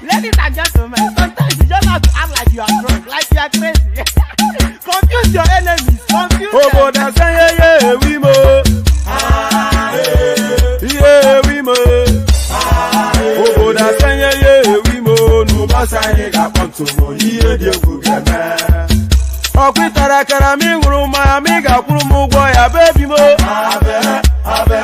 Ladies and gentlemen, sometimes you just have to act like you are drunk, like you are crazy. Confuse your enemies, confuse them. Oh, that's yeah, we mo. Yeah, we mo. Oh, that's yeah, we mo. No basa ye ga ponto mo. Iye de gugeme. Okwitara kara mi nguru ma mi ga kuru mu gbo ya baby mo. Abe.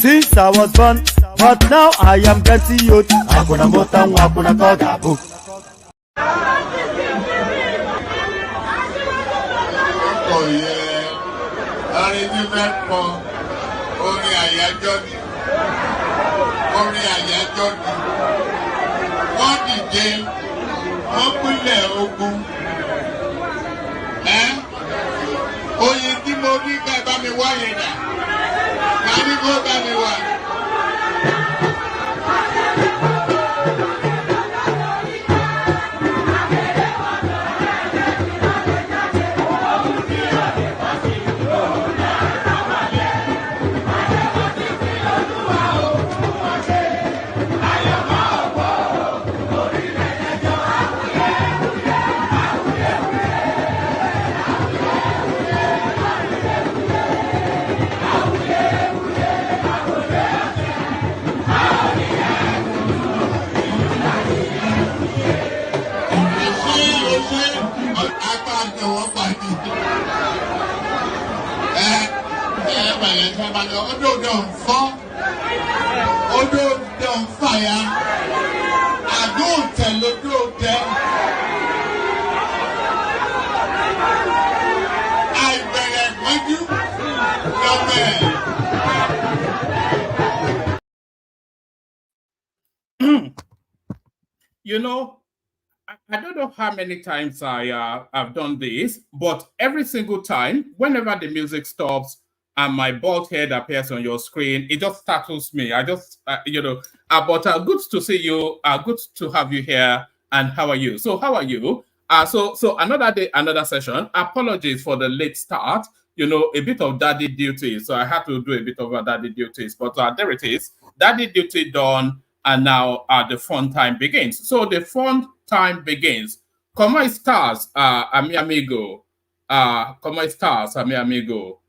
Since I was born, but now I am getting youth. Hakuna motangu, hakuna koga book. Oh yeah, arrangement for orin àyájọ́ ni, orin àyájọ́ ni. Wọ́n dìde, wọ́n pínlẹ̀ ogun. Oyin tí mo rí ká bá mi wá yẹn dà, ká ní kó bá mi wá. You know, I don't know how many times I've done this, but every single time, whenever the music stops and my bald head appears on your screen, it just startles me. I just, but good to see you. Good to have you here. And how are you? So how are you? So another day, another session. Apologies for the late start. You know, a bit of daddy duty. So I had to do a bit of daddy duties. But there it is. Daddy duty done. And now the fun time begins. So the fun time begins. Como estás, a mi amigo? Como estás, a mi amigo?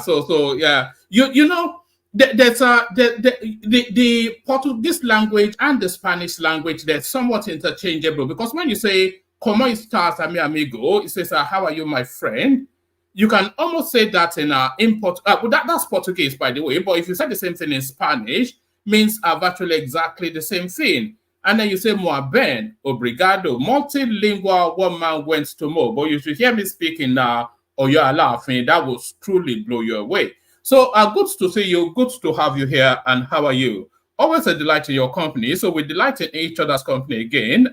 So yeah, you know, there's the Portuguese language and the Spanish language, they're somewhat interchangeable, because when you say como estás, a mi amigo, it says how are you, my friend? You can almost say that in that's Portuguese, by the way. But if you say the same thing in Spanish, means virtually exactly the same thing. And then you say moi ben, obrigado. Multilingual, one man went to more. But you should hear me speaking now, or you're laughing. That will truly blow you away. So good to see you. Good to have you here. And how are you? Always a delight in your company. So we delight in each other's company again.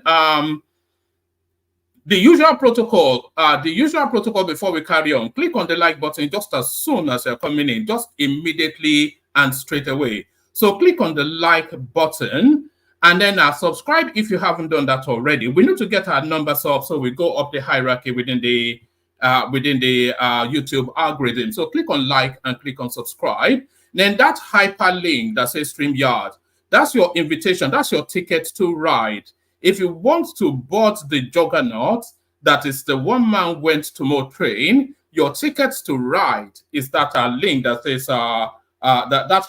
The usual protocol before we carry on, click on the like button just as soon as you're coming in, just immediately and straight away. So click on the like button and then subscribe if you haven't done that already. We need to get our numbers up so we go up the hierarchy within the YouTube algorithm. So click on like and click on subscribe. Then that hyperlink that says StreamYard, that's your invitation. That's your ticket to ride. If you want to board the juggernaut, that is the one man went to more train, your ticket to ride is that link that says that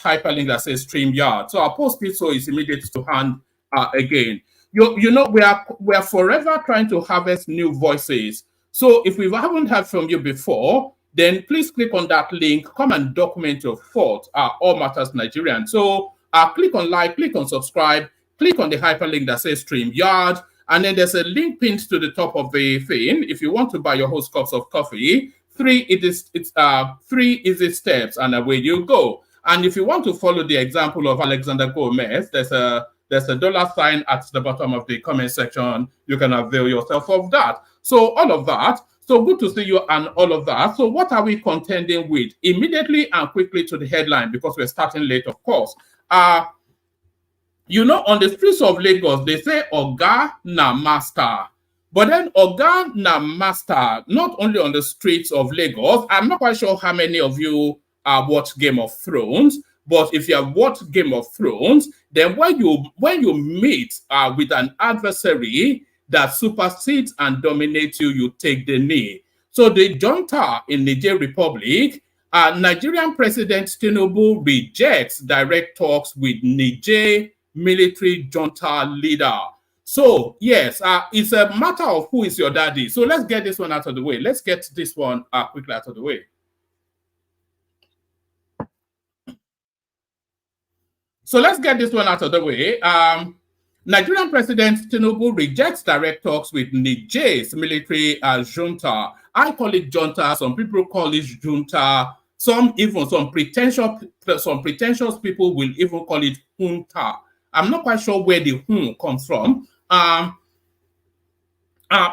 hyperlink that says StreamYard. So I'll post it so it's immediate to hand again. You know, we are forever trying to harvest new voices. So if we haven't heard from you before, then please click on that link. Come and document your thoughts. All Matters Nigerian. So click on like, click on subscribe, click on the hyperlink that says StreamYard, and then there's a link pinned to the top of the thing. If you want to buy your host cups of coffee, 3 easy steps, and away you go. And if you want to follow the example of Alexander Gomez, there's a $sign at the bottom of the comment section. You can avail yourself of that. So all of that. So good to see you and all of that. So what are we contending with? Immediately and quickly to the headline, because we're starting late, of course. You know, on the streets of Lagos, they say Oga na master. But then Oga na master, not only on the streets of Lagos, I'm not quite sure how many of you watch Game of Thrones, but if you have watched Game of Thrones, then when you meet with an adversary that supersedes and dominates you, you take the knee. So the junta in Niger Republic, Nigerian President Tinubu rejects direct talks with Niger military junta leader. So, yes, it's a matter of who is your daddy. So let's get this one out of the way. Let's get this one quickly out of the way. So let's get this one out of the way. Nigerian President Tinubu rejects direct talks with Niger's military junta. I call it junta. Some people call it junta. Some pretentious people will even call it junta. I'm not quite sure where the "hun" comes from.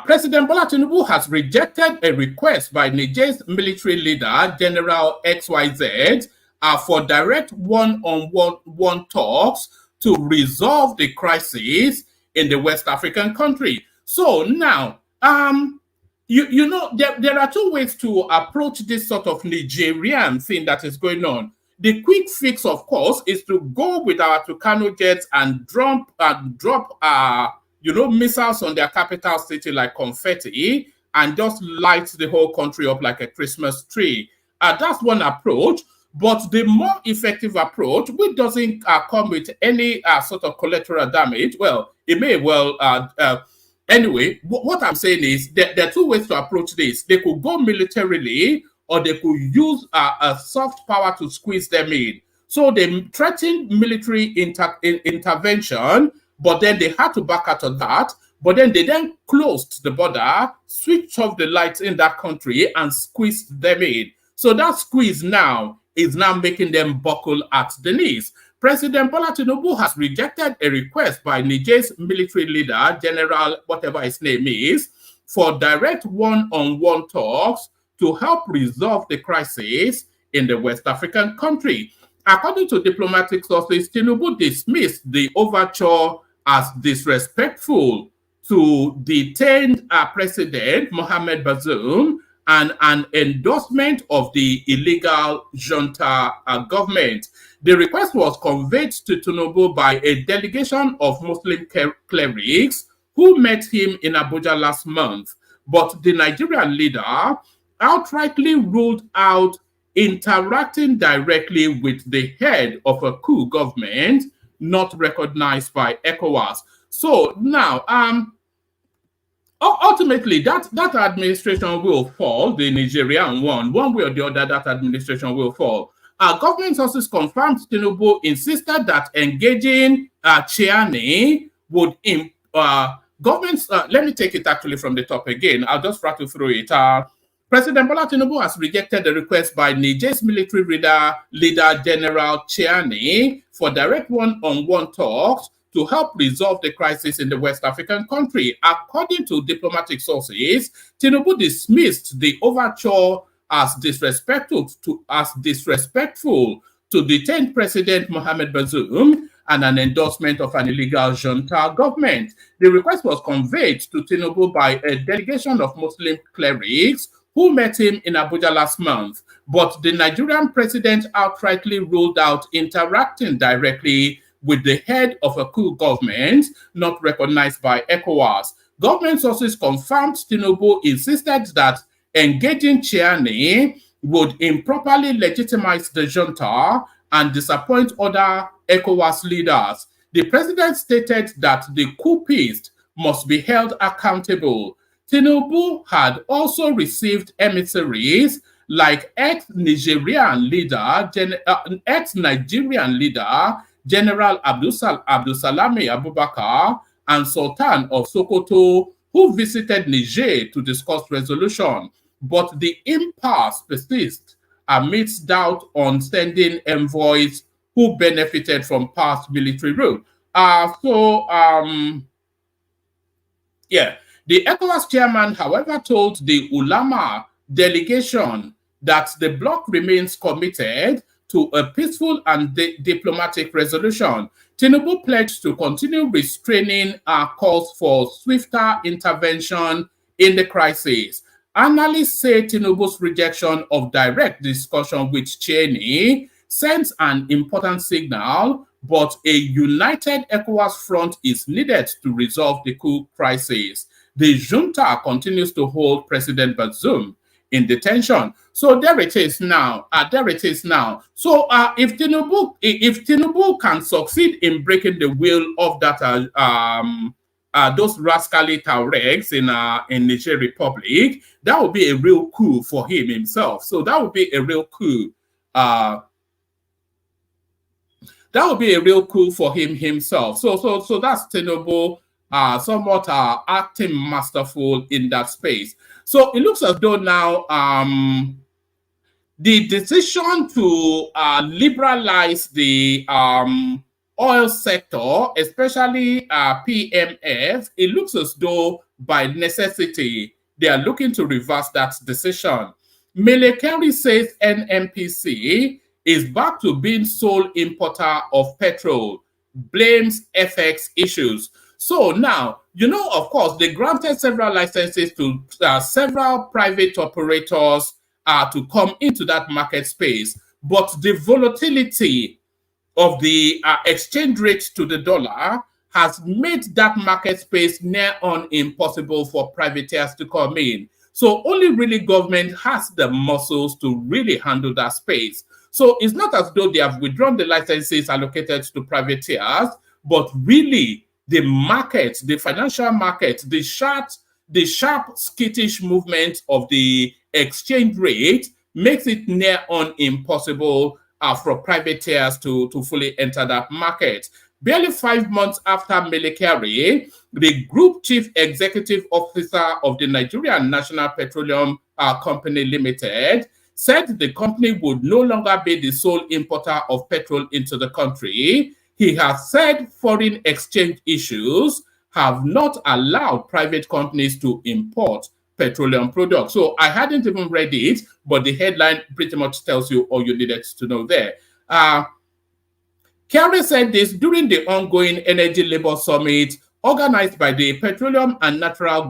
President Bola Tinubu has rejected a request by Niger's military leader, General XYZ, for direct one-on-one talks to resolve the crisis in the West African country. So now, you know, there are two ways to approach this sort of Nigerian thing that is going on. The quick fix, of course, is to go with our Tucano jets and drop missiles on their capital city like confetti and just light the whole country up like a Christmas tree. That's one approach. But the more effective approach, which doesn't come with any sort of collateral damage, well, it may well. Anyway, what I'm saying is that there are two ways to approach this. They could go militarily, or they could use a soft power to squeeze them in. So they threatened military intervention, but then they had to back out of that. But then they closed the border, switched off the lights in that country, and squeezed them in. So that squeeze now is now making them buckle at the knees. President Bola Tinubu has rejected a request by Niger's military leader, General whatever his name is, for direct one-on-one talks to help resolve the crisis in the West African country. According to diplomatic sources, Tinubu dismissed the overture as disrespectful to detained President Mohamed Bazoum and an endorsement of the illegal junta government. The request was conveyed to Tinubu by a delegation of Muslim clerics who met him in Abuja last month. But the Nigerian leader outrightly ruled out interacting directly with the head of a coup government not recognized by ECOWAS. So now, ultimately, that administration will fall, the Nigerian one way or the other, that administration will fall. Government sources confirmed Tinubu insisted that engaging Chiani would, let me take it actually from the top again. I'll just rattle through it. President Bola Tinubu has rejected the request by Niger's military leader General Chiani for direct one-on-one talks to help resolve the crisis in the West African country. According to diplomatic sources, Tinubu dismissed the overture as disrespectful to detain President Mohamed Bazoum and an endorsement of an illegal junta government. The request was conveyed to Tinubu by a delegation of Muslim clerics who met him in Abuja last month. But the Nigerian president outrightly ruled out interacting directly with the head of a coup government not recognized by ECOWAS. Government sources confirmed Tinubu insisted that engaging Chiani would improperly legitimize the junta and disappoint other ECOWAS leaders. The president stated that the coupist must be held accountable. Tinubu had also received emissaries like ex-Nigerian leader General Abdulsalami Abubakar and Sultan of Sokoto, who visited Niger to discuss resolution. But the impasse persists amidst doubt on sending envoys who benefited from past military rule. The ECOWAS chairman, however, told the Ulama delegation that the bloc remains committed to a peaceful and diplomatic resolution. Tinubu pledged to continue restraining calls for swifter intervention in the crisis. Analysts say Tinubu's rejection of direct discussion with Cheney sends an important signal, but a united ECOWAS front is needed to resolve the coup crisis. The junta continues to hold President Bazoum in detention. So there it is now. There it is now. So if Tinubu can succeed in breaking the will of that those rascally Tuaregs in Niger Republic, that would be a real coup for him himself. So that would be a real coup. That would be a real coup for him himself. So that's Tinubu somewhat acting masterful in that space. So it looks as though now the decision to liberalize the oil sector, especially PMF, it looks as though by necessity they are looking to reverse that decision. Mele Kyari says NNPC is back to being sole importer of petrol, blames FX issues. So now, you know, of course, they granted several licenses to several private operators to come into that market space, but the volatility of the exchange rate to the dollar has made that market space near on impossible for privateers to come in. So only really government has the muscles to really handle that space. So it's not as though they have withdrawn the licenses allocated to privateers, but really the market, the financial market, the sharp skittish movement of the exchange rate makes it near on impossible for privateers to fully enter that market. Barely 5 months after Mele Kyari, the Group Chief Executive Officer of the Nigerian National Petroleum Company Limited said the company would no longer be the sole importer of petrol into the country. He has said foreign exchange issues have not allowed private companies to import petroleum products. So I hadn't even read it, but the headline pretty much tells you all you needed to know there. Kyari said this during the ongoing Energy Labour Summit organized by the Petroleum and Natural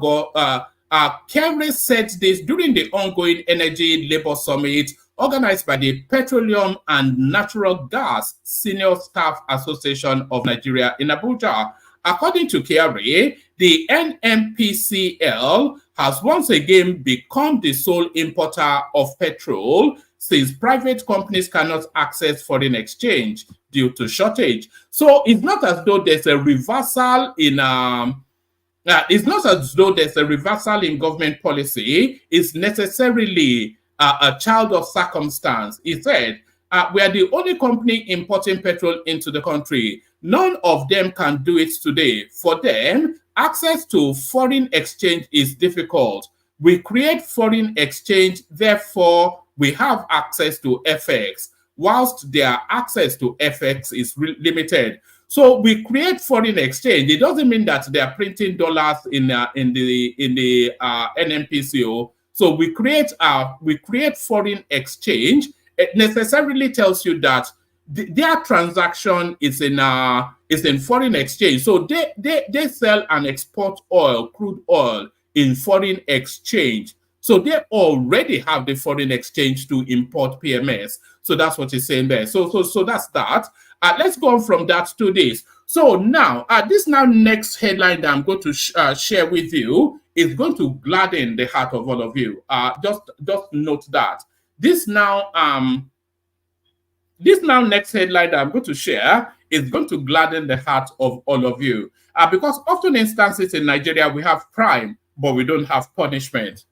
Kyari said this during the ongoing Energy Labour Summit organized by the Petroleum and Natural Gas Senior Staff Association of Nigeria in Abuja. According to Kyari, the NNPCL has once again become the sole importer of petrol since private companies cannot access foreign exchange due to shortage. So it's not as though there's a reversal in government policy. It's necessarily a child of circumstance. He said, we are the only company importing petrol into the country. None of them can do it today. For them, access to foreign exchange is difficult. We create foreign exchange, therefore we have access to FX, whilst their access to FX is limited. So we create foreign exchange. It doesn't mean that they are printing dollars in the NNPCO. So we create foreign exchange. It necessarily tells you that their transaction is in foreign exchange. So they sell and export oil, crude oil, in foreign exchange. So they already have the foreign exchange to import PMS. So that's what he's saying there. So that's that. Let's go on from that to this. So now, this next headline that I'm going to share with you is going to gladden the heart of all of you. Just note that. This next headline that I'm going to share is going to gladden the heart of all of you. Because often instances in Nigeria, we have crime, but we don't have punishment.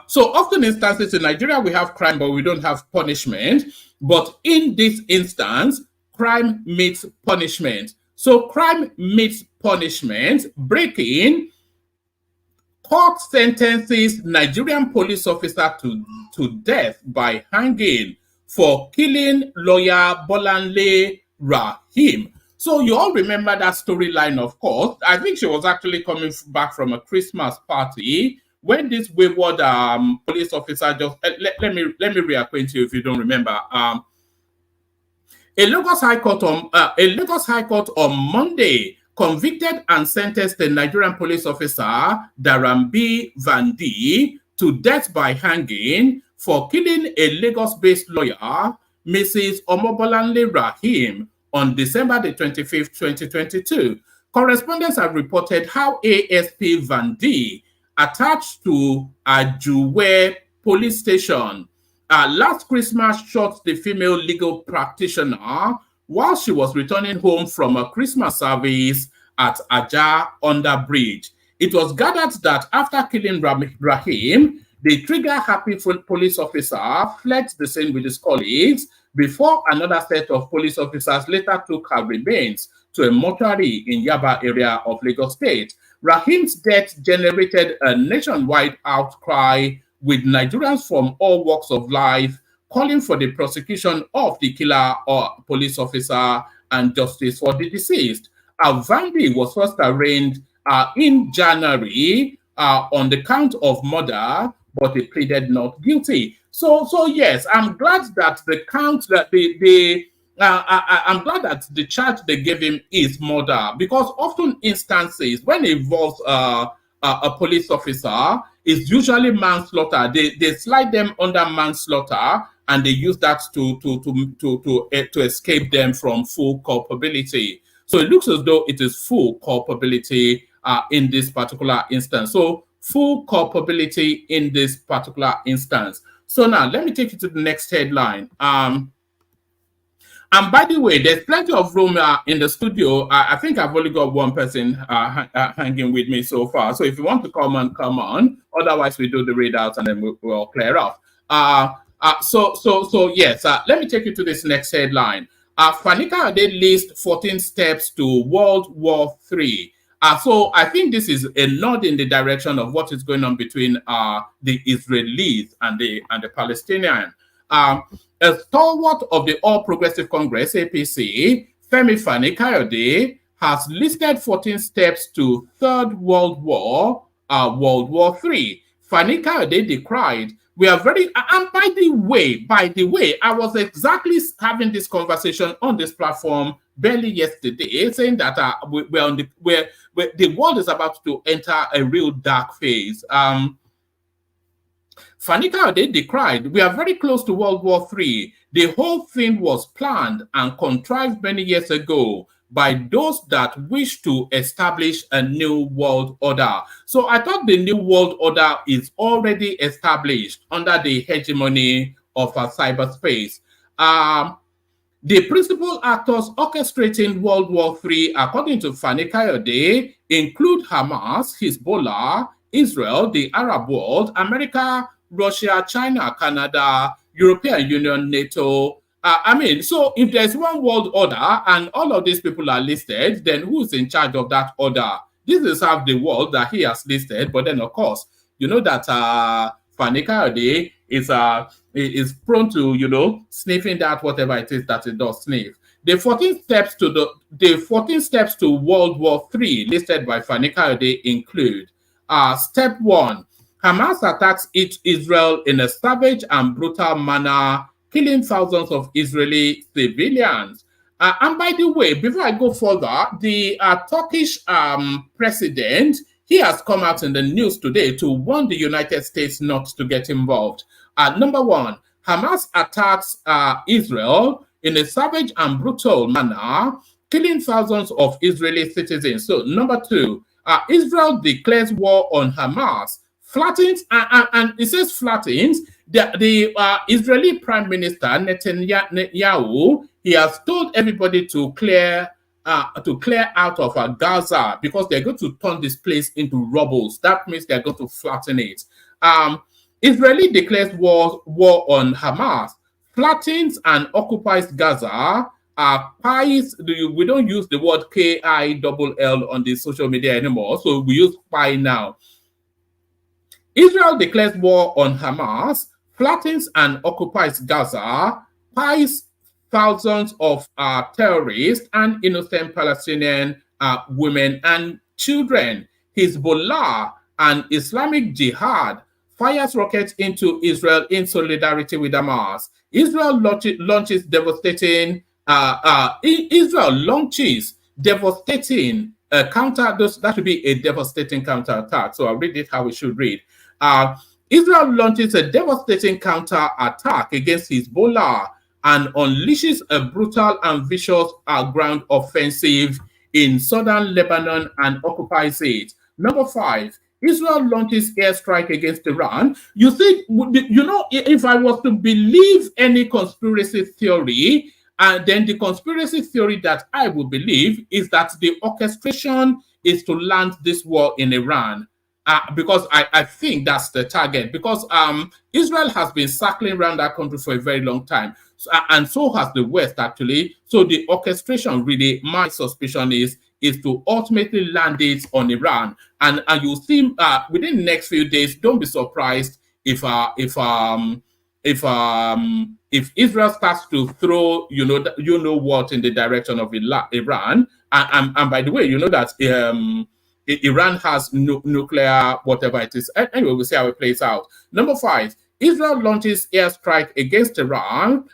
So often instances in Nigeria, we have crime, but we don't have punishment. But in this instance, crime meets punishment. So crime meets punishment. Breaking: court sentences Nigerian police officer to death by hanging for killing lawyer Bolanle Rahim. So you all remember that storyline, of course. I think she was actually coming back from a Christmas party when this wayward police officer just let me reacquaint you if you don't remember. A Lagos High Court on Monday convicted and sentenced the Nigerian police officer Darambi Vandi to death by hanging for killing a Lagos-based lawyer, Mrs. Omobolanle Rahim, on December the 25th, 2022. Correspondents have reported how ASP Vandi, attached to Ajuwe police station, last Christmas shot the female legal practitioner while she was returning home from a Christmas service at Aja Under Bridge. It was gathered that after killing Rahim, the trigger-happy police officer fled the scene with his colleagues before another set of police officers later took her remains to a mortuary in Yaba area of Lagos State. Rahim's death generated a nationwide outcry, with Nigerians from all walks of life calling for the prosecution of the killer or police officer and justice for the deceased. Vandi was first arraigned in January on the count of murder, but he pleaded not guilty. So yes, I'm glad that the count that I'm glad that the charge they gave him is murder, because often instances when it involves a police officer, it's usually manslaughter. They slide them under manslaughter, and they use that to escape them from full culpability. So it looks as though it is full culpability in this particular instance. So full culpability in this particular instance. So now let me take you to the next headline. And by the way, there's plenty of room in the studio. I think I've only got one person hanging with me so far. So if you want to come on. Otherwise, we do the readouts and then we'll clear off. So yes, let me take you to this next headline. Fani Kayode lists 14 steps to World War III. So I think this is a nod in the direction of what is going on between the Israelis and the Palestinians. A stalwart of the All Progressive Congress, APC, Femi Fani Kayode, has listed 14 steps to Third World War, World War III. Fani Kayode decried, we are very, and by the way, I was exactly having this conversation on this platform barely yesterday, saying that the world is about to enter a real dark phase. Fani Kayode decried, we are very close to World War III. The whole thing was planned and contrived many years ago by those that wish to establish a new world order. So I thought the new world order is already established under the hegemony of cyberspace. The principal actors orchestrating World War III, according to Fani Kayode, include Hamas, Hezbollah, Israel, the Arab world, America, Russia, China, Canada, European Union, NATO. So if there's one world order and all of these people are listed, then who's in charge of that order? This is half the world that he has listed, but then of course, you know that Fani Kayode is prone to, sniffing that whatever it is that it does sniff. The 14 steps to World War III listed by Fani Kayode include step 1, Hamas attacks Israel in a savage and brutal manner, killing thousands of Israeli civilians. And by the way, before I go further, the Turkish president, he has come out in the news today to warn the United States not to get involved. Number 1, Hamas attacks Israel in a savage and brutal manner, killing thousands of Israeli citizens. So number 2, Israel declares war on Hamas, flattens, and it says flattens, the Israeli Prime Minister Netanyahu, he has told everybody to clear out of Gaza because they're going to turn this place into rubble. That means they're going to flatten it. Israeli declares war on Hamas, flattens and occupies Gaza. We don't use the word KILL on the social media anymore, so we use PI now. Israel declares war on Hamas, flattens and occupies Gaza, pies thousands of terrorists and innocent Palestinian women and children. Hezbollah and Islamic Jihad fires rockets into Israel in solidarity with Hamas. Israel launches devastating. Israel launches devastating counter. That would be a devastating counterattack. So I'll read it how we should read. Uh, Israel launches a devastating counterattack against Hezbollah and unleashes a brutal and vicious ground offensive in southern Lebanon and occupies it. Number 5, Israel launches airstrike against Iran. You see, if I was to believe any conspiracy theory, and then the conspiracy theory that I would believe is that the orchestration is to land this war in Iran. Because I think that's the target. Because Israel has been circling around that country for a very long time. And so has the West, actually. So the orchestration, really, my suspicion is to ultimately land it on Iran. And you'll see within the next few days, don't be surprised if Israel starts to throw, what, in the direction of Iran. And by the way, you know that Iran has nuclear, whatever it is. Anyway, we'll see how it plays out. Number 5, Israel launches airstrike against Iran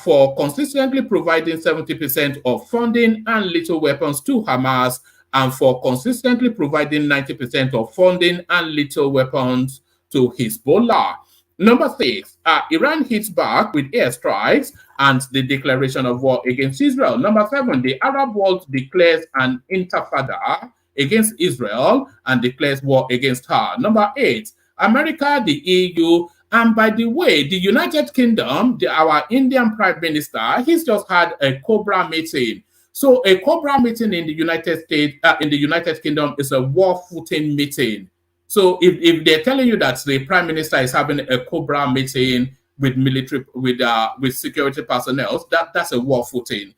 for consistently providing 70% of funding and lethal weapons to Hamas, and for consistently providing 90% of funding and lethal weapons to Hezbollah. Number 6, Iran hits back with airstrikes and the declaration of war against Israel. Number 7, the Arab world declares an intifada against Israel and declares war against her. Number 8, America, the EU, and by the way, the United Kingdom, our Indian Prime Minister, he's just had a Cobra meeting. So a Cobra meeting in the United States, in the United Kingdom, is a war footing meeting. So if they're telling you that the Prime Minister is having a Cobra meeting with military, with security personnel, that's a war footing.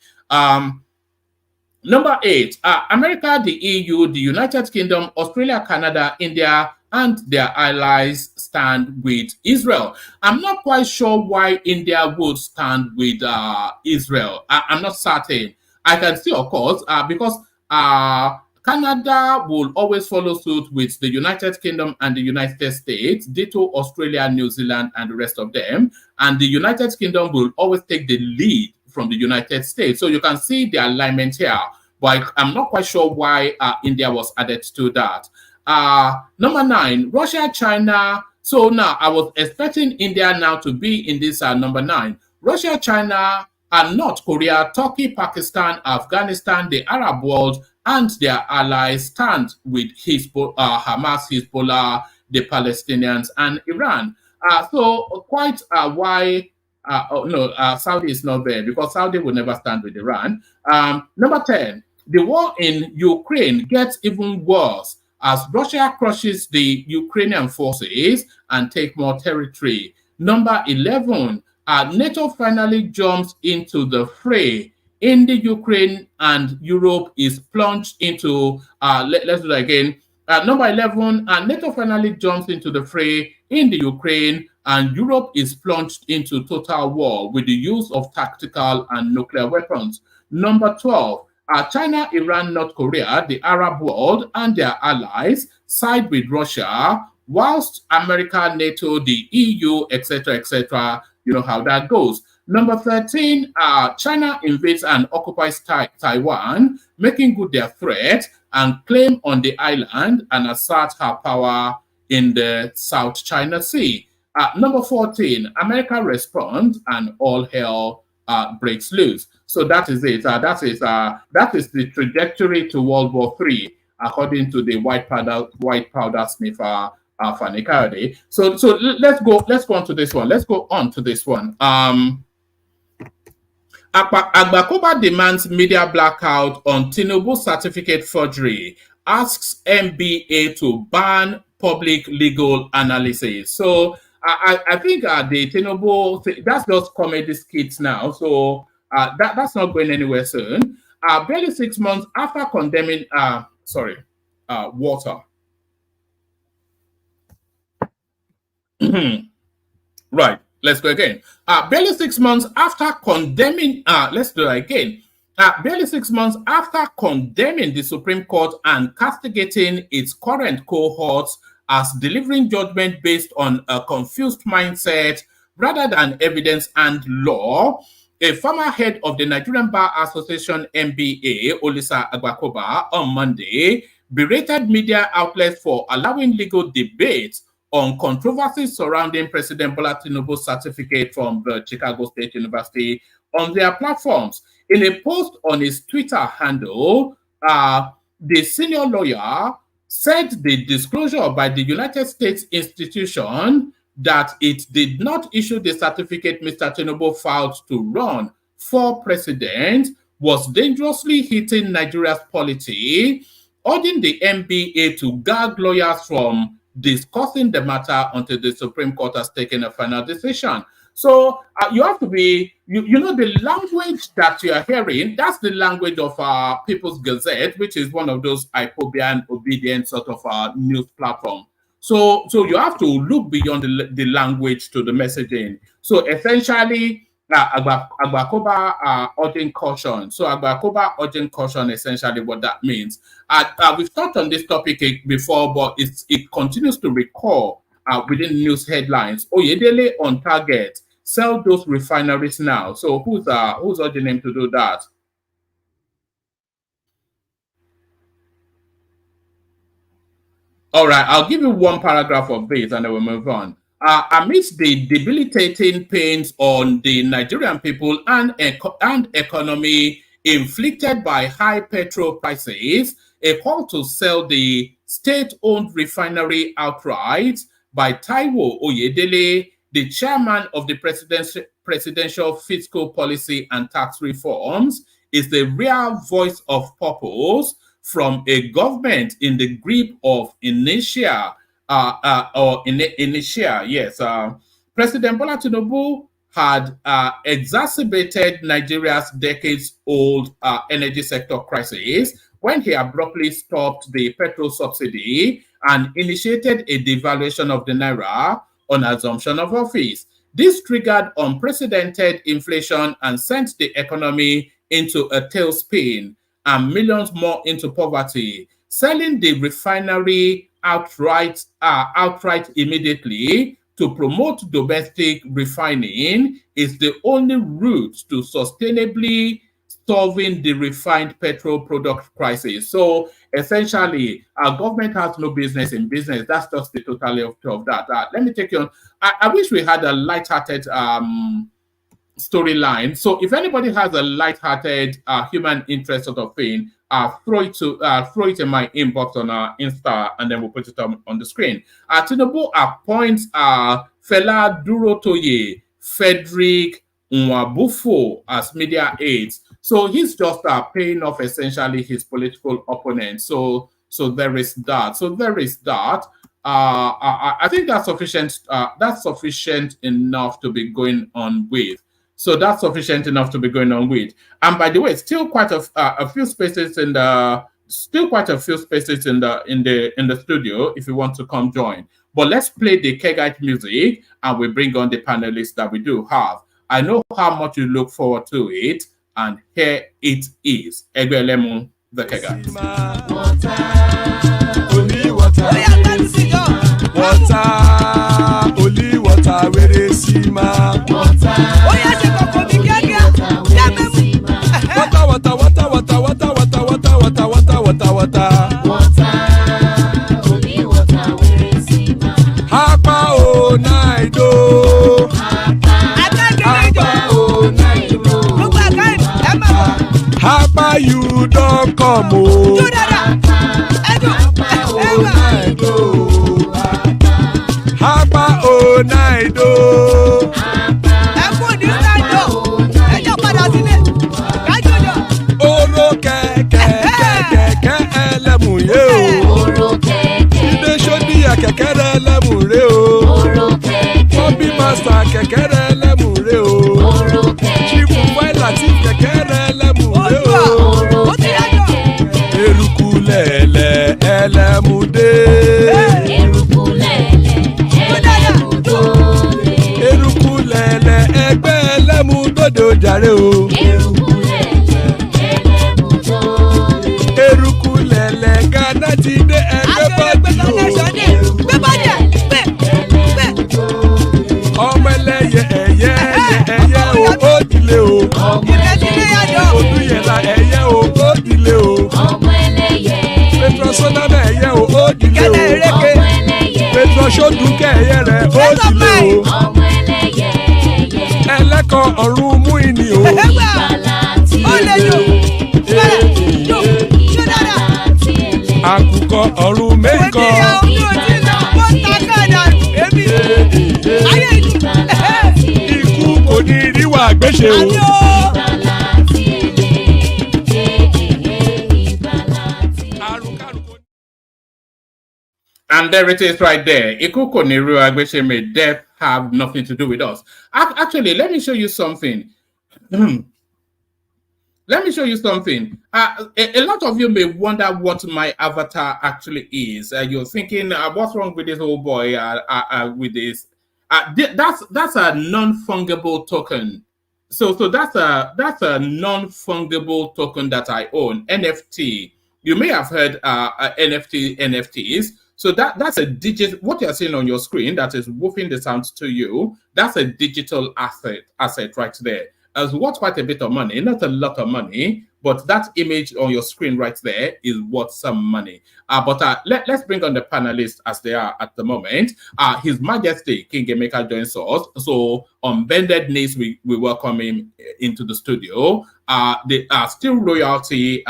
Number 8, America, the EU, the United Kingdom, Australia, Canada, India, and their allies stand with Israel. I'm not quite sure why India would stand with Israel. I'm not certain. I can see, of course, because Canada will always follow suit with the United Kingdom and the United States, ditto Australia, New Zealand, and the rest of them. And the United Kingdom will always take the lead from the United States. So you can see the alignment here, but I'm not quite sure why India was added to that. Number 9, Russia, China. So now I was expecting India now to be in this number 9. Russia, China, and North Korea, Turkey, Pakistan, Afghanistan, the Arab world, and their allies stand with Hamas, Hezbollah, the Palestinians, and Iran. So quite why Saudi is not there, because Saudi will never stand with Iran. Number 10, the war in Ukraine gets even worse as Russia crushes the Ukrainian forces and take more territory. Number 11, NATO finally jumps into the fray in the Ukraine, and Europe is plunged into, let's do that again. Number 11, NATO finally jumps into the fray in the Ukraine, and Europe is plunged into total war with the use of tactical and nuclear weapons. Number 12, China, Iran, North Korea, the Arab world, and their allies side with Russia, whilst America, NATO, the EU, etc., you know how that goes. Number 13, China invades and occupies Taiwan, making good their threat and claim on the island and assert her power in the South China Sea. Number 14, America responds and all hell breaks loose. So that is it. That is the trajectory to World War III, according to the white powder sniffer Fanny Kayode. So let's go on to this one. Let's go on to this one. Agbakoba demands media blackout on Tinubu certificate forgery, asks MBA to ban public legal analysis. So I think the Tinubu, that's just comedy skits now. So that's not going anywhere soon. Barely 6 months after condemning, water. Right, let's go again. Barely 6 months after condemning, let's do it again. Barely 6 months after condemning the Supreme Court and castigating its current cohorts, as delivering judgment based on a confused mindset rather than evidence and law. A former head of the Nigerian Bar Association (NBA), Olisa Agbakoba, on Monday berated media outlets for allowing legal debates on controversies surrounding President Bola Tinubu's certificate from the Chicago State University on their platforms. In a post on his Twitter handle, the senior lawyer said the disclosure by the United States institution that it did not issue the certificate Mr. Tinubu filed to run for president was dangerously hitting Nigeria's polity, urging the NBA to gag lawyers from discussing the matter until the Supreme Court has taken a final decision. So you have to be, you know, the language that you are hearing, that's the language of People's Gazette, which is one of those Ipobian obedient sort of news platform. So you have to look beyond the language to the messaging. So essentially, Agbakoba urging caution. So Agbakoba urging caution, essentially what that means. We've talked on this topic before, but it continues to recur within news headlines. Oyedele on target. Sell those refineries now. So who's urging him to do that? All right, I'll give you one paragraph of this and then we'll move on. Amidst the debilitating pains on the Nigerian people and economy inflicted by high petrol prices, a call to sell the state-owned refinery outright by Taiwo Oyedele, the chairman of the Presidential Fiscal Policy and Tax Reforms, is the real voice of purpose from a government in the grip of inertia. President Bola Tinubu had exacerbated Nigeria's decades-old energy sector crisis when he abruptly stopped the petrol subsidy and initiated a devaluation of the Naira on assumption of office. This triggered unprecedented inflation and sent the economy into a tailspin and millions more into poverty. Selling the refinery outright immediately to promote domestic refining is the only route to sustainably solving the refined petrol product crisis. So essentially, our government has no business in business. That's just the totality of that. Let me take you on. I wish we had a lighthearted storyline. So if anybody has a lighthearted human interest sort of thing, throw it in my inbox on Insta, and then we'll put it on the screen. Tinubu appoints Fela Durotoye, Frederick Nwabufo as media aides. So he's just paying off essentially his political opponent. So there is that. I think that's sufficient. That's sufficient enough to be going on with. So that's sufficient enough to be going on with. And by the way, still quite a few spaces in the studio if you want to come join. But let's play the Kegite music and we bring on the panelists that we do have. I know how much you look forward to it, and here it is. Egbelemu the Kegite. Only water, where they see my water. Hapa you don't come oh. Hapa oh night oh. Oro keke elemu ye o. Oro keke. Ide shodi ya keke elemu re o. Oro keke. Bobby master keke elemu re o. Oro keke. Chifu Wela ti keke elemu re o. Oro keke. Eruku lele elemu de. Eruku lele elemu do. Eruku lele egbe elemu dode o jare o. Eruku Ghana ti dé ẹgbẹ́ bọ́ọ̀dù o. sọ́nà mẹ́yẹ o ó dìde o Petrol ṣòdùn kẹ́yẹ rẹ̀ ó dìde o ẹlẹ́kọ̀ọ́ ọ̀run mú ìní o. Àkùkọ ọ̀run mẹ́kọ̀. Ikú kò ní ríwà gbéṣe o. And there it is right there. Ikuko Niru Agbesheme, death have nothing to do with us. Actually, let me show you something. Let me show you something. A lot of you may wonder what my avatar actually is. You're thinking, what's wrong with this old boy with this? That's a non-fungible token. So that's a non-fungible token that I own, NFT. You may have heard NFTs. So that's a digital, what you're seeing on your screen that is woofing the sound to you, that's a digital asset right there. It's worth quite a bit of money, not a lot of money, but that image on your screen right there is worth some money. Let's bring on the panelists as they are at the moment. His Majesty King Emeka joins us. So on bended knees, we welcome him into the studio. Still royalty,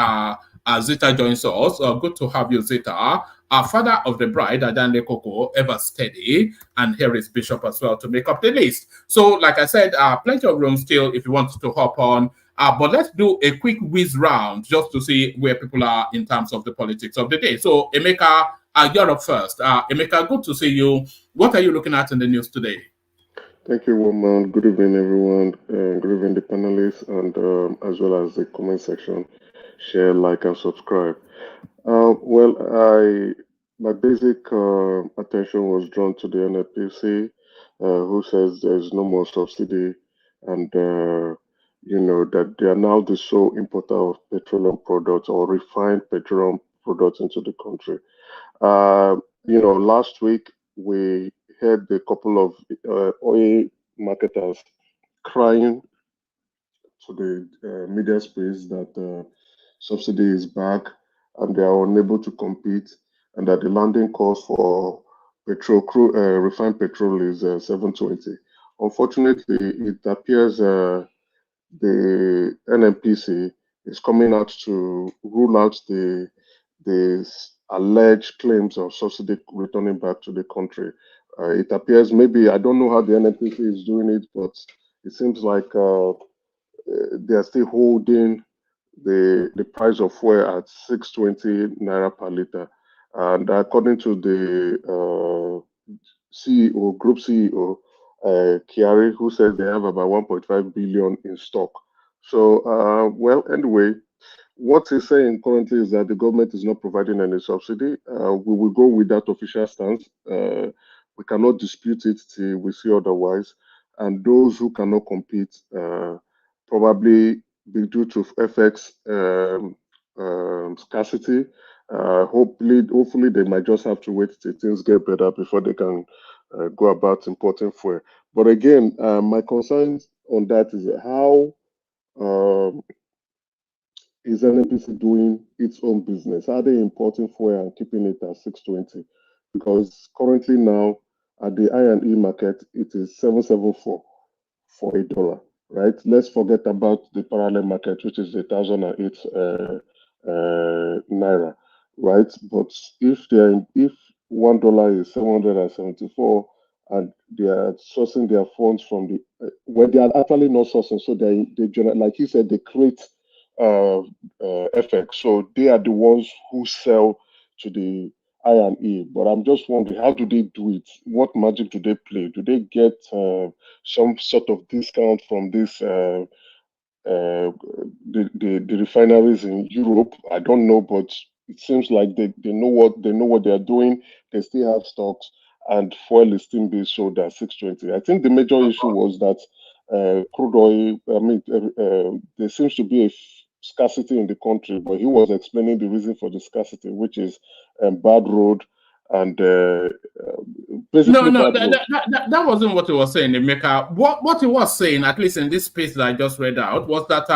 Zita joins us. Good to have you, Zita. Our father of the bride, Adande Koko, ever steady, and here is Bishop as well to make up the list. So, like I said, plenty of room still if you want to hop on. But let's do a quick whiz round just to see where people are in terms of the politics of the day. So, Emeka, you're up first. Emeka, good to see you. What are you looking at in the news today? Thank you, Woman. Good evening, everyone. Good evening, the panelists, and as well as the comment section. Share, like, and subscribe. My basic attention was drawn to the NNPC, who says there's no more subsidy, and that they are now the sole importer of petroleum products or refined petroleum products into the country. Last week we heard a couple of oil marketers crying to the media space that subsidy is back and they are unable to compete, and that the landing cost for refined petrol is 720. Unfortunately, it appears the NNPC is coming out to rule out the alleged claims of subsidy returning back to the country. It appears, maybe, I don't know how the NNPC is doing it, but it seems like they are still holding the price of fuel at 620 naira per liter, and according to the CEO, group CEO, Kiari, who says they have about 1.5 billion in stock. So, anyway, what he's saying currently is that the government is not providing any subsidy. We will go with that official stance. We cannot dispute it till we see otherwise, and those who cannot compete probably be due to FX scarcity. Hopefully, they might just have to wait till things get better before they can go about importing fuel. But again, my concerns on that is how is NNPC doing its own business? Are they importing fuel and keeping it at 620? Because currently now at the I&E market, it is 774 for $1. Right? Let's forget about the parallel market, which is 1,008 naira, right? But if $1 is 774, and they are sourcing their funds from the they are actually not sourcing, so they generate, like he said, they create FX. So they are the ones who sell to the I&E. But I'm just wondering, how do they do it? What magic do they play? Do they get some sort of discount from this the refineries in Europe? I don't know, but it seems like they know what they are doing. They still have stocks, and fuel is still being sold at 620. I think the major issue was that crude oil. I mean, there seems to be a scarcity in the country, but he was explaining the reason for the scarcity, which is bad road and basically no, that wasn't what he was saying, Emeka. What he was saying, at least in this piece that I just read out, was that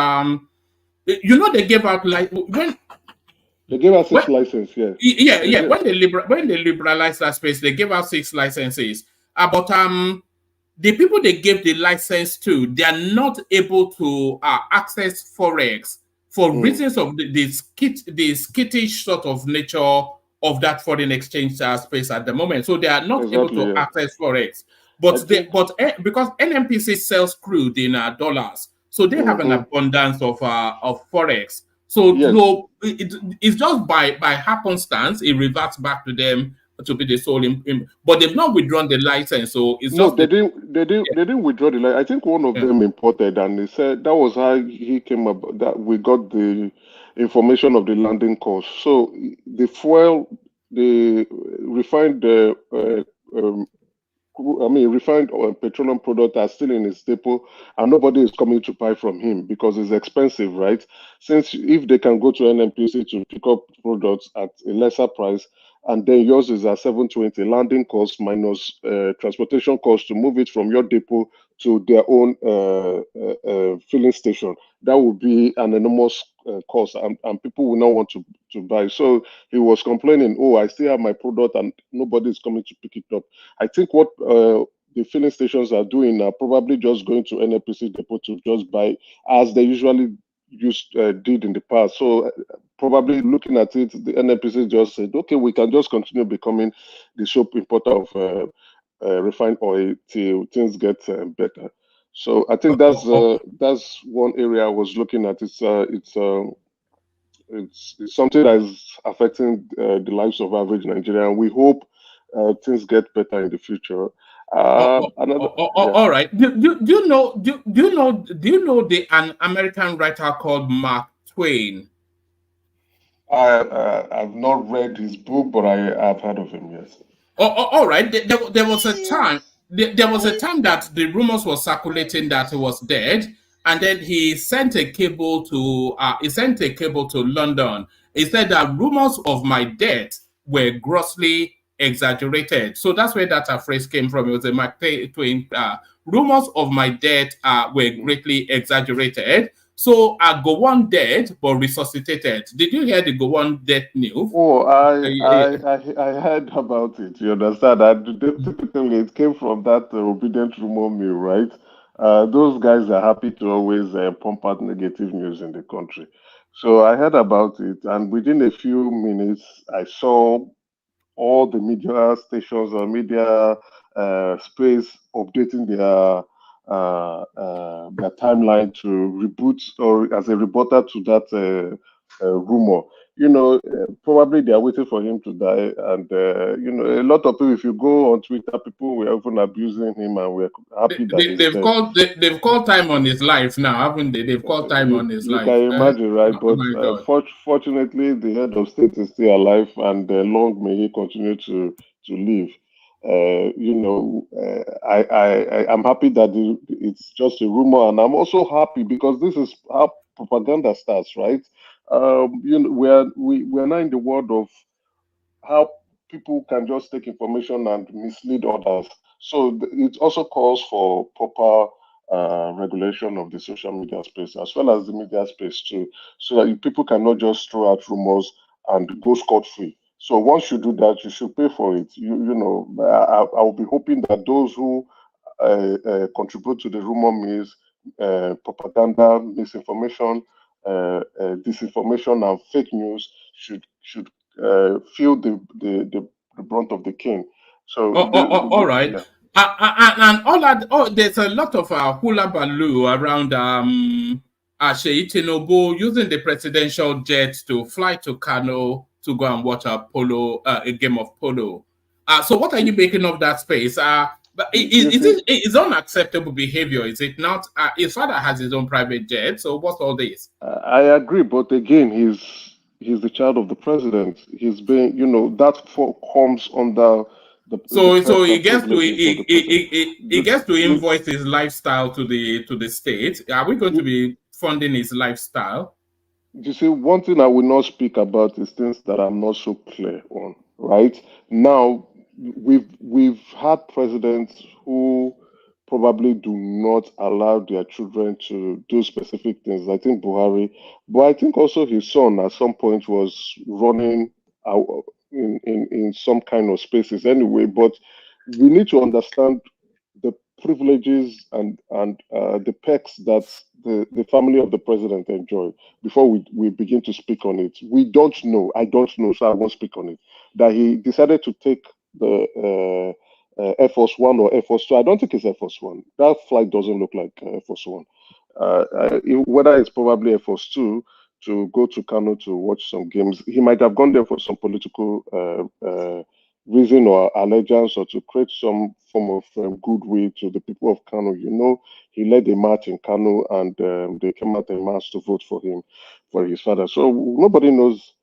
they gave out, like, when They gave us When, 6 license, yeah. yeah. When they liberalized that space, they gave out 6 licenses. But the people they gave the license to, they are not able to access forex for reasons of the skittish sort of nature of that foreign exchange space at the moment. So they are not able Exactly, to yeah. access forex. I think. Because NMPC sells crude in dollars, so they have an abundance of forex. So Yes. it's just by happenstance it reverts back to them to be the sole but they've not withdrawn the license, so it's No, just they the didn't. They didn't withdraw the. I think one of yeah. them imported, and they said that was how he came up. That we got the information of the landing cost. So the fuel, the refined, refined petroleum product are still in his depot, and nobody is coming to buy from him because it's expensive, right? Since if they can go to NNPC to pick up products at a lesser price, and then yours is at 720 landing cost minus transportation cost to move it from your depot to their own filling station, that would be an enormous cost, and people will not want to buy. So he was complaining, oh, I still have my product and nobody is coming to pick it up. I think what the filling stations are doing are probably just going to NNPC depot to just buy as they usually did in the past. So probably looking at it, the NNPC just said, okay, we can just continue becoming the soap importer of refined oil till things get better. So I think that's one area I was looking at. It's something that is affecting the lives of average Nigerian. We hope things get better in the future. Another, yeah, All right. Do you know an American writer called Mark Twain? I've not read his book, but I've heard of him. Yes. All right. There was a time. There was a time that the rumors were circulating that he was dead, and then he sent a cable to London. He said that rumors of my death were grossly exaggerated. So that's where that phrase came from. It was a Mark Twain. Rumors of my death were greatly exaggerated. So Gowon dead but resuscitated. Did you hear the Gowon death news? Oh, Yeah. I heard about it. You understand that typically it came from that obedient rumor mill, right? Those guys are happy to always pump out negative news in the country. So I heard about it, and within a few minutes, I saw all the media stations or media space updating their timeline to reboot or as a rebuttal to that rumor. Probably they are waiting for him to die, and a lot of people. If you go on Twitter, people were even abusing him, and we're happy that he's dead. They've called time on his life now, haven't they? They've called time on his You life. can imagine, right? Oh But my God. fortunately, the head of state is still alive, and long may he continue to live. I'm happy that it's just a rumor, and I'm also happy because this is how propaganda starts, right? We're now in the world of how people can just take information and mislead others. So it also calls for proper regulation of the social media space as well as the media space too, so that people cannot just throw out rumors and go scot free. So once you do that, you should pay for it. I will be hoping that those who contribute to the rumor mills, propaganda, misinformation, disinformation, and fake news should feel the brunt of the cane. So All right. yeah. And all that. Oh, there's a lot of hula baloo around Sheyi Tinubu using the presidential jet to fly to Kano to go and watch a game of polo. So what are you making of that space? But You is see, it unacceptable behavior? Is it not? His father has his own private jet, so what's all this? I agree, but again, he's the child of the president. He's been, that comes under the So perks he and gets to privileges of the president. he The, gets to the, invoice his lifestyle to the state. Are we going to be funding his lifestyle? You see, one thing I will not speak about is things that I'm not so clear on. Right now, we've had presidents who probably do not allow their children to do specific things. I think Buhari, but I think also his son at some point was running out in some kind of spaces anyway. But we need to understand the privileges and the perks that the family of the president enjoy before we begin to speak on it. We don't know. I don't know, so I won't speak on it. That he decided to take the Air Force One or Air Force Two. I don't think it's Air Force One. That flight doesn't look like Air Force One. Whether it's probably Air Force Two to go to Kano to watch some games, he might have gone there for some political reason or allegiance or to create some form of goodwill to the people of Kano. You know, he led a march in Kano and they came out en masse to vote for him, for his father. So nobody knows,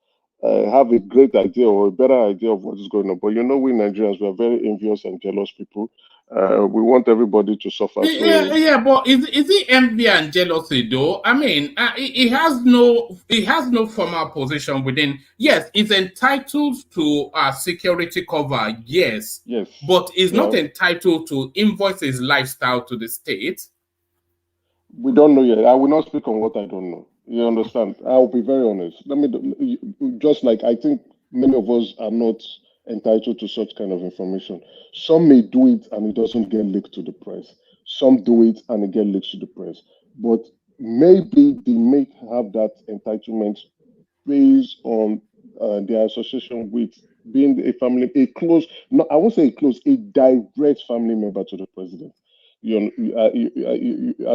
have a great idea or a better idea of what is going on. But you know, we Nigerians, we are very envious and jealous people. We want everybody to suffer. Yeah, So yeah, but is it envy and jealousy though? I mean, he has no formal position within. Yes, he's entitled to security cover. Yes, yes, but he's not yeah. entitled to invoice his lifestyle to the state. We don't know yet. I will not speak on what I don't know. You understand? I'll be very honest. Just like I think many of us are not entitled to such kind of information. Some may do it and it doesn't get leaked to the press. Some do it and it get leaked to the press. But maybe they may have that entitlement based on their association with being a family, a close, no, I won't say a close, a direct family member to the president. I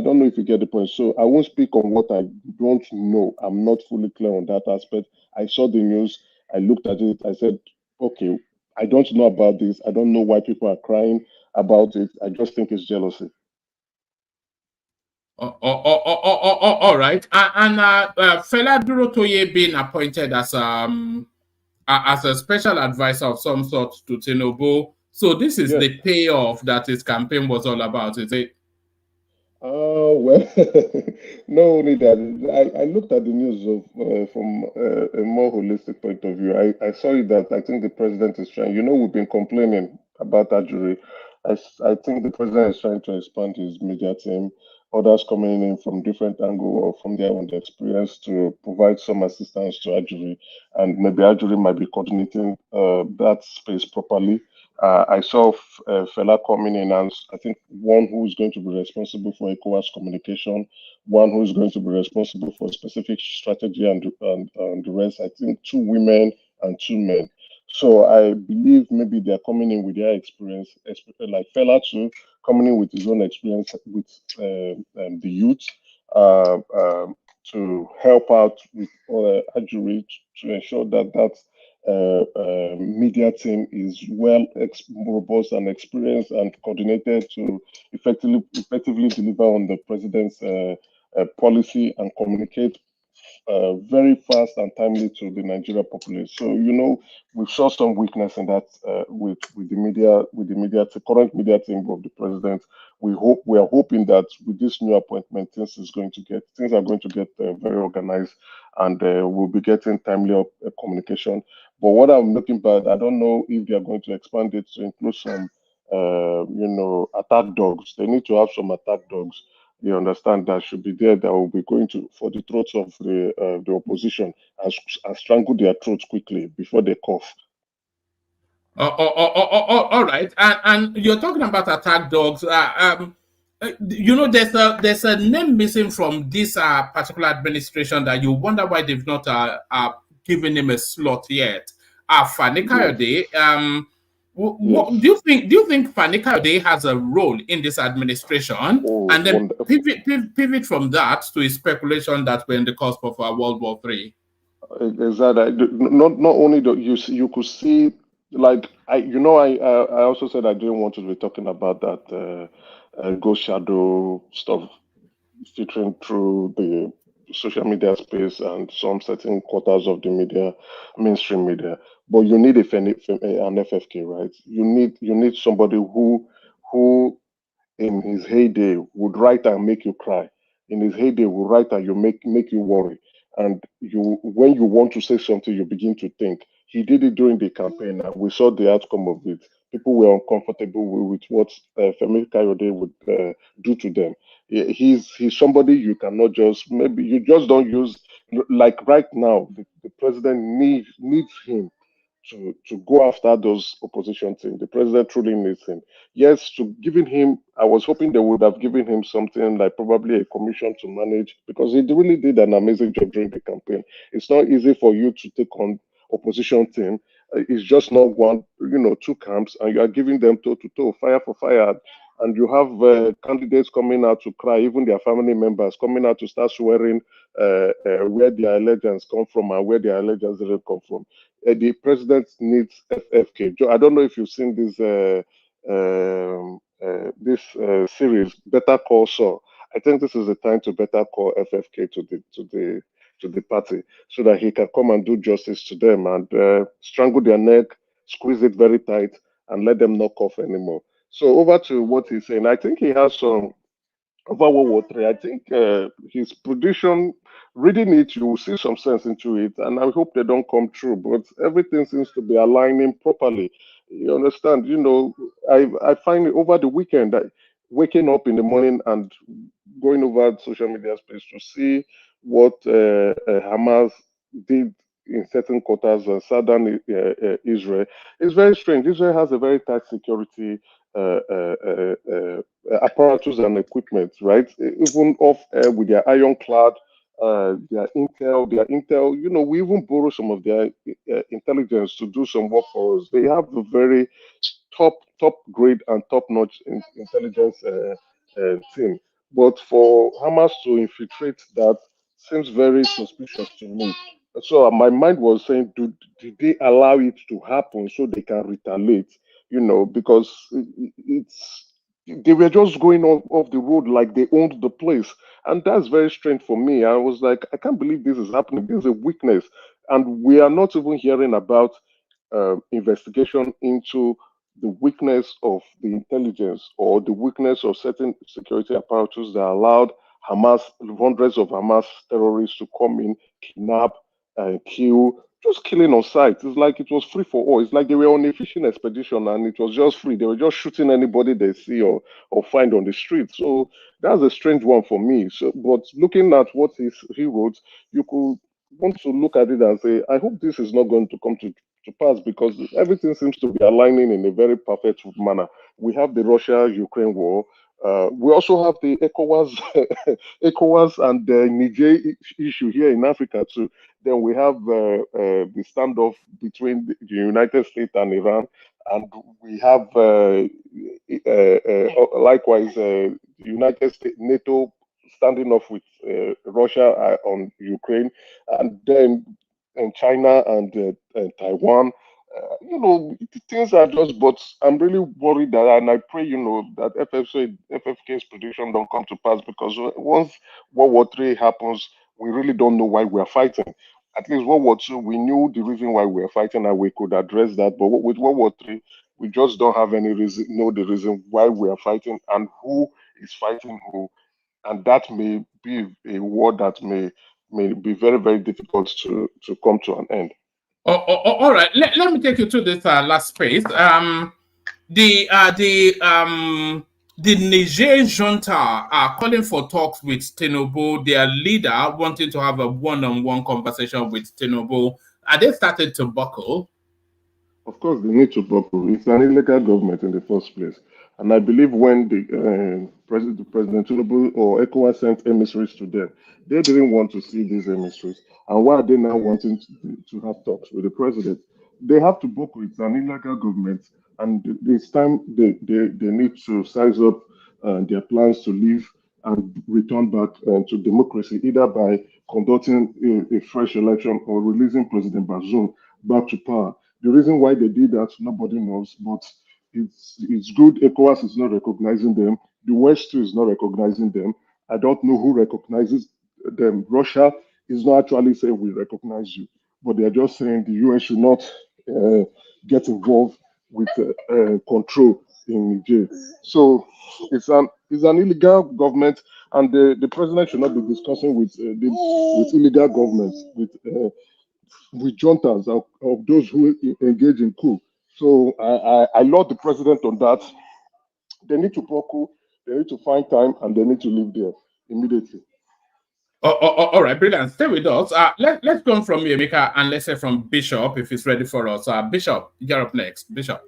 don't know if you get the point. So I won't speak on what I don't know. I'm not fully clear on that aspect. I saw the news. I looked at it. I said, okay, I don't know about this. I don't know why people are crying about it. I just think it's jealousy. All right. And Fela Durotoye being appointed as a special advisor of some sort to Tinubu. So this is Yes. the payoff that his campaign was all about, is it? Oh, well, not only that, I looked at the news from a more holistic point of view. I saw it that I think the president is trying, we've been complaining about that jury. I think the president is trying to expand his media team, others coming in from different angle or from their own experience to provide some assistance to Ajuri, and maybe Ajuri might be coordinating that space properly. I saw Fela coming in as I think one who is going to be responsible for ECOWAS communication, one who is going to be responsible for specific strategy and the rest. I think two women and two men. So I believe maybe they're coming in with their experience, like Fela too, coming in with his own experience with the youth uh, um, to help out with Ajuri to ensure that media team is robust and experienced and coordinated to effectively deliver on the president's policy and communicate very fast and timely to the Nigeria populace. So we saw some weakness in that with the current media team of the president. We are hoping that with this new appointment, things are going to get very organized, and we'll be getting timely communication. But what I'm looking at, I don't know if they are going to expand it to include some, attack dogs. They need to have some attack dogs, you understand, that should be there, that will be going to for the throats of the opposition and strangle their throats quickly before they cough. All right. And you're talking about attack dogs. There's a name missing from this particular administration that you wonder why they've not given him a slot yet. Fani Yes. Kayode. Yes. Do you think Fani Kayode has a role in this administration? Oh, And then wonderful. pivot from that to a speculation that we're in the cusp of World War III. Exactly. Not only that you could see, like I also said I didn't want to be talking about that ghost shadow stuff filtering through the social media space and some certain quarters of the mainstream media. But you need an FFK, right? You need somebody who in his heyday would write and make you cry. In his heyday would write and you make you worry. And when you want to say something, you begin to think. He did it during the campaign and we saw the outcome of it. people were uncomfortable with what Femi Kayode would do to them. He's somebody you cannot just, maybe you just don't use, like right now, the president needs him to go after those opposition teams. The president truly needs him. Yes, to giving him, I was hoping they would have given him something like probably a commission to manage, because he really did an amazing job during the campaign. It's not easy for you to take on opposition team. It's just not one, two camps, and you are giving them toe to toe, fire for fire. And you have candidates coming out to cry, even their family members coming out to start swearing where their allegiance come from and where their allegiance didn't come from. The president needs FFK. I don't know if you've seen this series, Better Call Saul. I think this is the time to better call FFK to the party, so that he can come and do justice to them and strangle their neck, squeeze it very tight, and let them not cough anymore. So over to what he's saying. I think he has some over World War III. I think his prediction, reading it, you will see some sense into it, and I hope they don't come true. But everything seems to be aligning properly. You understand? I find it over the weekend, waking up in the morning and going over social media space to see what Hamas did in certain quarters of southern Israel. It's very strange. Israel has a very tight security apparatus and equipment, right? Even off air with their ironclad, their intel. We even borrow some of their intelligence to do some work for us. They have a very top grade and top notch intelligence team. But for Hamas to infiltrate that seems very suspicious to me. So my mind was saying, did they allow it to happen so they can retaliate? Because it's they were just going off the road like they owned the place. And that's very strange for me. I was like, I can't believe this is happening. This is a weakness. And we are not even hearing about investigation into the weakness of the intelligence or the weakness of certain security apparatus that allowed Hamas, hundreds of Hamas terrorists to come in, kidnap, and kill, just killing on sight. It's like it was free for all. It's like they were on a fishing expedition and it was just free. They were just shooting anybody they see or find on the street. So that's a strange one for me. So, but looking at what he wrote, you could want to look at it and say, I hope this is not going to come to pass, because everything seems to be aligning in a very perfect manner. We have the Russia-Ukraine war. We also have the ECOWAS and the Niger issue here in Africa too. Then we have the standoff between the United States and Iran, and we have likewise United States NATO standing off with Russia on Ukraine, and then and China and Taiwan. Things are just, but I'm really worried that, and I pray, that FFK's prediction don't come to pass, because once World War III happens, we really don't know why we are fighting. At least World War II, we knew the reason why we were fighting and we could address that. But with World War III, we just don't have any reason, know the reason why we are fighting and who is fighting who. And that may be a war that may be very, very difficult to come to an end. All right. Let me take you to this last space. The Niger junta are calling for talks with Tinubu. Their leader wanting to have a one-on-one conversation with Tinubu. Are they started to buckle? Of course, they need to buckle. It's an illegal government in the first place. And I believe when the President Tinubu or ECOWAS sent emissaries to them, they didn't want to see these emissaries. And why are they now wanting to have talks with the president? They have to buckle. It's an illegal government. And this time they need to size up their plans to leave and return back to democracy, either by conducting a fresh election or releasing President Bazoum back to power. The reason why they did that, nobody knows, but it's good. ECOWAS is not recognizing them. The West too is not recognizing them. I don't know who recognizes them. Russia is not actually saying we recognize you, but they are just saying the US should not get involved with control in Niger. So it's an illegal government, and the president should not be discussing with illegal governments with juntas of those who engage in coup. So I laud the president on that. They need to buckle, they need to find time, and they need to leave there immediately. All right, brilliant. Stay with us. Let's go from you, Mika, and let's say from Bishop, if he's ready for us. Bishop, you're up next. Bishop.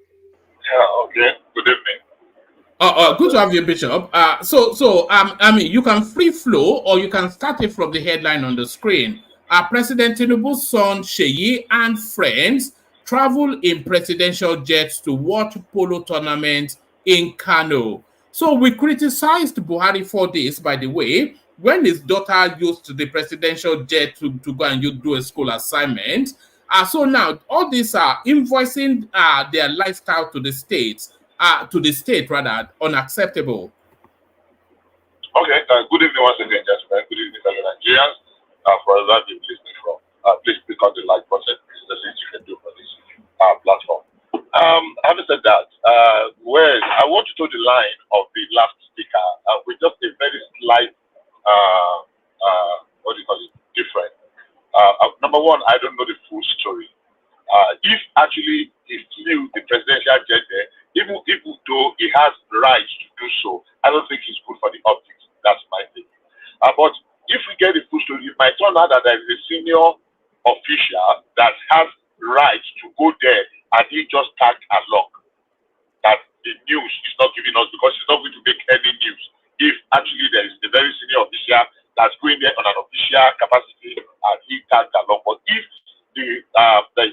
Yeah, okay. Good evening. Good to have you, Bishop. I mean, you can free flow, or you can start it from the headline on the screen. President Tinubu's son Sheyi and friends travel in presidential jets to watch polo tournament in Kano. So we criticized Buhari for this, by the way, when his daughter used the presidential jet to go and do a school assignment. So now all these are invoicing their lifestyle to the states. To the state, rather, unacceptable. Okay, good evening once again, gentlemen. Good evening, fellow Nigerians. For that you're listening from, please click on the like button. It's the least you can do for this platform. Having said that, well, I want to toe the line of the last speaker with just a very slight, what do you call it, different. Number one, I don't know the full story. If actually he flew the presidential jet there, even though he has the right to do so, I don't think it's good for the optics. That's my thing. But if we get the full story, it might turn out that there is a senior official that has rights to go there and he just tagged along. That the news is not giving us because it's not going to make any news. If actually there is a very senior official that's going there on an official capacity and he tagged along. But if the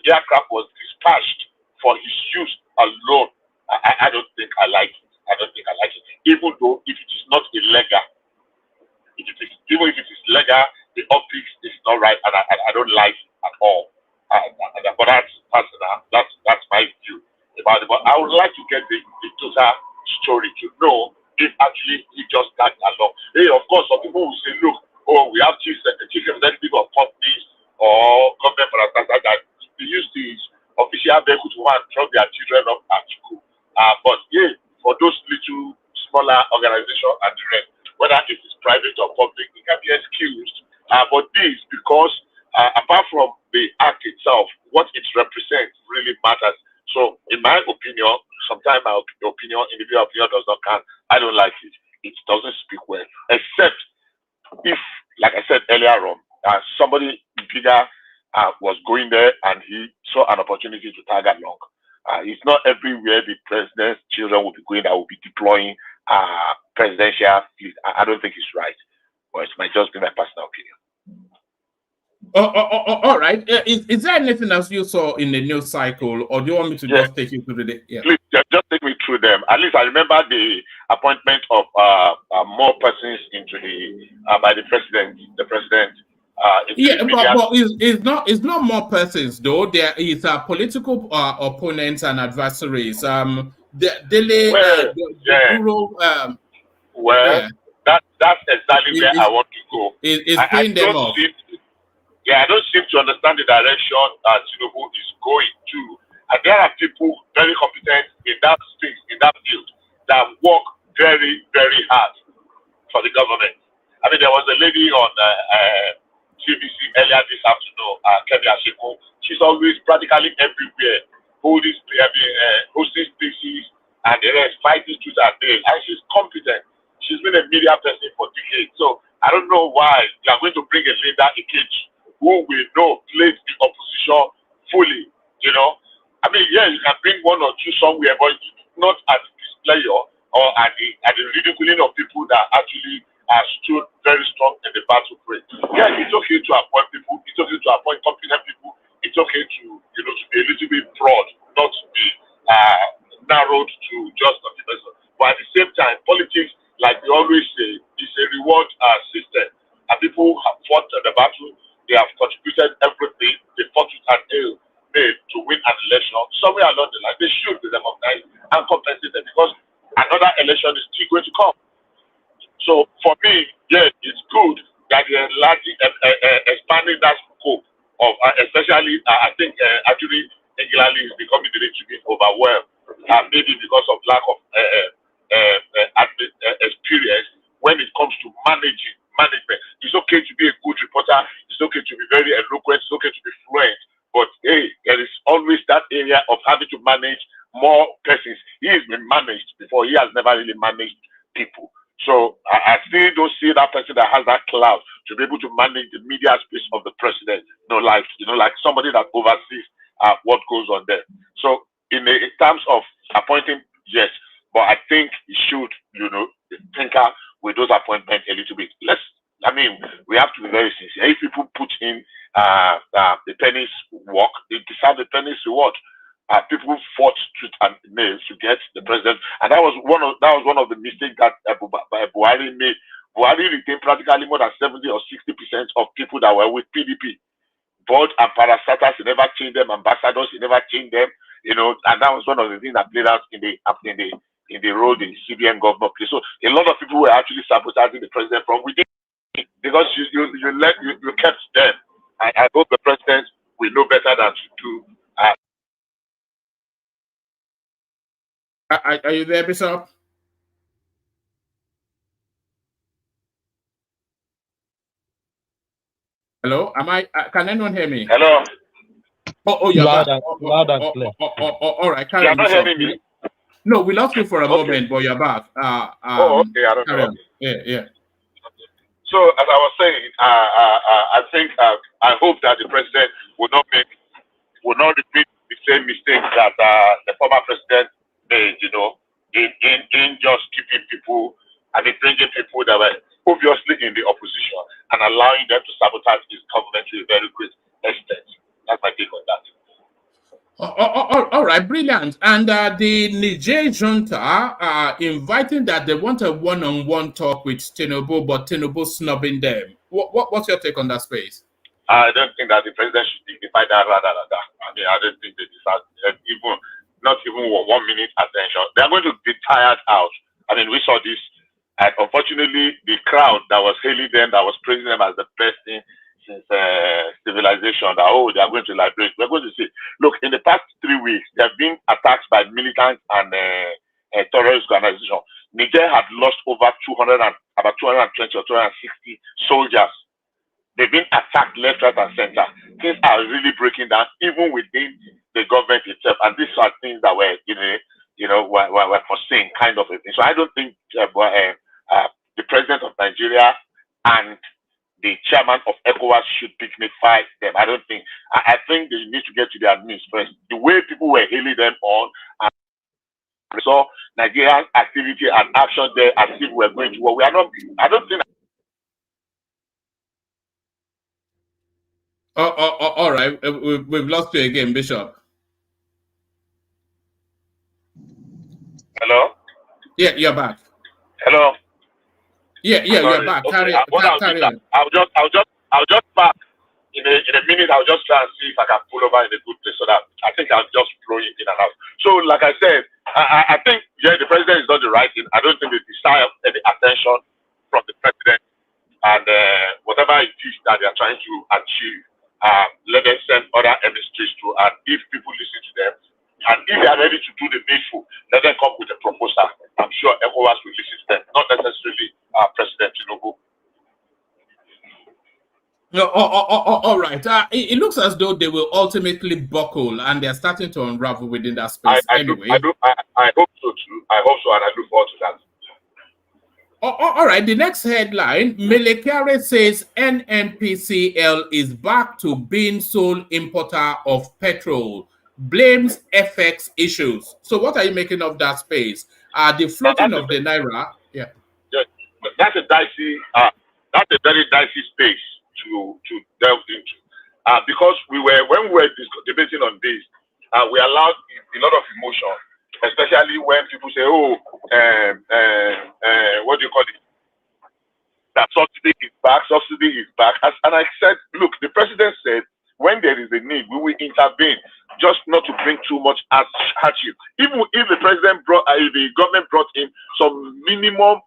aircraft was dispatched for his use alone, I don't think I like it. I don't think I like it. Even though if it is not illegal, even if it is legal, the optics is not right, and I don't like it at all. But that's personal. That's my view about it. But I would like to get the total story to know if actually he just tagged along. Hey, of course, some people will say, look, we have chief executive of companies or government parastatals that they use these official vehicles to go and drop their children off at school. But yeah, for those little smaller organizations and the rest, whether it is private or public, it can be excused. But this, because apart from the act itself, what it represents really matters. So, in my opinion, sometimes my opinion, individual opinion does not count. I don't like it. It doesn't speak well, except if, like I said earlier on, somebody bigger was going there and he saw an opportunity to tag along. It's not everywhere the president's children will be going that will be deploying presidential fleet. I don't think it's right, but it might just be my personal opinion. All right. Is there anything else you saw in the news cycle, or do you want me to just take you through the? Yeah. Please just take me through them. At least I remember the appointment of more persons into the by the president. The president. But it's not more persons though. There is political opponents and adversaries. That's exactly where I want to go. It's paying them off. I don't seem to understand the direction Tinubu is going to. And there are people very competent in that space, in that field, that work very, very hard for the government. I mean, there was a lady on CBC earlier this afternoon, Kemi Ashiko. She's always practically everywhere, hosting speeches and the rest, fighting tooth and nail. And she's competent. She's been a media person for decades. So I don't know why you are going to bring a leader, Ikechi, who we know plays the opposition fully, you know. I mean, yeah, you can bring one or two somewhere, but not as a displayer or at the ridiculing of people that actually stood very strong in the battlefield. Yeah, it's okay to appoint people. It's okay to appoint competent people. It's okay to, you know, to be a little bit broad, not to be narrowed to just a person. But at the same time, politics, like we always say, is a reward system. And people have fought the battle. They have contributed everything. They fought with an ill made to win an election. Somewhere along the line, they should be recognized and compensated because another election is still going to come. So for me, yes, it's good that they are largely expanding that scope of, especially, I think actually England is becoming a little bit overwhelmed, maybe because of lack of experience when it comes to management. It's okay to be a good reporter. It's okay to be very eloquent. It's okay to be fluent. But hey, there is always that area of having to manage more persons. He has been managed before. He has never really managed people. So I still don't see that person that has that clout to be able to manage the media space of the president. Like somebody that oversees what goes on there. So in terms of appointing, yes, but I think he should, tinker with those appointments a little bit. We have to be very sincere. If people put in the pennies work, they deserve the pennies reward. People fought tooth and nail to get the president, and that was one of the mistakes that Buhari made. Buhari retained practically more than 70 or 60% of people that were with PDP. Board and parastatals, he never changed them. Ambassadors, he never changed them. And that was one of the things that played out in the role the CBN governor played. So a lot of people were actually sabotaging the president from within because you kept them. I hope the president will know better than to do. Are you there, Bishop? Hello, can anyone hear me? Hello. Oh, you're loud back. Loud and clear. All right, carry You're on, not Bishop. hearing me? No, we lost you for a moment, but you're back. Okay, I don't know. Yeah. So as I was saying, I think I hope that the president will not repeat the same mistake that the former president made, in just keeping people and bringing people that were obviously in the opposition and allowing them to sabotage his government to a very great extent. That's my take on that. All right, brilliant. And the Niger junta inviting that they want a one-on-one talk with Tinubu, but Tinubu snubbing them. What's your take on that space? I don't think that the president should dignify that rather than that. I don't think they deserve not even 1 minute attention. They are going to be tired out. We saw this, and unfortunately, the crowd that was hailing them, that was praising them as the best thing since civilization, that they are going to liberate. We're going to see. Look, in the past 3 weeks, there have been attacks by militants and terrorist organizations. Niger had lost about 220 or 260 soldiers. They've been attacked left, right, and center. Things are really breaking down, even within the government itself. And these are things that were, were foreseen, kind of a thing. So I don't think the president of Nigeria and the chairman of ECOWAS should dignify them. I don't think. I think they need to get to their knees first. The way people were hailing them on, and we saw Nigerian activity and action there as if we're going to war. We are not. I don't think. All right. We've lost you again, Bishop. Hello? Yeah, you're back. Hello? Yeah, you're back. Okay. Carry on. I'll just back in a minute. I'll just try and see if I can pull over in a good place so that I think I'll just flow in and out. So, like I said, I think the president is not the right thing. I don't think they desire any attention from the president, and whatever it is that they are trying to achieve, let them send other ministries to. And if people listen to them, and if they are ready to do the needful, let them come with a proposal. I'm sure ECOWAS will listen to them, not necessarily President Tinubu. No, all right. It looks as though they will ultimately buckle, and they're starting to unravel within that space. I hope so too. I hope so, and I look forward to that. All right. The next headline: Melekare says NNPCL is back to being sole importer of petrol. Blames FX issues. So, what are you making of that space? The floating of the Naira. Yeah. That's a very dicey space to delve into, because when we were debating on this, we allowed a lot of emotion, especially when people say, what do you call it? That subsidy is back. And I said, look, the president said, when there is a need, we will intervene, just not to bring too much hardship. Even if the government brought in some minimum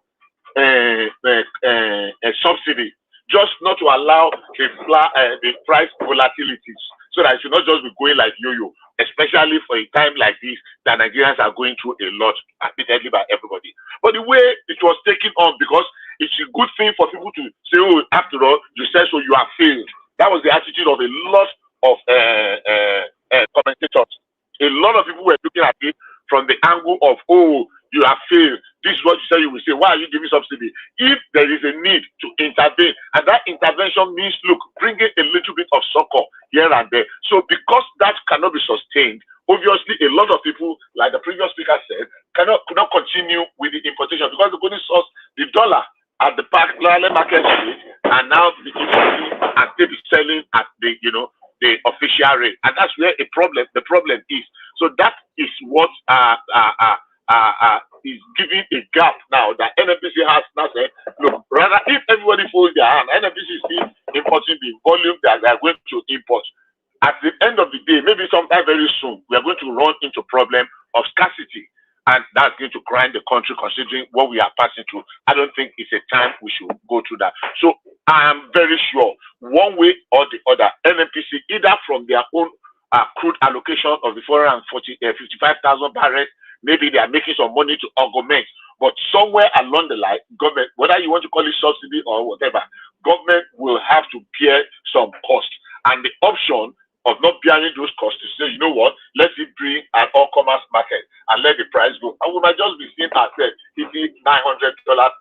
subsidy, just not to allow the price volatilities, so that it should not just be going like yo-yo, especially for a time like this that Nigerians are going through a lot, admittedly by everybody. But the way it was taken on, because it's a good thing for people to say, after all, you said so, you have failed. That was the attitude of a lot of commentators. A lot of people were looking at it from the angle of, oh, you have failed. This is what you say you will say. Why are you giving subsidy? If there is a need to intervene, and that intervention means, look, bringing a little bit of succor here and there. So because that cannot be sustained, obviously a lot of people, like the previous speaker said, could not continue with the importation because the only source, the dollar at the parallel market rate, and now the importing and they be selling at the the official rate, and that's where the problem is. So that is what is giving a gap now that NNPC has now said, look, rather if everybody folds their hand, NNPC is still importing the volume that they are going to import. At the end of the day, maybe sometime very soon, we are going to run into problem of scarcity, and that's going to grind the country considering what we are passing through. I don't think it's a time we should go through that. So I am very sure, one way or the other, NNPC, either from their own crude allocation of the 55,000 barrels, maybe they are making some money to augment, but somewhere along the line, government, whether you want to call it subsidy or whatever, government will have to bear some cost. And the option of not bearing those costs to say, you know what, let's bring an all-commerce market and let the price go. And we might just be seeing ourselves hitting $900, 900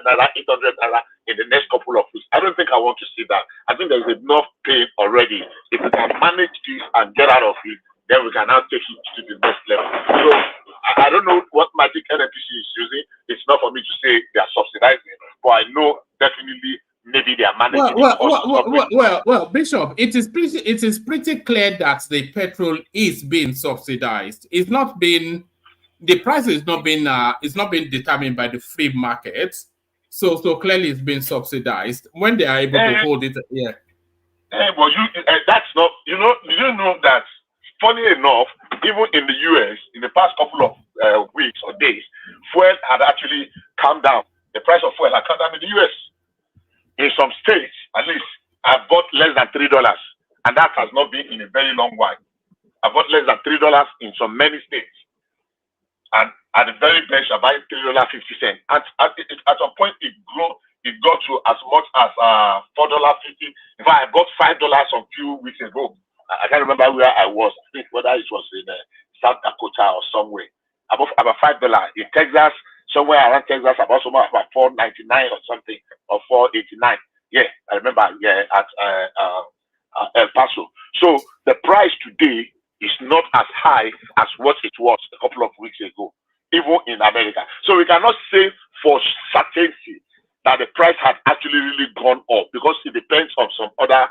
naira, 800 naira in the next couple of weeks. I don't think I want to see that. I think there's enough pain already. If we can manage this and get out of it, then we can now take it to the next level. So I don't know what magic NNPC is using. It's not for me to say they are subsidizing, but I know definitely maybe they are managing. Well, Bishop, it is pretty clear that the petrol is being subsidized. It's not been, the price is not being determined by the free market. So clearly it's been subsidized when they are able to hold it. Yeah. But that's not, you know that, funny enough, even in the US, in the past couple of weeks or days, fuel had actually come down. The price of fuel had come down in the US. In some states, at least, I bought less than $3, and that has not been in a very long while. I bought less than $3 in so many states, and at the very best, I buy $3.50. At some point, it got to as much as $4.50. In fact, I bought $5 some few weeks ago. I can't remember where I was. I think whether it was in South Dakota or somewhere. About $5 in Texas. Somewhere around Texas, about $4.99 or something, or $4.89. Yeah, I remember. Yeah, at El Paso. So the price today is not as high as what it was a couple of weeks ago, even in America. So we cannot say for certainty that the price has actually really gone up because it depends on some other.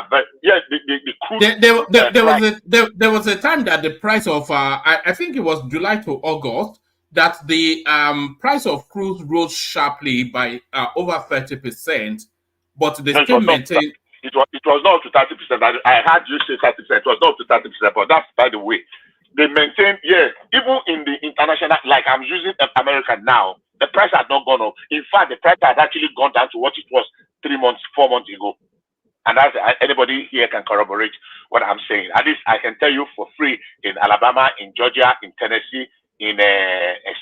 But yeah, the crude. There was a time that the price of I think it was July to August, that the price of crude rose sharply by over 30%, but they still maintain. It was not up to 30%. I heard you say 30%. It was not up to 30%, but that's by the way. They maintain, yeah, even in the international, like I'm using America now, the price has not gone up. In fact, the price has actually gone down to what it was 4 months ago. And that's, anybody here can corroborate what I'm saying. At least I can tell you for free in Alabama, in Georgia, in Tennessee, in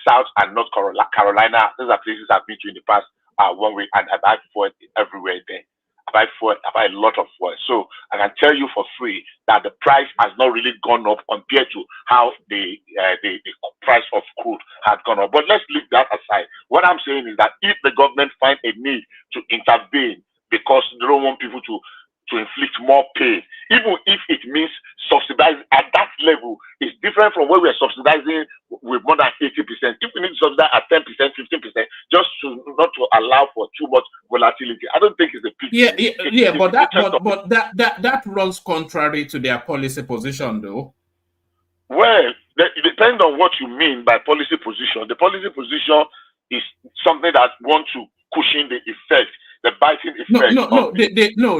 South and North Carolina. Those are places I've been to in the past 1 week, and I buy fuel everywhere there. I buy a lot of fuel. So I can tell you for free that the price has not really gone up compared to how the price of crude has gone up. But let's leave that aside. What I'm saying is that if the government finds a need to intervene because they don't want people to inflict more pain, even if it means subsidizing at that level, it's different from where we're subsidizing with more than 80%. If we need to subsidize at 10%, 15%, just not to allow for too much volatility, I don't think it's a pity. But that runs contrary to their policy position, though. Well, it depends on what you mean by policy position. The policy position is something that wants to cushion the effect. The biting effect.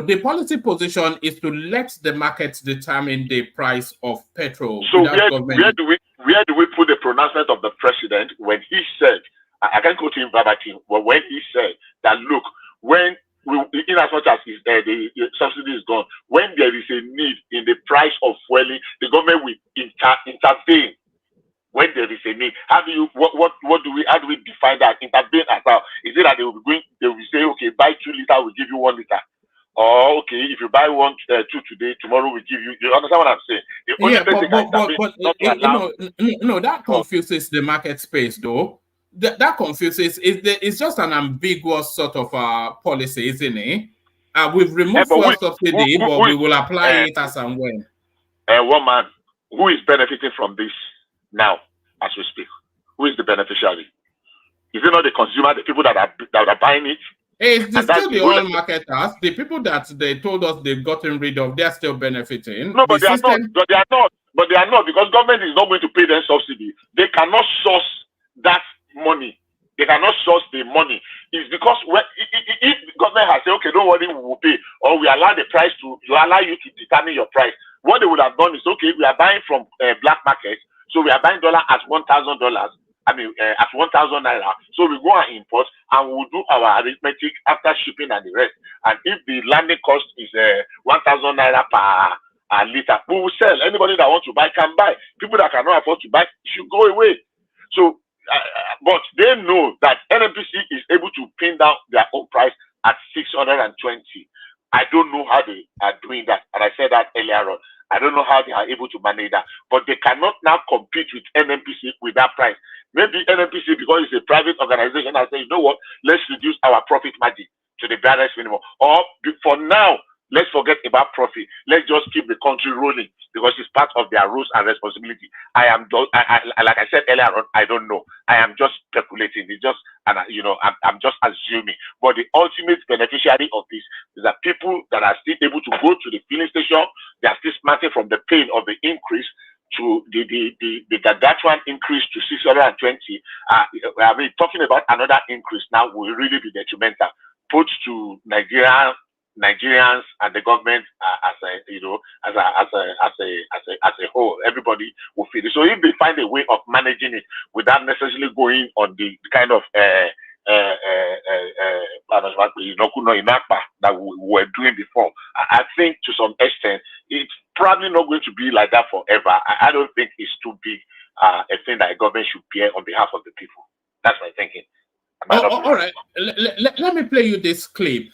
The policy position is to let the market determine the price of petrol. So where do we put the pronouncement of the president when he said, I can't quote him verbatim, but when he said that, look, when in as much as the subsidy is gone, when there is a need in the price of fueling, the government will intervene. When there is a need, how do we define that? Intervene as well? Is it that they will say, okay, buy 2 liters, we'll give you 1 liter? Or okay, if you buy one, two today, tomorrow we give you. You understand what I'm saying? The only Yeah, thing I intervene is not to allow. no, that confuses the market space, though. That confuses. It's just an ambiguous sort of policy, isn't it? We've removed But fuel subsidy, but who we is will apply it as and when. one man who is benefiting from this now as we speak? Who is the beneficiary? Is it not the consumer, the people that are buying it? It's still the oil marketers, the people that they told us they've gotten rid of, they're still benefiting. No, but they are not. But they are not because government is not going to pay them subsidy. They cannot source that money. They cannot source the money. It's because if the government has said, okay, don't worry, we will pay, or we allow the price to, allow you to determine your price. What they would have done is, okay, we are buying from black market, so we are buying dollar at $1,000. I mean, at 1,000 naira. So we go and import, and we'll do our arithmetic after shipping and the rest. And if the landing cost is 1,000 naira per liter, we will sell. Anybody that wants to buy can buy. People that cannot afford to buy should go away. So, but they know that NNPC is able to pin down their own price at 620. I don't know how they are doing that, and I said that earlier on. I don't know how they are able to manage that, but they cannot now compete with NNPC with that price. Maybe NNPC, because it's a private organization, I say, you know what, let's reduce our profit margin to the barest minimum. Or for now, let's forget about profit. Let's just keep the country rolling because it's part of their rules and responsibility. Like I said earlier on, I don't know. I am just speculating. It's just, and I'm just assuming. But the ultimate beneficiary of this is that people that are still able to go to the filling station, they are still smarting from the pain of the increase to the gargantuan increase to 620. I mean, talking about another increase now will really be detrimental, both to Nigerians and the government as a whole. Everybody will feel it. So if they find a way of managing it without necessarily going on the kind of that we were doing before, I think to some extent it's probably not going to be like that forever. I don't think it's too big a thing that a government should bear on behalf of the people. That's my thinking. All right. Let me play you this clip.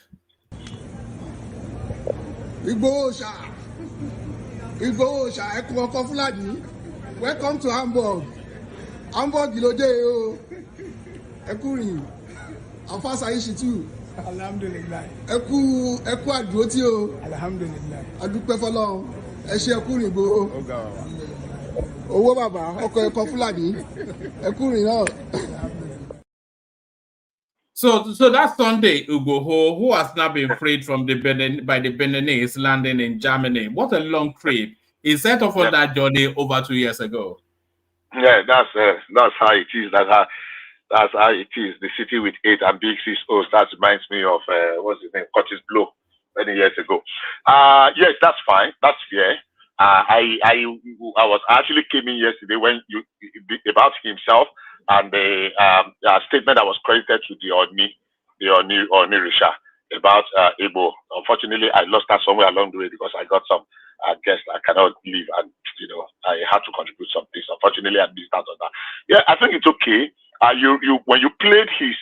Welcome to Hamburg. Hamburg Ilode. Ekurin. Afasa Ishitu. Alhamdulillah. Eku adúrótì o. Alhamdulillah. Adúpẹ́ f'Ọlọ́run. Ẹ ṣé Ekurin go. Owó bàbá ọkọ̀ ẹ̀kọ́ Fúlàní. Ekurin náà. So that Sunday, Ugoho, who has now been freed from by the Beninese, landing in Germany. What a long trip. He set off on that journey over 2 years ago. Yeah, that's how it is. That's how it is. The city with 8 and big 6 O's. That reminds me of what's his name, Curtis Blow, many years ago. Yes, that's fine. That's fair. I actually came in yesterday when about himself and the statement that was credited to the Oni Risha about Igbo. Unfortunately, I lost that somewhere along the way because I got some guests I cannot leave, and I had to contribute some things. Unfortunately, I missed out on that. Yeah, I think it's okay. When you played his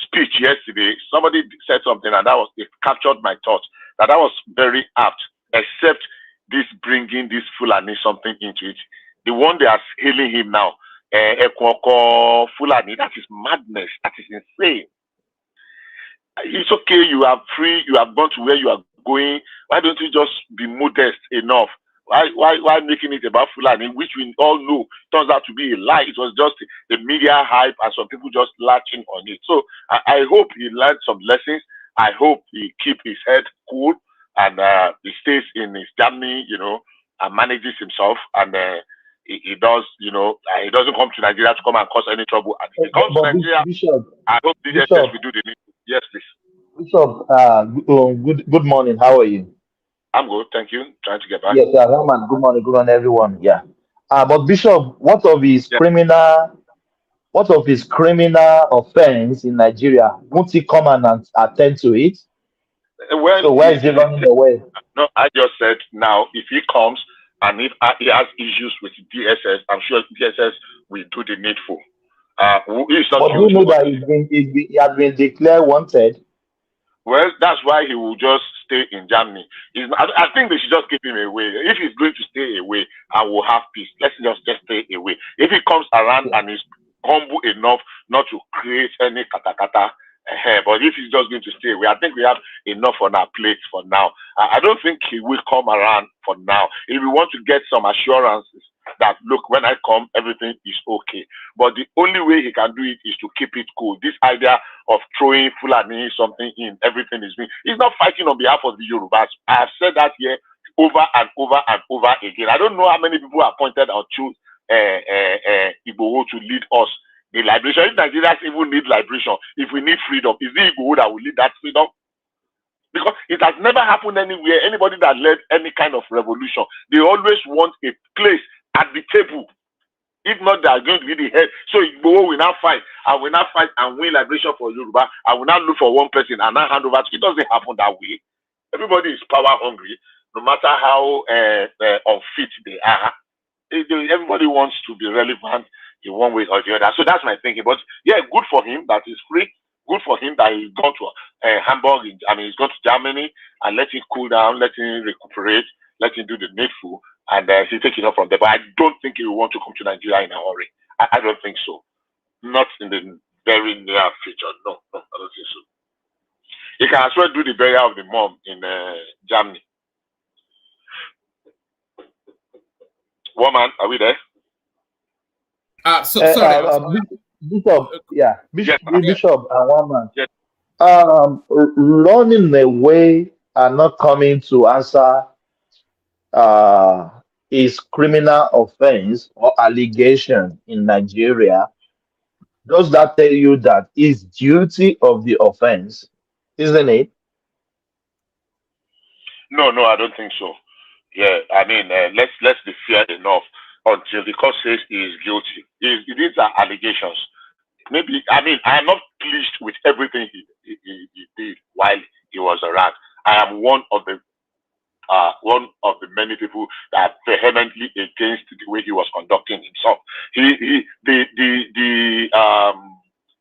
speech yesterday, somebody said something, and it captured my thoughts. That was very apt, except this bringing this Fulani something into it. The one they are hailing him now, Fulani, that is madness. That is insane. It's okay. You are free. You have gone to where you are going. Why don't you just be modest enough? Why making it about Fulani, which we all know turns out to be a lie? It was just a media hype, and some people just latching on it. So I hope he learned some lessons. I hope he keep his head cool and he stays in his Germany, and manages himself. And he does, he doesn't come to Nigeria to come and cause any trouble. And if he comes to Nigeria, Bishop, I hope DSS will do the need. Yes, please. Bishop, good morning. How are you? I'm good, thank you. Trying to get back. Yes, Rahman. Good morning, everyone. Yeah. But Bishop, what of his criminal offense in Nigeria? Won't he come and attend to it? Well, so where is he running away? No, I just said now if he comes and if he has issues with DSS, I'm sure DSS will do the needful. But you know that he has been declared wanted. Well, that's why he will just stay in Germany. I think they should just keep him away. If he's going to stay away and we'll have peace, let's just stay away. If he comes around and is humble enough not to create any katakata, but if he's just going to stay away, I think we have enough on our plate for now. I don't think he will come around for now. If we want to get some assurances that, look, when I come, everything is okay. But the only way he can do it is to keep it cool. This idea of throwing Fulani something in, everything is me. He's not fighting on behalf of the Yorubas. I have said that here over and over and over again. I don't know how many people are appointed or choose Igboho to lead us in liberation. If Nigerians even need liberation, if we need freedom, is it Igboho that will lead that freedom? Because it has never happened anywhere. Anybody that led any kind of revolution, they always want a place at the table. If not, they are going to be the head. So Igboho will now fight. I will now fight and win liberation for Yoruba. I will now look for one person and now hand over. It doesn't happen that way. Everybody is power hungry, no matter how unfit they are. Everybody wants to be relevant in one way or the other. So that's my thinking. But yeah, good for him that he's free. Good for him that he's gone to Hamburg. He's gone to Germany and let him cool down, let him recuperate, let him do the needful, and he'll take it up from there. But I don't think he will want to come to Nigeria in a hurry. I don't think so. Not in the very near future. No, I don't think so. He can as well do the burial of the mom in Germany. Woman, are we there? Sorry. Bishop, yeah, Bishop, Yes, Bishop and one man. Yes. Running away and not coming to answer is criminal offense or allegation in Nigeria. Does that tell you that he's guilty of the offense, isn't it? No, I don't think so. Yeah, I mean, let's be fair enough until the court says he is guilty. These are allegations. Maybe, I mean, I am not pleased with everything he did while he was around. I am one of the many people that are vehemently against the way he was conducting himself. The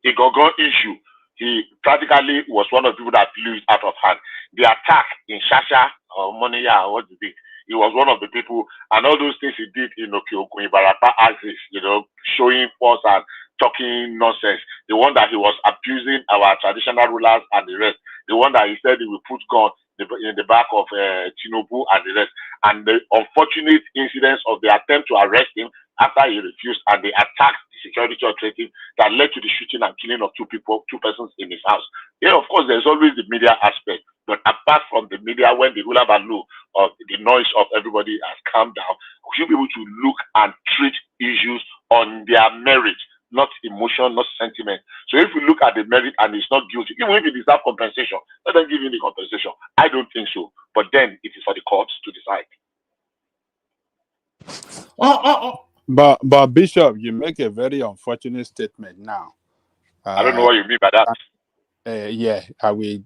Igogo issue, he practically was one of the people that blew it out of hand. The attack in Shasha or Moniya, what did he was one of the people, and all those things he did in Okeoku, in Barapa axis, showing force and talking nonsense. The one that he was abusing our traditional rulers and the rest. The one that he said he will put gun in the back of Tinubu and the rest. And the unfortunate incidents of the attempt to arrest him after he refused, and they attacked the security operative that led to the shooting and killing of two persons in his house. Yeah, of course, there's always the media aspect. But apart from the media, when the ruler Balu or the noise of everybody has calmed down, we should be able to look and treat issues on their merit, not emotion, not sentiment. So if we look at the merit and it's not guilty, even if he deserves compensation, let them give him the compensation. I don't think so. But then it is for the courts to decide. But Bishop, you make a very unfortunate statement now. I don't know what you mean by that. Yeah, I will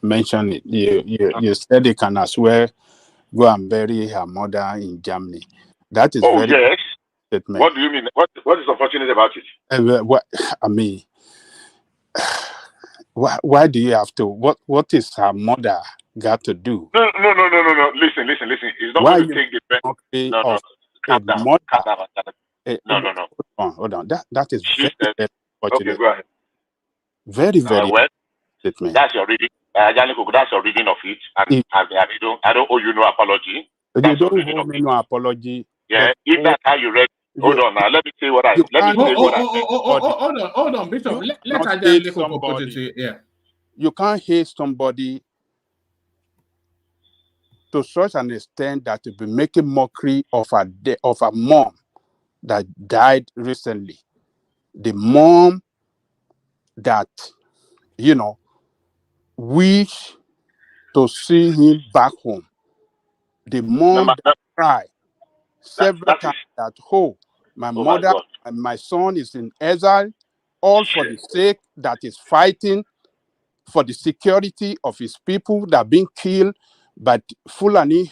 mention it. You said he can as well go and bury her mother in Germany. That is very yes. Statement. What do you mean? What is unfortunate about it? What I mean, why do you have to? What is her mother got to do? No. Listen. He's not going to take the of a mother. No. Hold on. That is very unfortunate. Okay, go ahead. Very well, statement. That's your reading. That's your reading of it. And I don't owe you no apology. You don't owe me no apology. Yeah, if that's how you read. Hold on now. Let me say what I. Hold on, Bishop. Let Ajani put it to you. Yeah. You can't hate somebody to such an extent that to be making mockery of a mom that died recently. The mom that wish to see him back home. The mom that cried several times that my mother and my son is in exile, all for the sake that is fighting for the security of his people that are being killed by Fulani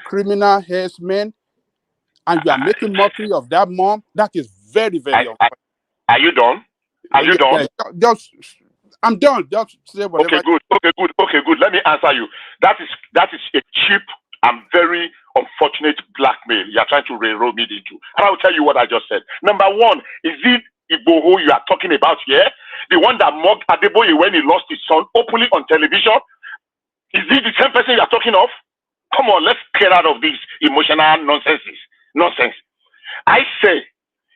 criminal herdsmen, and you are making mockery of that mom. That is very, very unfortunate. Are you done? Are you done? Just I'm done. Just say whatever. Okay, good. Okay, good. Let me answer you. That is a cheap and very unfortunate blackmail you are trying to railroad me into. And I will tell you what I just said. Number one, is it Igboho you are talking about here? The one that mocked Adeboye when he lost his son openly on television? Is it the same person you are talking of? Come on, let's get out of this emotional nonsense. I say,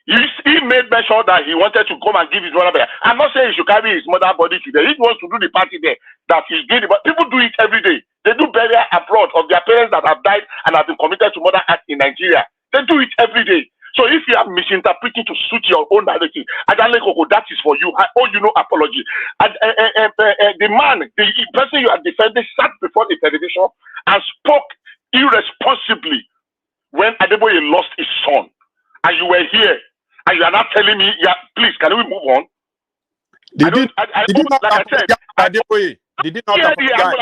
he made mention that he wanted to come and give his mother burial. I'm not saying he should carry his mother body to there. He wants to do the party there. That he's doing it. But people do it every day. They do burial abroad of their parents that have died and have been committed to murder act in Nigeria. They do it every day. So if you are misinterpreting to suit your own narrative, Adale Koko, that is for you. I owe you no apology. The person you are defending sat before the television and spoke irresponsibly when Adeboye lost his son. And you were here. And you are not telling me, yeah, please, can we move on? Did he not apologize? I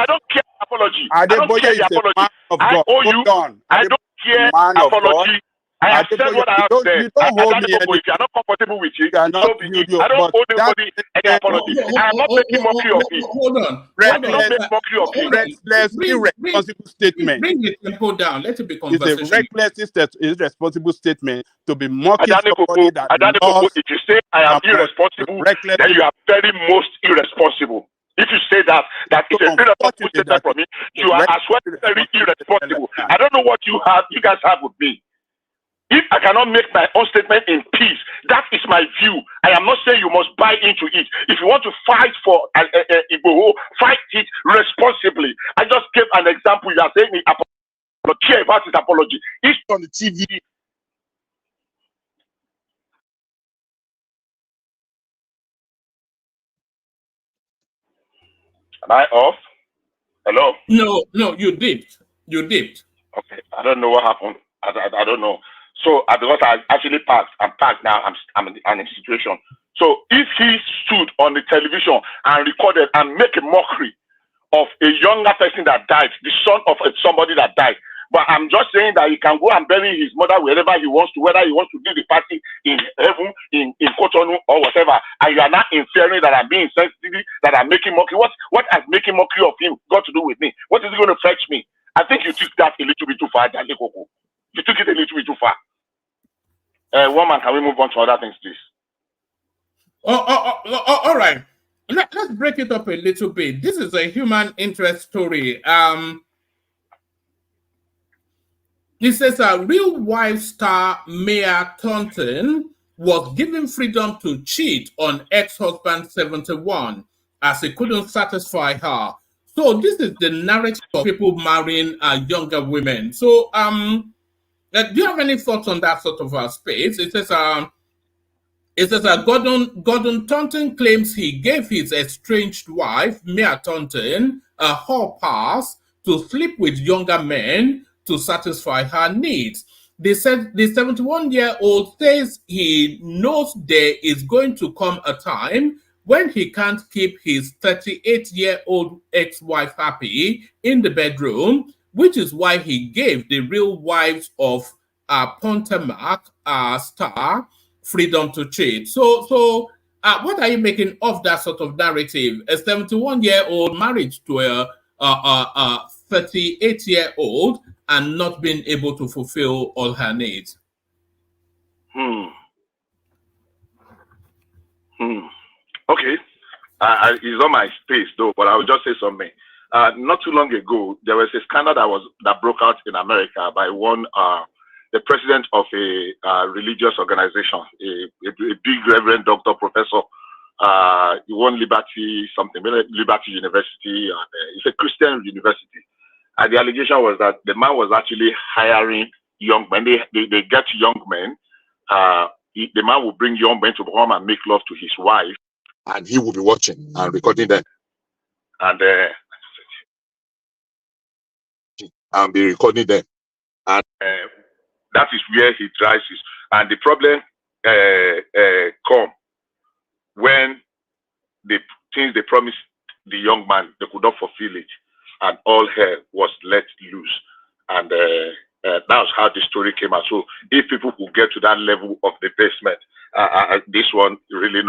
don't care apology. I don't care the apology. I owe you. I don't care apology. I have said what I have said. If you are not comfortable with it, so be it. I don't owe anybody any apology. I am not making mockery of him. Hold on. I do not make mockery of him. Reckless, irresponsible statement. Bring the tempo down. Let it be conversation. It's a reckless, irresponsible statement to be mocking somebody that lost. If you say I am irresponsible, then you are very most irresponsible. If you say that is a irresponsible statement from me, you are as well very irresponsible. I don't know what you guys have with me. If I cannot make my own statement in peace, that is my view. I am not saying you must buy into it. If you want to fight for Igboho, fight it responsibly. I just gave an example. You are saying I don't care about his apology. It's on the TV. Am I off? Hello? No, you dipped. Okay, I don't know what happened. I don't know. So because I actually parked, I'm parked now. I'm in a situation. So if he stood on the television and recorded and make a mockery of a younger person that died, the son of somebody that died, but I'm just saying that he can go and bury his mother wherever he wants to, whether he wants to do the party in heaven, in Cotonou or whatever, and you are not inferring that I'm being sensitive, that I'm making mockery. What has making mockery of him got to do with me? What is it going to fetch me? I think you took that a little bit too far, Dale Koko. You took it a little bit too far. Woman, can we move on to other things, please? All right. Let's break it up a little bit. This is a human interest story. It says a real wife star Mia Thornton was given freedom to cheat on ex-husband 71 as he couldn't satisfy her. So this is the narrative of people marrying younger women. So do you have any thoughts on that sort of space? It says Gordon Thornton claims he gave his estranged wife, Mia Thornton, a hall pass to sleep with younger men to satisfy her needs. They said the 71-year-old says he knows there is going to come a time when he can't keep his 38-year-old ex-wife happy in the bedroom, which is why he gave the real wives of Pontiac star freedom to cheat. So what are you making of that sort of narrative? A 71-year-old married to a 38-year-old and not being able to fulfill all her needs. Okay. It's on my space though, but I will just say something. Not too long ago, there was a scandal that broke out in America by the president of a religious organization, a big reverend doctor, professor. He won Liberty University. It's a Christian university. And the allegation was that the man was actually hiring young men. They get young men. The man will bring young men to come and make love to his wife, and he will be watching and recording them, and be recording them, and that is where he tries his. And the problem come when the things they promised the young man, they could not fulfill it, and all hell was let loose. And that's how the story came out. So if people could get to that level of the basement, this one really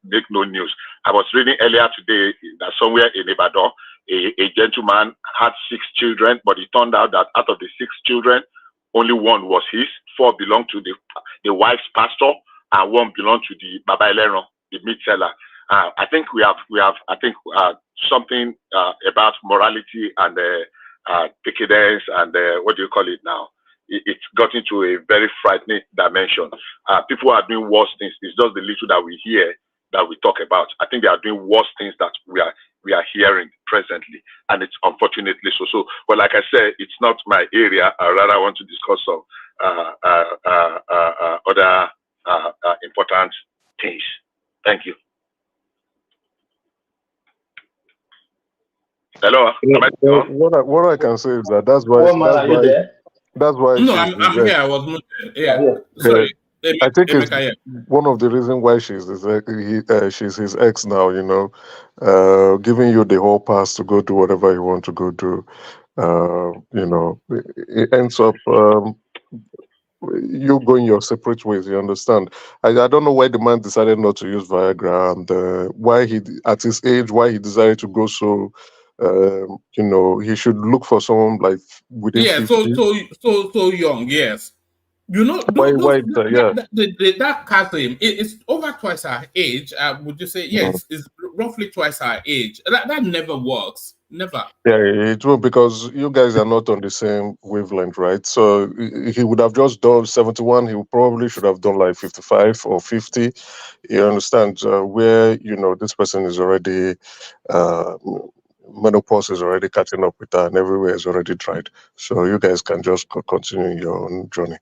make no news. I was reading earlier today that somewhere in Ibadan, a gentleman had 6 children, but it turned out that out of the 6 children, only 1 was his. 4 belonged to the wife's pastor, and 1 belonged to the Baba Elero, the meat seller. I think we have something about morality and decadence and what do you call it now? It's got into a very frightening dimension. People are doing worse things. It's just the little that we hear that we talk about. I think they are doing worse things that we are hearing presently, and it's unfortunately so. But like I said, it's not my area. I rather want to discuss some other important things. Thank you. Hello. What I can say is that that's why No, she's I'm here. I was not. Sorry. I think it's one of the reasons why she's his ex now, giving you the whole pass to go do whatever you want to go do. It ends up you going your separate ways, you understand? I don't know why the man decided not to use Viagra, and why at his age, why he decided to go so, he should look for someone like within 50. So young, yes. That chasm, it's over twice our age. Would you say, yes, it's roughly twice our age. That never works. Never. Yeah, it will, because you guys are not on the same wavelength, right? So he would have just done 71. He probably should have done like 55 or 50. You understand? Where, this person is already, menopause is already catching up with her, and everywhere is already dried. So you guys can just continue your own journey.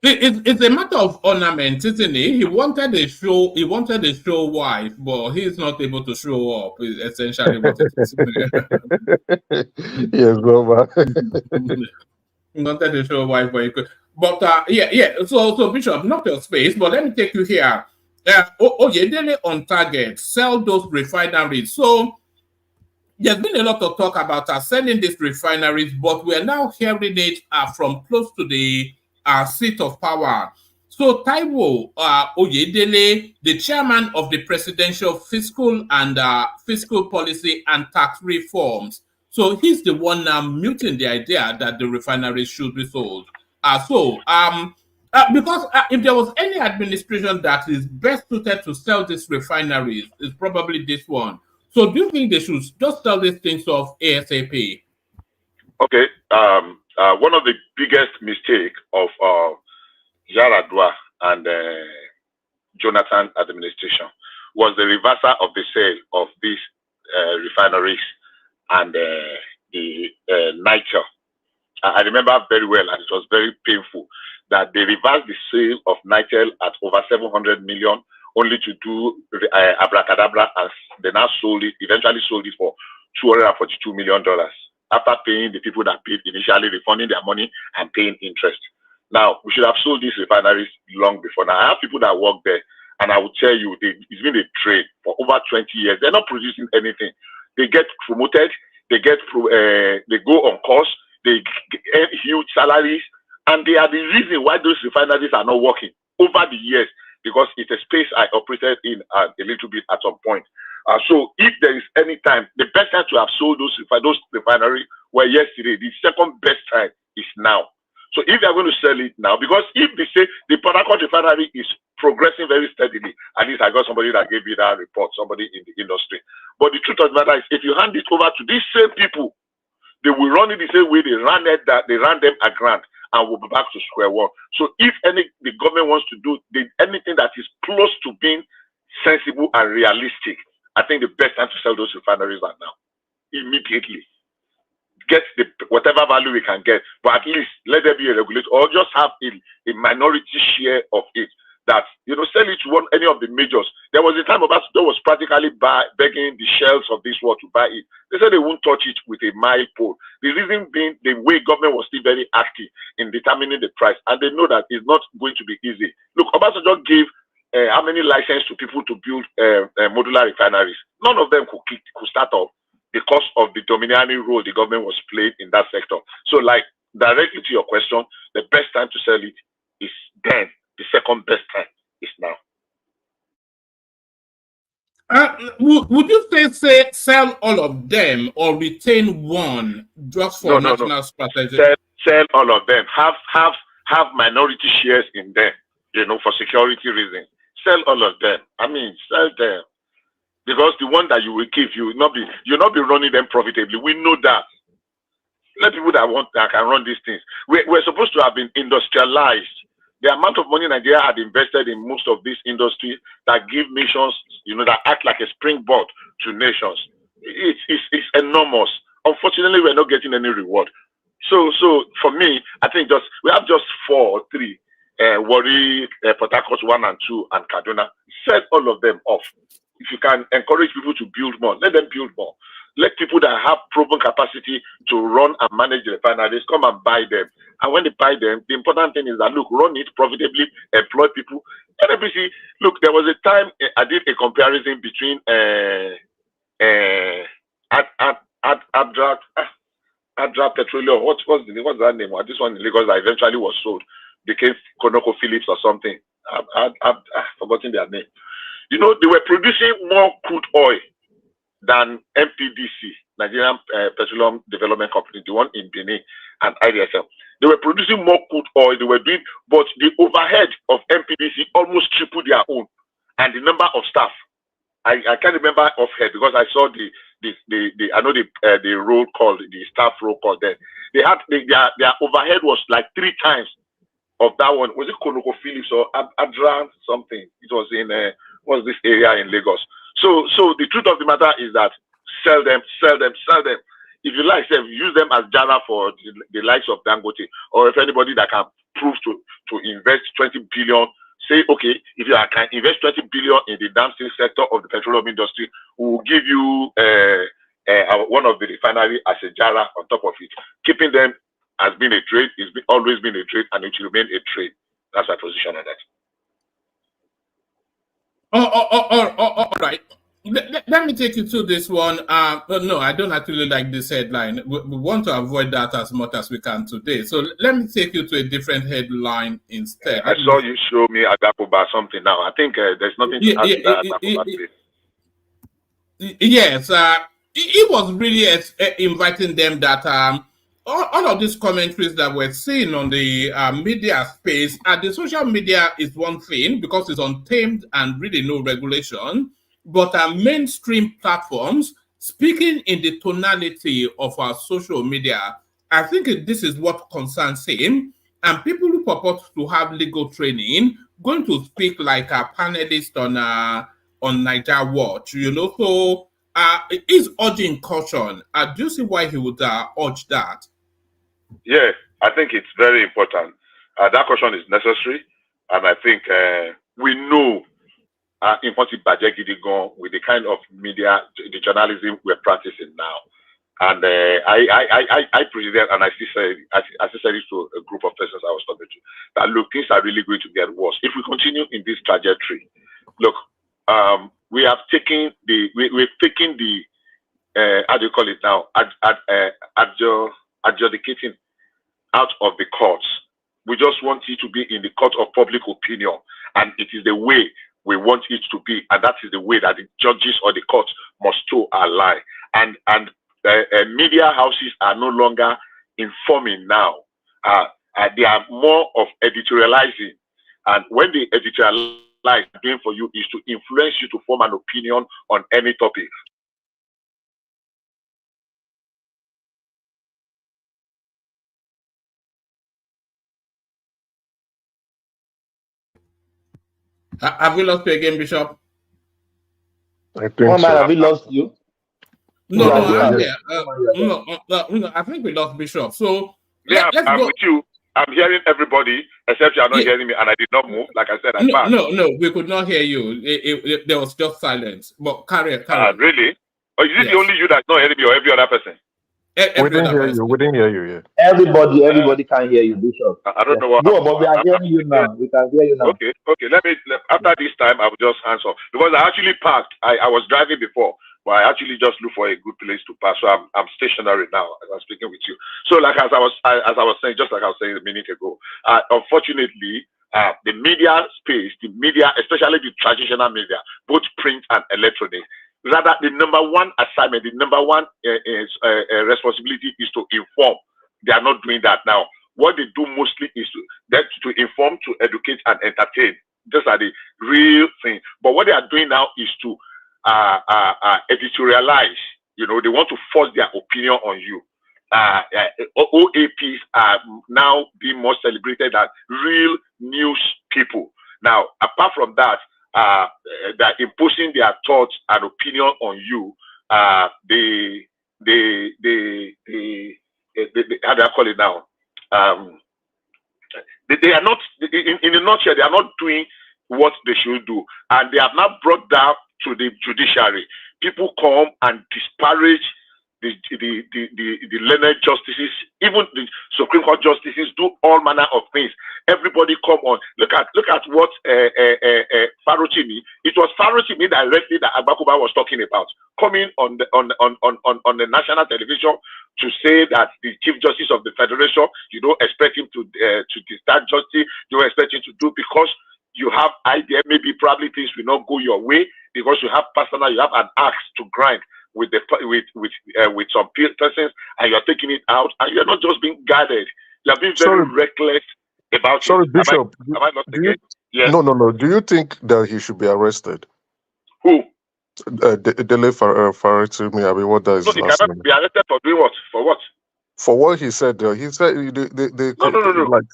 It's a matter of ornament, isn't it? He wanted a show wife, but he's not able to show up. Is essentially what it is. Yes, Baba. He wanted a show wife, but he could. But yeah. So Bishop, not your space, but let me take you here. Oyedele on target, sell those refineries. So there's been a lot of talk about selling these refineries, but we're now hearing it from close to the seat of power. So Taiwo Oyedele, the chairman of the Presidential Fiscal Policy and Tax Reforms, so he's the one now muting the idea that the refineries should be sold. Because if there was any administration that is best suited to sell these refineries, it's probably this one. So do you think they should just sell these things off ASAP? Okay. One of the biggest mistake of Yaradua and Jonathan administration was the reversal of the sale of these refineries and the Niger. I remember very well, and it was very painful, that they reversed the sale of Niger at over 700 million, only to do abracadabra, and they now eventually sold it for $242 million. After paying the people that paid initially, refunding their money and paying interest. Now, we should have sold these refineries long before. Now, I have people that work there, and I will tell you, it's been a trade for over 20 years. They're not producing anything. They get promoted, they go on course, they earn huge salaries, and they are the reason why those refineries are not working over the years, because it's a space I operated in a little bit at some point. So if there is any time, the best time to have sold those refineries were yesterday. The second best time is now. So if they are going to sell it now, because if they say the Port Harcourt refinery is progressing very steadily, at least I got somebody that gave me that report, somebody in the industry. But the truth of the matter is, if you hand it over to these same people, they will run it the same way they ran them aground, and we'll be back to square one. So if the government wants to do anything that is close to being sensible and realistic, I think the best time to sell those refineries are now. Immediately. Get whatever value we can get, but at least let there be a regulator, or just have a minority share of it. That, sell it to any of the majors. There was a time Obasanjo was practically begging the shells of this world to buy it. They said they won't touch it with a mile pole. The reason being the way government was still very active in determining the price, and they know that it's not going to be easy. Look, Obasanjo gave how many licenses to people to build modular refineries? None of them could start up because of the domineering role the government was playing in that sector. So, like directly to your question, the best time to sell it is then. The second best time is now. Would you say sell all of them or retain one just for national strategy? Sell all of them. Have minority shares in them, for security reasons. Sell all of them. I mean, sell them. Because the one that you will keep, you'll not be running them profitably. We know that. Let people that can run these things. We're supposed to have been industrialized. The amount of money Nigeria had invested in most of these industries that give nations, that act like a springboard to nations, it's enormous. Unfortunately, we're not getting any reward. So for me, I think we have just 4 or 3. Warri, Port Harcourt 1 and 2, and Kaduna. Set all of them off. If you can encourage people to build more, let them build more. Let people that have proven capacity to run and manage the refineries come and buy them. And when they buy them, the important thing is that, look, run it profitably, employ people. NNPC, look, there was a time I did a comparison between Adra Petrol, what's that name? This one in Lagos that eventually was sold, became ConocoPhillips or something. I've forgotten their name. They were producing more crude oil than MPDC, Nigerian Petroleum Development Company, the one in Benin, and IDSL. They were producing more crude oil. They were doing, but the overhead of MPDC almost tripled their own, and the number of staff. I can't remember offhand because I saw I know the roll call, the staff roll call there. They had their overhead was like 3 times of that one. Was it ConocoPhillips or Adra something? It was in what's this area in Lagos. So the truth of the matter is that sell them. If you like, use them as jara for the likes of Dangote, or if anybody that can prove to invest 20 billion. Say, okay, if you can invest 20 billion in the downstream sector of the petroleum industry, we will give you one of the refinery as a jara on top of it. Keeping them has been a trade, always been a trade, and it will remain a trade. That's my position on that. All right. Let me take you to this one. No, I don't actually like this headline. We want to avoid that as much as we can today. So let me take you to a different headline instead. I saw you show me Agapoba something now. I think there's nothing to add to that Agapoba. Yes, it was really inviting them that all of these commentaries that we're seeing on the media space, the social media is one thing because it's untamed and really no regulation. But our mainstream platforms, speaking in the tonality of our social media, I think this is what concerns him. And people who purport to have legal training going to speak like a panelist on Niger Watch, So it is urging caution. Do you see why he would urge that? Yes, I think it's very important. That caution is necessary, and I think we know. Important with the kind of media, the journalism we're practicing now, and I present and I still said it to a group of persons I was talking to that look, things are really going to get worse if we continue in this trajectory. Look, we have taken we've taken the how do you call it now, adjudicating out of the courts. We just want it to be in the court of public opinion, and it is the way we want it to be, and that is the way that the judges or the courts must toe our line. And media houses are no longer informing now. They are more of editorializing, and when they editorialize, again for you is to influence you to form an opinion on any topic. Have we lost you again, Bishop? I think so. Have we lost you? No, I'm here. No, I think we lost Bishop. So let's I'm go. with you. I'm hearing everybody, except you are not hearing me, and I did not move. Like I said, No, we could not hear you. There was just silence. But carry on. Really? Or is it only you that's not hearing me, or every other person? We didn't hear you. We didn't hear you yet. Everybody can hear you, Bishop. I don't know what. No, but we are hearing you now. We can hear you now. Okay. Let me. After this time, I will just answer because I actually parked. I was driving before, but I actually just look for a good place to pass. So I'm stationary now as I'm speaking with you. So like as I was saying, just like I was saying a minute ago, unfortunately, the media space, the media, especially the traditional media, both print and electronic, rather the number one assignment, the number one responsibility is to inform. They are not doing that now. What they do mostly is to inform, to educate, and entertain. Those are the real thing. But what they are doing now is to editorialize. You know, they want to force their opinion on you. OAPs are now being more celebrated as real news people. Now, apart from that, they're imposing their thoughts and opinion on you. They how do I call it now? They are not, in a nutshell, they are not doing what they should do. And they have now brought down to the judiciary. People come and disparage the learned justices, even the Supreme Court justices do all manner of things. Everybody come on. Look at what Farotimi. It was Farotimi directly that Agbakuba was talking about, coming on the national television to say that the Chief Justice of the Federation, you don't expect him to discharge justice, you don't expect him to do, because you have idea, maybe probably things will not go your way, because you have you have an axe to grind with some persons, and you're taking it out, and you're not just being guided. You're being very reckless about Sorry, it. Bishop. Am I not again? Yes. No. Do you think that he should be arrested? Who? Dele Farotimi. I mean, what does No, his he last cannot name? be arrested for doing what? For what? For what he said, he said No. like.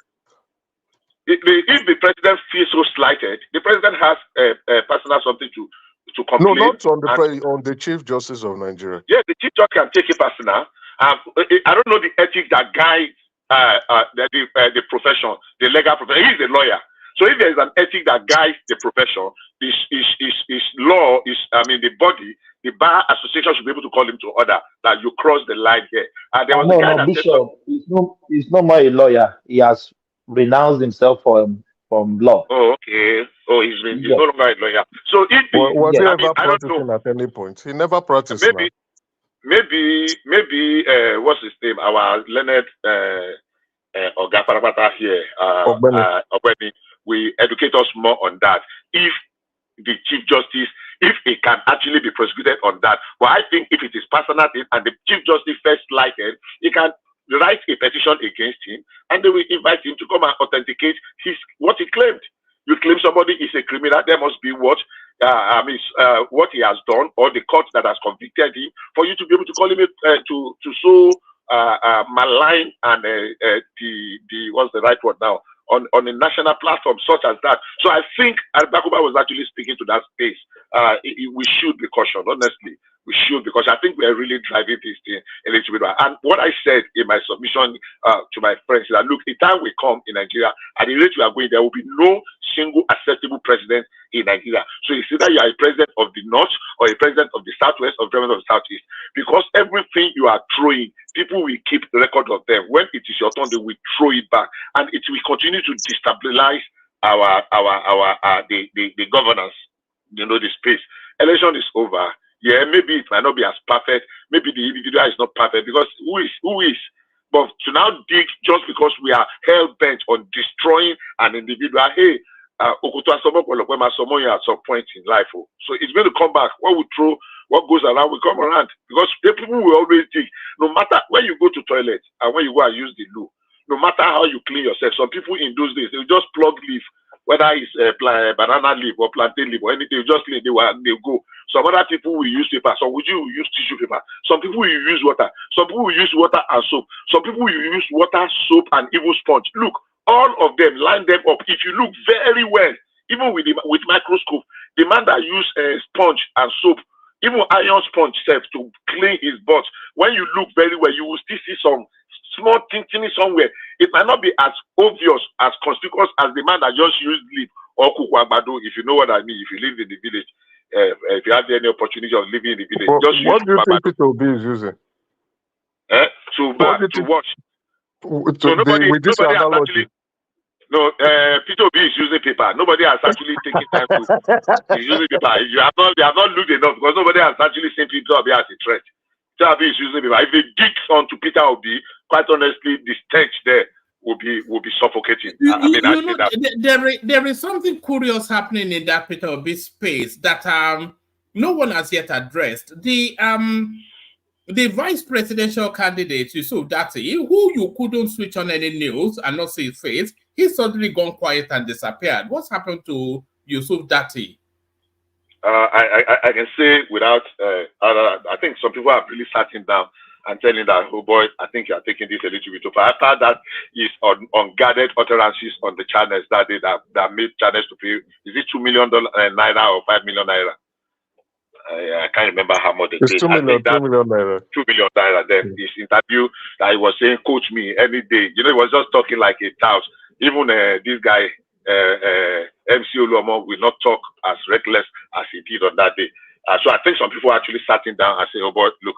If the president feels so slighted, the president has personal something to No, complain. not on the Chief Justice of Nigeria. Yes, the Chief Justice can take it personal. I don't know the ethics that guides the profession, the legal profession. He's a lawyer. So if there is an ethic that guides the profession, his law is, the body, the bar association should be able to call him to order that you cross the line here. And there was a guy that Bishop, he's no more a lawyer. He has renounced himself from law. Oh, okay. Oh, he's no longer a lawyer. So if was he ever practicing at any point? He never practiced. Maybe what's his name? Our learned Oga Parapata here, Obeni, will educate us more on that. If the Chief Justice, if he can actually be prosecuted on that. But I think if it is personal thing and the Chief Justice first liked it, he can write a petition against him, and they will invite him to come and authenticate what he claimed. You claim somebody is a criminal, there must be what he has done, or the court that has convicted him, for you to be able to call him to so malign and the what's the right word now on a national platform such as that. So I think Bakuba was actually speaking to that space. We should be cautious, honestly. We should, because I think we are really driving this thing a little bit. And what I said in my submission to my friends is that, look, the time will come in Nigeria, at the rate we are going, there will be no single acceptable president in Nigeria. So it's either you are a president of the North or a president of the Southwest or president of the Southeast. Because everything you are throwing, people will keep record of them. When it is your turn, they will throw it back. And it will continue to destabilize the governance, the space. Election is over. Yeah, maybe it might not be as perfect. Maybe the individual is not perfect, because who is? But to now dig just because we are hell bent on destroying an individual, hey, at some point in life. So it's going to come back. What we throw, what goes around will come around. Because people will always dig. No matter when you go to toilet and when you go and use the loo, no matter how you clean yourself, some people in those days, they will just plug leaf, whether it's banana leaf or plantain leaf or anything, just clean, they go. Some other people will use paper, some will use tissue paper. Some people will use water. Some people will use water and soap. Some people will use water, soap, and even sponge. Look, all of them, line them up. If you look very well, even with microscope, the man that use sponge and soap, even iron sponge self to clean his butt, when you look very well, you will still see some small thing somewhere. It might not be as obvious, as conspicuous as the man that just used leaf or kukwabado, if you know what I mean, if you live in the village. If you have any opportunity of living in the village, just what do you think Petrol is using? To watch. So nobody No, Peter B is using paper. Nobody has actually taken time to. He's using paper. You have not looked enough because nobody has actually seen Peter Obi as a threat. Peter Obi is using paper. If they dig onto Peter Obi, quite honestly, the stench there will be suffocating. There is something curious happening in that Peter Obi space that no one has yet addressed. The vice presidential candidate, Yusuf Dati, who you couldn't switch on any news and not see his face, he's suddenly gone quiet and disappeared. What's happened to Yusuf Dati? I can say without, I think some people have really sat him down and telling that, oh boy, I think you are taking this a little bit over. After that, his unguarded utterances on the channels that day that made channels to pay, is it $2 million Naira or 5 million Naira? I can't remember how much it's 2 million Naira. 2 million Naira. Then his interview that he was saying, coach me any day. You know, he was just talking like a tout. Even this guy, MC Oluomo, will not talk as reckless as he did on that day. So I think some people actually sat him down and say, oh boy, look,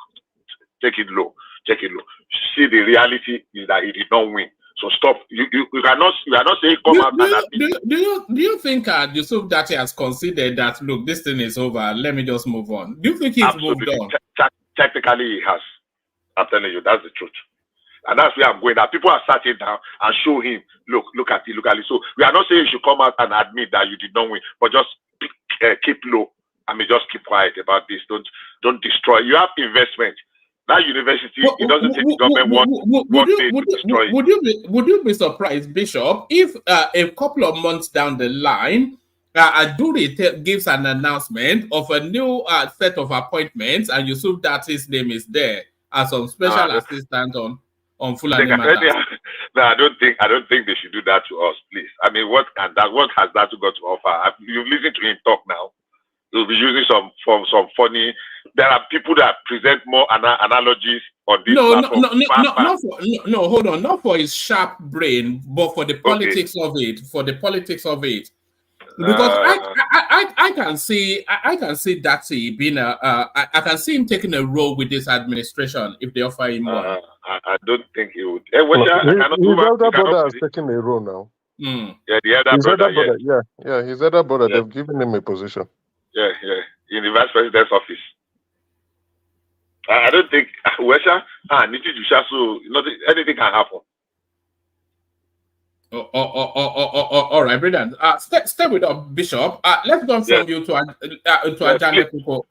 take it low. See, the reality is that he did not win. So stop. You cannot say come out and admit. Do you think Yusuf Dati has considered that, look, this thing is over, let me just move on? Do you think he's moved on? Technically, he has. I'm telling you, that's the truth. And that's where I'm going. That people are sat him down and show him, look at it. So we are not saying you should come out and admit that you did not win, but just keep low. I mean, just keep quiet about this. Don't destroy. You have investment. That university, it doesn't take the government one day to destroy it. Would you be surprised, Bishop, if a couple of months down the line, Aduri gives an announcement of a new set of appointments, and Yusuf Dati's name is there as some special assistant on Fulani matters? No, I don't think they should do that to us, please. I mean, what has that got to offer? You've listened to him talk now. We'll be using some funny. There are people that present more analogies on this platform. No, hold on. Not for his sharp brain, but for the politics of it. For the politics of it. Because I can see Dati being I can see him taking a role with this administration if they offer him one. I don't think he would. His elder brother has taken a role now. Yeah, the elder brother. His elder brother. They've given him a position. Yeah, in the vice president's office. I don't think anything can happen. All right, brilliant. Stay with us, Bishop. Let's go from you to Ajale Koko.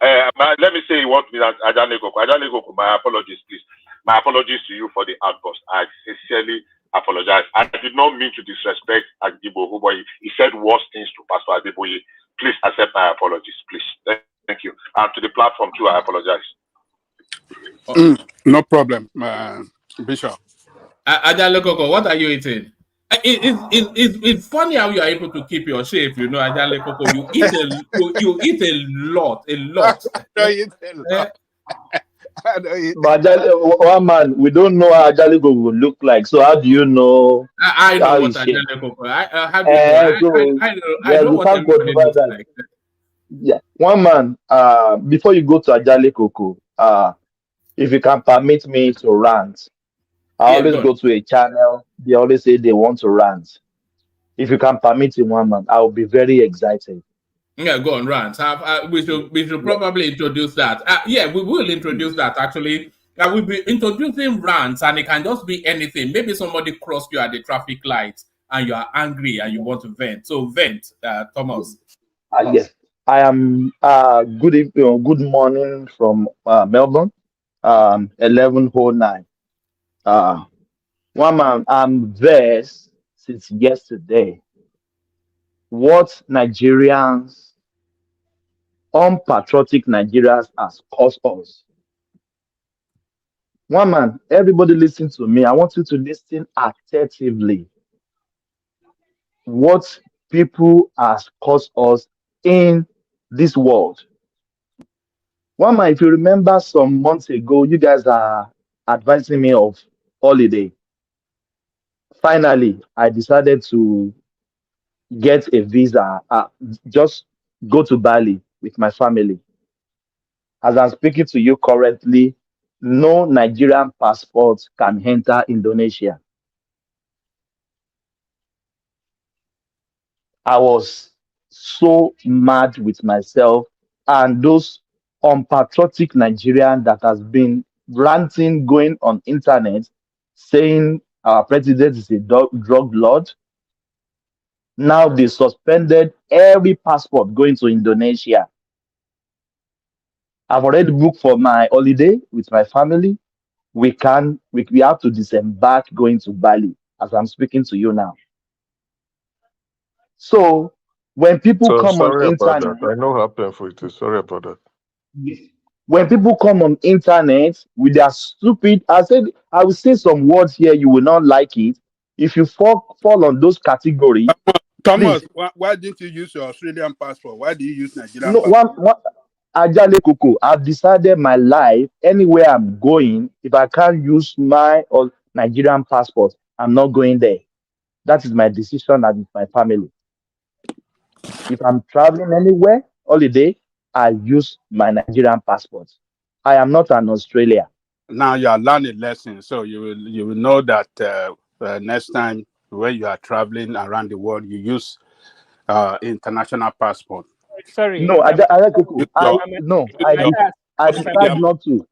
Let me say what Ajale Koko. Ajale Koko, my apologies, please. My apologies to you for the outburst. I sincerely apologize. I did not mean to disrespect Ajibo, but he said worse things to Pastor Adeboye. Please accept my apologies, please. Thank you. And to the platform too, I apologize. No problem, Bishop. Ajale Koko, what are you eating? It's funny how you are able to keep your shape, you know, Ajale Koko. You eat a lot. But one man, we don't know how Ajale Koko will look like. So how do you know? I know what Ajale Koko. I know what everybody looks like. Yeah, one man. Before you go to Ajale Koko, if you can permit me to rant, I always go to a channel. They always say they want to rant. If you can permit it, one man, I will be very excited. Yeah, go on, rant. We should probably introduce that. We will introduce that actually. We'll be introducing rants, and it can just be anything. Maybe somebody crossed you at the traffic light, and you are angry and you want to vent. So vent, Thomas. Yes, I am. Good morning from Melbourne. 11:09. One man, I'm vexed since yesterday. What Nigerians, unpatriotic Nigerians, has caused us. One man, everybody listen to me. I want you to listen attentively. What people has caused us in this world. One man, if you remember some months ago, you guys are advising me of holiday. Finally, I decided to get a visa, just go to Bali with my family. As I'm speaking to you currently, no Nigerian passport can enter Indonesia. I was so mad with myself and those unpatriotic Nigerian that has been ranting, going on internet, saying our president is a drug lord. Now they suspended every passport going to Indonesia. I've already booked for my holiday with my family. We have to disembark going to Bali as I'm speaking to you now. So when people So come on sorry about that. internet, I know how painful it is. Sorry about that. when people come on internet with their stupid, I will say some words here, you will not like it. If you fall on those category, Thomas, please. why didn't you use your Australian passport? Why do you use Nigerian No, passport? one Ajale Koko, I've decided my life, anywhere I'm going, if I can't use my or Nigerian passport, I'm not going there. That is my decision and with my family. If I'm traveling anywhere, holiday, I use my Nigerian passport. I am not an Australia. Now you are learning lessons, so you will know that next time when you are traveling around the world, you use international passport. Sorry, No, if I might, Ajale Koko, Use your, if I might your ask, I if I might, decide Australian. not to.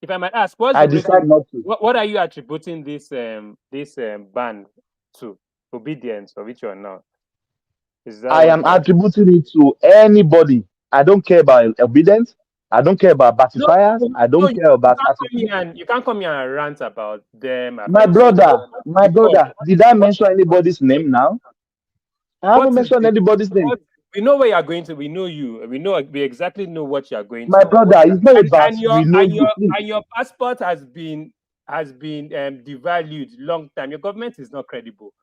if I might ask, what's I the reason? decide not to. What are you attributing this ban to? Obedience of which or not? Is that I what am you? attributing it to anybody. I don't care about obedience. I don't care about No, pacifiers. I no, don't you care about can't come here attitude. and you can't come here and rant about them My affecting brother, my because brother, did I what mention anybody's name now? I haven't what is mentioned the anybody's name. what we know where you are going to. We know you. We exactly know what you are going My to. brother, it's not about And we know you. Please. your passport has been devalued long time. Your government is not credible.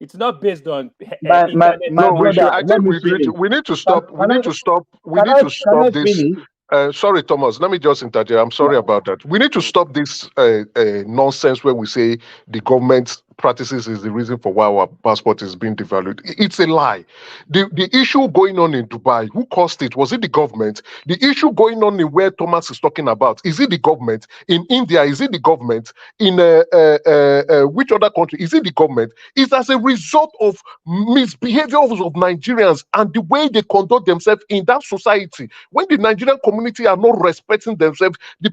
It's not based on internet My No, we should. brother, I let think me we finish. we need to Can, stop. We can I need to stop. We can need I to can I stop this. finish? Sorry, Thomas. Let me just interject. I'm Yeah. sorry about that. We need to stop this nonsense where we say the government practices is the reason for why our passport is being devalued. It's a lie. The issue going on in Dubai, who caused it? Was it the government? The issue going on in where Thomas is talking about, is it the government? In India, is it the government? In which other country? Is it the government? It's as a result of misbehaviors of Nigerians and the way they conduct themselves in that society. When the Nigerian community are not respecting themselves, the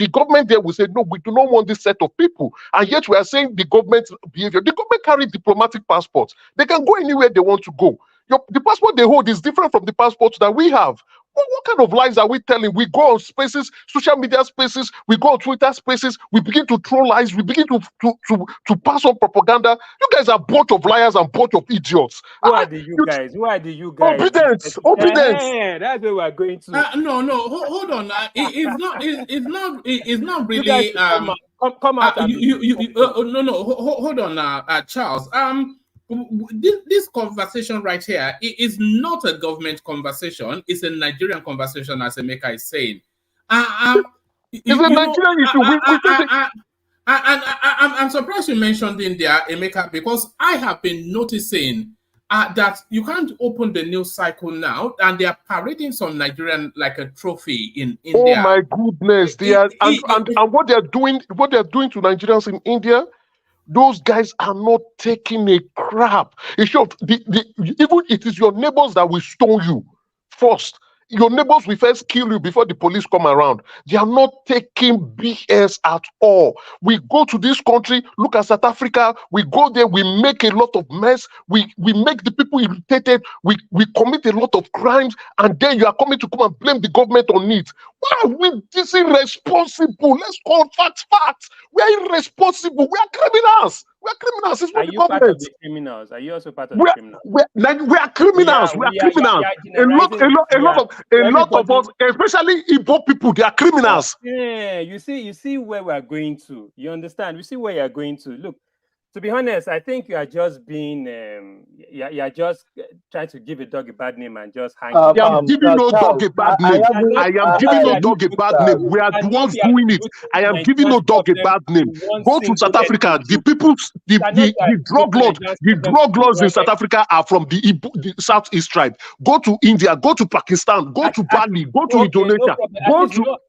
government there will say, no, we do not want this set of people. And yet we are saying the government behavior. The government carry diplomatic passports. They can go anywhere they want to go. The passport they hold is different from the passports that we have. What kind of lies are we telling? We go on spaces, social media spaces, we go on Twitter spaces, we begin to throw lies, we begin to pass on propaganda. You guys are a bunch of liars and bunch of idiots. Who are the you guys? Who are the you guys? Obedience. That's where we're going to. No, hold on. It's not You guys really. should come out and No, hold on, Charles. This conversation right here is not a government conversation. It's a Nigerian conversation, as Emeka is saying. It's a Nigerian issue. I'm surprised you mentioned India, Emeka, because I have been noticing that you can't open the news cycle now, and they are parading some Nigerian like a trophy in India. Oh my goodness! And what they are doing to Nigerians in India, those guys are not taking a crap. It's short. Even it is your neighbors that will stone you first. Your neighbors will first kill you before the police come around. They are not taking BS at all. We go to this country, look at South Africa, we go there, we make a lot of mess, we make the people irritated, we commit a lot of crimes, and then you are coming to come and blame the government on it. Why are we this irresponsible? Let's call facts. We are irresponsible. We are criminals. We are criminals. It's Are not the you part of government. the criminals? Are you also part of the criminals? We are criminals. We are criminals. A lot of us, especially Igbo people, they are criminals. Yeah, you see where we're going to. You understand? You see where you're going to. Look, to be honest, I think you are just being, you're just trying to give a dog a bad name and just hang. I am giving no dog a bad name. I am giving no dog a bad name. We are the ones doing it. I am giving no dog a bad name. Go to South Africa. The people, the drug lords in South Africa are from the Southeast tribe. Go to India. Go to Pakistan. Go to Bali. Go to Indonesia.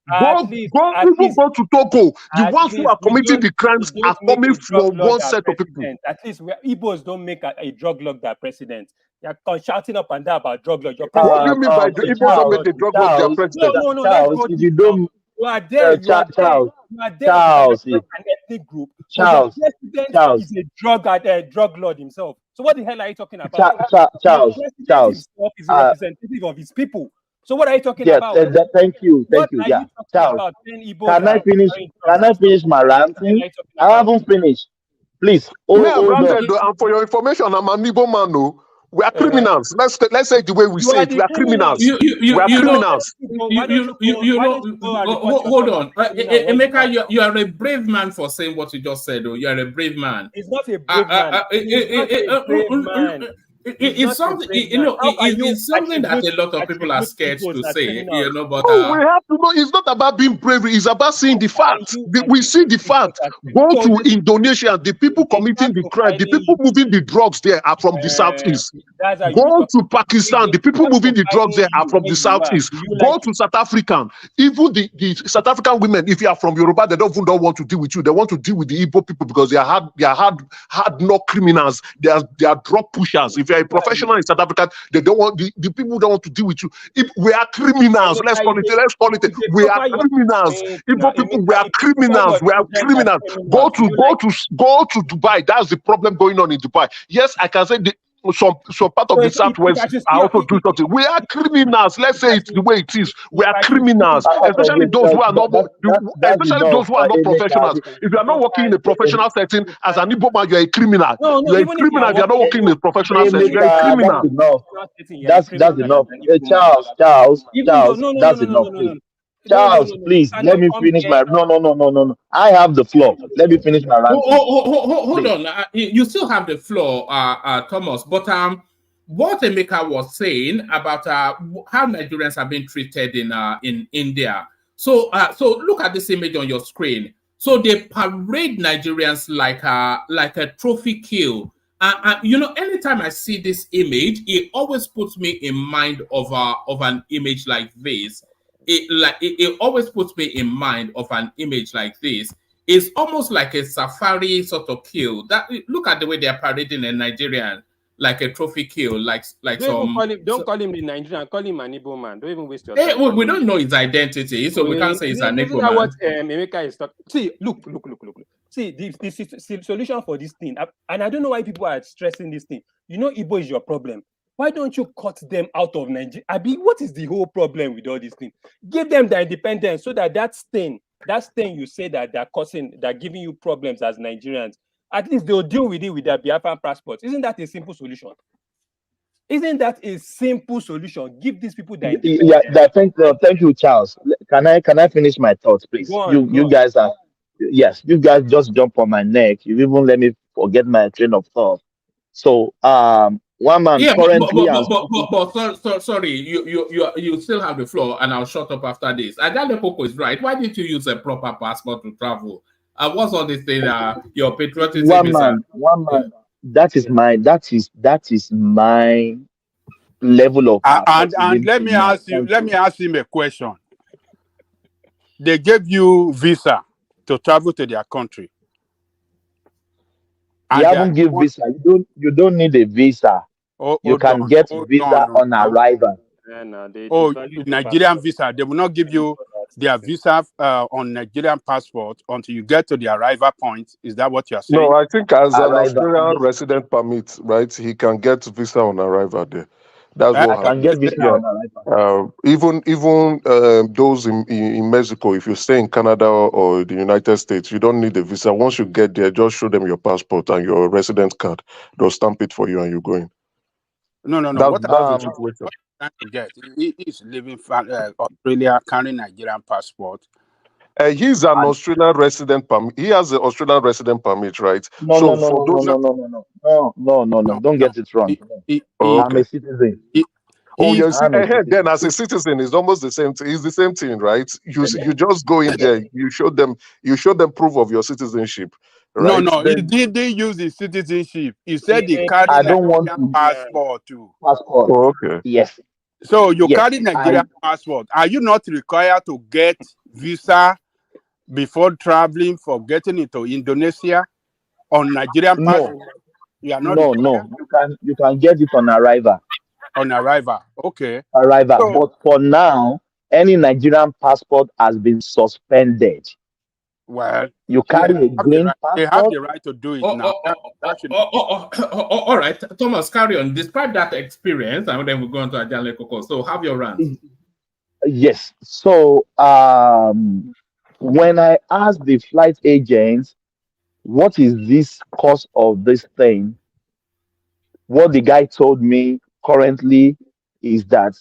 Go to Togo. The ones who are committing the crimes are coming from one set of people. At least Igbos don't make a drug lord their president. You're shouting up and down about drug lord. What do you mean by the Igbos don't make the drug lord their president? No. Let's go. If you don't, you are there. You are there. An ethnic group. Charles, the president is a drug lord himself. So what the hell are you talking about? Charles himself is a representative of his people. So what are you talking about? Thank you. Yeah, Charles. Can I finish my ranting? I haven't finished. Please. And for your information, I'm an Igbo man. No, we are criminals. Let's say the way we say it. We are criminals. We are criminals. Hold on, Emeka. You are a brave man for saying what you just said. You are a brave man. It's not a brave man. It's something, it's something that a lot of people are scared to say, but we have to know it's not about being brave, it's about seeing the facts. We see the fact. Go to Indonesia, the people committing the crime, the people moving the drugs there are from the southeast. Go to Pakistan, the people moving the drugs there are from the southeast. Go to South African, even the South African women, if you are from Yoruba, they don't want to deal with you. They want to deal with the Igbo people because they are hard knock criminals. They are drug pushers. If you're a professional in South Africa, they don't want the people don't want to deal with you. If we are criminals, let's call it. We are criminals. Igbo people, we are criminals. We are criminals. Go to Dubai. That's the problem going on in Dubai. Yes, I can say some part of the southwest are also doing something. We are criminals. Let's say it's the way it is. We are criminals, especially those who are not professionals. If you are not working in a professional setting as an Igbo man, you are a criminal. You are a criminal. If you are not working in a professional setting, you are a criminal. That's enough. Charles, that's enough. Charles, please let me finish my. No. I have the floor. Let me finish my rant. Hold on. You still have the floor, Thomas. But what Emeka was saying about how Nigerians have been treated in India. So look at this image on your screen. So they parade Nigerians like a trophy kill. Anytime I see this image, it always puts me in mind of an image like this. It always puts me in mind of an image like this. It's almost like a safari sort of kill. Look at the way they are parading a Nigerian like a trophy kill, don't call him the Nigerian, call him an Igbo man. Don't even waste your time. We don't know his identity, so we can't say it's an Igbo man. What Emeka is talking. See, look. See, the solution for this thing, and I don't know why people are stressing this thing. Igbo is your problem. Why don't you cut them out of Nigeria? What is the whole problem with all these things? Give them their independence so that stain you say that they're giving you problems as Nigerians, at least they'll deal with it with their Biafran passports. Isn't that a simple solution? Give these people their independence. Yeah, thank you, Charles. Can I finish my thoughts, please? You guys just jump on my neck. You even let me forget my train of thought. So, one man currently. Sorry, you still have the floor, and I'll shut up after this. Agale Coco is right. Why didn't you use a proper passport to travel? What's all this thing? Your patriotism. One man. That is my level of. And let me ask him a question. They gave you visa to travel to their country. You haven't given visa. You don't need a visa. You can get visa on arrival. Nigerian visa. They will not give you their visa on Nigerian passport until you get to the arrival point. Is that what you're saying? No, I think as an Australian resident permit, right, he can get visa on arrival there. That's what can get visa on arrival. Even those in Mexico, if you stay in Canada or the United States, you don't need a visa. Once you get there, just show them your passport and your residence card. They'll stamp it for you and you're going. No. What I'm trying to get, he is living Australia, carrying Nigerian passport. He's an Australian resident permit. He has an Australian resident permit, right? No. Don't get it wrong. I'm a citizen. Then as a citizen, it's almost the same thing. It's the same thing, right? You just go in there. You show them proof of your citizenship. Right? No. He didn't use his citizenship. He said he carried I don't want to passport too. Passport. Oh, okay. Yes. So you Yes, carry Nigerian passport. Are you not required to get visa before traveling for getting into Indonesia on Nigerian passport? no, You are not no, required no. You can get it on arrival. on arrival. Okay. Arrival. So But for now, any Nigerian passport has been suspended. well, You they carry a have the green right. They have passport. the right to do it now. That should All right, Thomas, carry on. Describe that experience, and then we'll go on to Ajale Koko. So, have your rant. Yes. So when I asked the flight agents, what is this cost of this thing? What the guy told me currently is that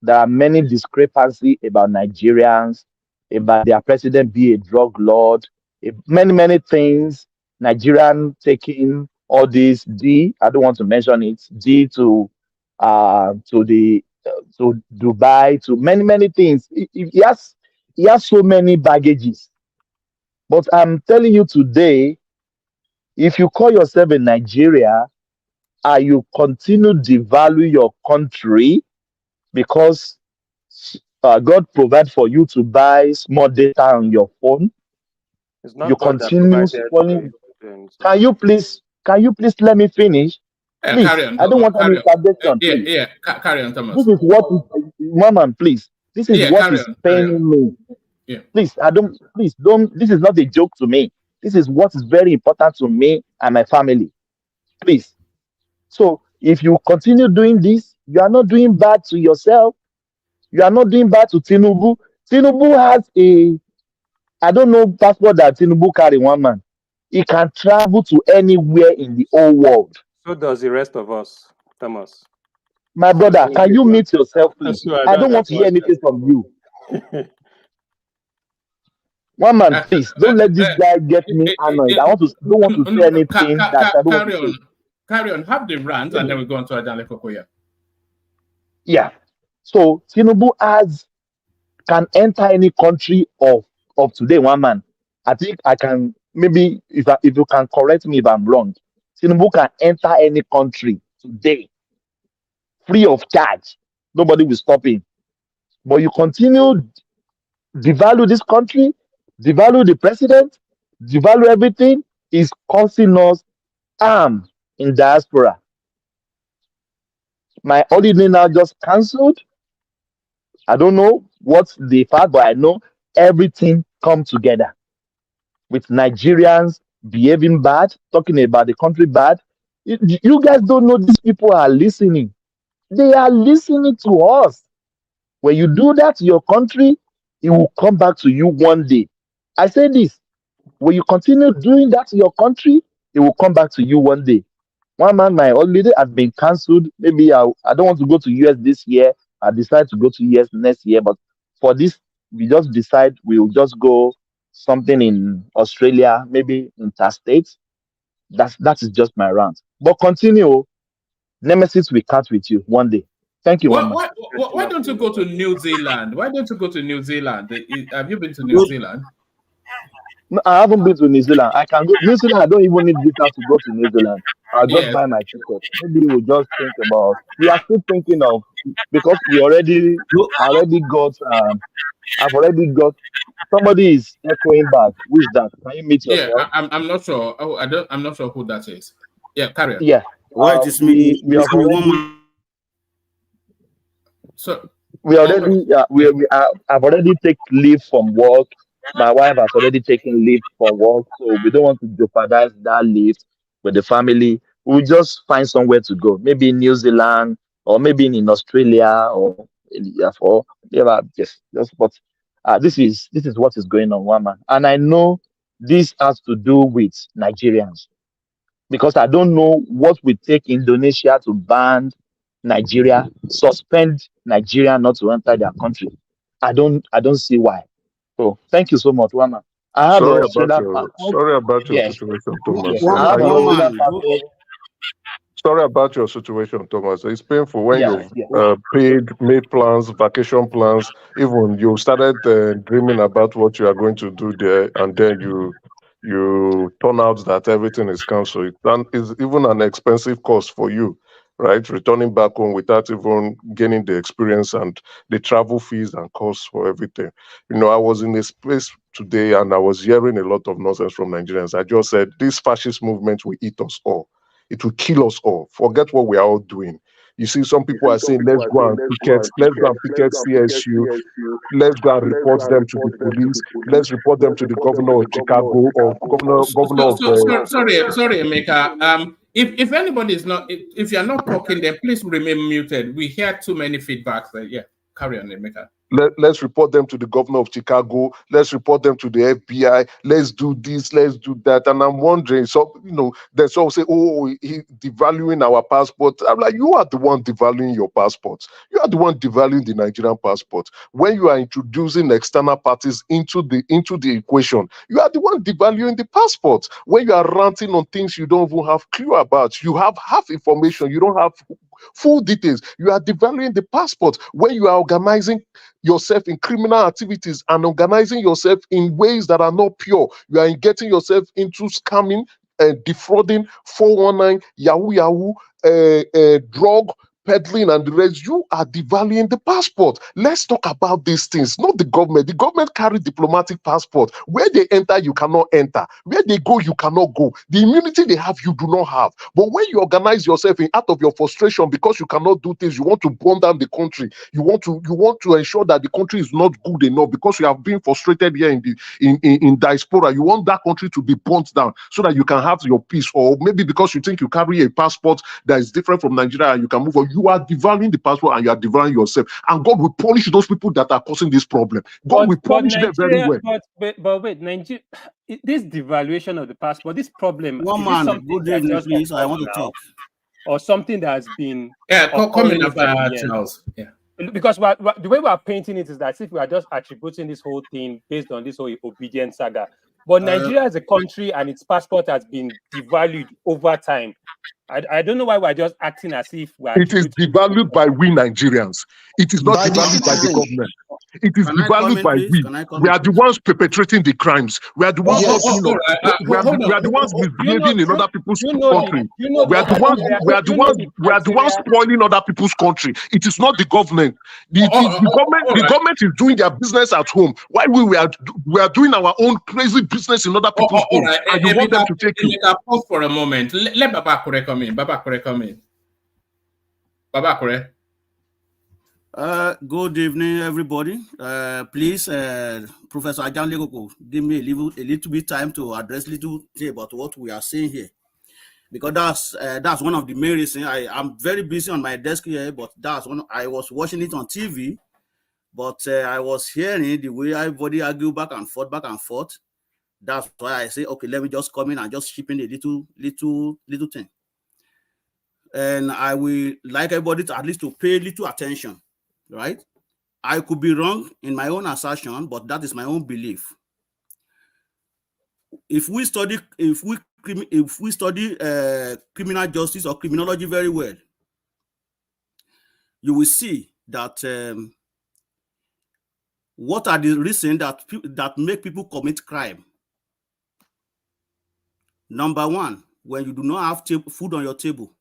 there are many discrepancy about Nigerians, about their president be a drug lord, many things. Nigerian taking all this D, I don't want to mention it, D to the to Dubai, to many things. He has so many baggages. But I'm telling you today, if you call yourself a Nigeria, you continue devalue your country because God provide for you to buy small data on your phone. It's You not God that continue provided spoiling. things. Can you please let me finish? Carry Please, on, I don't Thomas. want any Carry on. intervention, please. Carry on, This Thomas. is what is, Mama, please. This is what Carry is on. Carry on. paining me. Yeah. Please don't. This is not a joke to me. This is what is very important to me and my family. Please. So if you continue doing this, you are not doing bad to yourself. You are not doing bad to Tinubu. Tinubu has I don't know, passport that Tinubu carry, one man. He can travel to anywhere in the whole world. So does the rest of us, Thomas. My brother, can you mute yourself, please? So I I don't don't want to hear understand anything from you. that. One man, please don't let this guy get me annoyed. Don't want to say anything that I don't want to Carry on. say. Carry on. Have the rant, and then we go on to Ajale Koko. Yeah. So Tinubu can enter any country of today, one man. I think I can, maybe if you can correct me if I'm wrong. Tinubu can enter any country today free of charge. Nobody will stop him. But you continue devalue this country, devalue the president, devalue everything, is causing us harm in diaspora. My holiday now just cancelled. I don't know what's the fact, but I know everything come together with Nigerians behaving bad, talking about the country bad. You guys don't know these people are listening. They are listening to us. When you do that to your country, it will come back to you one day. I say this: when you continue doing that to your country, it will come back to you one day. One man, my holiday has been cancelled. Maybe I don't want to go to US this year. I decide to go to US next year. But for this, we just decide we'll just go something in Australia, maybe interstate. That is just my rant. But continue. Nemesis will catch with you one day. Thank you, one man. Why don't you go to New Zealand? Why don't you go to New Zealand? Have you been to New Zealand? No, I haven't been to New Zealand. I can go New Zealand. I don't even need visa to go to New Zealand. I'll just buy my ticket. Maybe we'll just think about. We are still thinking of, because I already got I've already got somebody is echoing back. Who is that? Can you meet yourself? I'm not sure. Oh, I'm not sure who that is. Yeah, carry on. Yeah. Well, it's me. We have already. So we already I've already taken leave from work. My wife has already taken leave from work, so we don't want to jeopardize that leave with the family. We'll just find somewhere to go, maybe in New Zealand or maybe in Australia or just but this is what is going on, one man. And I know this has to do with Nigerians, because I don't know what will take Indonesia to ban Nigeria, suspend Nigeria not to enter their country. I don't see why. So thank you so much, Wama. I have a Australian passport. Sorry about your Yes. situation, Thomas. Yes. I have an Australian passport. Sorry about your situation, Thomas. It's painful when Yeah, you've made plans, vacation plans. Even you started dreaming about what you are going to do there, and then you turn out that everything is cancelled. It's even an expensive cost for you, right? Returning back home without even gaining the experience and the travel fees and costs for everything. You know, I was in a space today and I was hearing a lot of nonsense from Nigerians. I just said, this fascist movement will eat us all. It will kill us all. Forget what we are all doing. You see, some people are saying, let's go and picket CSU. Let's go and report them to the police. Let's report them to the governor of Chicago or governor of. Sorry, Emeka. If anybody is not, if you're not talking, then please remain muted. We hear too many feedbacks. Yeah, carry on, Emeka. Let's report them to the governor of Chicago. Let's report them to the FBI. Let's do this. Let's do that. And I'm wondering, so, you know, there's all say, oh, he devaluing our passport. I'm like, you are the one devaluing your passports. You are the one devaluing the Nigerian passport. When you are introducing external parties into the equation, you are the one devaluing the passport. When you are ranting on things you don't even have clue about, you have half information, you don't have full details. You are devaluing the passport. When you are organizing yourself in criminal activities and organizing yourself in ways that are not pure, you are getting yourself into scamming and defrauding, 419, yahoo, drug peddling and the rest. You are devaluing the passport. Let's talk about these things, not the government. The government carry diplomatic passport. Where they enter, you cannot enter. Where they go, you cannot go. The immunity they have, you do not have. But when you organize yourself out of your frustration because you cannot do things, you want to burn down the country. You want to ensure that the country is not good enough because you have been frustrated here in diaspora. You want that country to be burnt down so that you can have your peace, or maybe because you think you carry a passport that is different from Nigeria and you can move on. You are devaluing the passport and you are devaluing yourself. And God will punish those people that are causing this problem. God will punish them very well. But wait, Nigeria, this devaluation of the passport, this problem. One man, good evening, please. I want to talk. Or something that has been coming after Charles. Yeah. Because the way we are painting it is that if we are just attributing this whole thing based on this whole obedience saga. But Nigeria as a country and its passport has been devalued over time. I don't know why we're just acting as if we are. It is devalued by we Nigerians. It is not devalued by the government. It is devalued by we. We are the ones perpetrating the crimes. We are the ones we are the ones misbehaving in other people's country. We are the ones spoiling other people's country. It is not the government. The government is doing their business at home while we are doing our own crazy business in other people's homes. And you want them to take it. Pause for a moment. Let Babakure come in. Babakure come in. Babakure. Good evening, everybody. Please, Professor Ajanlegoko, give me a little bit time to address little thing about what we are saying here, because that's one of the main reasons. I'm very busy on my desk here, but that's one. I was watching it on TV, but I was hearing the way everybody argue back and forth. That's why I say, okay, let me just come in and just chip in a little thing. And I will like everybody to at least to pay little attention. Right? I could be wrong in my own assertion, but that is my own belief. If we study criminal justice or criminology very well, you will see that what are the reasons that make people commit crime. Number one, when you do not have food on your table,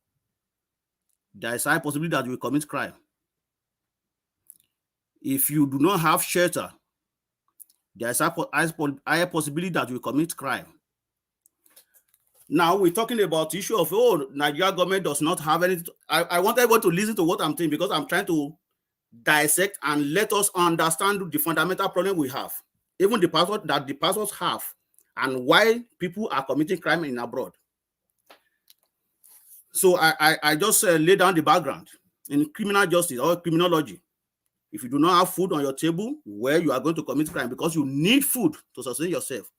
there is a high possibility that you will commit crime. If you do not have shelter, there's a higher possibility that you commit crime. Now we're talking about the issue of, Nigeria government does not have anything. I want everyone to listen to what I'm saying, because I'm trying to dissect and let us understand the fundamental problem we have, even the passport that the pastors have, and why people are committing crime in abroad. So I just lay down the background in criminal justice or criminology. If you do not have food on your table, where you are going to commit crime, because you need food to sustain yourself.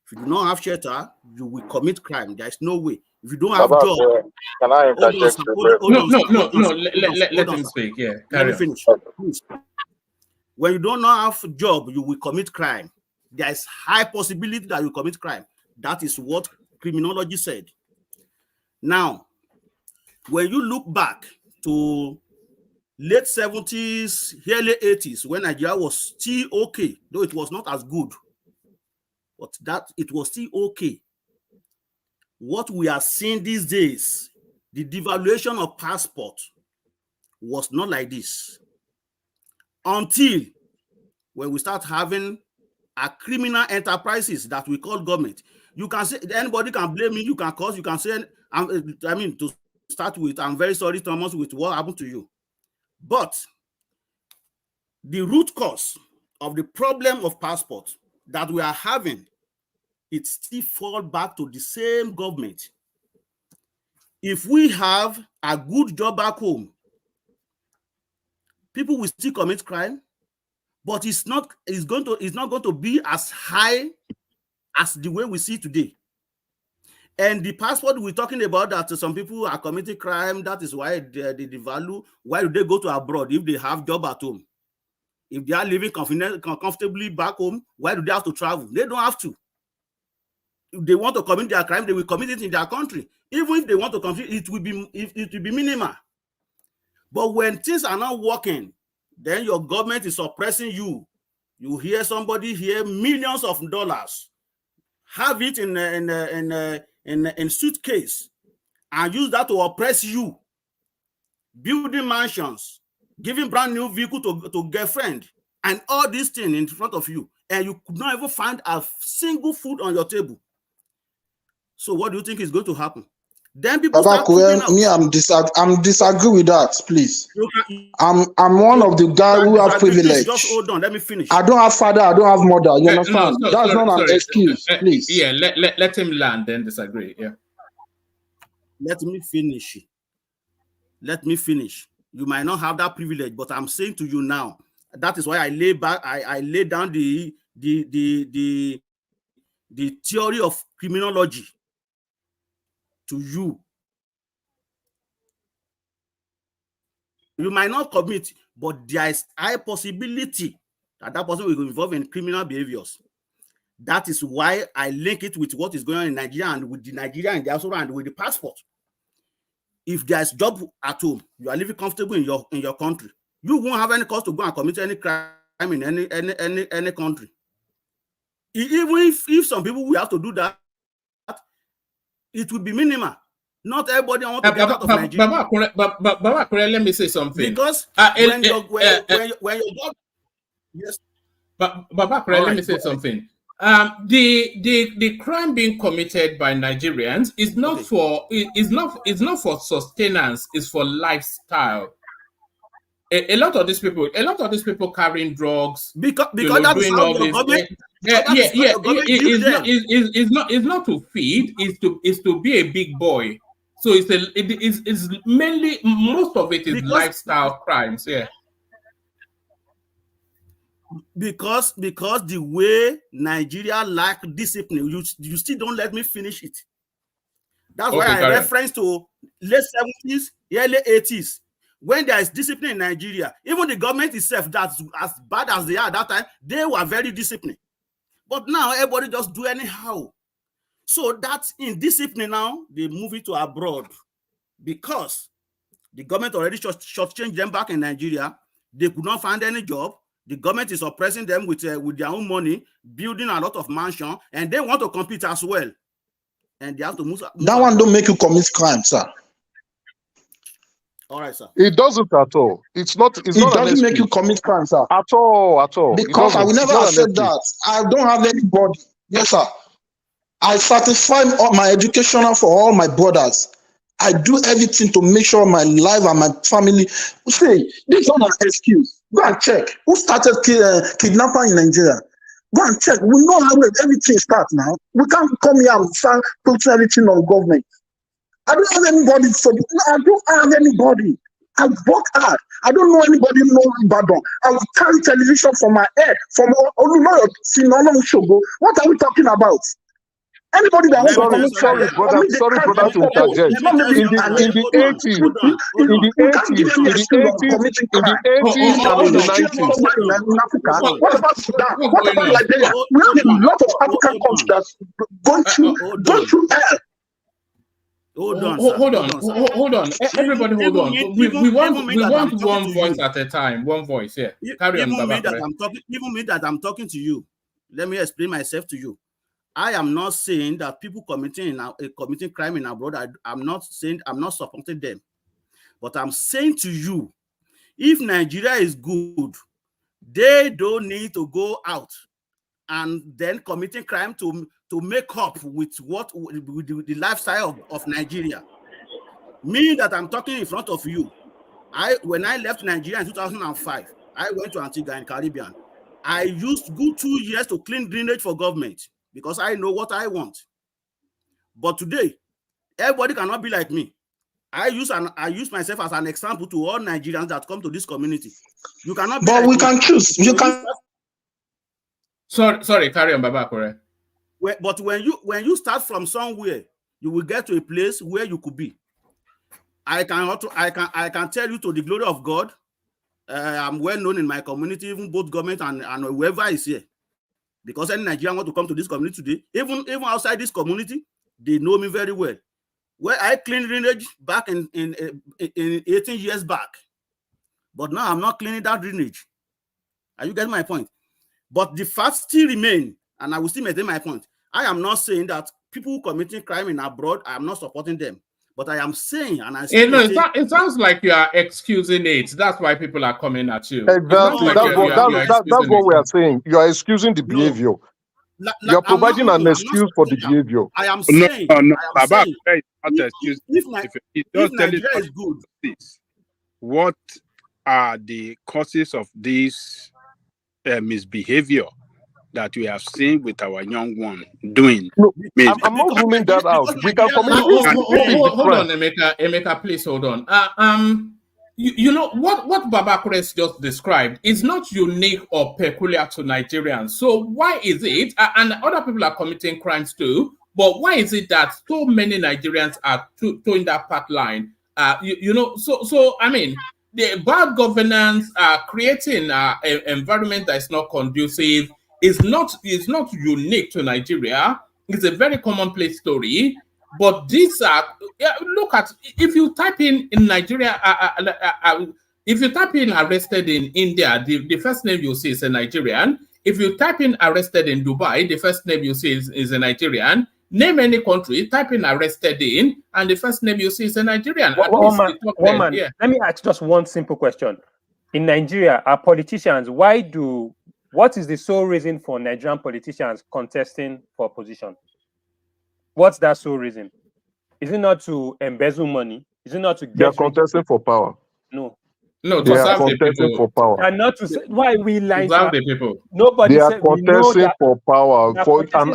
If you do not have shelter, you will commit crime. There is no way. If you don't have job, can I interject? Let him speak. Yeah, let me finish. Please. When you do not have job, you will commit crime. There is high possibility that you commit crime. That is what criminology said. Now, when you look back to late 70s, early 80s, when Nigeria was still okay, though it was not as good, but that it was still okay. What we are seeing these days, the devaluation of passport was not like this until when we start having a criminal enterprises that we call government. You can say anybody can blame me, you can cause, you can say, I mean, to start with, I'm very sorry, Thomas, with what happened to you. But the root cause of the problem of passport that we are having, it still falls back to the same government. If we have a good job back home, people will still commit crime, but it's not going to be as high as the way we see today. And the passport we're talking about, that some people are committing crime, that is why they devalue. Why do they go to abroad if they have job at home? If they are living comfortably back home, why do they have to travel? They don't have to. If they want to commit their crime, they will commit it in their country. Even if they want to commit it, will be minimal. But when things are not working, then your government is oppressing you. You hear somebody here, millions of dollars, have it in suitcase and use that to oppress you, building mansions, giving brand new vehicle to girlfriend, and all these things in front of you, and you could not even find a single food on your table. So what do you think is going to happen? Then people start me, I'm disagree with that, please. I'm one of the guys who have privilege. Just hold on, let me finish. I don't have father, I don't have mother. You understand? That's not an excuse, please. Yeah, let him land, then disagree. Yeah. Let me finish. Let me finish. You might not have that privilege, but I'm saying to you now, that is why I lay back, I lay down the theory of criminology to you. You might not commit, but there is high possibility that that person will be involved in criminal behaviors. That is why I link it with what is going on in Nigeria and with the Nigerian diaspora and with the passport. If there is job at home, you are living comfortable in your country, you won't have any cause to go and commit any crime in any country. Even if some people will have to do that, it will be minimal. Not everybody want to get out of Nigeria. Baba, let me say something. Because when your job, yes. Baba, let me say something. The crime being committed by Nigerians is not for sustenance, it's for lifestyle. A lot of these people carrying drugs because that's doing how all your government. It's not to feed, it's to be a big boy. So it's mainly, most of it is lifestyle crimes. Yeah. Because the way Nigeria lack discipline, you still don't let me finish it. That's why I reference to late 70s, early 80s. When there is discipline in Nigeria, even the government itself, that's as bad as they are at that time, they were very disciplined. But now everybody just do anyhow. So that's indiscipline now, they move it to abroad because the government already shortchanged them back in Nigeria. They could not find any job. The government is oppressing them with their own money, building a lot of mansions, and they want to compete as well. And they have to move that one don't make you commit crime, sir. All right, sir. It doesn't at all. It doesn't make you commit crime, sir. At all. Because I will never accept that. I don't have anybody. Yes, sir. I satisfy my educational for all my brothers. I do everything to make sure my life and my family. Say, this is not an excuse. Go and check. Who started kidnapping in Nigeria? Go and check. We know how everything starts now. We can't come here and start putting everything on government. I don't have anybody. I don't have anybody. I work hard. I don't know anybody know Ibadan. I will carry television from my head. From Shogo. What are we talking about? Anybody that wants to commit sorry, brother, to interject. In the 80s and in the 90s. What about Sudan? What about Liberia? We have a lot of African countries that's going through hell. Hold on. Everybody, hold on. We want one voice at a time. One voice, yeah. Carry on, Baba. Even me that I'm talking to you. Let me explain myself to you. I am not saying that people committing crime in abroad, I'm not supporting them. But I'm saying to you, if Nigeria is good, they don't need to go out and then committing crime to make up with the lifestyle of Nigeria. Me that I'm talking in front of you, when I left Nigeria in 2005, I went to Antigua and Caribbean. I used good 2 years to clean drainage for government because I know what I want. But today, everybody cannot be like me. I use myself as an example to all Nigerians that come to this community. You cannot be But like we me. can choose. You can. Sorry, carry on, Baba Kure. But when you start from somewhere, you will get to a place where you could be. I can tell you, to the glory of God, I'm well known in my community, even both government and whoever is here. Because any Nigerian want to come to this community today, even outside this community, they know me very well. Where I cleaned drainage back in 18 years back. But now I'm not cleaning that drainage. Are you getting my point? But the facts still remain, and I will still maintain my point. I am not saying that people committing crime in abroad, I am not supporting them. But I am saying, and I still it sounds like you are excusing it. That's why people are coming at you. Exactly. Like that's what we are saying. You are excusing the behavior. You are providing an excuse for the behavior. I am saying, Baba, if Nigeria is good, what are the causes of this misbehavior that we have seen with our young one doing? No, I'm not ruling that out. We can hold on, Emeka, please hold on. You know what Baba Kures just described is not unique or peculiar to Nigerians. So why is it, and other people are committing crimes too, but why is it that so many Nigerians are towing that path line? So I mean, the bad governance, creating an environment that is not conducive is not unique to Nigeria. It's a very commonplace story. But these are, look at, if you type in Nigeria, if you type in arrested in India, the first name you'll see is a Nigerian. If you type in arrested in Dubai, the first name you see is a Nigerian. Name any country, type in arrested in, and the first name you see is a Nigerian. Let me ask just one simple question. In Nigeria, our politicians, what is the sole reason for Nigerian politicians contesting for position? What's that sole reason? Is it not to embezzle money? Is it not to get? They are contesting for power. No, they are contesting for power. And not to say why we lie to the people. Nobody. They are contesting for power. For an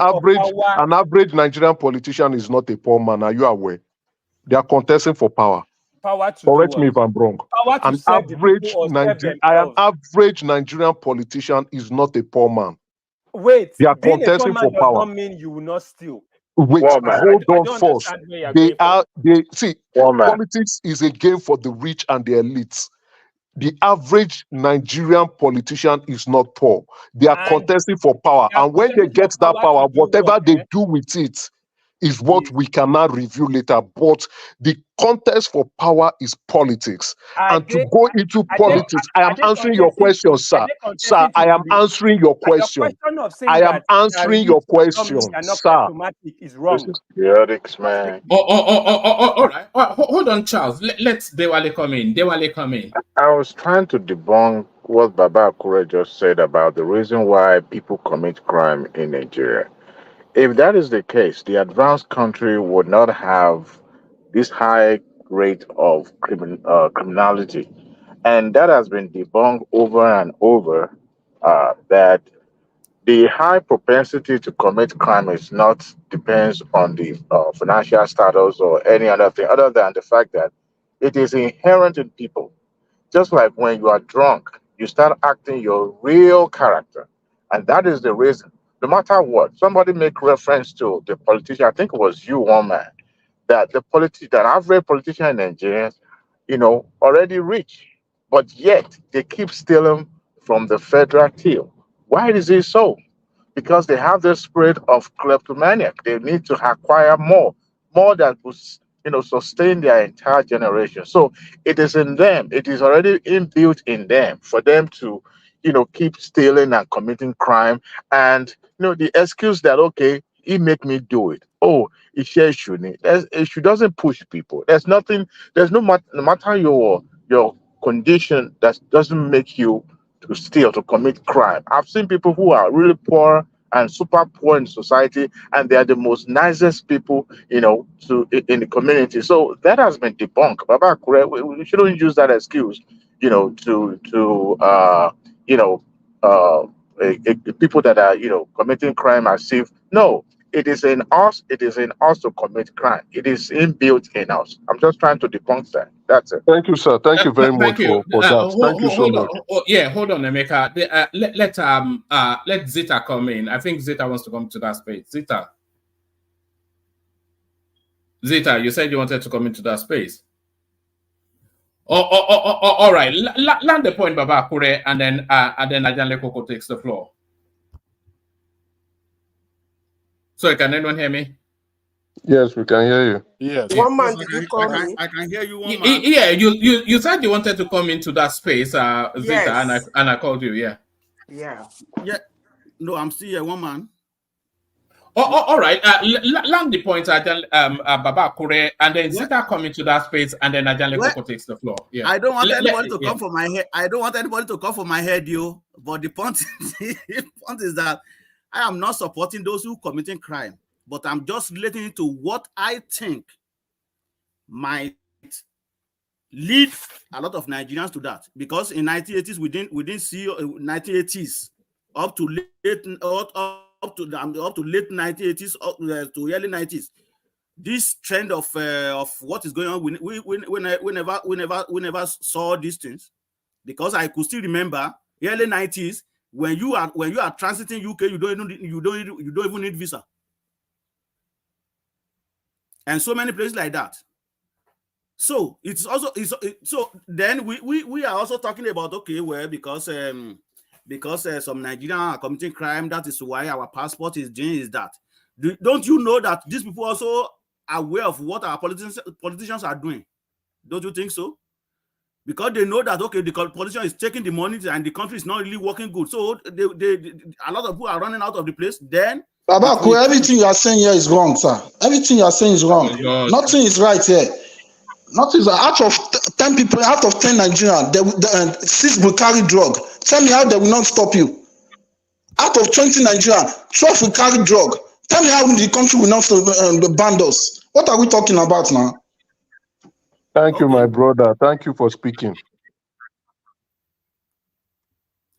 average Nigerian politician is not a poor man. Are you aware? They are contesting for power. Power to correct me if I'm wrong. An average Nigerian politician is not a poor man. Wait, they are contesting for power. Does not mean you will not steal. Wait, hold on first. Politics is a game for the rich and the elites. The average Nigerian politician is not poor. They are contesting for power. And when they get that power, whatever they do with it is what we cannot review later. But the contest for power is politics. And to go into politics, I am answering your question, sir. Sir, I am answering your question. I am answering your question, sir. Is wrong. Man. All right. Hold on, Charles. Let's Dewale come in. I was trying to debunk what Baba Akure just said about the reason why people commit crime in Nigeria. If that is the case, the advanced country would not have this high rate of criminality. And that has been debunked over and over, that the high propensity to commit crime depends on the financial status or any other thing, other than the fact that it is inherent in people. Just like when you are drunk, you start acting your real character. And that is the reason. No matter what, somebody make reference to the politician, I think it was you, one man, that that average politician in Nigeria, already rich, but yet they keep stealing from the federal till. Why is it so? Because they have the spirit of kleptomaniac. They need to acquire more than to sustain their entire generation. So it is in them. It is already inbuilt in them for them to keep stealing and committing crime. And the excuse that, okay, He make me do it. Oh, it shares shouldn't. She doesn't push people. There's nothing. There's no matter your condition, that doesn't make you to steal, to commit crime. I've seen people who are really poor and super poor in society, and they are the most nicest people, in the community. So that has been debunked. Baba Kure, we shouldn't use that excuse, you know, uh, people that are, committing crime as if no. It is in us. It is in us to commit crime. It is inbuilt in us. I'm just trying to debunk that. That's it. Thank you, sir. Thank you very Thank much you. for that. Thank you so Hold on. much. Hold on, Emeka. Let Zita come in. I think Zita wants to come to that space. Zita, you said you wanted to come into that space. All right. Land the point, Baba Kure, and then Ajanle Koko takes the floor. Sorry, can anyone hear me? Yes, we can hear you. Yes. One man, Yes, did you call me? I can hear you, one man. Yeah, you said you wanted to come into that space, Zita, Yes. and I called you. Yeah. Yeah. No, I'm still here, one man. All right. Land the point, Baba Kure, and then Zita come into that space, and then Ajanle Koko takes the floor. Yeah. I don't want anybody to come for my head. I don't want anybody to come for my head, yo. But the point is that I am not supporting those who committing crime, but I'm just relating it to what I think might lead a lot of Nigerians to that. Because in 1980s, we didn't see 1980s up to late 1980s to early 90s. This trend of what is going on, we never saw these things, because I could still remember early 90s when you are transiting UK, you don't even need visa, and so many places like that. So so then we are also talking about, okay, well, because some Nigerians are committing crime, that is why our passport is doing is that. Don't you know that these people also are aware of what our politicians are doing? Don't you think so? Because they know that, okay, the politician is taking the money and the country is not really working good. So a lot of people are running out of the place. Then Baba, everything you are saying here is wrong, sir. Everything you are saying is wrong. Nothing is right here. Nothing is out of 10 people, out of 10 Nigerians, 6 will carry drug. Tell me how they will not stop you. Out of 20 Nigerians, 12 will carry drug. Tell me how the country will not ban us. What are we talking about now? Thank you, my brother. Thank you for speaking.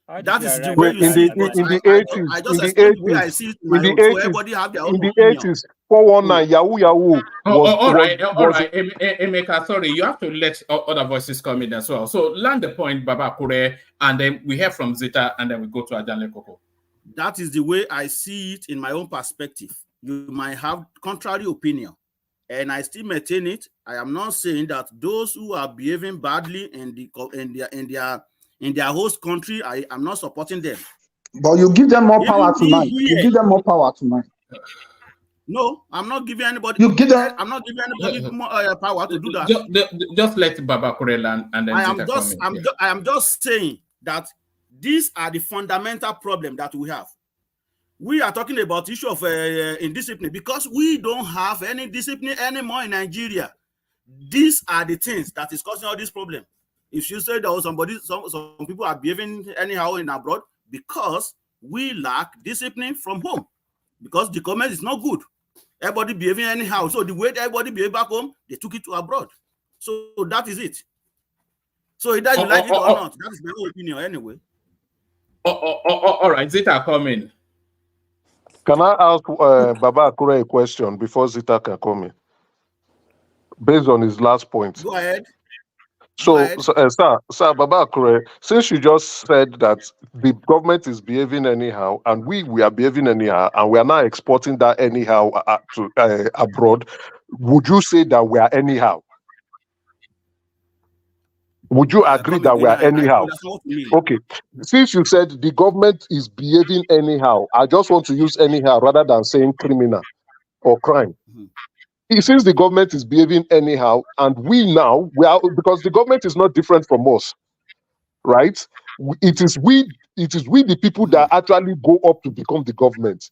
That is the way you in see the it. 80s, I just explained the way I see it in my own. So everybody have their own opinion. 80s, 419 Yahoo All right. Emeka, sorry, you have to let other voices come in as well. So land the point, Baba Kure, and then we hear from Zita, and then we go to Ajanle Koko. That is the way I see it in my own perspective. You might have contrary opinion, and I still maintain it. I am not saying that those who are behaving badly in their host country, I am not supporting them. But you give them more power tonight. You give them more power tonight. No, I'm not giving anybody. I'm not giving anybody more power to do that. Just let Baba Kure land, and then I am just saying that these are the fundamental problem that we have. We are talking about the issue of indiscipline because we don't have any discipline anymore in Nigeria. These are the things that is causing all this problem. If you say there was some people are behaving anyhow in abroad because we lack discipline from home, because the government is not good. Everybody behaving anyhow. So the way everybody behave back home, they took it to abroad. So that is it. So either you like it or not, that is my own opinion anyway. All right, Zita, come in. Can I ask Baba Akure a question before Zita can come in? Based on his last point. Go ahead. So, sir, Baba Akure, since you just said that the government is behaving anyhow, and we are behaving anyhow, and we are now exporting that anyhow to abroad, would you say that we are anyhow? Would you agree that we are anyhow? Okay. Since you said the government is behaving anyhow, I just want to use anyhow rather than saying criminal or crime. Since the government is behaving anyhow, and we are, because the government is not different from us, right? It is we the people that actually go up to become the government.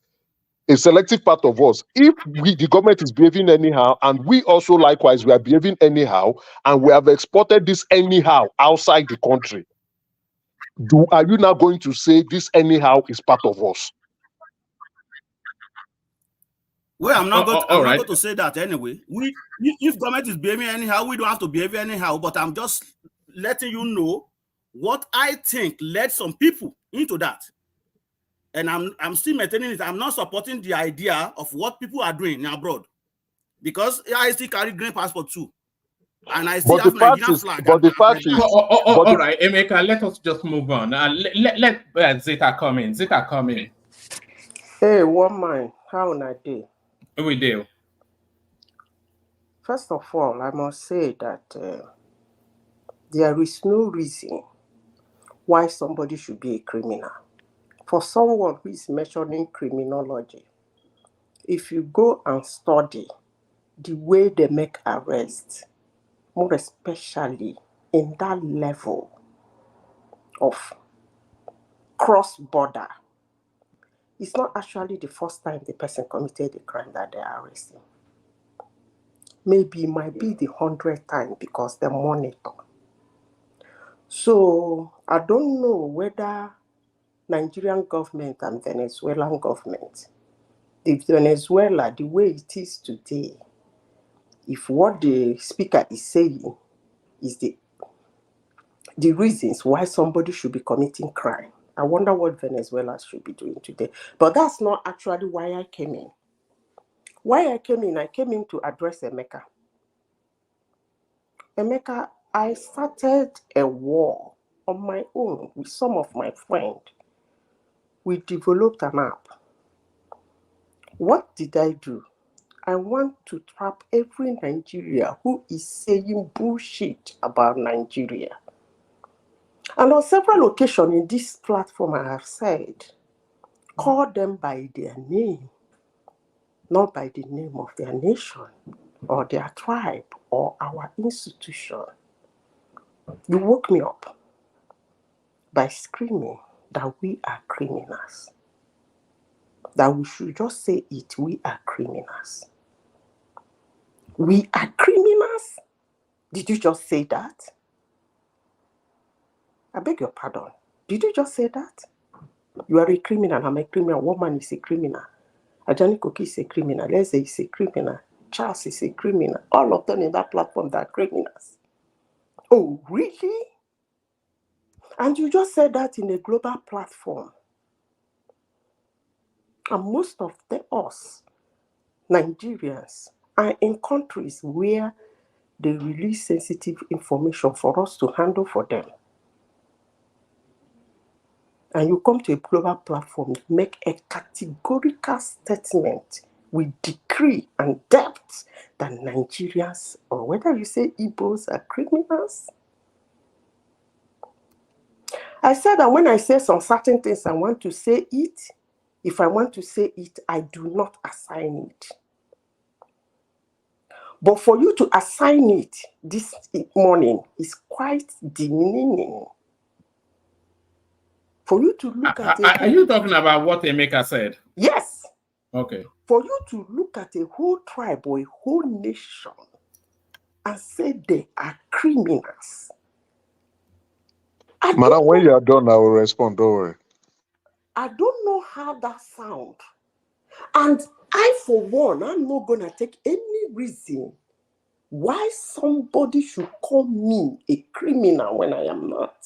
a selective part of us. If the government is behaving anyhow, and we also likewise we are behaving anyhow, and we have exported this anyhow outside the country, are you now going to say this anyhow is part of us? Well, I'm not going to say that anyway. If government is behaving anyhow, we don't have to behave anyhow. But I'm just letting you know what I think led some people into that. And I'm still maintaining it. I'm not supporting the idea of what people are doing abroad, because I still carry green passport too, and I still have Nigerian flag. But the fact is, all right, Emeka, let us just move on. Let Zita come in. Zita, come in. Hey, one man, how na day? We do. First of all, I must say that there is no reason why somebody should be a criminal. For someone who is mentioning criminology, if you go and study the way they make arrests, more especially in that level of cross-border, it's not actually the first time the person committed a crime that they are arresting. Maybe it might be the 100th time because they monitor. So I don't know whether Nigerian government and Venezuelan government, the Venezuela, the way it is today, if what the speaker is saying is the reasons why somebody should be committing crime, I wonder what Venezuela should be doing today. But that's not actually why I came in. Why I came in to address Emeka. Emeka, I started a war on my own with some of my friends. We developed an app. What did I do? I want to trap every Nigerian who is saying bullshit about Nigeria. And on several occasions in this platform, I have said, call them by their name, not by the name of their nation or their tribe or our institution. You woke me up by screaming that we are criminals. That we should just say it, we are criminals. We are criminals? Did you just say that? I beg your pardon. Did you just say that? You are a criminal, I'm a criminal, woman is a criminal. Ajani Koki is a criminal, Leze is a criminal, Charles is a criminal. All of them in that platform, they are criminals. Oh, really? And you just said that in a global platform. And most of us, Nigerians, are in countries where they release sensitive information for us to handle for them. And you come to a global platform, make a categorical statement with decree and depth that Nigerians, or whether you say Igbos, are criminals. I said that when I say some certain things, I want to say it. If I want to say it, I do not assign it. But for you to assign it this morning is quite demeaning. For you to look at it. Are you talking about what Emeka said? Yes. Okay. For you to look at a whole tribe or a whole nation and say they are criminals. Madam, when you are done, I will respond. Don't worry. I don't know how that sounds. And I, for one, I'm not going to take any reason why somebody should call me a criminal when I am not.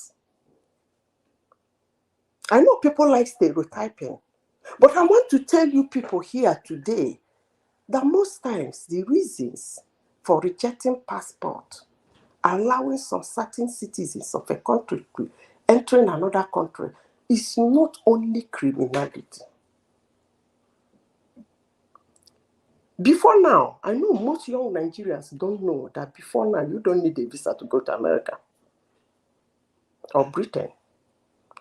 I know people like stereotyping, but I want to tell you people here today that most times the reasons for rejecting passport, allowing some certain citizens of a country to enter another country, is not only criminality. Before now, I know most young Nigerians don't know that before now, you don't need a visa to go to America or Britain.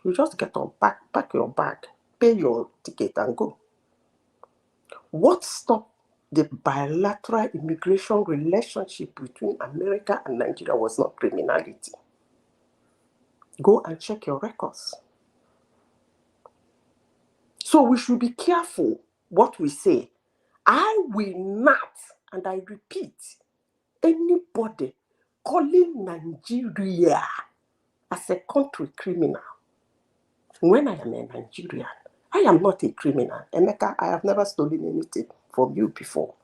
You just get on, pack your bag, pay your ticket and go. What stopped the bilateral immigration relationship between America and Nigeria was not criminality. Go and check your records. So we should be careful what we say. I will not, and I repeat, anybody calling Nigeria as a country criminal. When I am a Nigerian, I am not a criminal. Emeka, I have never stolen anything from you before.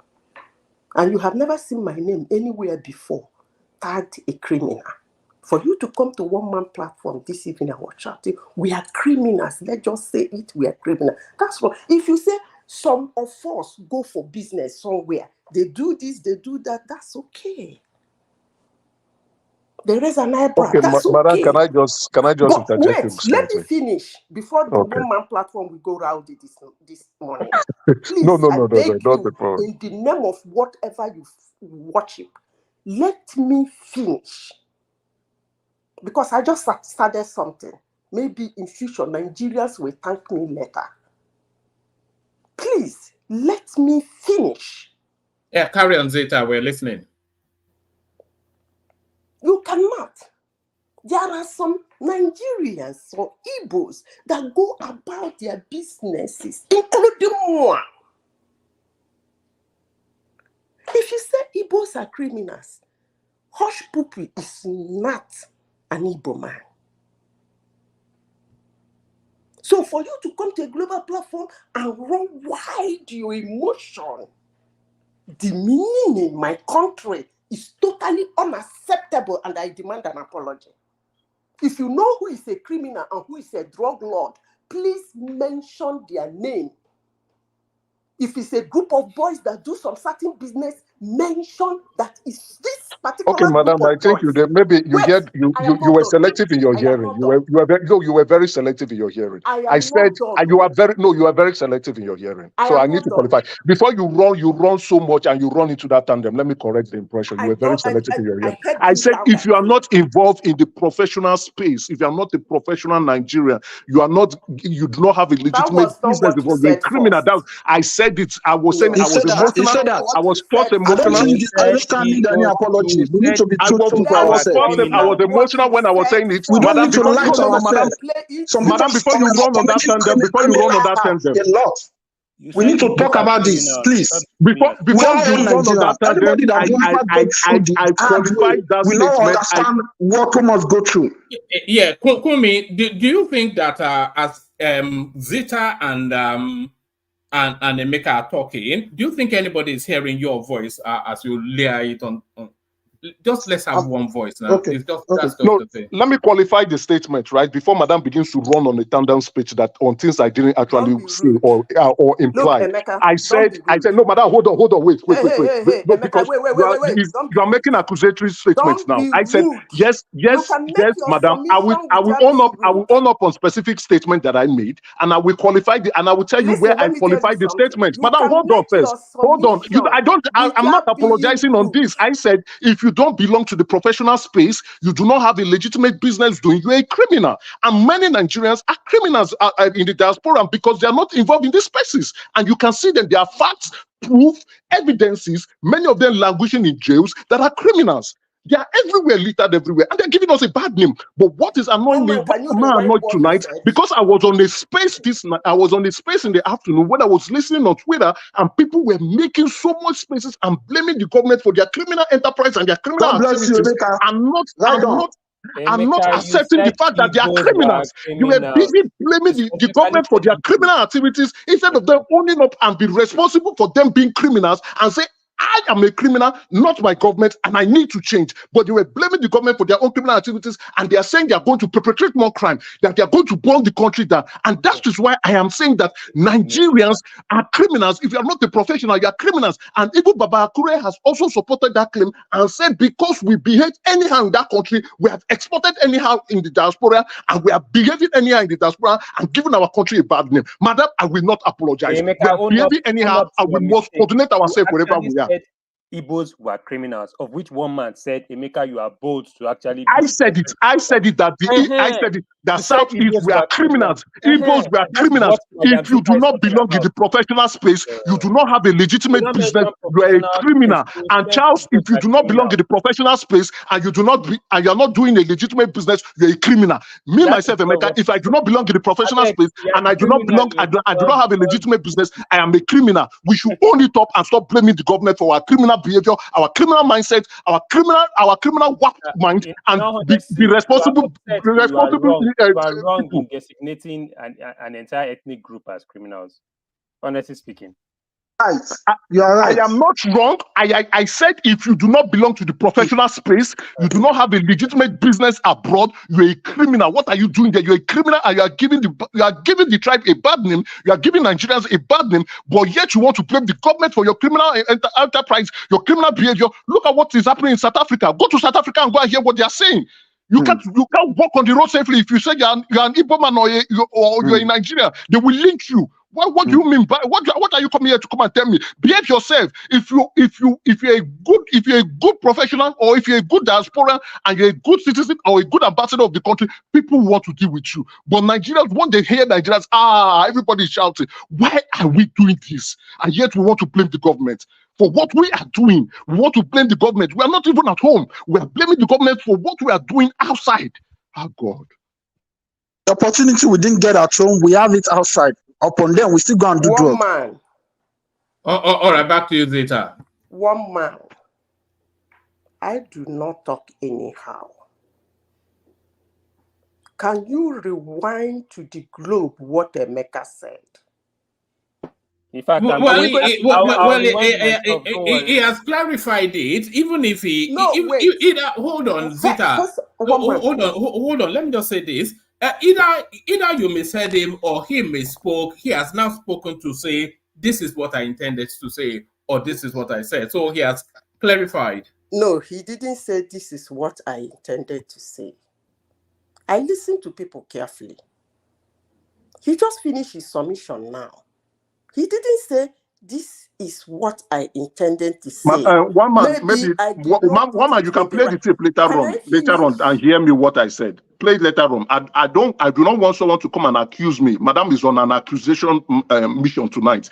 And you have never seen my name anywhere before tagged a criminal. For you to come to one man platform this evening and watch out, we are criminals. Let's just say it, we are criminals. That's what, if you say some of us go for business somewhere, they do this, they do that, that's okay. There is an eyebrow, Okay, that's Madam, okay. can I just But interject wait, you let me slightly? finish before the Okay. one man platform we go rowdy this morning. Please, No, I not beg the you, problem. in the name of whatever you worship, let me finish. Because I just started something. Maybe in future, Nigerians will thank me later. Please, let me finish. Yeah, carry on, Zeta. We're listening. You cannot. There are some Nigerians or Igbos that go about their businesses, including one. If you say Igbos are criminals, Hush Puppy is not an Igbo man. So for you to come to a global platform and run wide your emotion, demeaning my country is totally unacceptable, and I demand an apology. If you know who is a criminal and who is a drug lord, please mention their name. If it's a group of boys that do some certain business, mention that is this particular Okay, Madam, group I of think boys. you were selective in your hearing. You were very selective in your hearing. I said you are very selective in your hearing. So I need to qualify. Before you run so much and you run into that tandem. Let me correct the impression. You were very selective in your hearing. I said if you are not involved in the professional space, if you are not a professional Nigerian, you do not have a legitimate business involved. You're a criminal. I said it. I was saying I was emotional. I was first emotional. I just can't need any apology. We need to be truthful for I ourselves. was emotional when I was saying it. We don't Madam, need to lie to ourselves. Madam, before you run on that tandem, a lot. We need to talk about this, please. Before we are you all run on that Nigerians. Anybody that will not go through the hard way will not understand what we must go through. Yeah, Kumi, do you think that as Zita and Emeka are talking, do you think anybody is hearing your voice as you layer it on? Just let's have one voice now. Okay. It's just, Okay. that's just No, the thing. let me qualify the statement, right? Before Madam begins to run on a tandem speech that on things I didn't actually say or imply. Look, Emeka, I said, no, Madam, hold on, wait. Hey, No, Emeka, because wait. you are making accusatory statements now. I said, yes, Madam. I will own up on specific statement that I made, and I will qualify and I will tell you where I qualified the statement. Madam, hold on first. Hold on. I'm not apologizing on this. I said, if you don't belong to the professional space, you do not have a legitimate business doing, you're a criminal. And many Nigerians are criminals in the diaspora because they are not involved in these spaces. And you can see them. There are facts, proof, evidences, many of them languishing in jails that are criminals. They are everywhere, littered everywhere, and they're giving us a bad name. But what is annoying me, what am I annoyed tonight? Because I was on a space in the afternoon when I was listening on Twitter, and people were making so much spaces and blaming the government for their criminal enterprise and their criminal activities, and not accepting the fact that they are criminals. You were busy blaming the government for their criminal activities instead of them owning up and be responsible for them being criminals and say, I am a criminal, not my government, and I need to change. But they were blaming the government for their own criminal activities, and they are saying they are going to perpetrate more crime, that they are going to burn the country down. And that is why I am saying that Nigerians are criminals. If you are not a professional, you are criminals. And even Baba Akure has also supported that claim and said because we behave anyhow in that country, we have exported anyhow in the diaspora, and we are behaving anyhow in the diaspora and giving our country a bad name. Madam, I will not apologize. We are behaving anyhow, and we must coordinate ourselves wherever we are. Igbos were criminals, of which one man said, Emeka, you are bold to actually I said it. I said it that the Southeast were criminals. Igbos were criminals. If you do not belong in the professional space, you do not have a legitimate business. You are a criminal. And Charles, if you do not belong in the professional space and you are not doing a legitimate business, you're a criminal. Me myself, Emeka, if I do not belong in the professional space and I do not belong, I do not have a legitimate business, I am a criminal. We should own it up and stop blaming the government for our criminal behavior, our criminal mindset, our criminal warped mind, and be responsible. You are wrong in designating an entire ethnic group as criminals, honestly speaking. Right. You are right. I am not wrong. I said if you do not belong to the professional space, you do not have a legitimate business abroad, you're a criminal. What are you doing there? You're a criminal and you are giving the tribe a bad name, you are giving Nigerians a bad name, but yet you want to blame the government for your criminal enterprise, your criminal behavior. Look at what is happening in South Africa. Go to South Africa and go and hear what they are saying. You can't walk on the road safely if you say you're an Igbo man or you're in Nigeria. They will lynch you. What do you mean by what are you coming here to come and tell me? Behave yourself. If you're a good professional, or if you're a good diaspora and you're a good citizen or a good ambassador of the country, people want to deal with you. But Nigerians, when they hear Nigerians, everybody's shouting. Why are we doing this? And yet we want to blame the government for what we are doing. We want to blame the government. We are not even at home. We are blaming the government for what we are doing outside. Oh God. The opportunity we didn't get at home, we have it outside. Upon them, we still go and do drugs. One man. All right, back to you, Zeta. One man. I do not talk anyhow. Can you rewind to the globe what Emeka said? In fact, he has clarified it. Even if he, hold on, Zeta. Hold on. Let me just say this. Either you misheard him or he misspoke. He has now spoken to say, this is what I intended to say, or this is what I said. So he has clarified. No, he didn't say this is what I intended to say. I listen to people carefully. He just finished his submission now. He didn't say this is what I intended to say. One man, you can play the tape later on and hear me what I said. Play it later on. I do not want someone to come and accuse me. Madam is on an accusation mission tonight.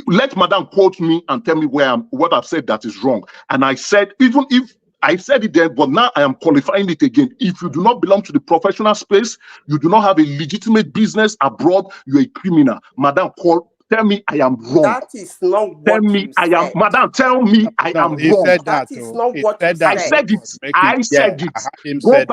Let Madam quote me and tell me what I've said that is wrong. And I said, even if I said it then, but now I am qualifying it again. If you do not belong to the professional space, you do not have a legitimate business abroad, you're a criminal. Madam, tell me I am wrong. That is not what you said. Madam, tell me I am wrong. That is not what you said. I said it. Go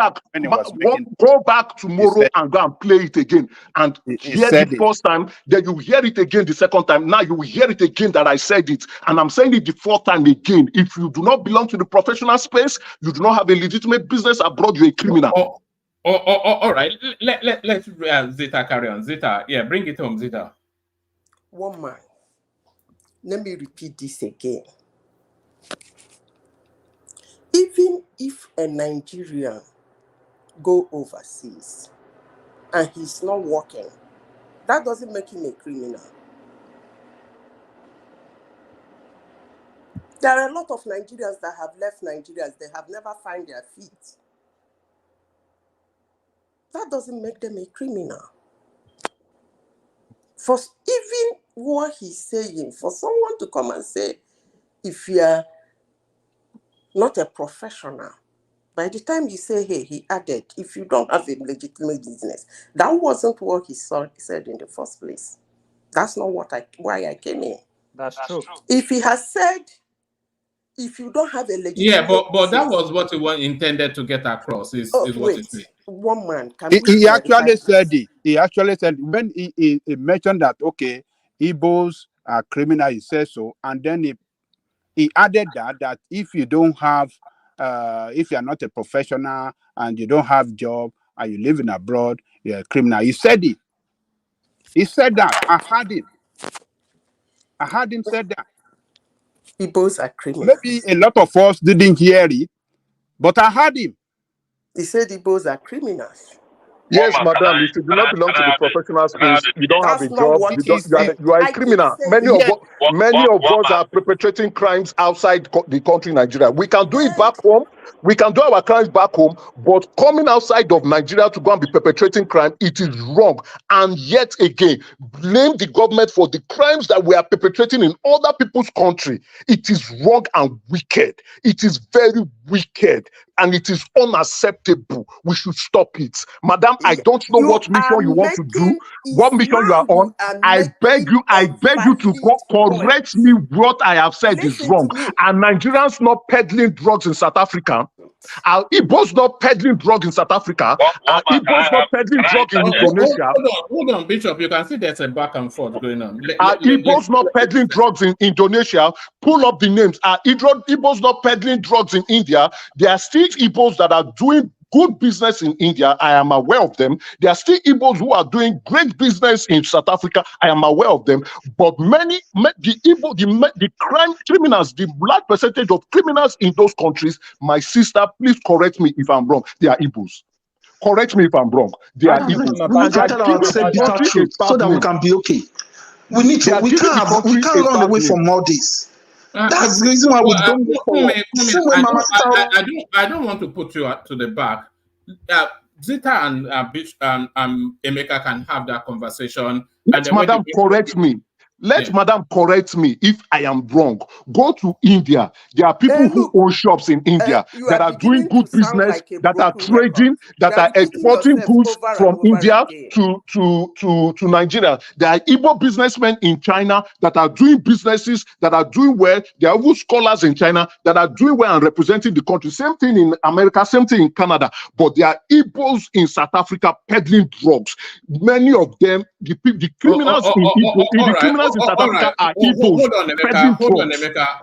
back tomorrow and go and play it again. And hear the first time, then you hear it again the second time. Now you will hear it again that I said it. And I'm saying it the fourth time again. If you do not belong to the professional space, you do not have a legitimate business abroad, you're a criminal. All right. Let's Zeta carry on. Zeta, bring it home, Zeta. One man. Let me repeat this again. Even if a Nigerian go overseas and he's not working, that doesn't make him a criminal. There are a lot of Nigerians that have left Nigeria. They have never found their feet. That doesn't make them a criminal. For even what he's saying, for someone to come and say, if you're not a professional, by the time you say, hey, he added, if you don't have a legitimate business, that wasn't what he said in the first place. That's not why I came in. That's true. If he has said, if you don't have a legitimate but that was what he intended to get across. Is what it is. One man he actually said it. He actually said when he mentioned that Igbos are criminal, he said so, and then he added that if you don't have if you are not a professional and you don't have job and you live in abroad, you're a criminal. He said it. He said that. I heard him say that. Igbos are criminals. Maybe a lot of us didn't hear it, but I heard him. He said Igbos are criminals. Yes, One man, madam, if you do not belong to the professional space, you don't have a That's not job, what you he don't, said. you are a I keep criminal. saying Many of us are perpetrating crimes outside the country, Nigeria. We can do it back home. We can do our crimes back home, but coming outside of Nigeria to go and be perpetrating crime, it is wrong. And yet again, blame the government for the crimes that we are perpetrating in other people's country. It is wrong and wicked. It is very wicked, and it is unacceptable. We should stop it. Madam, I don't know what mission you want to do, what mission you are on. I beg you to correct me. What I have said is wrong. And Nigerians not peddling drugs in South Africa. Are Igbos not peddling drugs in South Africa? Are Igbos not peddling drugs in Indonesia? Hold on, Bishop. You can see there's a back and forth going on. Are Igbos not peddling drugs in Indonesia? Pull up the names. Are Igbos not peddling drugs in India? There are still Igbos that are doing good business in India. I am aware of them. There are still Igbos who are doing great business in South Africa. I am aware of them. But the crime criminals, the large percentage of criminals in those countries, my sister, please correct me if I'm wrong. They are Igbos. Correct me if I'm wrong. They are Igbos. Say bitter truth so that we can be okay. We need to. We can't run away from all this. That's the reason why we don't move forward. I don't want to put you to the back. Zita and Emeka can have that conversation. Let Madam correct me. Let Madam correct me if I am wrong. Go to India. There are people who own shops in India that are doing good business, that are trading, that are exporting goods from India to Nigeria. There are Igbo businessmen in China that are doing businesses, that are doing well. There are even scholars in China that are doing well and representing the country. Same thing in America, same thing in Canada. But there are Igbos in South Africa peddling drugs. Many of them, the criminals in South Africa are Igbos.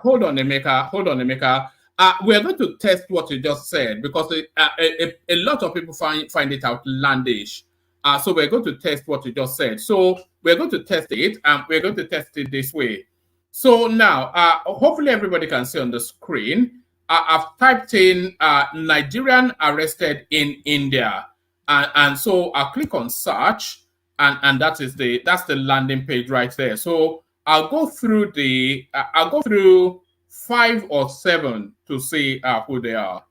Hold on, Emeka. We're going to test what you just said because a lot of people find it outlandish. So we're going to test what you just said. So we're going to test it, and we're going to test it this way. So now, hopefully everybody can see on the screen. I've typed in Nigerian arrested in India, and so I'll click on search. And that's the landing page right there. So I'll go through 5 or 7 to see who they are.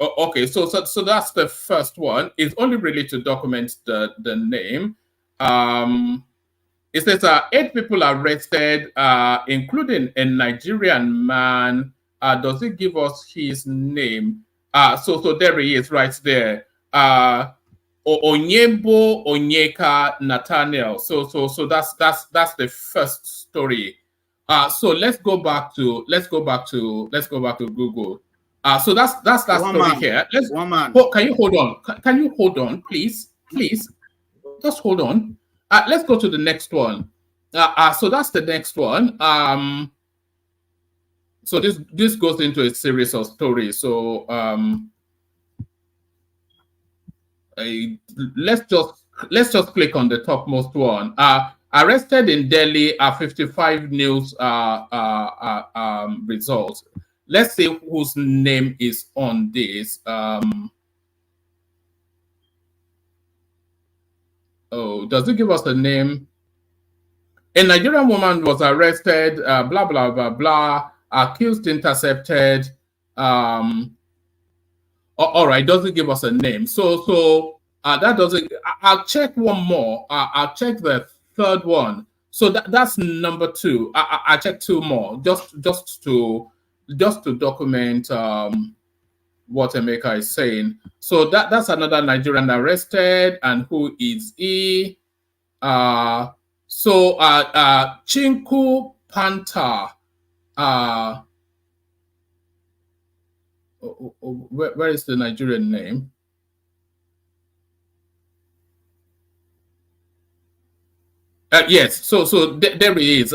Okay, so that's the first one. It's only really to document the name. It says 8 people arrested, including a Nigerian man. Does it give us his name? So there he is right there. Onyebo Onyeka Nathaniel. So that's the first story. So let's go back to Google. So that's that story here. Can you hold on? Can you hold on, please? Just hold on. Let's go to the next one. So that's the next one. So this goes into a series of stories. So let's just click on the topmost one. Arrested in Delhi are 55 news results. Let's see whose name is on this. Does it give us a name? A Nigerian woman was arrested, blah, blah, blah, blah, accused intercepted. All right, doesn't give us a name. So that doesn't. I'll check one more. I'll check the third one. So that's number 2. I checked 2 more just to document what Emeka is saying. So that's another Nigerian arrested, and who is he? Chinku Panta. Where is the Nigerian name? Yes, so there he is.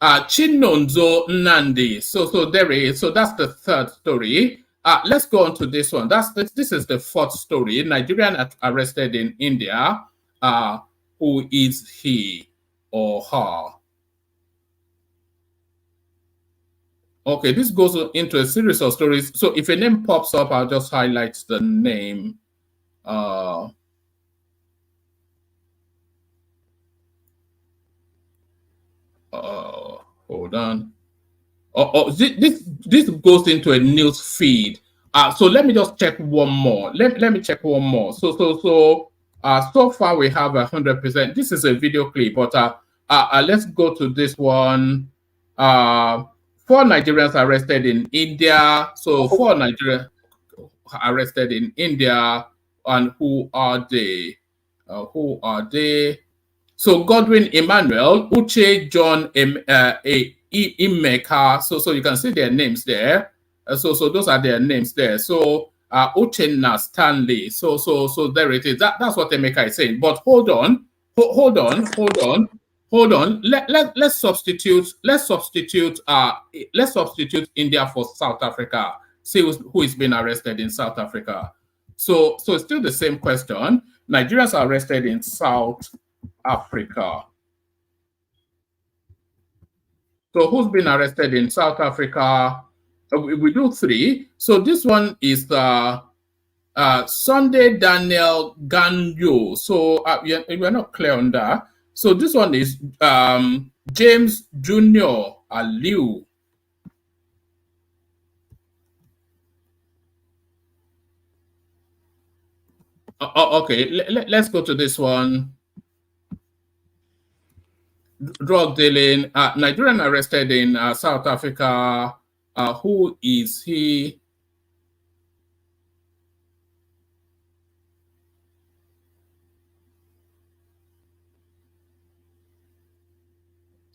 Chinonzo Nandi. So there he is. So that's the third story. Let's go on to this one. This is the fourth story. Nigerian arrested in India. Who is he or her? Okay, this goes into a series of stories. So if a name pops up, I'll just highlight the name. Hold on. This goes into a news feed. So let me just check one more. Let me check one more. So far we have 100%. This is a video clip, but let's go to this one. 4 Nigerians arrested in India. So 4 Nigerians arrested in India, and who are they? So Godwin Emmanuel, Uche John Imeka. So you can see their names there. So those are their names there. So Uchenna Stanley. So there it is. That's what Emeka is saying. But hold on. Let's substitute India for South Africa. See who is being arrested in South Africa. So it's still the same question. Nigerians are arrested in South Africa. So who's been arrested in South Africa? We do 3. So this one is Sunday Daniel Ganyo. So we're not clear on that. So this one is James Junior Aliu. Okay, let's go to this one. Drug dealing. Nigerian arrested in South Africa. Who is he?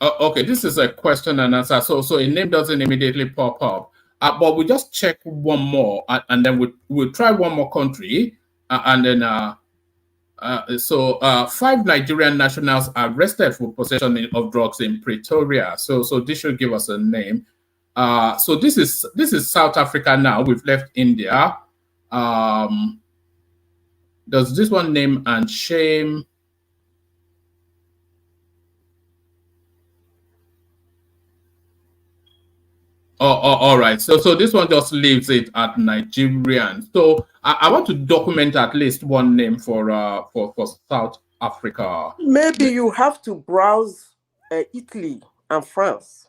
Okay, this is a question and answer. So a name doesn't immediately pop up. But we just check one more, and then we'll try one more country, and then 5 Nigerian nationals arrested for possession of drugs in Pretoria. So this should give us a name. So this is South Africa now. We've left India. Does this one name and shame? All right. So this one just leaves it at Nigerian. So I want to document at least one name for South Africa. Maybe you have to browse Italy and France,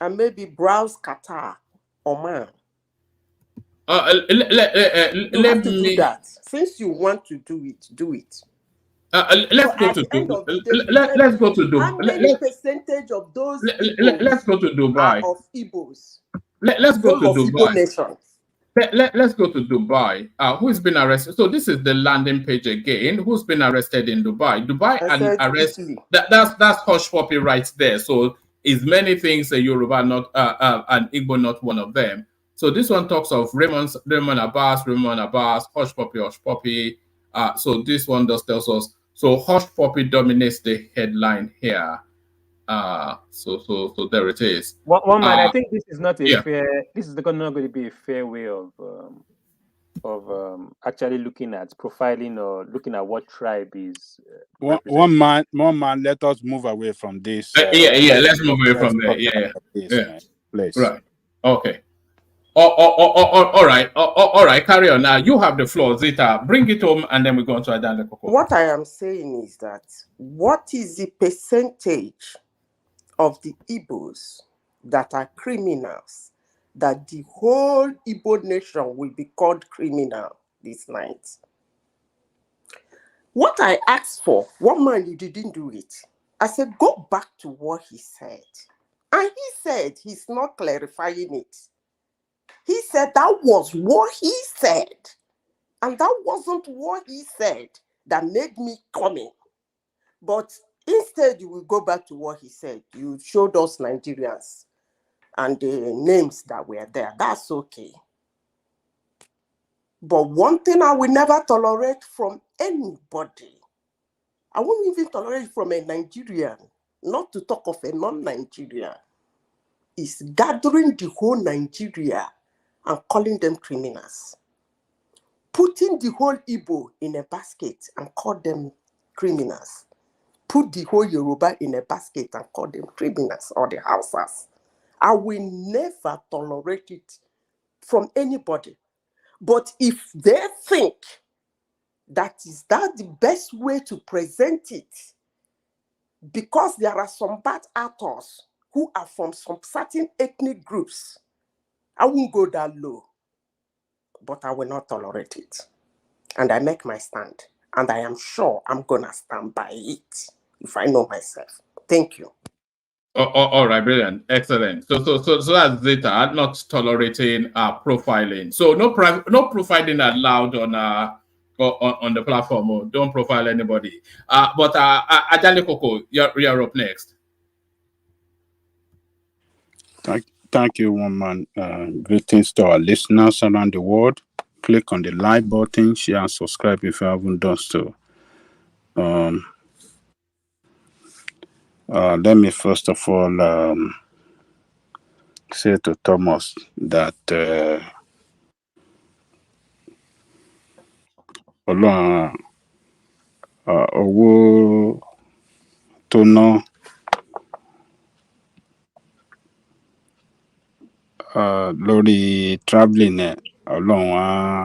and maybe browse Qatar, Oman. You have to do that. Since you want to do it, do it. Let's go to Dubai. Let's go to Dubai. How many percentage of those let's go to Dubai. are of Igbos? Let's go to Dubai. Nations. Let's go to Dubai. Who's been arrested? So this is the landing page again. Who's been arrested in Dubai? Dubai and arrest. That's hush puppy right there. So is many things a Yoruba not and Igbo not one of them. So this one talks of Raymond Abbas, hush puppy. So this one just tells us. So hush puppy dominates the headline here. So there it is. One man, I think this is not a fair. This is not going to be a fair way of actually looking at profiling or looking at what tribe is. One man. Let us move away from this. Let's move away from there. Please. Right. Okay. All right. Carry on. Now you have the floor, Zita. Bring it home, and then we go on to Adana Koko. What I am saying is that what is the percentage of the Igbos that are criminals, that the whole Igbo nation will be called criminal this night? What I asked for, one man, you didn't do it. I said, go back to what he said. And he said he's not clarifying it. He said that was what he said. And that wasn't what he said that made me come in. But instead, you will go back to what he said. You showed us Nigerians and the names that were there. That's okay. But one thing I will never tolerate from anybody, I won't even tolerate from a Nigerian, not to talk of a non-Nigerian, is gathering the whole Nigeria and calling them criminals. Putting the whole Igbo in a basket and call them criminals. Put the whole Yoruba in a basket and call them criminals, or the Hausas. I will never tolerate it from anybody. But if they think That the best way to present it? Because there are some bad actors who are from some certain ethnic groups. I won't go that low, but I will not tolerate it. And I make my stand. And I am sure I'm going to stand by it if I know myself. Thank you. All right, brilliant, excellent. So that's Zeta not tolerating profiling. So no profiling allowed on the platform. Oh, don't profile anybody. But Ajale Koko, you're up next. Thank you, woman. Greetings to our listeners around the world. Click on the like button, share, and subscribe if you haven't done so. Let me first of all say to Thomas that owó tó ná lórí travelling ẹ̀ Ọlọ́run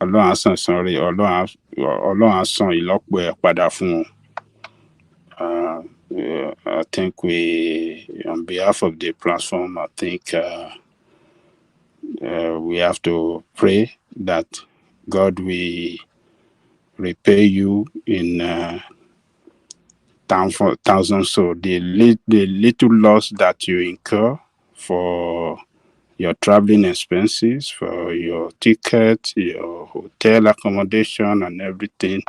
á san rí, Ọlọ́run á san ìlọ́po ẹ̀ padà fún un. I think on behalf of the platform, I think we have to pray that God will repay you in thousands. So the little loss that you incur for your traveling expenses, for your ticket, your hotel accommodation, and everything,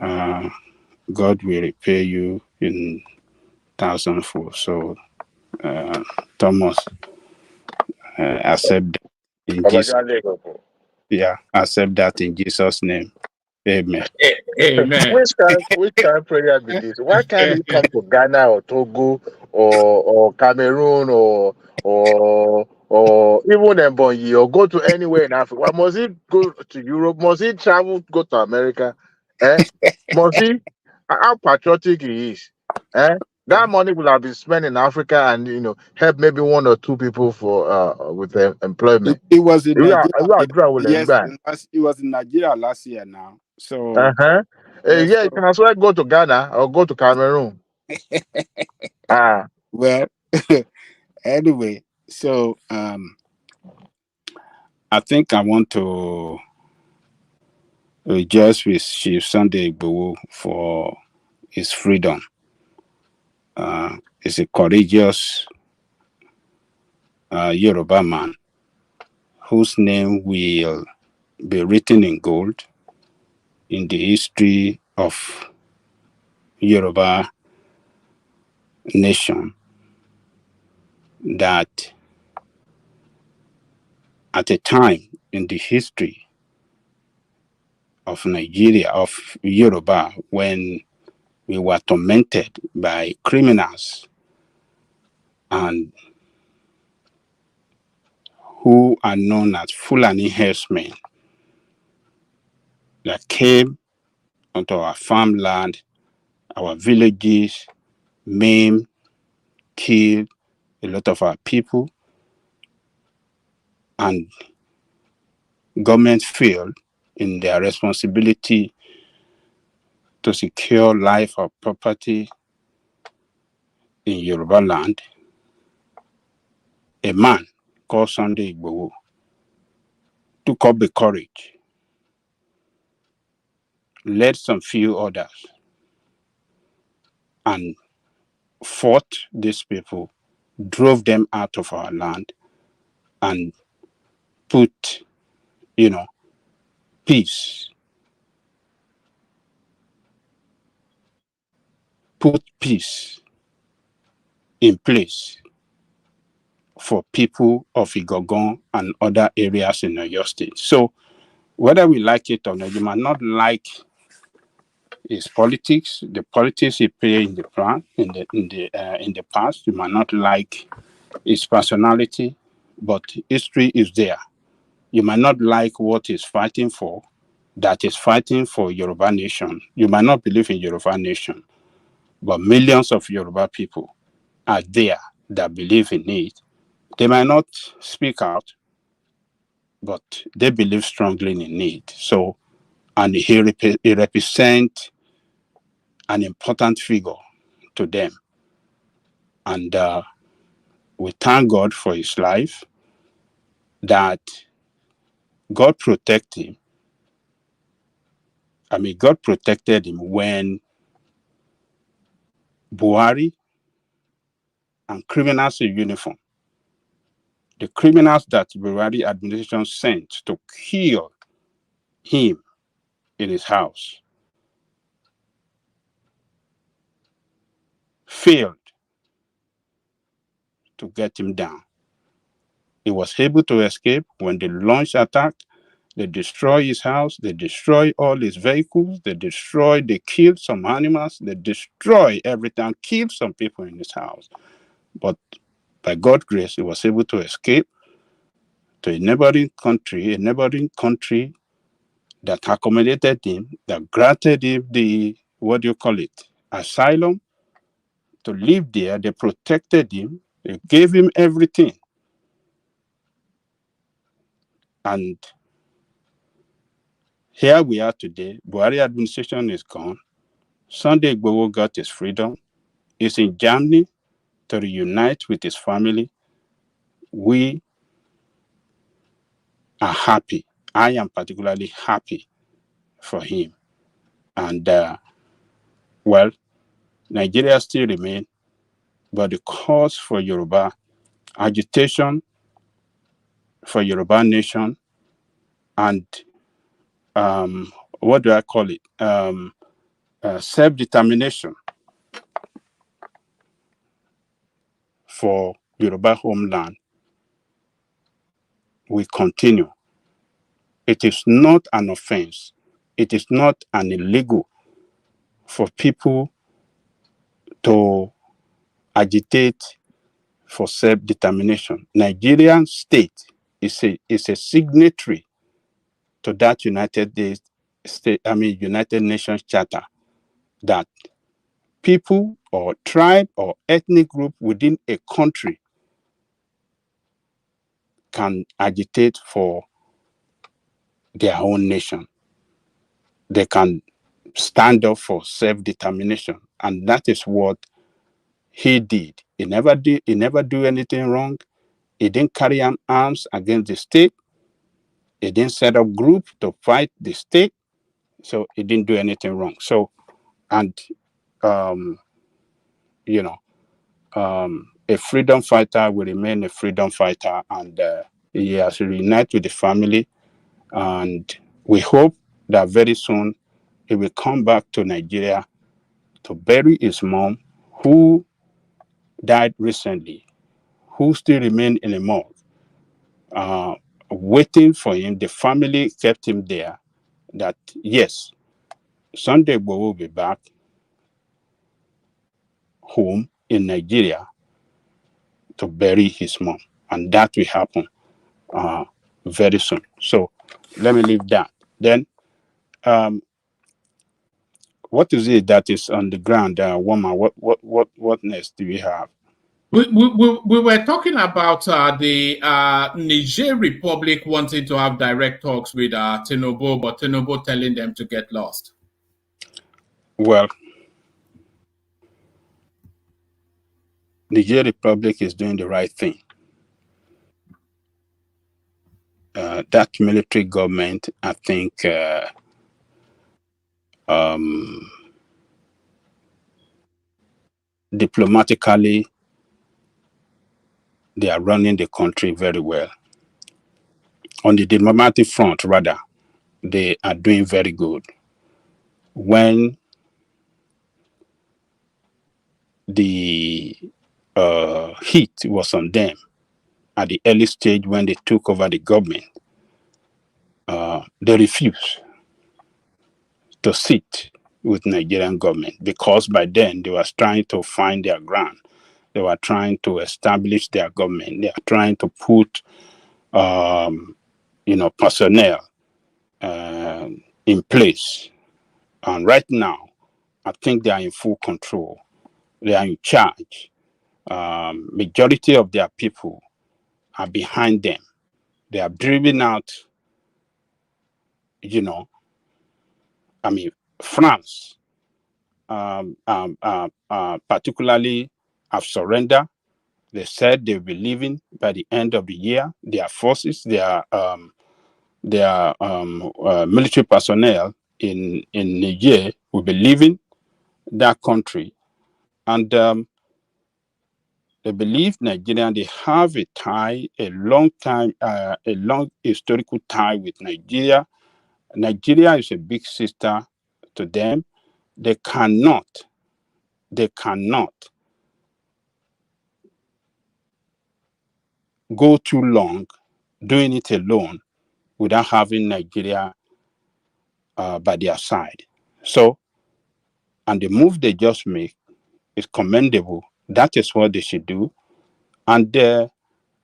God will repay you in thousandfold. So, Thomas, accept that in Jesus. Yeah, accept that in Jesus' name. Amen. Amen. Which kind of prayer be this? Why can't he come to Ghana or Togo or Cameroon or even Ebonyi or go to anywhere in Africa? Why must he go to Europe? Must he travel, go to America? Must he? How patriotic he is? That money will have been spent in Africa and help maybe one or two people for with employment. It was in Nigeria. Yes, it was in Nigeria last year now. So yeah, you can as well go to Ghana or go to Cameroon. Well, anyway, so I think I want to rejoice with Chief Sunday Igboho for his freedom. He's a courageous Yoruba man whose name will be written in gold in the history of Yoruba nation, that at a time in the history of Nigeria, of Yoruba, when we were tormented by criminals and who are known as Fulani herdsmen that came onto our farmland, our villages, maimed, killed a lot of our people, and government failed in their responsibility to secure life or property in Yoruba land. A man called Sunday Igboho took up the courage, led some few others, and fought these people, drove them out of our land, and put, peace. Put peace in place for people of Igogon and other areas in Oyo State. So whether we like it or not, you might not like his politics, the politics he played in the past. You might not like his personality, but history is there. You might not like what he's fighting for, that is fighting for Yoruba nation. You might not believe in Yoruba nation, but millions of Yoruba people are there that believe in it. They might not speak out, but they believe strongly in it. So and he represents an important figure to them. And we thank God for his life, that God protected him. I mean, God protected him when Buhari and criminals in uniform, the criminals that Buhari administration sent to kill him in his house, failed to get him down. He was able to escape. When they launched attack, they destroy his house, they destroy all his vehicles, they killed some animals, they destroy everything, killed some people in his house. But by God's grace, he was able to escape to a neighboring country that accommodated him, that granted him the, asylum, to live there. They protected him, they gave him everything. And here we are today. Buhari administration is gone. Sunday Igboho got his freedom. He's in Germany to reunite with his family. We are happy. I am particularly happy for him. And, well, Nigeria still remains, but the cause for Yoruba, agitation for Yoruba nation, and what do I call it? Self-determination for Yoruba homeland will continue. It is not an offense. It is not an illegal for people to agitate for self-determination. Nigerian state is a signatory to that United Nations Charter, that people or tribe or ethnic group within a country can agitate for their own nation. They can stand up for self-determination, and that is what he did. He never do anything wrong. He didn't carry arms against the state. He didn't set up group to fight the state. So he didn't do anything wrong. So, and a freedom fighter will remain a freedom fighter, and he has reunited with the family, and we hope that very soon he will come back to Nigeria to bury his mom, who died recently, who still remained in a morgue, waiting for him. The family kept him there, that yes, Sunday we will be back home in Nigeria to bury his mom, and that will happen very soon. So let me leave that. Then, what is it that is on the ground, woman? What next do we have? We were talking about the Niger Republic wanting to have direct talks with Tinubu, but Tinubu telling them to get lost. Well, Niger Republic is doing the right thing. That military government, I think, diplomatically, they are running the country very well. On the diplomatic front, rather, they are doing very good. When the heat was on them at the early stage when they took over the government, they refused to sit with Nigerian government, because by then they were trying to find their ground. They were trying to establish their government. They are trying to put, personnel in place. And right now, I think they are in full control. They are in charge. Majority of their people are behind them. They are driven out, I mean, France, particularly, have surrendered. They said they'll be leaving by the end of the year. Their forces, their military personnel in Niger will be leaving that country, and they believe Nigerian, they have a tie, a long historical tie with Nigeria. Nigeria is a big sister to them. They cannot go too long doing it alone without having Nigeria by their side. So, and the move they just make is commendable. That is what they should do. And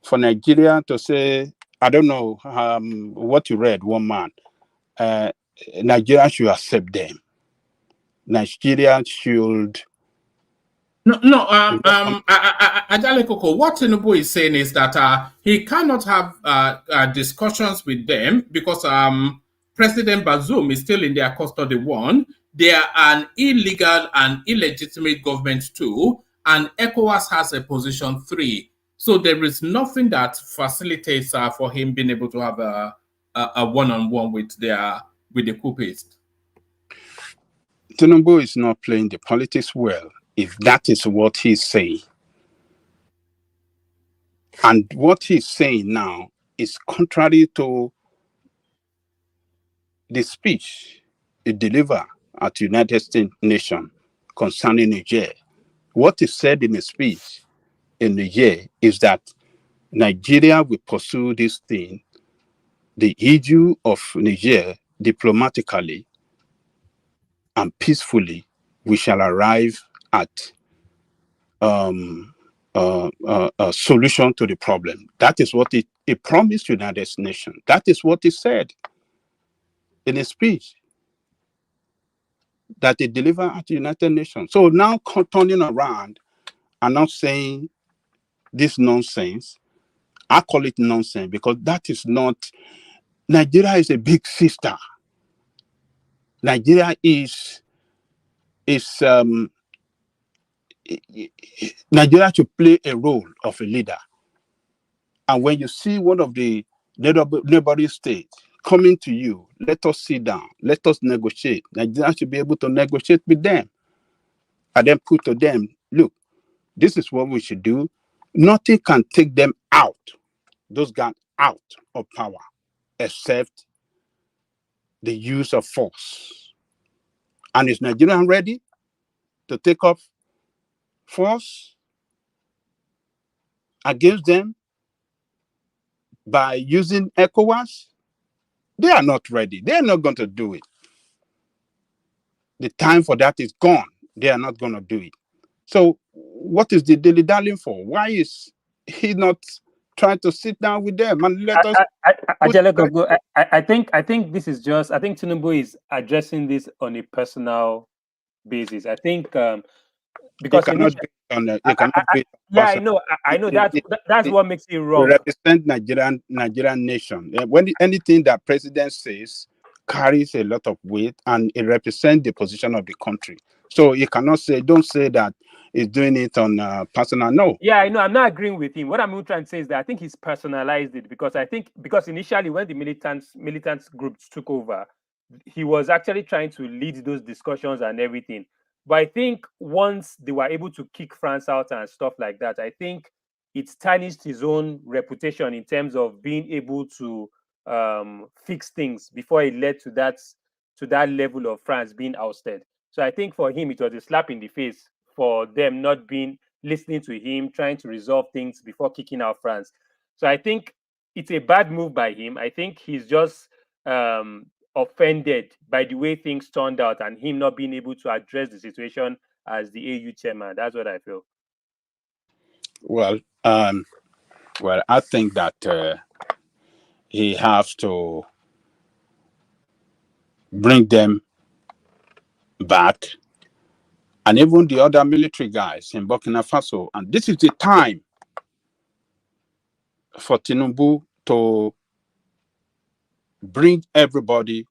for Nigeria to say, I don't know what you read, one man, Nigeria should accept them. Nigeria should. Ajale Koko, what Tinubu is saying is that he cannot have discussions with them because President Bazoum is still in their custody. One, they are an illegal and illegitimate government too, and ECOWAS has a position 3. So there is nothing that facilitates for him being able to have a one-on-one with the coupists. Tinubu is not playing the politics well, if that is what he's saying. And what he's saying now is contrary to the speech he delivered at United Nations concerning Niger. What he said in the speech in Niger is that Nigeria will pursue this thing, the issue of Niger, diplomatically and peacefully. We shall arrive at a solution to the problem. That is what he promised United Nations. That is what he said in a speech that he delivered at the United Nations. So now turning around and not saying this nonsense, I call it nonsense because that is not. Nigeria is a big sister. Nigeria Nigeria should play a role of a leader. And when you see one of the neighboring states coming to you, let us sit down, let us negotiate. Nigeria should be able to negotiate with them and then put to them, look, this is what we should do. Nothing can take them out, those guys out of power, except the use of force. And is Nigeria ready to take up force against them by using ECOWAS? They are not ready. They are not going to do it. The time for that is gone. They are not going to do it. So what is the dilly-dallying for? Why is he not trying to sit down with them and let us... I think this is just... I think Tinubu is addressing this on a personal basis. I think because I know. I know that's what makes it wrong. Represent Nigerian nation. When anything that president says carries a lot of weight and it represents the position of the country. So you cannot say, don't say that he's doing it on personal. No. Yeah, I know. I'm not agreeing with him. What I'm trying to say is that I think he's personalized it because initially when the militant groups took over, he was actually trying to lead those discussions and everything. But I think once they were able to kick France out and stuff like that, I think it's tarnished his own reputation in terms of being able to fix things before it led to that level of France being ousted. So I think for him, it was a slap in the face for them not listening to him, trying to resolve things before kicking out France. So I think it's a bad move by him. I think he's just offended by the way things turned out and him not being able to address the situation as the AU chairman. That's what I feel. Well, I think that he has to bring them back, and even the other military guys in Burkina Faso. And this is the time for Tinubu to bring everybody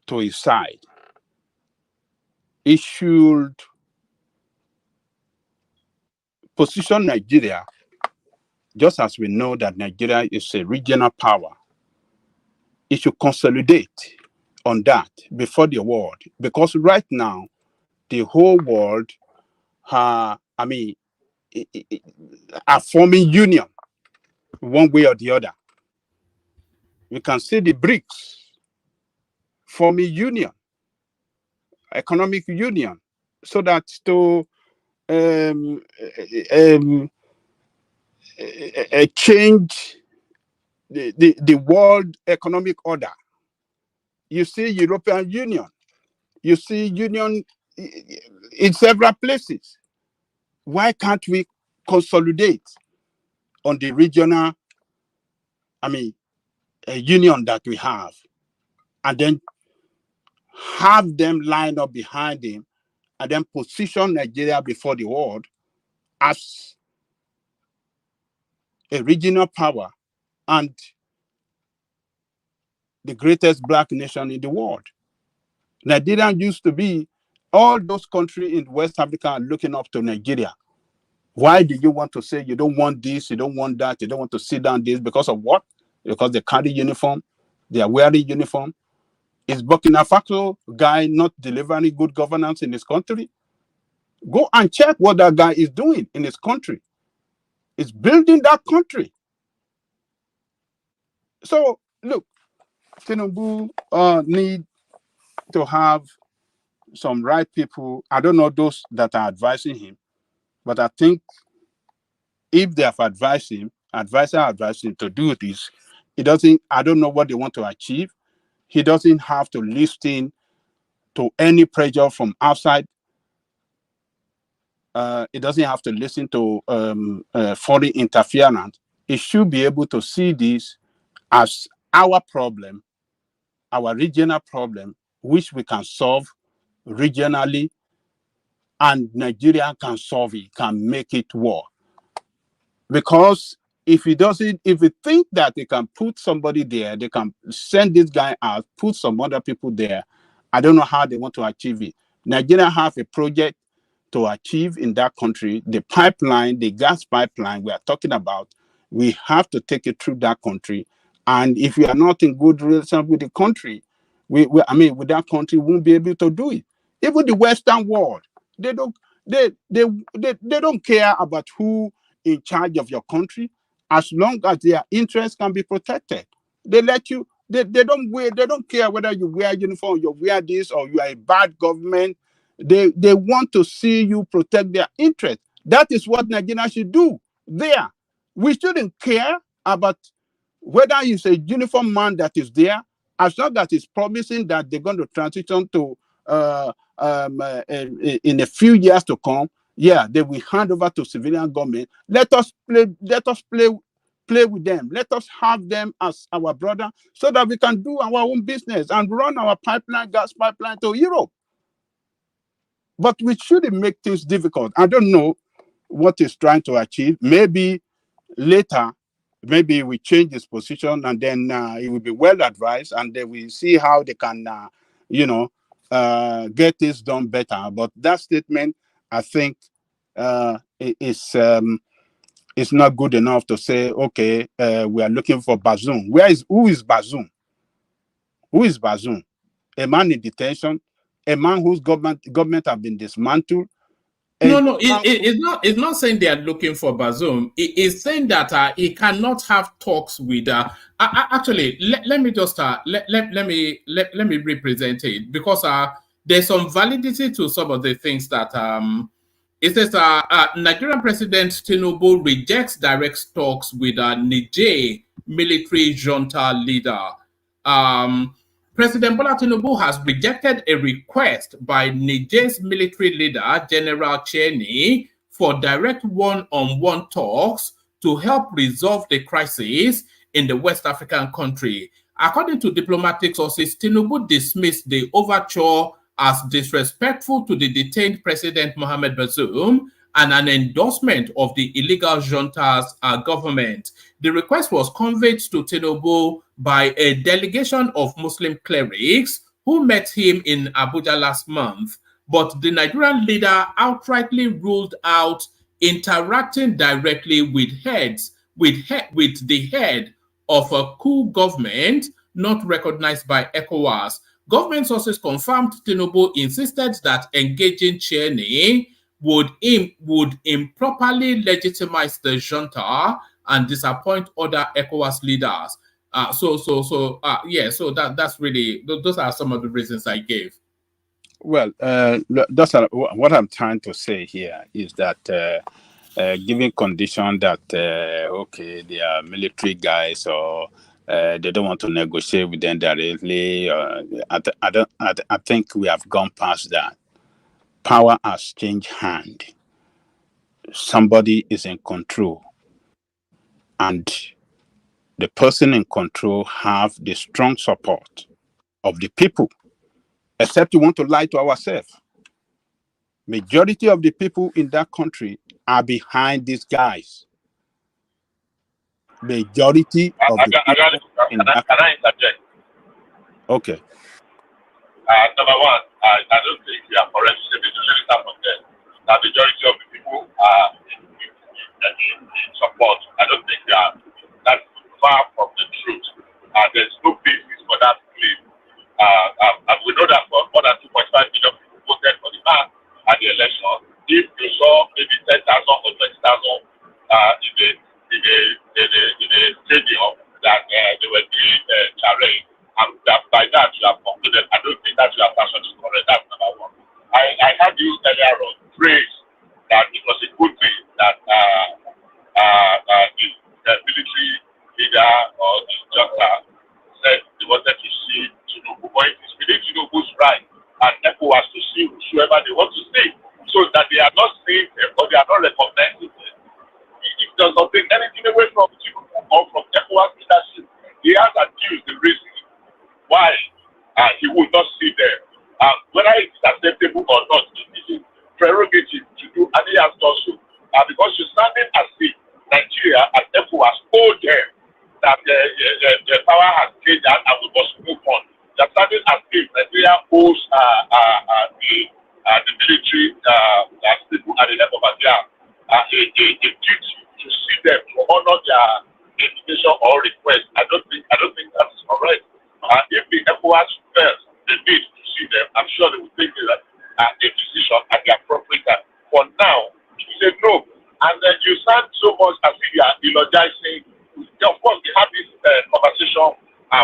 to his side, he should position Nigeria, just as we know that Nigeria is a regional power. It should consolidate on that before the world, because right now the whole world, are forming union one way or the other. You can see the BRICS forming union, economic union, so that to change the world economic order. You see European Union, you see union in several places. Why can't we consolidate on the regional, union that we have, and then have them line up behind him, and then position Nigeria before the world as a regional power and the greatest black nation in the world. Nigeria used to be, all those countries in West Africa are looking up to Nigeria. Why do you want to say you don't want this, you don't want that, you don't want to sit down this? Because of what? Because they carry uniform, they are wearing uniform. Is Burkina Faso guy not delivering good governance in his country? Go and check what that guy is doing in his country. It's building that country. So look, Tinubu need to have some right people. I don't know those that are advising him, but I think if they have advised him to do this, he doesn't. I don't know what they want to achieve. He doesn't have to listen to any pressure from outside. It doesn't have to listen to foreign interference. It should be able to see this as our problem, our regional problem, which we can solve regionally, and Nigeria can solve it, can make it work. Because if he think that they can put somebody there, they can send this guy out, put some other people there, I don't know how they want to achieve it. Nigeria have a project to achieve in that country. The pipeline, the gas pipeline we are talking about, we have to take it through that country. And if we are not in good relationship with the country, with that country, we won't be able to do it. Even the Western world, they don't care about who in charge of your country, as long as their interests can be protected. They let you. They don't care whether you wear uniform, you wear this, or you are a bad government. They want to see you protect their interest. That is what Nigeria should do there. We shouldn't care about whether it's a uniform man that is there, as long as it's promising that they're going to transition to in a few years to come. Yeah, they will hand over to civilian government. Let us play with them. Let us have them as our brother, so that we can do our own business and run our gas pipeline to Europe. But we shouldn't make things difficult. I don't know what he's trying to achieve. Maybe later, maybe we change his position, and then it will be well advised, and then we see how they can, get this done better. But that statement, I think, is not good enough to say, okay, we are looking for Bazoum. Who is Bazoum? Who is Bazoum? A man in detention, a man whose government have been dismantled. No, it's not saying they are looking for Bazoum. It is saying that he cannot have talks with. Actually, let me just let me represent it, because there's some validity to some of the things that it says. Nigerian President Tinubu rejects direct talks with Niger military junta leader. President Bola Tinubu has rejected a request by Niger's military leader, General Cheni, for direct one-on-one talks to help resolve the crisis in the West African country. According to diplomatic sources, Tinubu dismissed the overture as disrespectful to the detained President Mohamed Bazoum and an endorsement of the illegal junta's government. The request was conveyed to Tinubu by a delegation of Muslim clerics who met him in Abuja last month, but the Nigerian leader outrightly ruled out interacting directly with the head of a coup government not recognized by ECOWAS. Government sources confirmed Tinubu insisted that engaging Cheney would improperly legitimize the junta and disappoint other ECOWAS leaders. So that's really, those are some of the reasons I gave. Well, what I'm trying to say here is that given condition that okay, they are military guys or they don't want to negotiate with them directly, I think we have gone past that. Power has changed hand. Somebody is in control, and the person in control have the strong support of the people. Except you want to lie to ourselves. Majority of the people in that country are behind these guys. Majority of the people in that country. Can I interject? Okay. Number one, I don't think we are correct to say let it happen there. The majority of the people are in support. I don't think that's far from the truth. There's no basis for that claim. And we know that more than 2.5 million people voted for the man at the election. If you saw maybe 10,000 or 20,000 in a stadium that they were doing charade, and by that you have concluded. I don't think that your assertion is correct. That's number one. I heard you earlier on praise that it was a good thing that the military leader or the junta said they wanted to see Tinubu, but it is within Tinubu's right and ECOWAS to see whoever they want to see, so that they are not seeing them or they are not recognizing them. It does not take anything away from Tinubu or from ECOWAS leadership. He has accused the reason why he would not see them. Whether it is acceptable or not, it is prerogative to do, and he has done so. Because you're standing as if Nigeria and ECOWAS owe them that the power has changed and we must move on. They're standing as if Nigeria owes the military people at the level of Nigeria a duty to see them, to honor their invitation or request. I don't think that is correct. If the ECOWAS felt the need to see them, I'm sure they will take a decision at the appropriate time. For now, if you say no, and then you sound so much as if you are eulogizing. Of course, we had this conversation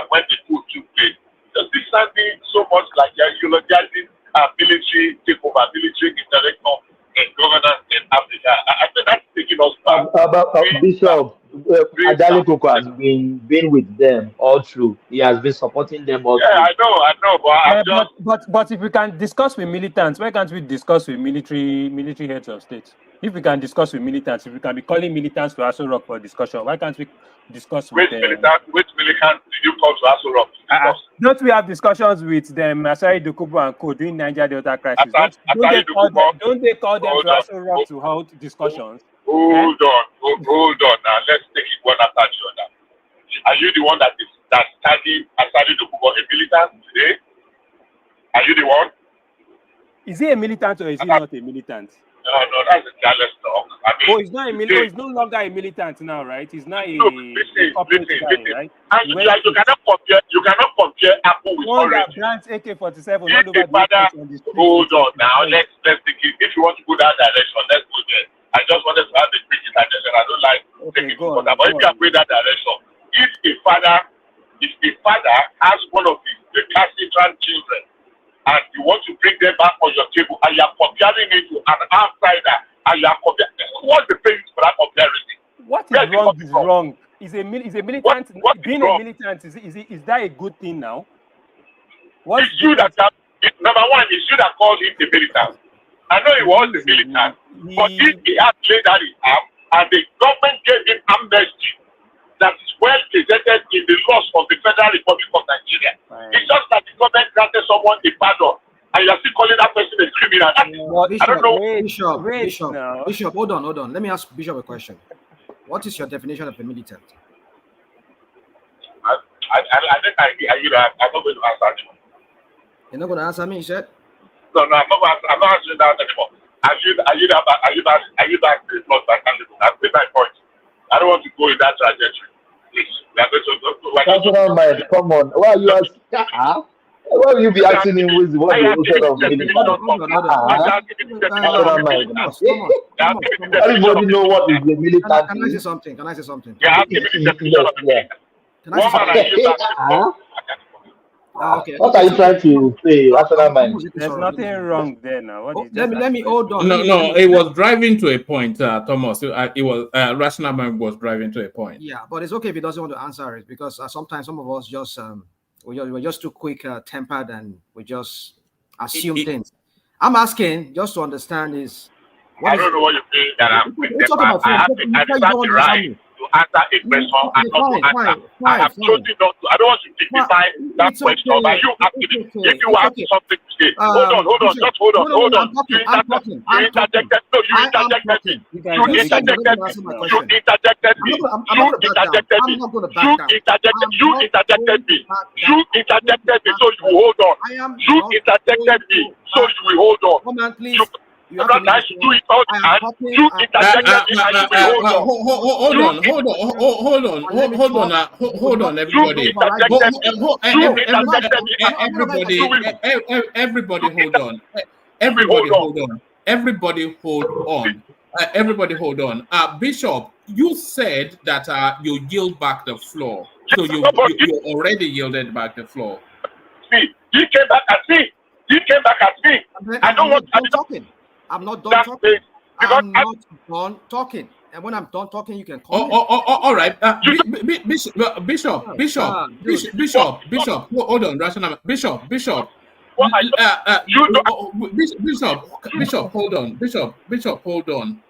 when the coup took place. Does this sounding so much like you're eulogizing military takeover, military intervention in governance in Africa? I think that's taking us back. Bishop, Ajale Koko has been with them all through. He has been supporting them all through. I know, but if we can discuss with militants, why can't we discuss with military heads of state? If we can discuss with militants, if we can be calling militants to Aso Rock for discussion, why can't we discuss with them? Which militants did you call to Aso Rock to discuss? Don't we have discussions with them, Asari Dokubo and Co. during Niger Delta crisis? Don't they call them to Aso Rock to hold discussions? Hold on. Now let's take it one after the other. Are you the one that's studying Asari Dokubo, a militant today? Are you the one? Is he a militant or is he not a militant? No, that's a careless talk. I mean, he's not a militant. He's no longer a militant now, right? He's not listen, right? And you cannot compare Apple with orange. Brands AK-47. Hold on now. Let's take it. If you want to go that direction, let's go there. I just wanted to have the quick interjection. I don't like taking it further. But if you are going that direction, if a father has one of the classical children, and you want to bring them back on your table, and you are comparing it to an outsider, and you are comparing, what's the basis for that comparison? What is wrong is wrong. Is a militant being a militant? Is that a good thing now? Number one, it's you that called him the militant. I know he was the militant, but if he had played that his arm, and the government gave him amnesty that is well presented in the laws of the Federal Republic of Nigeria. It's just that the government granted someone a pardon, and you are still calling that person a criminal. Bishop, I don't know. Bishop, hold on. Let me ask Bishop a question. What is your definition of a militant? I think I'm not going to answer you. You're not gonna answer me, you said? No, I'm not answering that anymore. Are you that plus by candidate? That's my point. I don't want to go in that trajectory. Please. National mind, come on. Why are you asking? Why will you be asking him what's the ocean of militant? National mind. Everybody know what is the militant. Can I say something? Can I say something? Yeah, give me the definition of militant. Can I say something? Okay. What are you trying to say, rational mind? There's nothing wrong there now. What is let me hold on. No, it was driving to a point, Thomas. It was rational mind was driving to a point. Yeah, but it's okay if he doesn't want to answer it because sometimes some of us just we're just too quick tempered and we just assume things. I'm asking just to understand is. I don't know what you mean that I'm quick tempered. I have the right to answer a question and not to answer. I have chosen not to. I don't want to dignify that question by you asking me. If you have something to say, hold on, just hold on. You interjected me. You interjected me. You interjected me. So you hold on. You interjected me. So you will hold on. Come on, please. You have to do it all the time. You interjected me and you will hold on, everybody. Everybody hold on. Everybody hold on. Bishop, you said that you yield back the floor. So you already yielded back the floor. See, he came back at me. I don't want to talking. I'm not done talking. I'm not done talking. And when I'm done talking, you can call me. All right. Bishop. Hold on, rational. Bishop. Bishop, hold on. Bishop, hold on.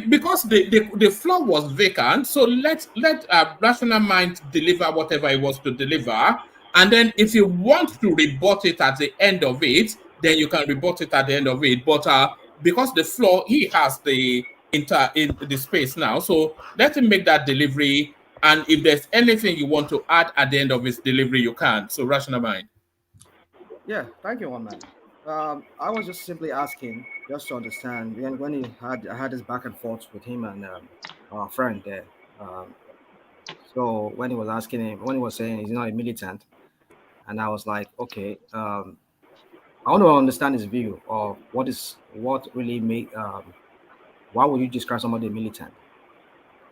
Because the floor was vacant, so let rational mind deliver whatever it was to deliver, and then if you want to rebut it at the end of it, then you can rebut it at the end of it. But because the floor, he has the in the space now, so let him make that delivery. And if there's anything you want to add at the end of his delivery, you can. So rational mind. Yeah, thank you, one man. I was just simply asking, just to understand. When I had this back and forth with him and our friend there. So when he was asking him, when he was saying he's not a militant, and I was like, okay. I want to understand his view of what really make why would you describe somebody militant?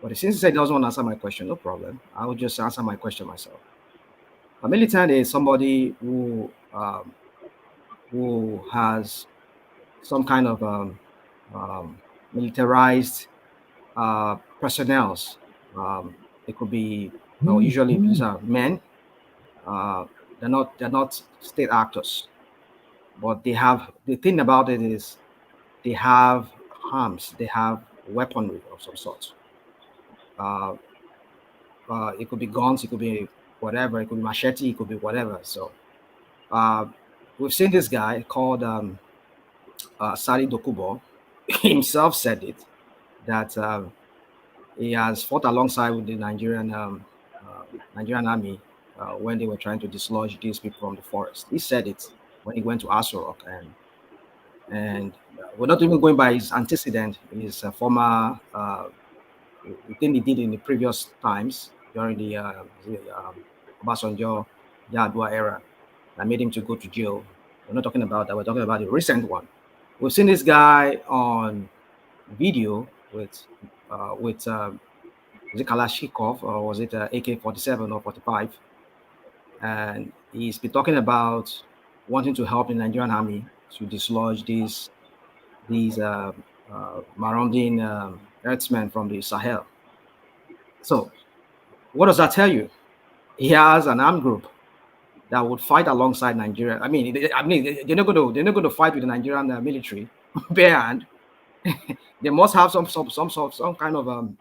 But since he said he doesn't want to answer my question, no problem. I will just answer my question myself. A militant is somebody who has some kind of militarized personnel. It could be usually these are men. They're not state actors. But they have, the thing about it is they have arms, they have weaponry of some sort. It could be guns, it could be whatever, it could be machete, it could be whatever. So we've seen this guy called Sali Dokubo himself said it, that he has fought alongside with the Nigerian army when they were trying to dislodge these people from the forest. He said it when he went to Aso and we're not even going by his antecedent, his former thing he did in the previous times during the Obasanjo Yadwa era that made him to go to jail. We're not talking about that. We're talking about the recent one. We've seen this guy on video with is it Kalashnikov or was it AK-47 or 45? And he's been talking about wanting to help the Nigerian army to dislodge these marauding herdsmen from the Sahel. So, what does that tell you? He has an armed group that would fight alongside Nigeria. I mean, they're not going to fight with the Nigerian military bare hand. They must have some kind of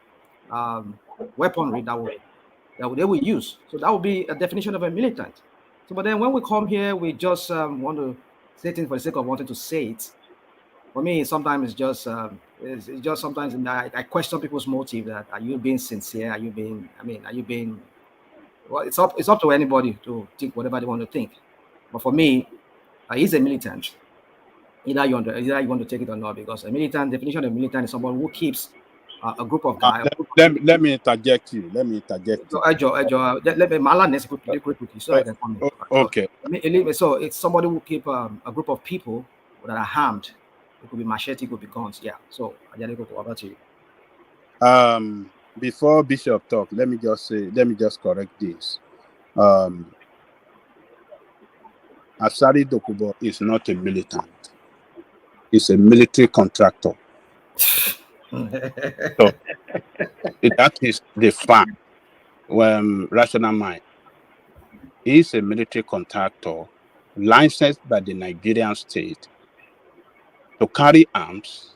weaponry that they will use. So that would be a definition of a militant. So, but then when we come here, we just want to say things for the sake of wanting to say it. For me, sometimes it's just sometimes I question people's motive. That are you being sincere? Are you being? Well, it's up to anybody to think whatever they want to think. But for me, he's a militant. Either you want to take it or not, because a militant, definition of militant is someone who keeps a group of guys. Let me interject you. Let me interject you. Let me Malan quickly so I can comment. Okay. So it's somebody who keep a group of people that are armed. It could be machete, it could be guns. Yeah. So what about you? Before Bishop talk, let me just correct this. Asari Dokubo is not a militant. He's a military contractor. So that is the fact. Rational mind. He's a military contractor licensed by the Nigerian state to carry arms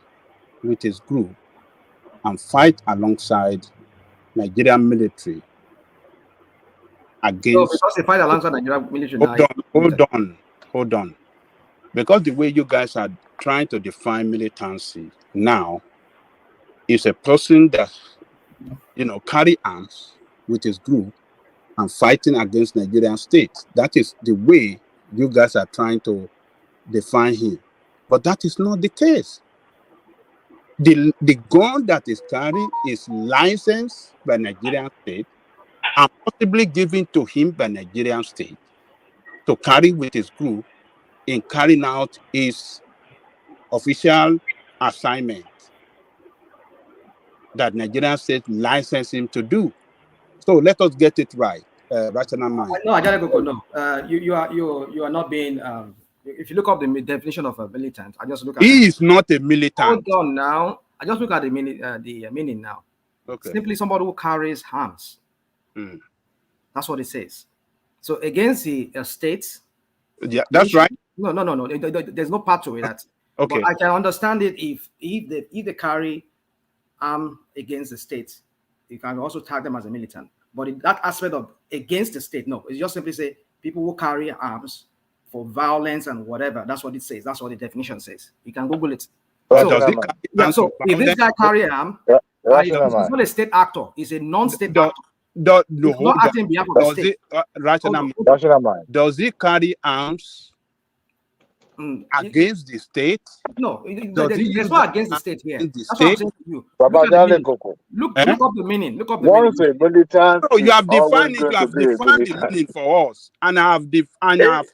with his group and fight alongside Nigerian military against. So because they fight alongside Nigerian military. Hold on. Because the way you guys are trying to define militancy now is a person that, carry arms with his group and fighting against Nigerian state. That is the way you guys are trying to define him. But that is not the case. The gun that is carried is licensed by Nigerian state and possibly given to him by Nigerian state to carry with his group in carrying out his official assignment that Nigerian state licensed him to do. So let us get it right. Rational mind. No, no. You are not being. If you look up the definition of a militant, I just look at. He is not a militant. Hold on now. I just look at the meaning now. Okay. Simply somebody who carries arms. That's what it says. So against the state. Yeah, that's right. No. There's no part to it. That. Okay. But I can understand it if they carry arm against the state, you can also tag them as a militant. But in that aspect of against the state, no, it's just simply say people who carry arms for violence and whatever. That's what it says. That's what the definition says. You can Google it. So if this guy carry arm, he's not a state actor. He's a non-state actor. Not acting on behalf of the state. Does he carry arms against the state? No, there's not against the state here. That's what I'm saying to you. Look up the meaning. Look up the meaning. So you have defined it. You have defined the meaning for us, and I have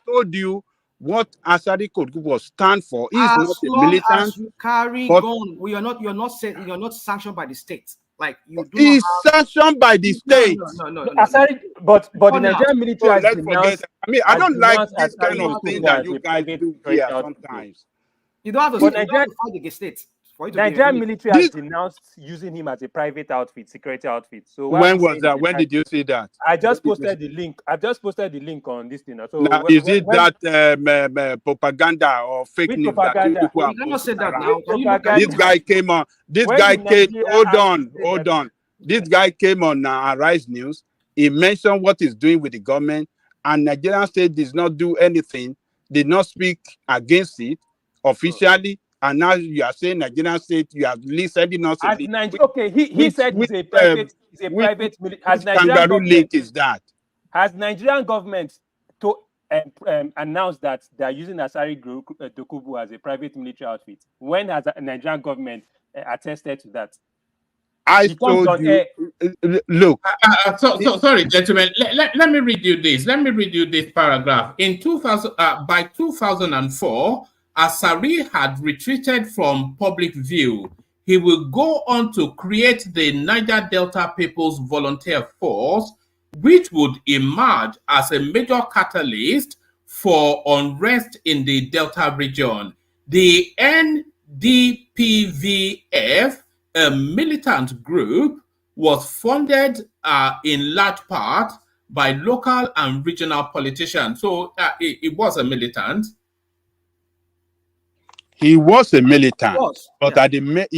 told you what Asari Kodukubo stand for. He is not a militant. As you carry gun, you're not sanctioned by the state. Like you do. He's sanctioned by the state. No. Asari, but the Nigerian military has denounced. I don't like this kind of thing that you guys do here sometimes. You don't have to fight against state. Nigerian military has denounced using him as a private outfit, security outfit. So when was that? When did you see that? I just posted the link. I've just posted the link on this thing. So now, is it that propaganda or fake news propaganda? That people cannot say that now. This guy came on. This guy came. Hold on. This guy came on Arise News. He mentioned what he's doing with the government, and Nigerian state did not do anything. Did not speak against it officially. And now you are saying Nigerian state, you are sending us a link. He said it's a private. Which kangaroo link is that? Has Nigerian government to announced that they are using Asari Dokubo as a private military outfit? When has the Nigerian government attested to that? I told you. Look. Sorry, gentlemen. Let me read you this. Let me read you this paragraph. In 2000, by 2004. Asari had retreated from public view. He will go on to create the Niger Delta People's Volunteer Force, which would emerge as a major catalyst for unrest in the Delta region. The NDPVF, a militant group, was funded in large part by local and regional politicians. So it was a militant. He was a militant, but at the moment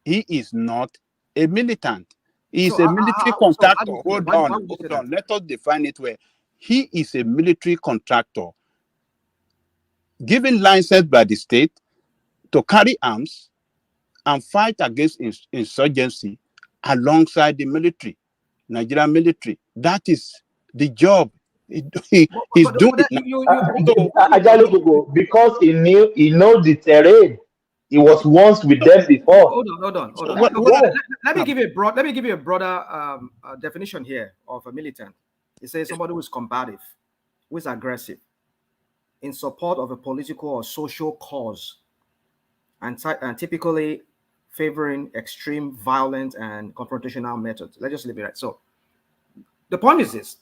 he is not a militant. He is a military contractor. Hold on. Let us define it where he is a military contractor, given license by the state to carry arms and fight against insurgency alongside the military, Nigerian military. That is the job he's doing it now. Because he knows the terrain. He was once with them before. Hold on. So Let me give you a broader definition here of a militant. It says somebody who is combative, who is aggressive, in support of a political or social cause, and typically favoring extreme violent and confrontational methods. Let's just leave it right. So the point is this: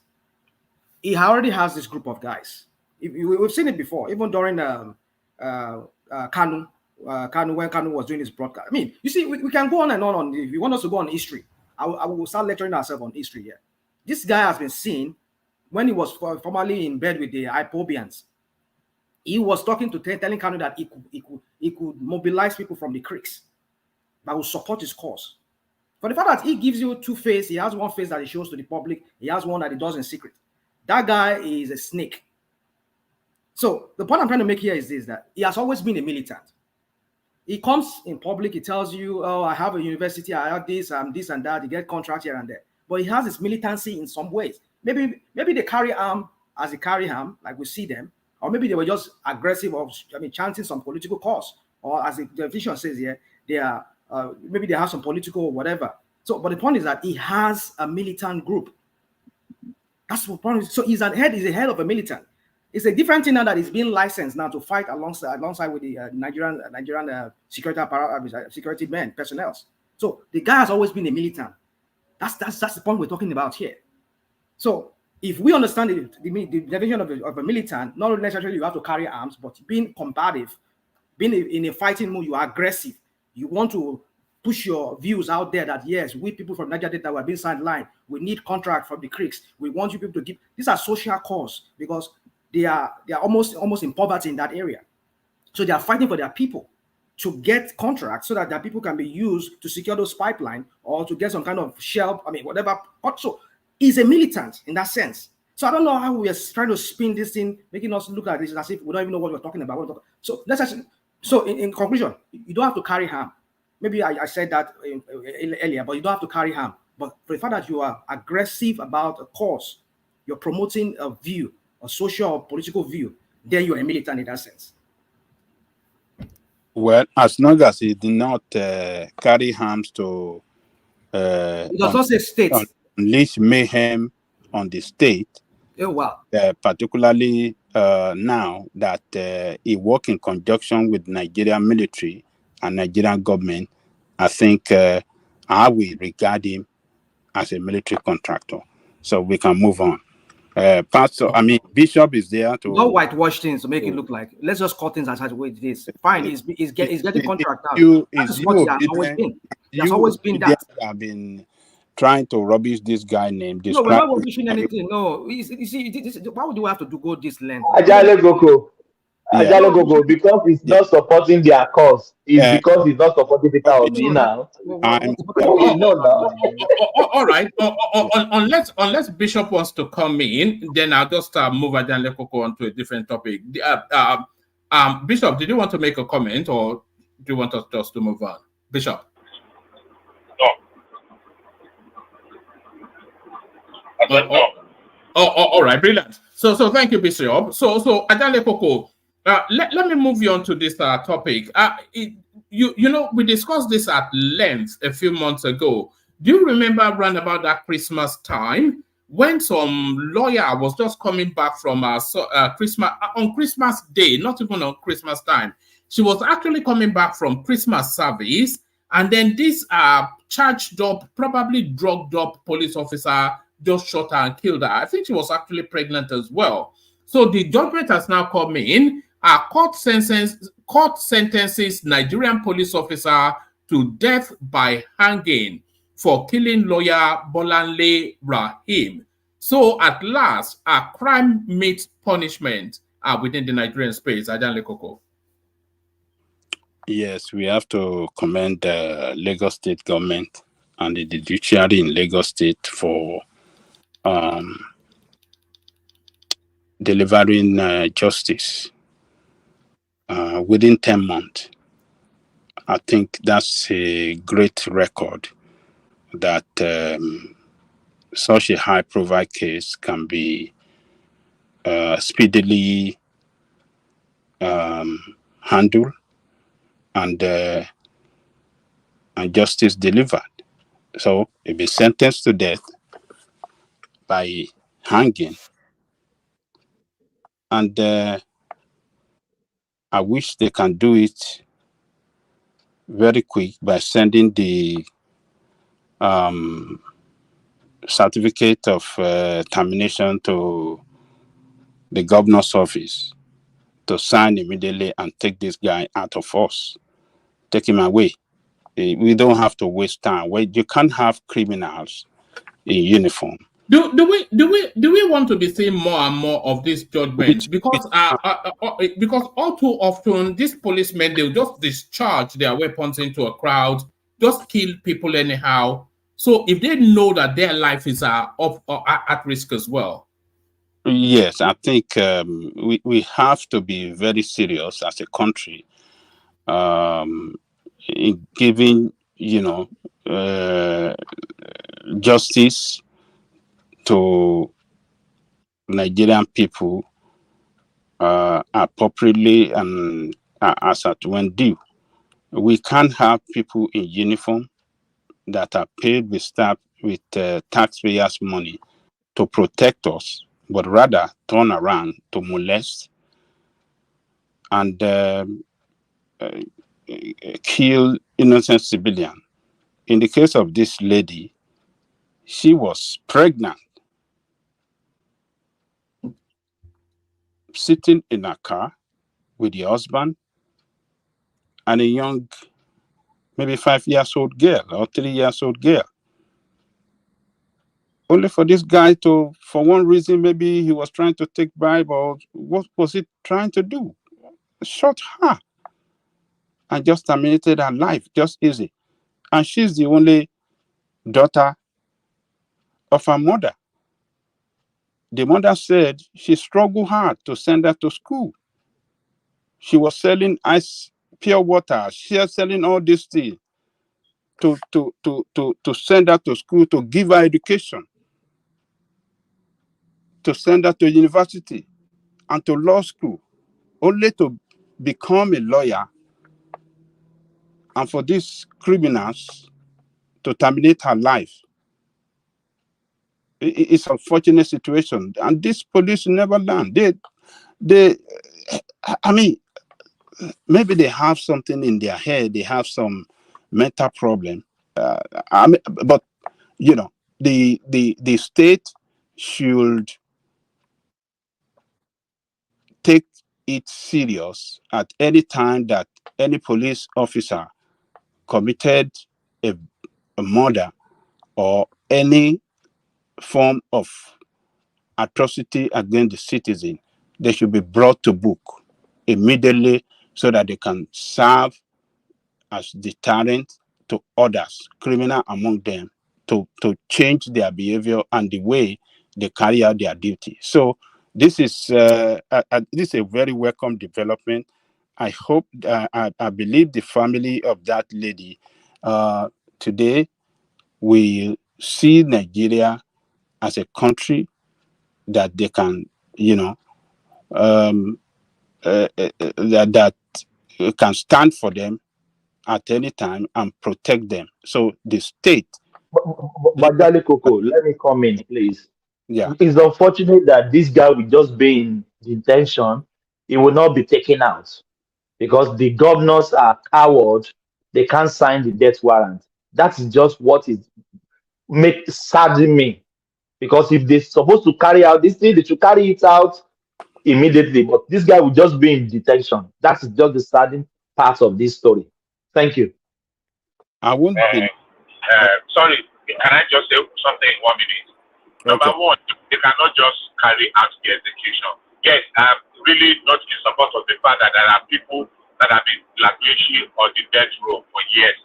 he already has this group of guys. We've seen it before, even during Kanu. When Kanu was doing his broadcast. I mean, you see, we can go on and on. If you want us to go on history, I will start lecturing ourselves on history here. This guy has been seen when he was formerly in bed with the Ipobians. He was talking to telling Kanu that he could mobilize people from the creeks that will support his cause. For the fact that he gives you two faces, he has one face that he shows to the public, he has one that he does in secret. That guy is a snake. So the point I'm trying to make here is this: that he has always been a militant. He comes in public, he tells you, oh, I have a university, I have this, this and that, he get contracts here and there. But he has his militancy in some ways. Maybe they carry arm as they carry arm, like we see them, or maybe they were just aggressive or chanting some political cause, or as the definition says here, they are maybe they have some political or whatever. So, but the point is that he has a militant group. That's the point. So he's a head of a militant. It's a different thing now that he's being licensed now to fight alongside with the Nigerian security men, personnel. So the guy has always been a militant. That's the point we're talking about here. So if we understand the definition of a militant, not necessarily you have to carry arms, but being combative, being in a fighting mood, you are aggressive. You want to push your views out there that yes, we people from Niger Delta were being sidelined. We need contract from the creeks. We want you people to give. These are social cause because they are almost in poverty in that area. So they are fighting for their people to get contracts so that their people can be used to secure those pipelines or to get some kind of shell, whatever. So he's a militant in that sense. So I don't know how we are trying to spin this thing, making us look at this as if we don't even know what we're talking about. So in conclusion, you don't have to carry harm. Maybe I said that earlier, but you don't have to carry harm. But for the fact that you are aggressive about a cause, you're promoting a view, a social or political view, then you're a militant in that sense. Well, as long as he did not carry arms to it does not say state. Unleash mayhem on the state. Oh, wow. Particularly now that he works in conjunction with Nigerian military and Nigerian government, I think I will regard him as a military contractor. So we can move on. Pastor, Bishop is there to not whitewash things to make it look like. Let's just call things as the way it is. Fine, he's getting contract now. That's what he has always been. He has always been that. I've been trying to rubbish this guy named. No, we're not rubbishing anything. No, you see, why would you have to go this length? Ajale Goko, because he's not supporting their cause. It's because he's not supporting Peter Obi now. All right. Unless Bishop wants to come in, then I'll just move Ajale Goko on to a different topic. Bishop, did you want to make a comment, or do you want us just to move on? Bishop. All right, brilliant. So thank you, Bishop. So Ajale Goko, let me move you on to this topic. We discussed this at length a few months ago. Do you remember around about that Christmas time when some lawyer was just coming back from Christmas on Christmas Day, not even on Christmas time? She was actually coming back from Christmas service, and then this charged up, probably drugged up police officer just shot her and killed her. I think she was actually pregnant as well. So the judgment has now come in. Court sentences Nigerian police officer to death by hanging for killing lawyer Bolanle Rahim. So at last, a crime meets punishment within the Nigerian space. Ajale Goko. Yes, we have to commend the Lagos State government and the judiciary in Lagos State for delivering justice within 10 months. I think that's a great record that such a high-profile case can be speedily handled and justice delivered. So he'll be sentenced to death by hanging. And I wish they can do it very quick by sending the certificate of termination to the governor's office to sign immediately and take this guy out of force. Take him away. We don't have to waste time. You can't have criminals in uniform. Do we want to be seeing more and more of this judgment? Because all too often these policemen, they'll just discharge their weapons into a crowd, just kill people anyhow. So if they know that their life is at risk as well. Yes, I think we have to be very serious as a country in giving, justice to Nigerian people appropriately and as at when due. We can't have people in uniform that are paid with taxpayers' money to protect us, but rather turn around to molest and kill innocent civilians. In the case of this lady, she was pregnant, sitting in a car with the husband and a young, maybe 5-year-old girl or 3-year-old girl. Only for this guy to, for one reason, maybe he was trying to take bribe, or what was he trying to do? Shot her and just terminated her life, just easy. And she's the only daughter of her mother. The mother said she struggled hard to send her to school. She was selling ice, pure water. She was selling all these things to send her to school, to give her education, to send her to university and to law school, only to become a lawyer, and for these criminals to terminate her life. It's an unfortunate situation, and this police never learn. I mean, maybe they have something in their head. They have some mental problem. But the state should take it serious at any time that any police officer committed a murder or any form of atrocity against the citizen. They should be brought to book immediately so that they can serve as deterrent to others, criminal among them, to change their behavior and the way they carry out their duty. So this is a very welcome development. I hope, I believe the family of that lady today will see Nigeria as a country that they can, that can stand for them at any time and protect them. So the state. But Dale Coco, let me come in, please. Yeah. It's unfortunate that this guy will just be in detention. He will not be taken out because the governors are cowards. They can't sign the death warrant. That is just what is saddening me. Because if they're supposed to carry out this thing, they should carry it out immediately. But this guy will just be in detention. That's just the saddening part of this story. Thank you. I won't be. Sorry, can I just say something in 1 minute? Number one, they cannot just carry out the execution. Yes, I'm really not in support of the fact that there are people that have been languishing on the death row for years.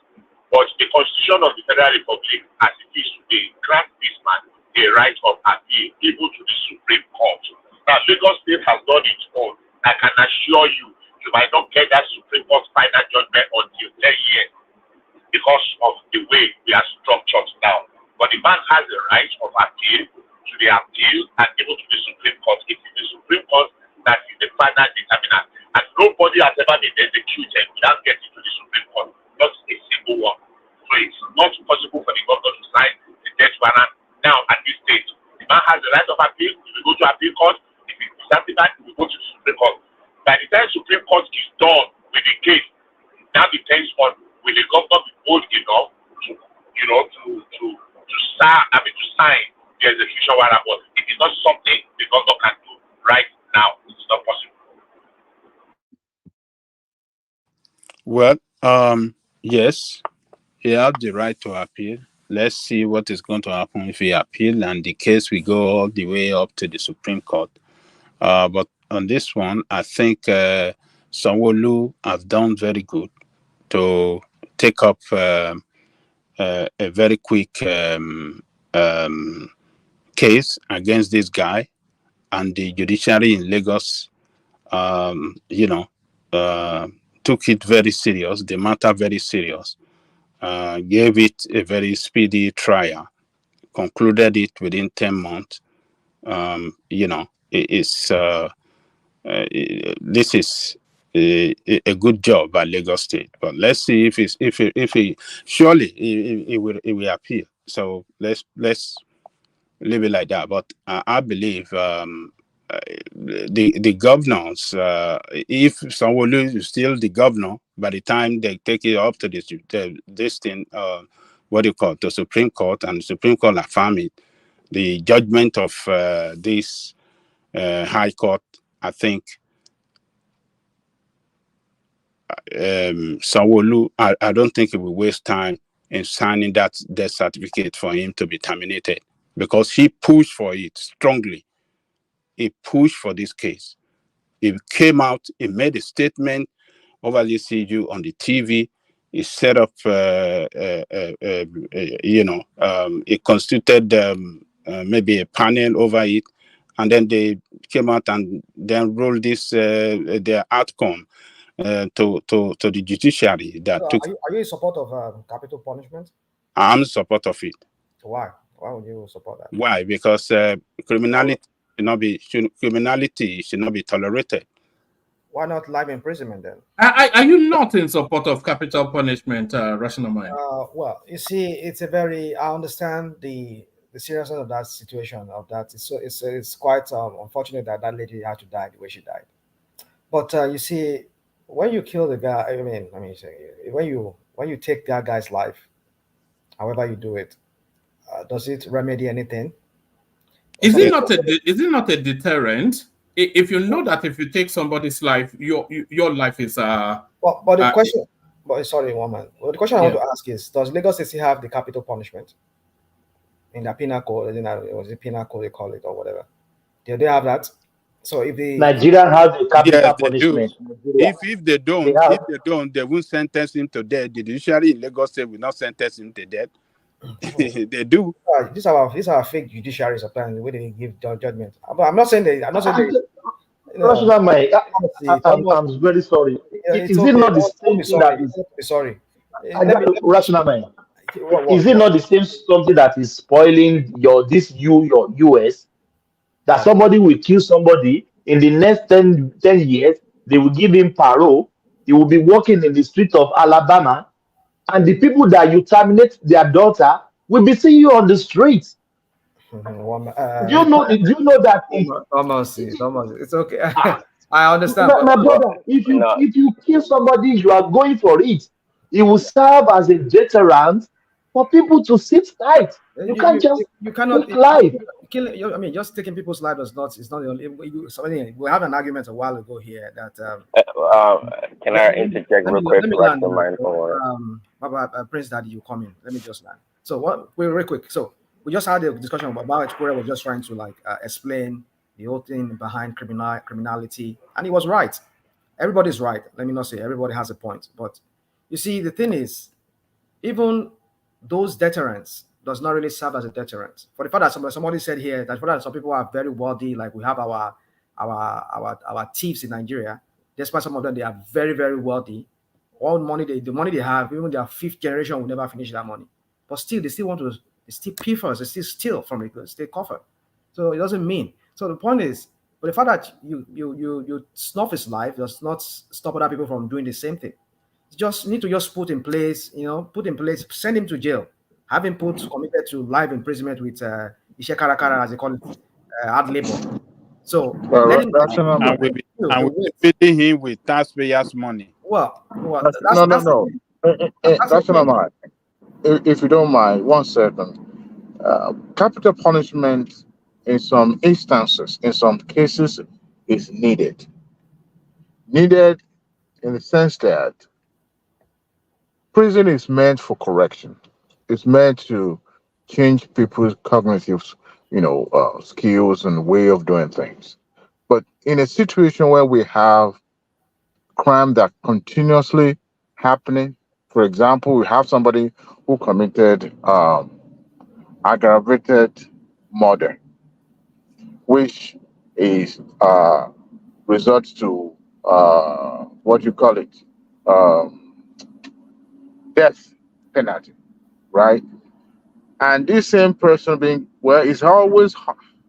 But the Constitution of the Federal Republic, as it is today, grants this man a right of appeal, even to the Supreme Court. Now, Lagos State has done its own. I can assure you, you might not get that Supreme Court final judgment until 10 years because of the way we are structured now. But the man has the right of appeal, to the appeal and even to the Supreme Court. It is the Supreme Court that is the final determinant. And nobody has ever been executed without getting to the Supreme Court. Not a single one. So it's not possible for the governor to sign the death warrant now at this stage. The man has the right of appeal. If you go to appeal court, if it's satisfied, you go to the Supreme Court. By the time Supreme Court is done with the case, it now depends on will the governor be bold enough to, to sign the execution warrant. But it is not something the governor can do right now. It's not possible. Well, yes, he has the right to appeal. Let's see what is going to happen if he appeal and the case will go all the way up to the Supreme Court. But on this one, I think Sanwo-Olu has done very good to take up a very quick case against this guy, and the judiciary in Lagos, took it very serious, the matter very serious, gave it a very speedy trial, concluded it within 10 months. This is a good job by Lagos State, but let's see if he surely it will appeal. So let's leave it like that. But I believe the governors, if Sanwo-Olu is still the governor, by the time they take it up to the Supreme Court, and the Supreme Court affirm it, the judgment of this High Court, I think Sanwo-Olu, I don't think it will waste time in signing that death certificate for him to be terminated, because he pushed for it strongly. He pushed for this case. He came out, he made a statement over this issue on the TV. He set up, he constituted maybe a panel over it, and then they came out and then ruled this their outcome to the judiciary. That So are you in support of capital punishment? I'm in support of it. Why? Why would you support that? Why? Because criminality should not be tolerated. Why not life imprisonment then? Are you not in support of capital punishment, Rational Mind? Well, you see, it's a very. I understand the seriousness of that situation. Of that, it's quite unfortunate that that lady had to die the way she died. But you see, when you kill the guy, when you take that guy's life, however you do it, does it remedy anything? Is it not a deterrent? If you know that if you take somebody's life, your life is But the question, sorry, woman. Well, the question I want to ask is: does Lagos City have the capital punishment in the penal code? Was it penal code they call it or whatever? Do they have that? So if Nigeria has a capital punishment. If they don't, they won't sentence him to death. The judiciary in Lagos State will not sentence him to death. They do. These are fake judiciaries apparently where they give judgment. I'm not saying they. I'm not saying they. I'm very sorry. Is it not the same thing that is sorry? Rational mind. Is it not the same something that is spoiling your US? That somebody will kill somebody in the next 10 years, they will give him parole. He will be walking in the street of Alabama, and the people that you terminate their daughter will be seeing you on the street. Do you know that? Thomas, it's okay. I understand. My brother, if you kill somebody, you are going for it. It will serve as a deterrent for people to sit tight. You cannot take life. Killing, just taking people's lives is not the only. We had an argument a while ago here that. Can I interject real quick? Prince Daddy, you come in. Let me just land. So real quick. So we just had a discussion about Ekpore was just trying to explain the whole thing behind criminality, and he was right. Everybody's right. Let me not say everybody has a point, but you see, the thing is, even those deterrents does not really serve as a deterrent. For the fact that somebody said here that some people are very wealthy, like we have our thieves in Nigeria. Despite some of them, they are very, very wealthy. All the money they have, even their fifth generation will never finish that money. But still, they still want to still pay for us, they still steal from the state coffer. So it doesn't mean. So the point is, but the fact that you snuff his life does not stop other people from doing the same thing. You just need to just put in place, put in place, send him to jail, have him committed to life imprisonment with Ishe Karakara, as they call it, hard labor. So let him Rational and man. we be feeding him with taxpayers' money. Well, No, no, that's the no. thing. That's the Rational thing. man. If you don't mind, 1 second. Capital punishment in some instances, in some cases, is needed. Needed in the sense that prison is meant for correction. It's meant to change people's cognitive, skills and way of doing things. But in a situation where we have crime that continuously happening, for example, we have somebody who committed aggravated murder, which is results to what you call it, um, death penalty, right? And this same person being, well, it's always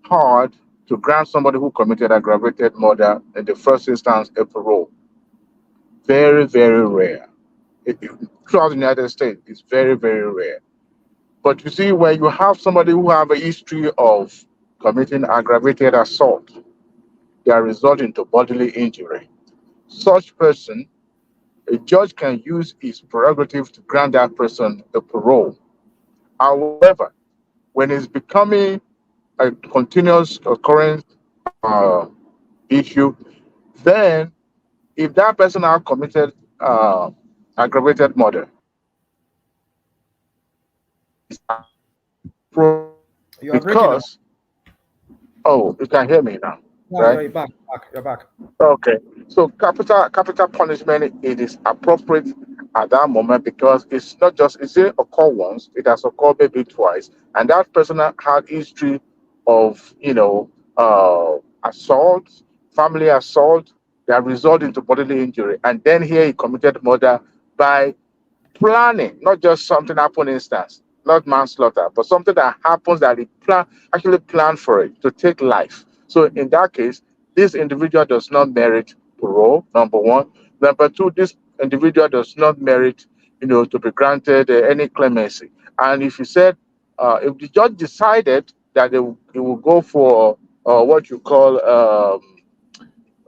hard to grant somebody who committed aggravated murder in the first instance a parole. Very, very rare. Throughout the United States, it's very, very rare. But you see, when you have somebody who have a history of committing aggravated assault, they are resulting to bodily injury. Such person, a judge can use his prerogative to grant that person a parole. However, when it's becoming a continuous occurrence issue, then if that person have committed aggravated murder, You are breaking up. because you can hear me now, No, right? you're back. You're back. Okay, so capital punishment, it is appropriate at that moment because it's not just it's didn't occur once, it has occurred maybe twice, and that person had history of assault, family assault that result into bodily injury, and then here he committed murder by planning, not just something happened instance, not manslaughter, but something that happens that he actually planned for it to take life. So in that case, this individual does not merit parole. Number one. Number two, this individual does not merit, to be granted any clemency. And if you said, if the judge decided that they will go for what you call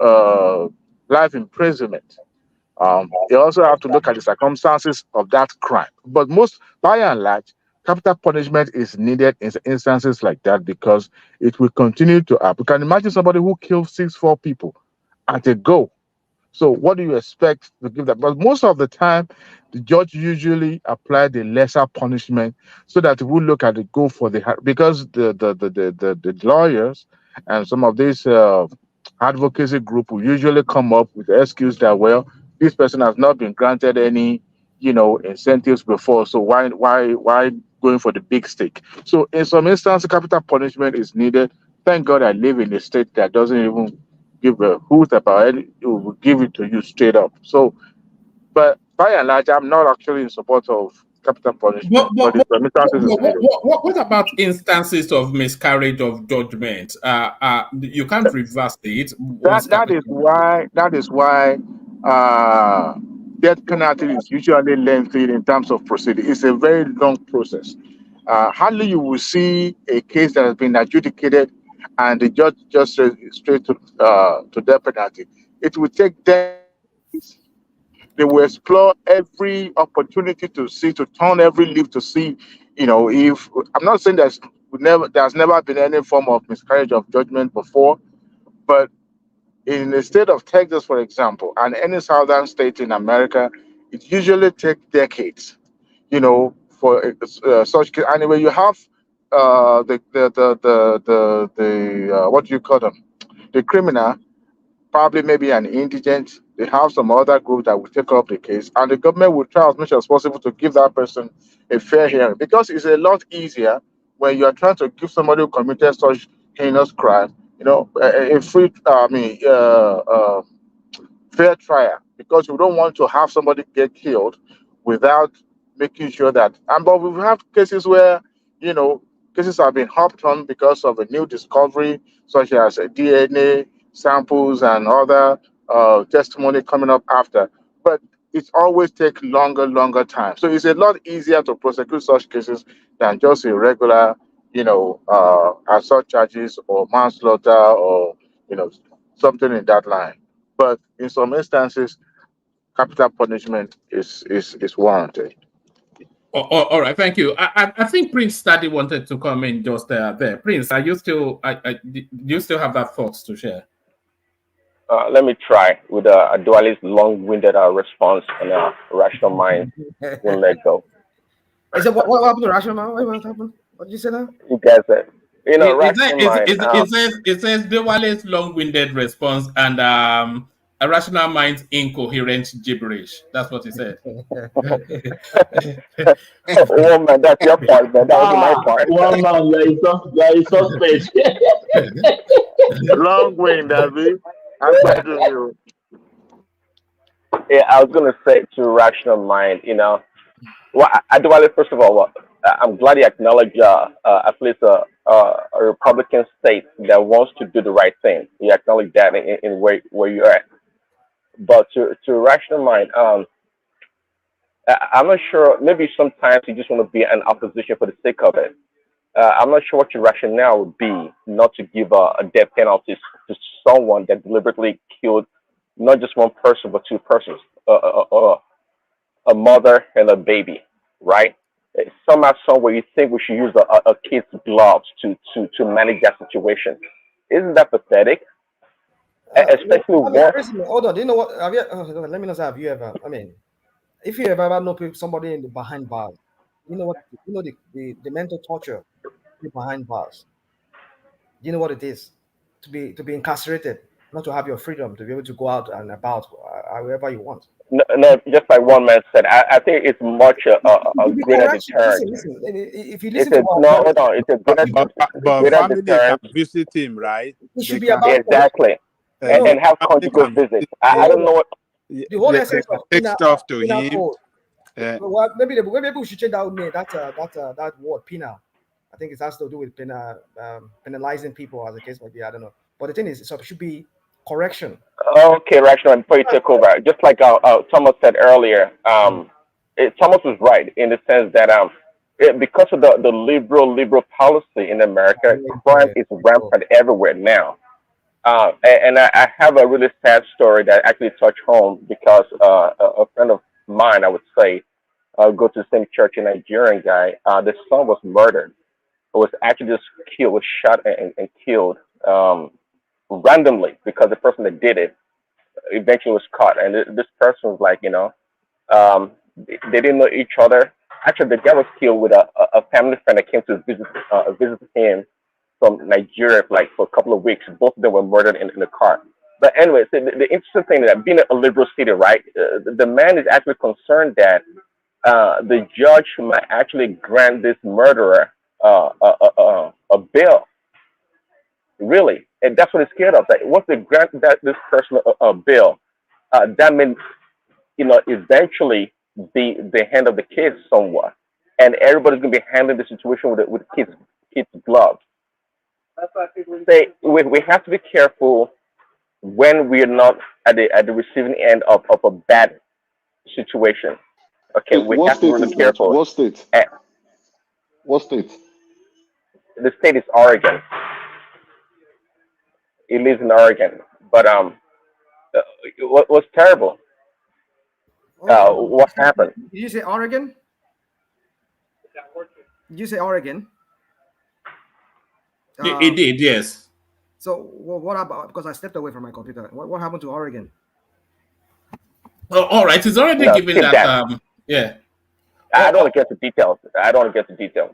uh, life imprisonment, they also have to look at the circumstances of that crime. But by and large, capital punishment is needed in instances like that because it will continue to happen. You can imagine somebody who killed 4 people at a go. So what do you expect to give that? But most of the time, the judge usually apply the lesser punishment so that we look at the go for because the lawyers and some of these advocacy group will usually come up with the excuse that, well, this person has not been granted any incentives before, so why going for the big stick? So in some instances, capital punishment is needed. Thank God I live in a state that doesn't even give a hoot about it. It will give it to you straight up. So, but by and large, I'm not actually in support of capital punishment, but in some instances it's needed. What about instances of miscarriage of judgment? You can't reverse it once That is why uh, death penalty is usually lengthy in terms of proceeding. It's a very long process. Hardly you will see a case that has been adjudicated and the judge just says straight to death penalty. It will take decades. They will explore every opportunity to turn every leaf to see, if I'm not saying there's never been any form of miscarriage of judgment before, but in the state of Texas, for example, and any southern state in America, it usually takes decades, for such case. Anyway, you have the what do you call them? The criminal, probably maybe an indigent. They have some other group that will take up the case, and the government will try as much as possible to give that person a fair hearing because it's a lot easier when you are trying to give somebody who committed such heinous crime, a free, fair trial because we don't want to have somebody get killed without making sure that. And but we have cases where, you know, cases have been hopped on because of a new discovery, such as DNA samples and other testimony coming up after. But it's always take longer time. So it's a lot easier to prosecute such cases than just a regular, assault charges or manslaughter or something in that line. But in some instances, capital punishment is warranted. All right, thank you. I think Prince Study wanted to come in just there. Prince, are you still? Do you still have that thoughts to share? Let me try with a dualist, long-winded response, and a rational mind won't let go. I said, what happened to rational mind? What happened? What did you say now? You guys, rational mind. It says dualist, long-winded response and a rational mind's incoherent gibberish. That's what he said. Oh man, that's your part, man. That was my part. One man, there is suspect. Long wind, David. I'm glad to you. Yeah, I was gonna say to rational mind, well, I do want to first of all, I'm glad you acknowledge at least a Republican state that wants to do the right thing. You acknowledge that in where you're at. But to rational mind, I'm not sure. Maybe sometimes you just want to be an opposition for the sake of it. I'm not sure what your rationale would be not to give a death penalty to someone that deliberately killed not just one person but two persons, a mother and a baby, right? Somehow, somewhere, you think we should use a kid's gloves to manage that situation. Isn't that pathetic? Especially hold on. Do you know what? Let me know. Have you ever? I mean, if you ever know somebody in the behind bars, you know what? You know the mental torture behind bars. You know what it is to be incarcerated, not to have your freedom, to be able to go out and about wherever you want. No, just like one man said, I think it's much a greater deterrent. Listen, if you listen to what hold on, it's a but greater family deterrent. can visit him, right? It should They be can, about exactly, and have conjugal visits. I don't know what the whole essence of take stuff to him. code. Well, maybe we should change that name. That word penal. I think it has to do with penalizing people, as the case might be. I don't know. But the thing is, it should be correction. Okay, rational. Before you take over, just like Thomas said earlier, Thomas was right in the sense that because of the liberal policy in America, crime is rampant everywhere now. And I have a really sad story that actually touched home because a friend of mine, I would say, go to the same church, a Nigerian guy. The son was murdered. It was actually just killed, was shot and killed randomly because the person that did it eventually was caught. And this person was like, they didn't know each other. Actually, the guy was killed with a family friend that came to visit him from Nigeria for a couple of weeks. Both of them were murdered in the car. But anyway, so the interesting thing is that being a liberal city, right, the man is actually concerned that the judge might actually grant this murderer a bail. Really, and that's what he's scared of. That once they grant this person a bail, that means eventually the hand of the kids somewhat, and everybody's gonna be handling the situation with kids gloves. Say we have to be careful when we're not at the receiving end of a bad situation. Okay, we What have to be state really is that? careful. What state? What state? The state is Oregon. He lives in Oregon, but it was terrible. What happened? Did you say Oregon? Did you say Oregon? It did, yes. So what about, because I stepped away from my computer, what happened to Oregon? Oh, all right, it's already given that. Yeah. I don't want to get to details.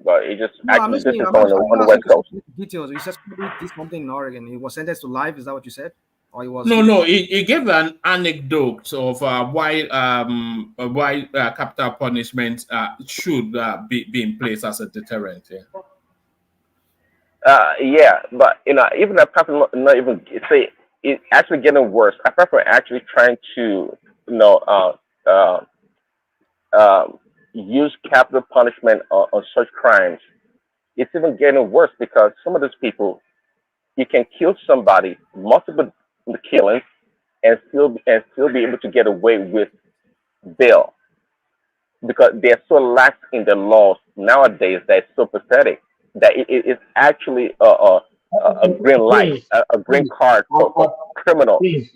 But it just actually this is on the West Coast. Details. You said somebody did something in Oregon. He was sentenced to life. Is that what you said? Or he was? No. He gave an anecdote of why capital punishment should be in place as a deterrent. Yeah, but even that person not even say it's actually getting worse. I prefer actually trying to use capital punishment on such crimes. it's even getting worse because some of these people, you can kill somebody, multiple killings, and still be able to get away with bail because they're so lax in the laws nowadays that it's so pathetic that it's actually a green light, Prince, a green Prince, card for criminals. Prince,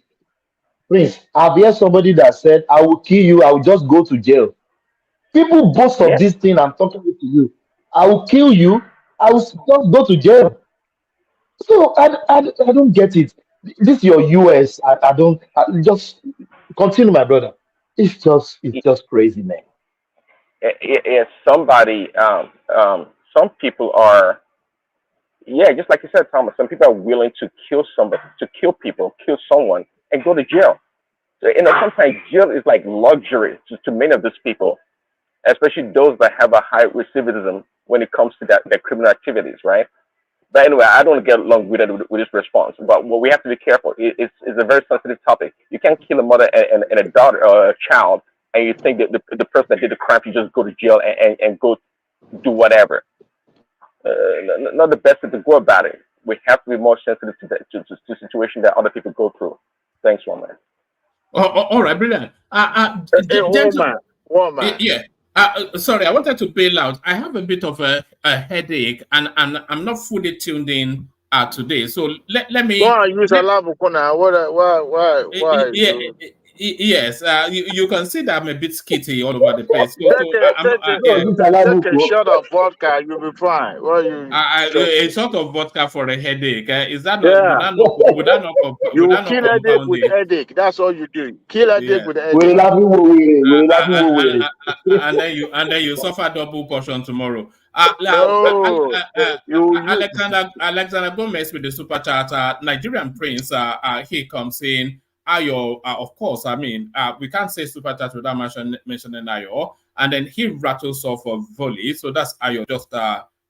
Prince, I've heard somebody that said, I will kill you, I will just go to jail. People boast of Yeah, this thing I'm talking to you. I will kill you, I will just go to jail. So I don't get it. This your US. I don't just continue, my brother. It's just crazy, man. if somebody, some people are, yeah, just like you said, Thomas. Some people are willing to kill somebody, to kill people, kill someone, and go to jail. So, sometimes jail is like luxury to many of these people, especially those that have a high recidivism when it comes to their criminal activities, right? But anyway, I don't want to get long with this response. But what we have to be careful. It's a very sensitive topic. You can't kill a mother and a daughter or a child, and you think that the person that did the crime should just go to jail and go do whatever. Not the best way to go about it. We have to be more sensitive to situations that other people go through. Thanks, woman. All right, brilliant. Hey, Gentle, woman. yeah. Sorry, I wanted to bail out. I have a bit of a headache, and I'm not fully tuned in today. So let Go me and use a let lab now. Why yeah. you? Yes, you can see that I'm a bit skitty all over the place. I'm not. No, this Alamu Take a shot of vodka, you'll be fine. Well, A sort of vodka for a headache. Is that not? Would yeah, that not? you Would will that not kill headache compound with it? headache. That's all you do. Kill headache Yeah. with we're headache. laughing, we're laughing, we're And then you suffer double portion tomorrow. No, you use. Alexander Gomez with the super chat. Nigerian Prince. He comes in. Ayo, of course. I mean, we can't say super chat without mentioning Ayo. And then he rattles off a volley. So that's Ayo just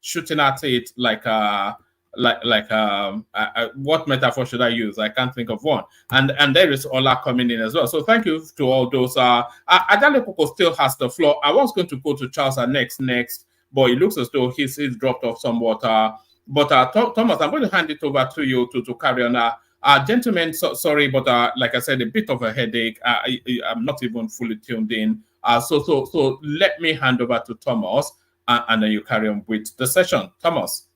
shooting at it what metaphor should I use? I can't think of one. And there is Ola coming in as well. So thank you to all those. Adale Koko still has the floor. I was going to go to Charles next, but it looks as though he's dropped off somewhat. Thomas, I'm going to hand it over to you to carry on. Gentlemen, sorry, but like I said, a bit of a headache. I'm not even fully tuned in. So let me hand over to Thomas, and then you carry on with the session. Thomas.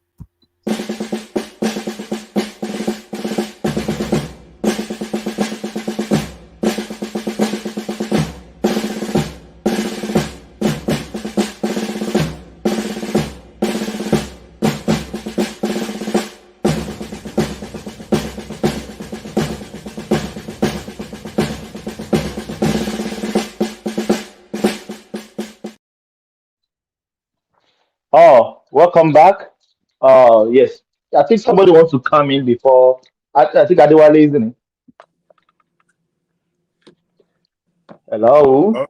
Oh, welcome back. Yes. I think somebody wants to come in before. I think Adewale, isn't it? Hello?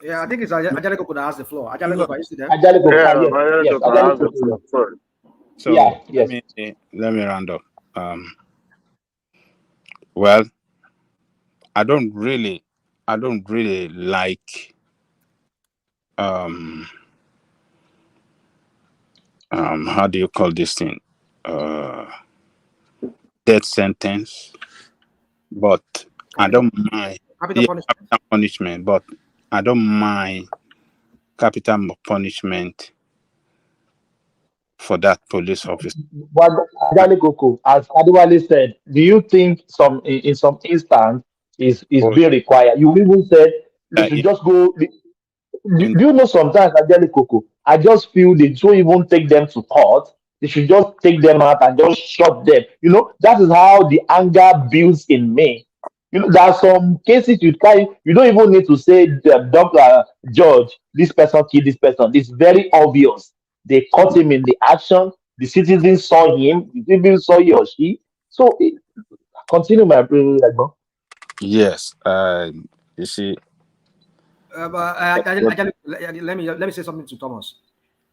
Yeah, I think it's Ajaleko could ask the floor. Ajaleko, are you still there? Ajaleko, Yeah, yes, my yes. headache has the Ajaleko, floor. So yeah, yes. let me round up. Well, I don't really like how do you call this thing? Death sentence, but I don't mind Capital capital punishment, but I don't mind capital punishment for that police officer. But Ajaleko, as Adewale said, do you think in some instance is being required? You even said they should just go. Do you know sometimes Ajaleko, I just feel they don't even take them to court. They should just take them out and just shut them. That is how the anger builds in me. There are some cases you don't even need to say the doctor, judge, this person killed this person. It's very obvious. They caught him in the action. The citizens saw him. The citizens saw he or she. So continue, my brother. Yes, you see. let me say something to Thomas.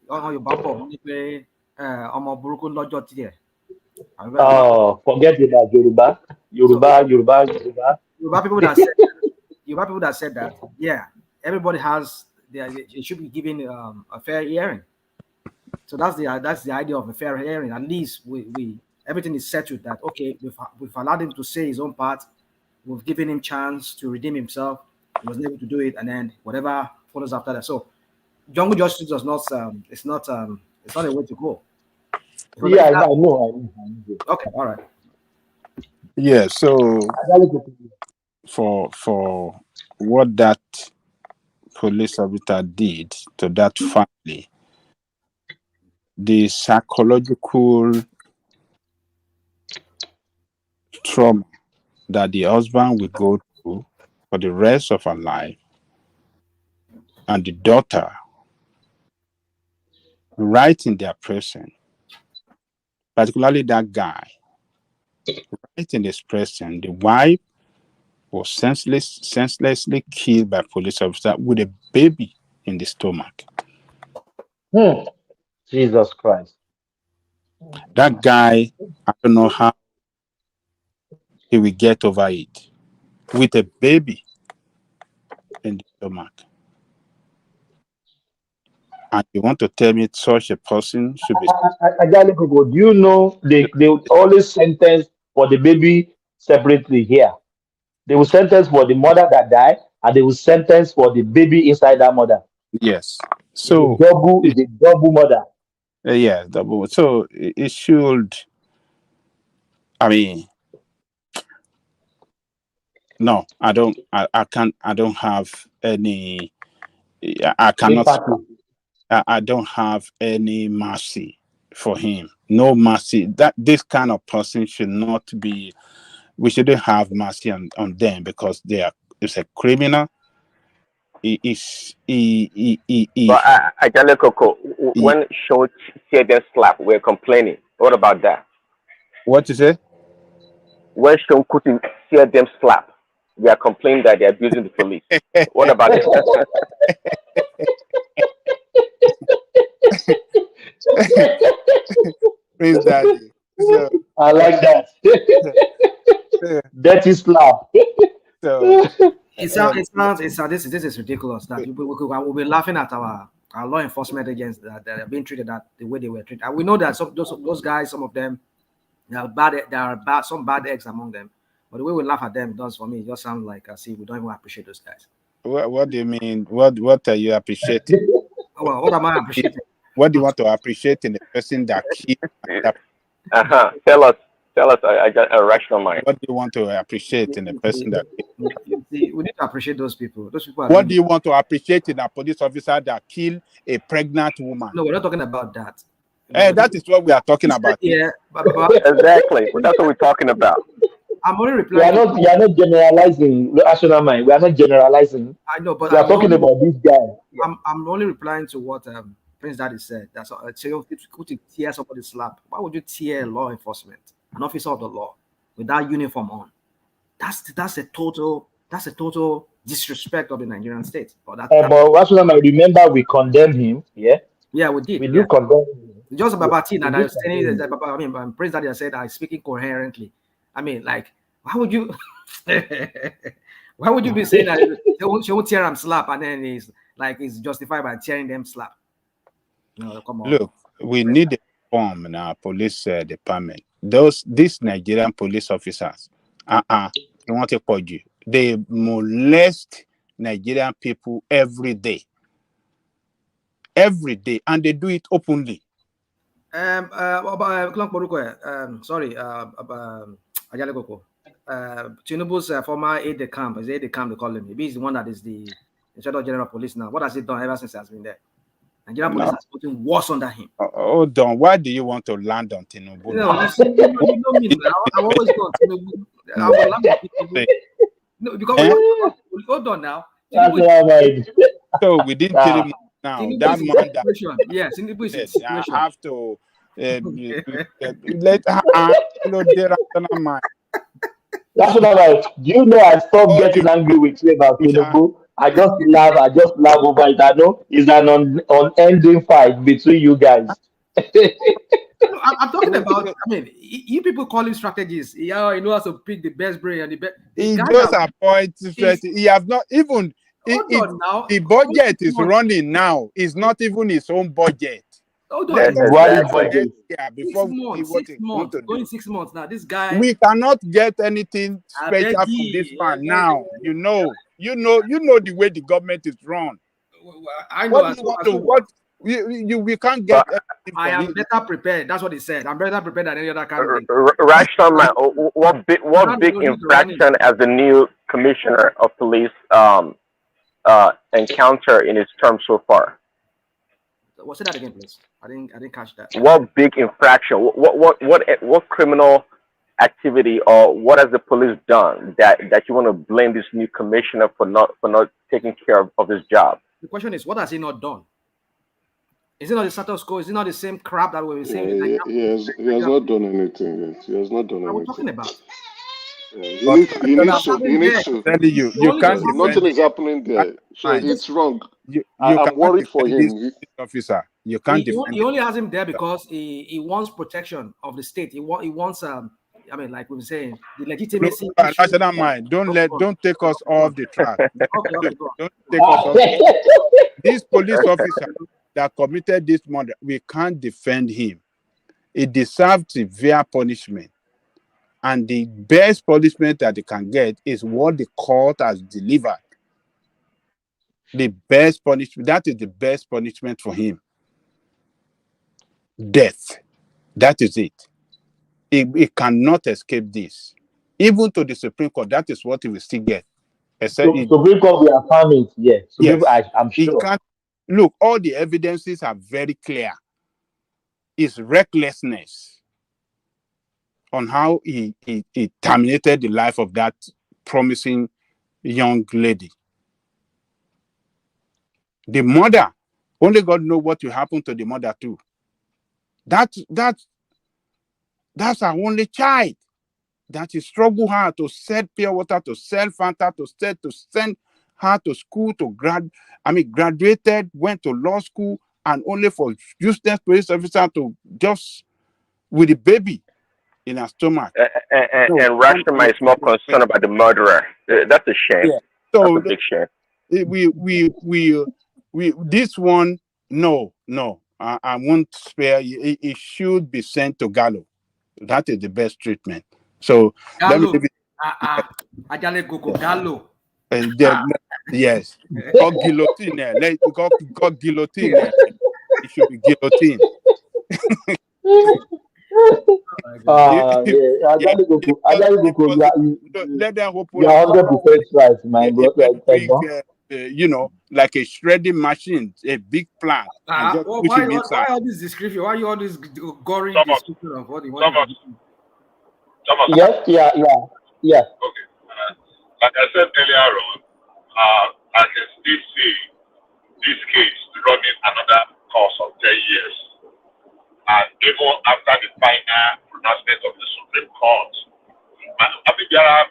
On your bumper, Forget about Yoruba. Yoruba. Yoruba people that said that, yeah, everybody has it should be given a fair hearing. So that's the idea of a fair hearing. At least we everything is settled. That okay, we've allowed him to say his own part. We've given him chance to redeem himself. He wasn't able to do it, and then whatever follows after that. So jungle justice does not it's not a way to go. Yeah, I know. Okay, all right. Yeah, so for what that police officer did to that family, the psychological trauma that the husband will go through for the rest of her life, and the daughter right in their presence, particularly that guy, right in his presence, the wife was senselessly killed by police officer with a baby in the stomach. Jesus Christ. That guy, I don't know how he will get over it with a baby in the stomach. And you want to tell me such a person should be... Do you know they always sentence for the baby separately here? They will sentence for the mother that died, and they will sentence for the baby inside that mother. Yes. So it's a double murder. Yeah, double. So it should. I mean, no, I don't. I can't. I don't have any. I cannot. I don't have any mercy for him. No mercy. That this kind of person should not be. We shouldn't have mercy on them because they are. It's a criminal. But when Sean said them slap, we're complaining. What about that? What you say? When Sean couldn't hear them slap, we are complaining that they're abusing the police. What about that? Praise Daddy. So, I like that. Dirty slap. So this is ridiculous. That we'll be laughing at our law enforcement agents that are being treated that the way they were treated. And we know that those guys, some of them, there are some bad eggs among them. But the way we laugh at them does for me, it just sounds like see we don't even appreciate those guys. What do you mean? What are you appreciating? Well, what am I appreciating? What do you want to appreciate in the person that killed? Tell us. I got a rational mind. What do you want to appreciate in the person that killed? We need to appreciate those people. Those people. What do you want to appreciate in a police officer that killed a pregnant woman? No, we're not talking about that. That is what we are talking about. Yeah, exactly. That's what we're talking about. I'm only replying. We are not generalizing rational mind. We are not generalizing. I know, but we are talking about this guy. I'm only replying to what Prince Daddy said. That's all. So if you could tear somebody's slap, why would you tear law enforcement, an officer of the law, with that uniform on? That's a total disrespect of the Nigerian state. But rational mind, remember we condemned him. Yeah, we did. We do condemn him. Just about Tina, and I was saying that. I mean, Prince Daddy said I'm speaking coherently. I mean, like, why would you be saying that she won't tear him slap and then it's justified by tearing them slap? No, come on. Look, we need a reform in our police department. These Nigerian police officers, they want to put you. They molest Nigerian people every day, and they do it openly. Tinubu's former aide-de-camp, they call him. He's the one that is the Inspector General of Police now. What has he done ever since he has been there? Nigerian police has put him worse under him. Hold on. Why do you want to land on Tinubu? You know me now. I've always gone Tinubu. I will land on Tinubu. No, because hold on now. So we didn't kill him now. Tinubu That man that yes, Tinubu is in situation. I have to let mind. That's what I'm like. Do you know I stopped getting angry with you about Tinubu? I just laugh over it. I know it's an unending fight between you guys. I'm talking about. I mean, you people call him strategies. Yeah, he knows how to pick the best brain and the best. He just appoints. He has not even. The budget is running now. It's not even his own budget. Let us wait next year before we see what they want to do. Going 6 months now. This guy. We cannot get anything special from this man now. You know the way the government is run. I know. What do you want to? What we can't get. I am better prepared. That's what he said. I'm better prepared than any other candidate. Rational man, what big infraction has the new commissioner of police encountered in his term so far? Well, say that again, please. I didn't catch that. What big infraction? What criminal activity or what has the police done that you want to blame this new commissioner for not taking care of his job? The question is, what has he not done? Is it not the status quo? Is it not the same crap that we were saying? He has not done anything yet. He has not done anything. What are we talking about? He needs to. You can't. Nothing is happening there, so it's wrong. I'm worried for him. Officer, you can't defend. He only has him there because he wants protection of the state. He wants I mean, like we were saying, the legitimacy. National mind. Don't take us off the track. Okay, don't take us off. This police officer that committed this murder, we can't defend him. He deserves severe punishment. And the best punishment that he can get is what the court has delivered. The best punishment, that is the best punishment for him. Death. That is it. He cannot escape this. Even to the Supreme Court, that is what he will still get. Supreme Court will affirm it, yes. I'm sure. He can't, look, all the evidences are very clear. It's recklessness on how he terminated the life of that promising young lady. The mother, only God knows what will happen to the mother too. That's our only child. That he struggled hard to sell pure water, to sell Fanta, to send her to school, graduated, went to law school, and only for useless police officer to just with the baby in her stomach. And Rashomon is more concerned about the murderer. That's a shame. Yeah. So that's a big shame. We this one, no. I won't spare you. It should be sent to Gallo. That is the best treatment. So Gallo. Gallo. Yes. Got guillotine there. Got guillotine there. It should be guillotine. Let them hope. You are 100% right, my brother. Like a shredding machine, a big plant. Why all this description? Why all this gory description of what you want? Yes, yeah. Okay. Like I said earlier on, I can still see this case running another course of 10 years. And even after the final pronouncement of the Supreme Court, I think there are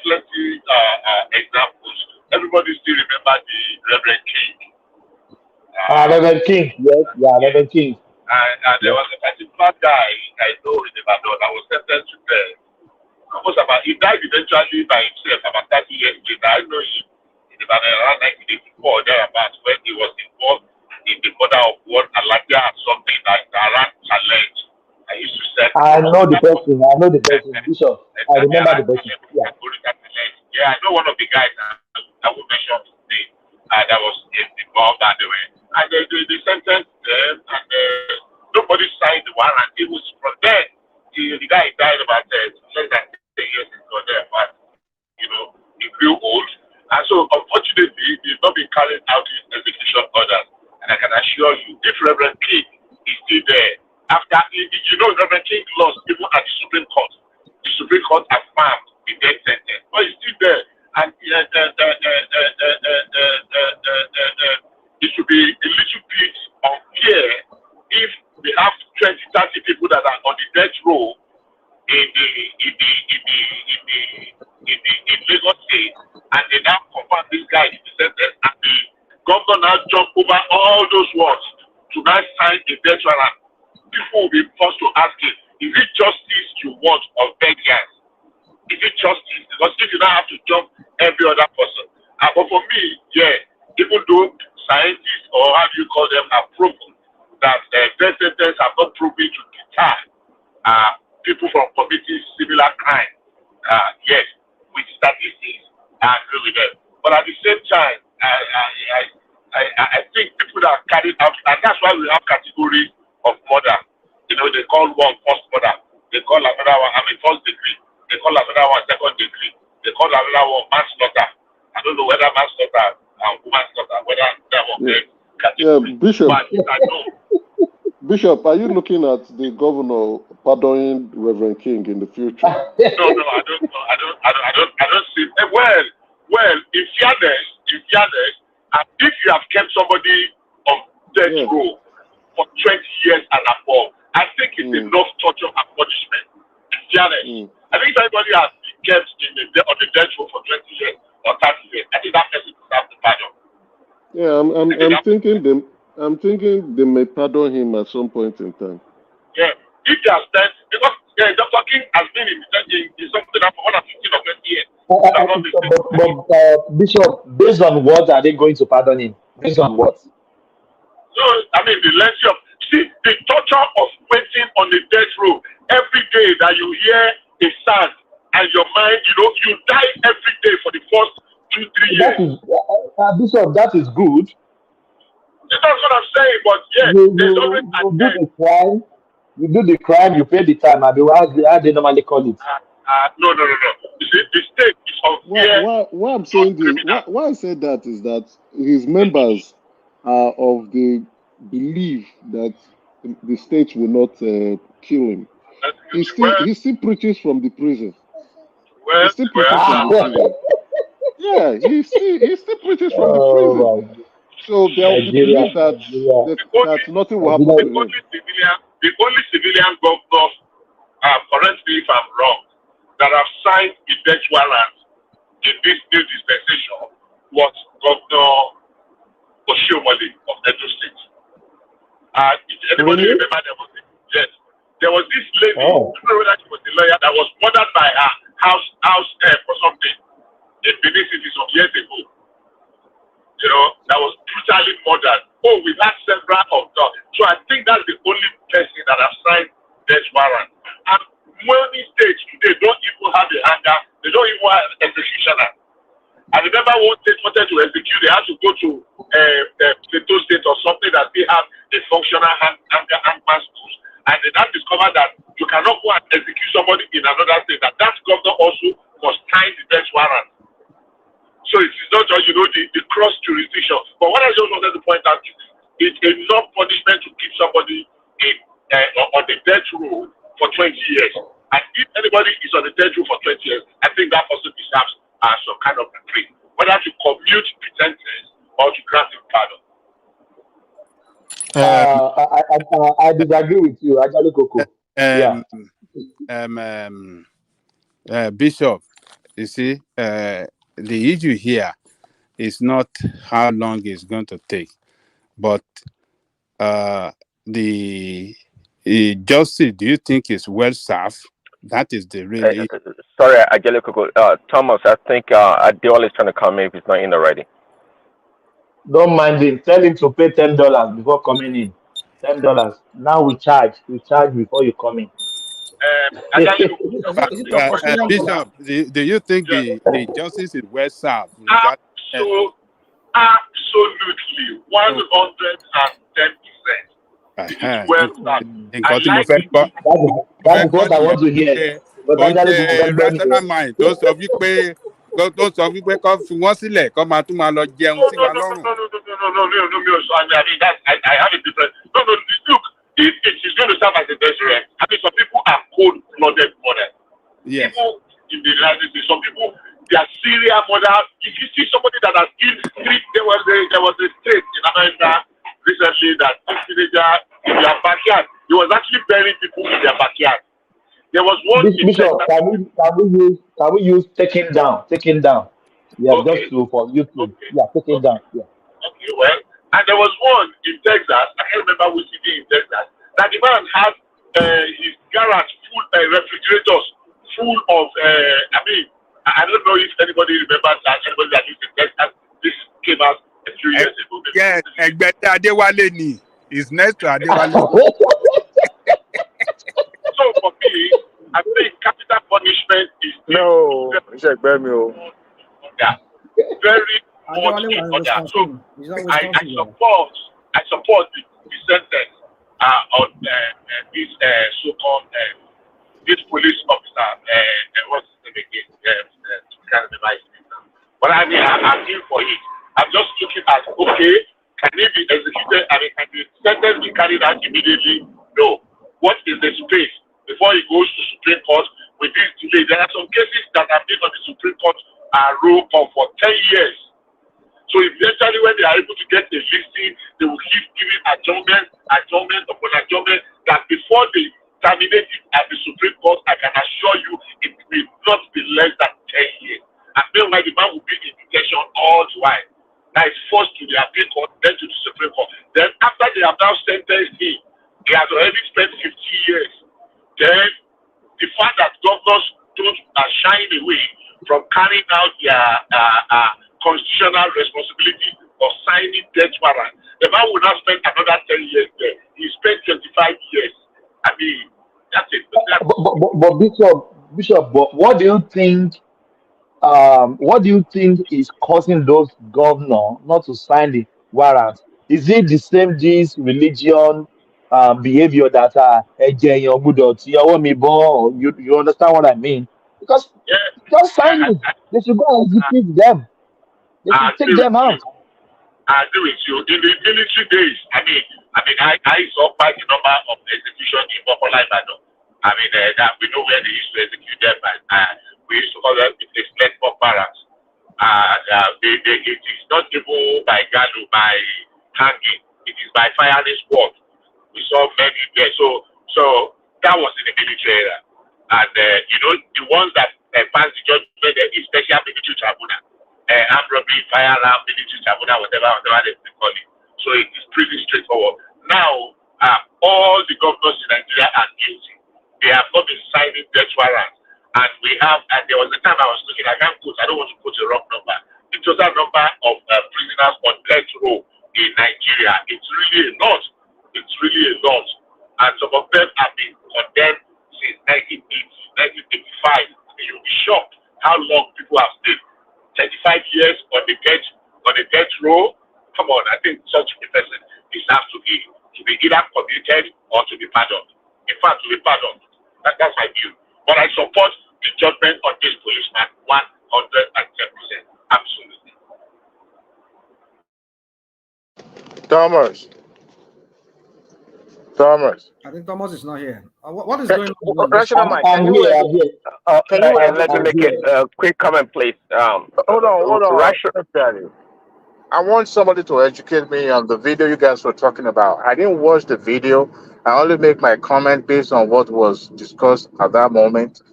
plenty examples. Everybody still remember the Reverend King. Reverend King, yes, Reverend King. And there was a particular guy I know in Ibadan that was sentenced to death. He died eventually by himself about 30 years later. I know him in Ibadan around 1984, thereabouts, when he was involved in the murder of one Alaja and something like around challenge. I used to say. I know the person, Bishop. I remember the person. Yeah, I know one of the guys I will mention today that was involved that way. And they sentenced them, and nobody signed the warrant. It was from then. The guy died about less than 10 years ago there, but he grew old. And so, unfortunately, he's not been carrying out his execution orders. And I can assure you, if Reverend King is still there, after Reverend King lost even at the Supreme Court. The Supreme Court affirmed the death sentence, but he's still there. And it should be a little bit unfair if we have 20, 30 people that are on the death row in Lagos State, and they now confirm this guy in the sentence, and the governor now jump over all those words to now sign a death warrant. People will be forced to ask him, is it justice you want or vengeance? Is it justice? Because if you now have to jump every other person. But for me, even though scientists, or how do you call them, have proven that death sentence have not proven to deter people from committing similar crime. Yes, with statistics, I agree with them. But at the same time, I think people that carried out, and that's why we have categories of murder. You know, they call one first murder, they call another one, first degree, they call another one second degree, they call another one manslaughter. I don't know whether manslaughter and womanslaughter, whether that one category. Bishop. But I know. Bishop, are you looking at the governor pardoning Reverend King in the future? No, I don't see. Well, in fairness, and if you have kept somebody on death row for 20 years and above, I think it's enough torture and punishment. In fairness, I think if anybody has been kept on the death row for 20 years or 30 years, I think that person deserves the pardon. Yeah, I'm thinking they may pardon him at some point in time. Yeah, if they are spent, because Dr. King has been in something for more than 15 or 20 years. But Bishop, based on what are they going to pardon him? Based on what? So, the length of, the torture of waiting on the death row every day that you hear a sound and your mind, you die every day for the first 2-3 years. That is, Bishop, that is good. That's what I'm saying, but there's always you do the crime, you pay the time. How they normally call it? No. You see, the state is unfair. Why I'm saying this? Why I said that is that his members are of the belief that the state will not kill him. He still preaches from the prison. He still preaches from the prison. Yeah, he still preaches from the prison. So they believe that nothing will happen to him. The only civilian governors, correct me if I'm wrong, that have signed a death warrant in this new dispensation was Governor Oshiomhole of Edo State. Anybody remember there was this lady, I don't know whether she was the lawyer, that was murdered by her house help or something in Benin City some years ago. That was brutally murdered. We've had several of them. So I think that's the only person that has signed death warrant. And many states today don't even have a hanger. They don't even have an executioner. I remember one state wanted to execute. They had to go to Petrol state or something that they have a functional hangman schools. And they now discovered that you cannot go and execute somebody in another state. That governor also must sign the death warrant. So it is not just, the cross jurisdiction. But what I just wanted to point out is it's enough punishment to keep somebody on the death row for 20 years. And if anybody is on the death row for 20 years, I think that person deserves some kind of reprieve, whether to commute the sentence or to grant him pardon. I disagree with you, Ajali Koko. Bishop, you see, the issue here is not how long it's going to take, but the justice, do you think is well served? That is the really. Sorry, Ajali Koko. Thomas, I think Adeola is trying to come in if he's not in already. Don't mind him. Tell him to pay $10 before coming in. $10. Now we charge. We charge before you come in. Bishop, do you think the justice is well served? Absolutely, 110%. Well done. That is what I want to hear. Rational mind. Those of you pay. Those of you pay come to one sílẹ̀ come out to my lord jẹun sí wa lọ́rùn. No. I have a different. No. Look, if it is going to serve as a deterrent, some people are cold-blooded murderers. Yes. People in the United States, some people, they are serial murderers. If you see somebody that has killed three, there was a state in America recently that this teenager in their backyard, he was actually burying people in their backyard. There was one. Bishop, can we use taking down? Yeah, okay. Just for YouTube. Okay. Yeah, taking down. Yeah. Okay, well, and there was one in Texas. I can't remember which city in Texas. That the man had his garage full refrigerators full of. I don't know if anybody remembers that. Anybody that lives in Texas. This came out a few years ago. Yes, Egbete Adewale ni. He's next to Adewale. So for me, I think capital punishment is No, check Bermio. yeah, very much in order. So I support the sentence on this so-called this police officer. What's his name again? Can't remember his name now. But I mean, I'm here for it. I'm just looking at okay, can it be executed? I mean, can the sentence be carried out immediately? No. What is the space before it goes to Supreme Court with this delay? There are some cases that have been on the Supreme Court roll call for 10 years. So eventually when they are able to get a listing, they will keep giving adjournment upon adjournment, that before they terminate it at the Supreme Court, I can assure you it will not be less than 10 years. And meanwhile, the man will be in detention all the while. Now it's forced to the appeal court, then to the Supreme Court. Then after they have now sentenced him, he has already spent 50 years. Then the fact that governors don't shy away from carrying out their constitutional responsibility of signing death warrant, the man will not spend another 10 years there. He spent 25 years. I mean, that's it. But Bishop, but what do you think? What do you think is causing those governors not to sign the warrant? Is it the same this religion behavior that you understand what I mean? Because just sign it. They should go and execute them. They should take them out. I agree with you. In the military days, I saw quite a number of execution in Popola Ibadan. That we know where they used to execute them, we used to call them the explained for barracks. It is not even by gallows, by hanging. It is by firing squad. We saw many there. So that was in the military era. And the ones that passed the judgment is special military tribunal. Armed robbery, firearm, military tribunal, whatever they call it. So it is pretty straightforward. Now, all the governors in Nigeria are guilty. They have not been signing death warrants. And there was a time I was looking, I don't want to put a wrong number. The total number of prisoners on death row in Nigeria, it's really a lot. It's really a lot. And some of them have been condemned since 1985. You'll be shocked how long people have stayed. 35 years on the death row. Come on, I think such a person deserves to be either commuted or to be pardoned. In fact, to be pardoned. That's my view. But I support the judgment on this policeman 110%. Absolutely. Thomas. I think Thomas is not here. What is going on? I'm here. Let me make a quick comment, please. Hold on. I want somebody to educate me on the video you guys were talking about. I didn't watch the video. I only make my comment based on what was discussed at that moment.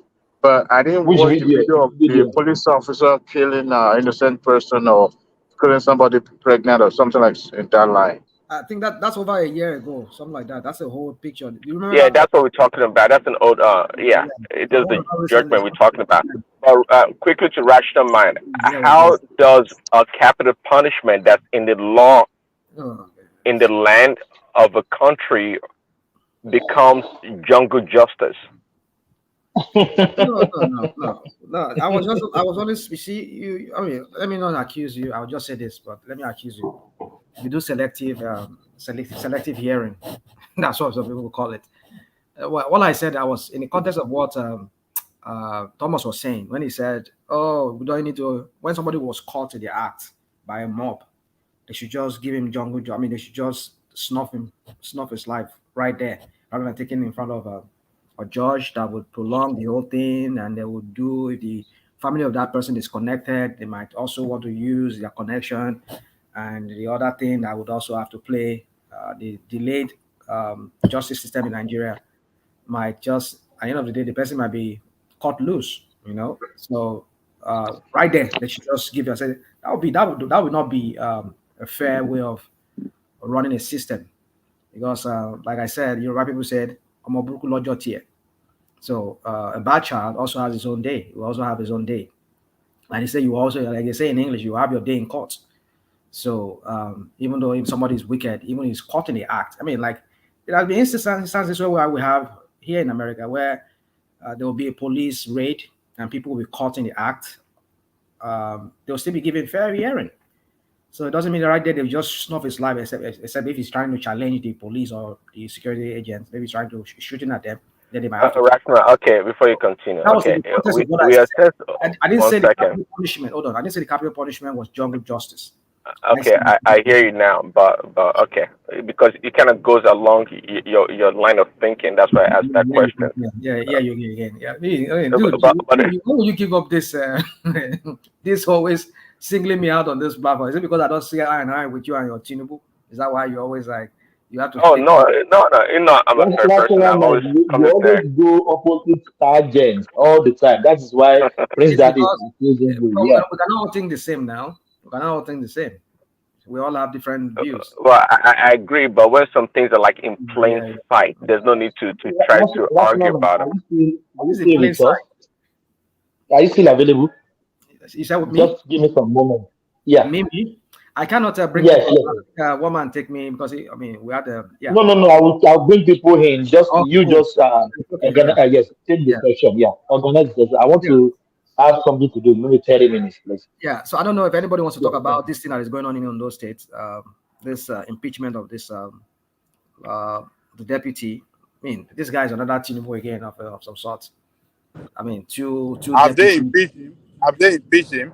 But I didn't watch the video of the police officer killing an innocent person or killing somebody pregnant or something like in that line. I think that's over a year ago, something like that. That's a whole picture. Do you remember? Yeah, that's what we're talking about. That's an old, it is the judgment we're talking about. But quickly to rational mind, how does a capital punishment that's in the law, in the land of a country, becomes jungle justice? No. I was honest. You see, let me not accuse you. I'll just say this, but let me accuse you. You do selective hearing. That's what some people call it. What I said, I was in the context of what Thomas was saying when he said, "Oh, we don't need to." When somebody was caught in the act by a mob, they should just give him jungle. They should just snuff his life right there, rather than taking him in front of a judge that would prolong the whole thing, and they would do. If the family of that person is connected, they might also want to use their connection. And the other thing that would also have to play, the delayed justice system in Nigeria might just, at the end of the day, the person might be cut loose, So right there, they should just give yourself. That would not be a fair way of running a system, because like I said, Yoruba people said, "Omoburuku lojo tie." So a bad child also has his own day. He will also have his own day, and they say you also, like they say in English, you have your day in court. So even though if somebody is wicked, even if he's caught in the act, I mean, like there have been instances where we have here in America where there will be a police raid and people will be caught in the act. They'll still be given fair hearing. So it doesn't mean that right there they'll just snuff his life, except if he's trying to challenge the police or the security agents, maybe he's trying to shooting at them, then they might have to. Rachma, okay, before you continue, That was in okay, the context of what I we said. assess. I didn't One say the second. capital punishment. Hold on, I didn't say the capital punishment was jungle justice. Okay, I hear you now, but okay, because it kind of goes along your line of thinking. That's why I asked that question. Yeah, you again. Yeah, I mean, dude, But when will you give up this? This always singling me out on this platform. Is it because I don't see eye and eye with you and your Tinubu? Is that why you always like you have to? oh no, you know I'm a fair person. I'm always You coming always fair. go opposite tangents all the time. That is why Prince It's Daddy is because confusing you. we Yeah. cannot all think the same now. We cannot all think the same. We all have different views. Well, I agree, but when some things are like in plain sight, there's no need to try to argue about Are them. you still with us? Are you still available? You said with me? Just give me some moment. Yeah. Me? I cannot bring Yes, woman take me because I mean we had yeah. No. I'll bring people in. Just you cool. just yes, take the session. Yeah, organize the session. I want to have something to do. Maybe 30 minutes, please. Yeah. So I don't know if anybody wants to talk about this thing that is going on in Ondo State. This impeachment of this the deputy. I mean, this guy is another Tinubu again of some sort. I mean, two. Have they impeached him? Have they impeached him?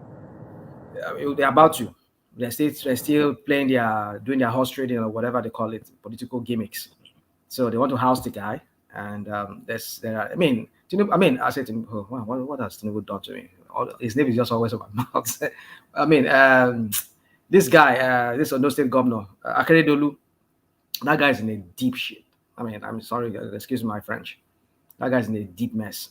They're about to. They're still playing doing their horse trading or whatever they call it, political gimmicks. So they want to house the guy, and I mean, Tinubu, I mean, I said to him, oh, wow, what has Tinubu done to me? His name is just always on my mouth. I mean, this guy, this Ondo State governor, Akeredolu, that guy's in a deep shit. I mean, I'm sorry, excuse my French. That guy's in a deep mess.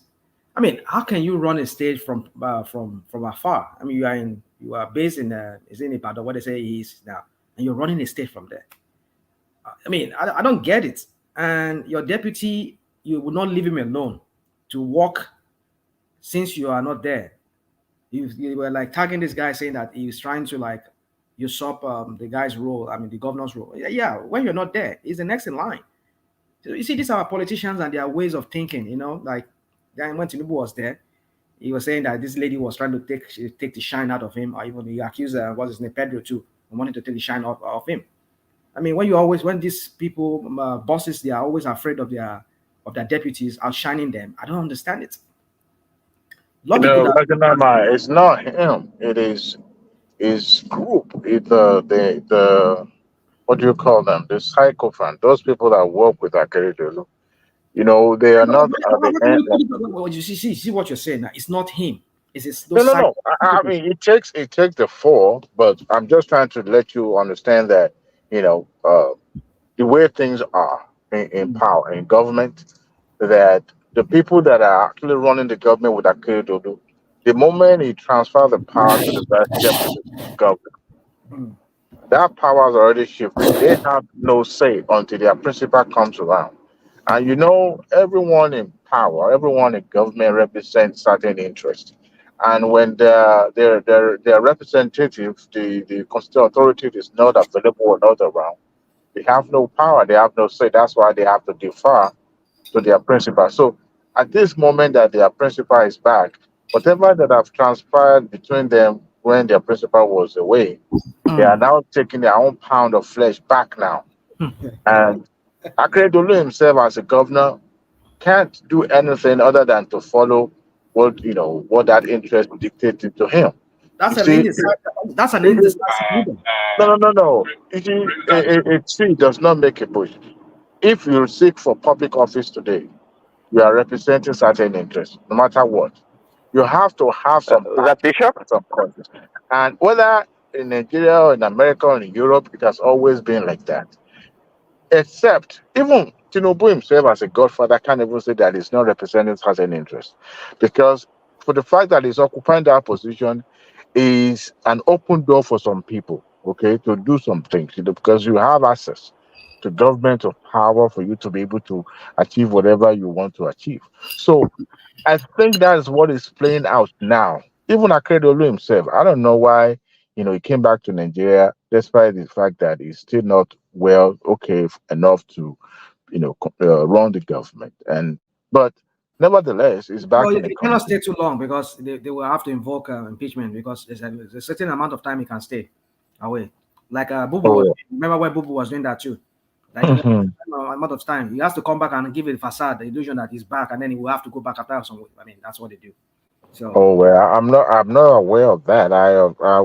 I mean, how can you run a state from afar? I mean, you are based in is in Ibadan, what they say he is now, and you're running a state from there. I mean, I don't get it. And your deputy, you will not leave him alone to work since you are not there. You were like tagging this guy saying that he was trying to like usurp the guy's role. I mean, the governor's role. Yeah, when you're not there, he's the next in line. So you see, these are politicians and their ways of thinking. You know, like then when Tinubu was there, he was saying that this lady was trying to take the shine out of him, or even he accused what's his name, Pedro too, and wanted to take the shine off him. I mean, when these people bosses, they are always afraid of their deputies outshining them. I don't understand it. It's not him. It is his group. It's the what do you call them? The psychophant. Those people that work with Akeredolu. You know, they are not at the end. You see what you're saying now. It's not him. It's No. I mean, it takes the fall, but I'm just trying to let you understand that the way things are in power in government, that the people that are actually running the government with Akeredolu, the moment he transfers the power to the vice chairman of the government, that power has already shifted. They have no say until their principal comes around. And everyone in power, everyone in government represents certain interests. And when their representatives, the constitutional authority is not available or not around, they have no power, they have no say. That's why they have to defer to their principal. So at this moment that their principal is back, whatever that have transpired between them when their principal was away, they are now taking their own pound of flesh back now. And Akeredolu himself as a governor can't do anything other than to follow what that interest dictated to him. That's an indecisive leader. No. You see, a tree does not make a bush. If you seek for public office today, you are representing certain interests, no matter what. You have to have some conscience. And whether in Nigeria or in America or in Europe, it has always been like that. Except even Tinubu himself as a godfather can't even say that he's not representing certain interests. Because for the fact that he's occupying that position is an open door for some people, okay, to do some things, because you have access to government of power for you to be able to achieve whatever you want to achieve. So I think that is what is playing out now. Even Akeredolu himself, I don't know why he came back to Nigeria despite the fact that he's still not enough to, run the government. But nevertheless, he's back Well, in the he cannot country. stay too long because they will have to invoke impeachment because there's a certain amount of time he can stay away. Like Oh, remember when Bubu was doing that too? Like yeah. amount of time he has to come back and give a facade, the illusion that he's back, and then he will have to go back after some. I mean, that's what they do. So Oh well, I'm not aware of that.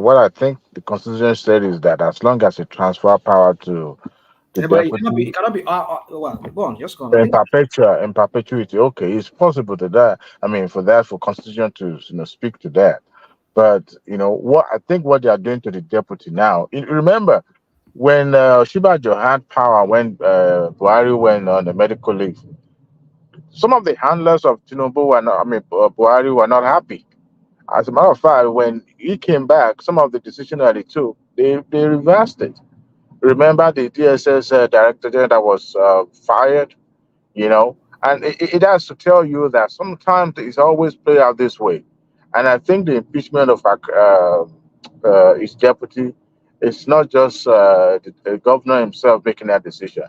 What I think the constitution said is that as long as you transfer power to the yeah, but it cannot be. deputy It cannot be. Well, go on, just go on. I in think perpetuity, okay, it's possible to that. I mean, for constitution to speak to that. But what they are doing to the deputy now. Remember when Shibajo had power when Buhari went on the medical leave. Some of the handlers of Tinubu Buhari were not happy. As a matter of fact, when he came back, some of the decisions that he took, they reversed it. Remember the DSS director there that was fired, and it has to tell you that sometimes it's always play out this way. And I think the impeachment of his deputy, it's not just the governor himself making that decision.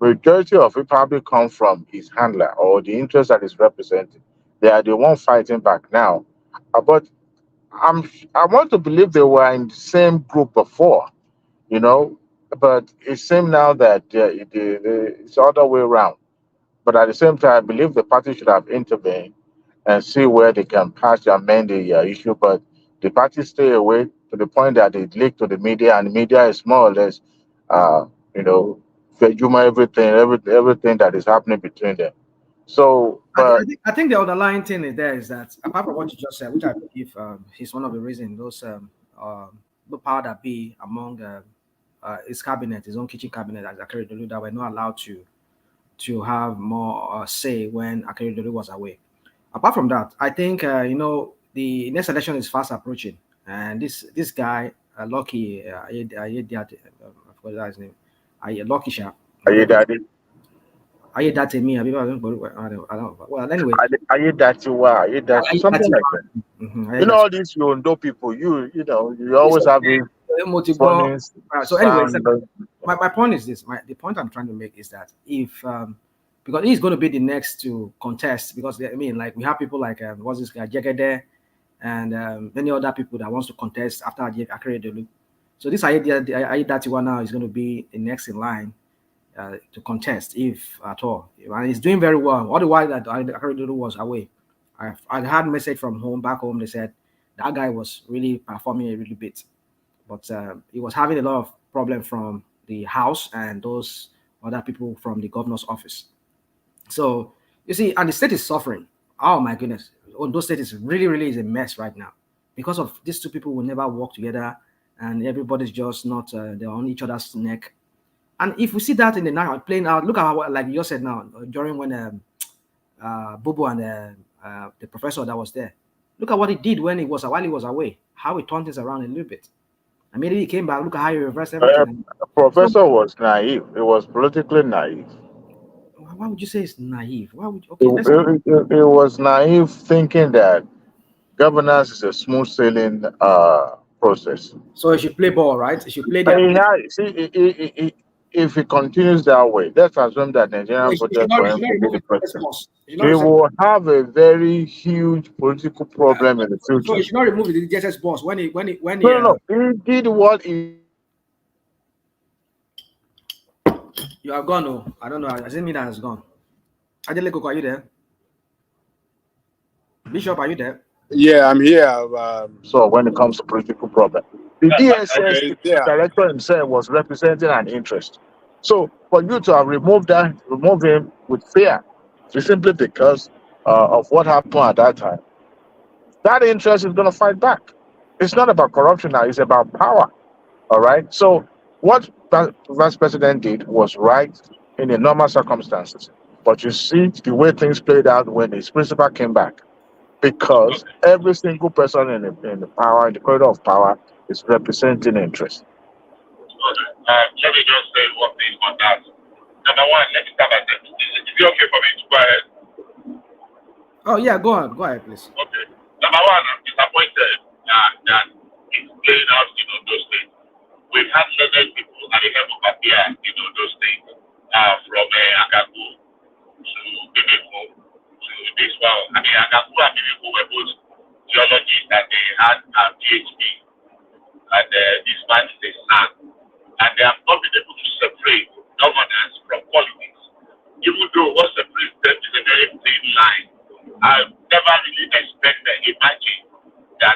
Majority of it probably come from his handler or the interest that is represented. They are the one fighting back now. But I want to believe they were in the same group before, you know. But it seems now that it's the other way around. But at the same time, I believe the party should have intervened and see where they can patch and amend the issue. But the party stay away to the point that they leak to the media, and the media is more or less, uh, you know, Fejuma everything that is happening between them. So, but I think the underlying thing is there is that apart from what you just said, which I believe is one of the reasons the power that be among his cabinet, his own kitchen cabinet, as Akeredolu, that were not allowed to have more say when Akeredolu was away. Apart from that, I think the next election is fast approaching, and this guy Lucky, I forgot his name, Lucky Sha. I that to me. I don't know. Well, anyway, something like that. You know, all these Yondo people, you always have these funny so anyway, sound. my point is this. The point I'm trying to make is that if because he's going to be the next to contest, because I mean, like we have people like what's this guy Jegede and many other people that wants to contest after Akeredolu. So this Aiyedatiwa now is going to be the next in line to contest, if at all. And he's doing very well. All the while that Akeredolu was away, I had a message from back home. They said that guy was really performing a little bit, but he was having a lot of problem from the house and those other people from the governor's office. So you see, and the state is suffering. Oh my goodness, Ondo State is really is a mess right now because of these two people will never work together, and everybody's just not they're on each other's neck. And if we see that in the night playing out, look at how, like you said now, during when Bubu and the professor that was there, look at what he did while he was away, how he turned things around a little bit. Immediately he came back, look at how he reversed everything. The professor was naive. It was politically naive. Why would you say it's naive? Why would It was naive thinking that governance is a smooth sailing process. So he should play ball, right? He should play their. If it continues that way, let's assume that Nigerian voted for him to be the president. He will have a very huge political problem in the future. So he should not remove the DSS boss when he No, he did what he. You have gone, oh, I don't know. I didn't mean that has gone. Adelekoko, are you there? Bishop, are you there? Yeah, I'm here. So when it comes to political problem, the DSS director himself was representing an interest. So for you to have remove him with fear, simply because of what happened at that time, that interest is going to fight back. It's not about corruption now; it's about power. All right. So what Vice President did was right in the normal circumstances, but you see the way things played out when his principal came back. Because every single person in the corridor of power is representing interest. Let me just say one thing on that. Number one, let me start by saying, is it okay for me to go ahead? Oh yeah, go ahead, please. Okay. Number one, I'm disappointed that it's playing out, we've had learned people at the help of Apia, those things, from Agaku to Bibiko to this one. I mean, Agaku and Bibiko were both geologists and they had a PhD, and this man is a son. And they have not been able to separate governance from politics. Even though what separates them is a very thin line. I never really expected, imagine that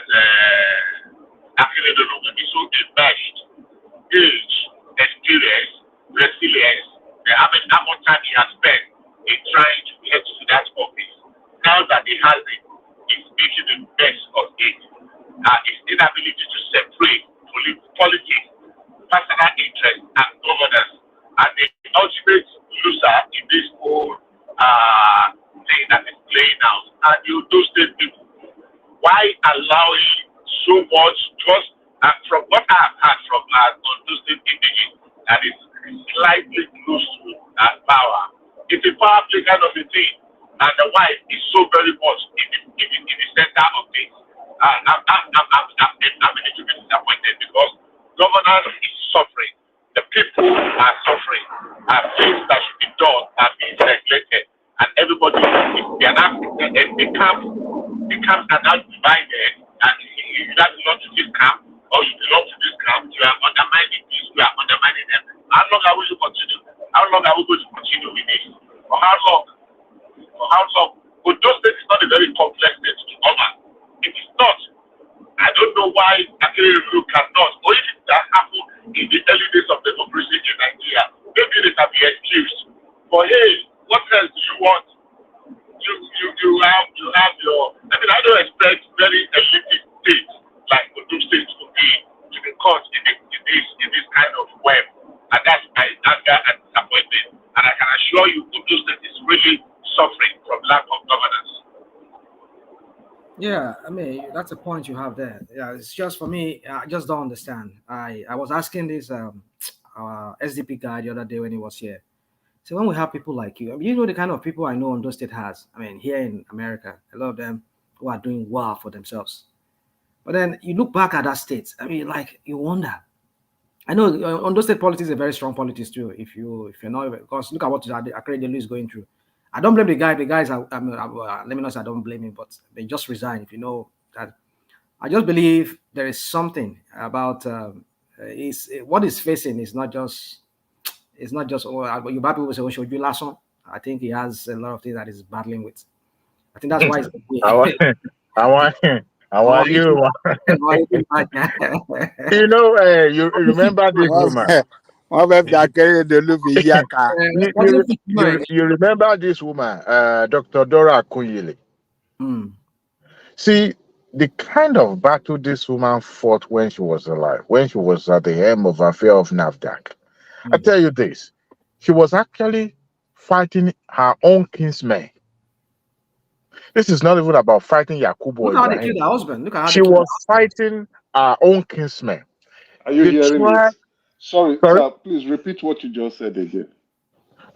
Akérèdọ́lù will be so enmeshed, age, experience, resilience, how much time he has spent in trying to get to that office. Now that he has it, he's making the best of it. His inability to separate politics, personal interest, and governance, and the ultimate loser in this whole thing that is playing out. And those state people, why allowing so much trust? And from what I have heard from those state indigenous, that is slightly close to power. It's a power play kind of a thing, and the wife is so very much in the center of things. I'm a little bit disappointed because governance is suffering. The people are suffering. And things that should be done are being neglected. And everybody the camps are now divided. And you either belong to this camp or you belong to this camp. You are undermining this, you are undermining them. How long are we going to continue? How long are we going to continue with this? For how long? For how long? But those things is not a very complex thing to govern. It is not. I don't know why Akérèdọ́lù cannot, or if it has happened in the early days of democracy in Nigeria, maybe they can be excused. But hey, what else do you want? You have your. I mean, I don't expect very elitist states like Ondo State to be caught in this kind of web, and that's my anger and disappointment. And I can assure you, Ondo State is really suffering from lack of governance. Yeah, I mean, that's a point you have there. Yeah, it's just for me, I just don't understand. I was asking this SDP guy the other day when he was here. So when we have people like you, I mean, you know the kind of people I know Ondo State has. I mean, here in America, a lot of them who are doing well for themselves. But then you look back at that state, I mean, like, you wonder. I know Ondo State politics is a very strong politics too, if you're not, because look at what Akérèdọ́lù is going through. I don't blame the guy. The guys are, let me not say I don't blame him, but they just resign. If you know that, I just believe there is something about what he's facing is not just. It's not just you bad people say should you last on. I think he has a lot of things that he's battling with. I think that's why. How are you? You remember this woman. You remember this woman, Dr. Dora Akuyili. See, the kind of battle this woman fought when she was alive, when she was at the helm of affair of NAFDAC. I tell you this, she was actually fighting her own kinsmen. This is not even about fighting Yakubu. Look how they killed her husband. Look how she was fighting her own kinsmen. Are you hearing me? Sorry, sir, please repeat what you just said again.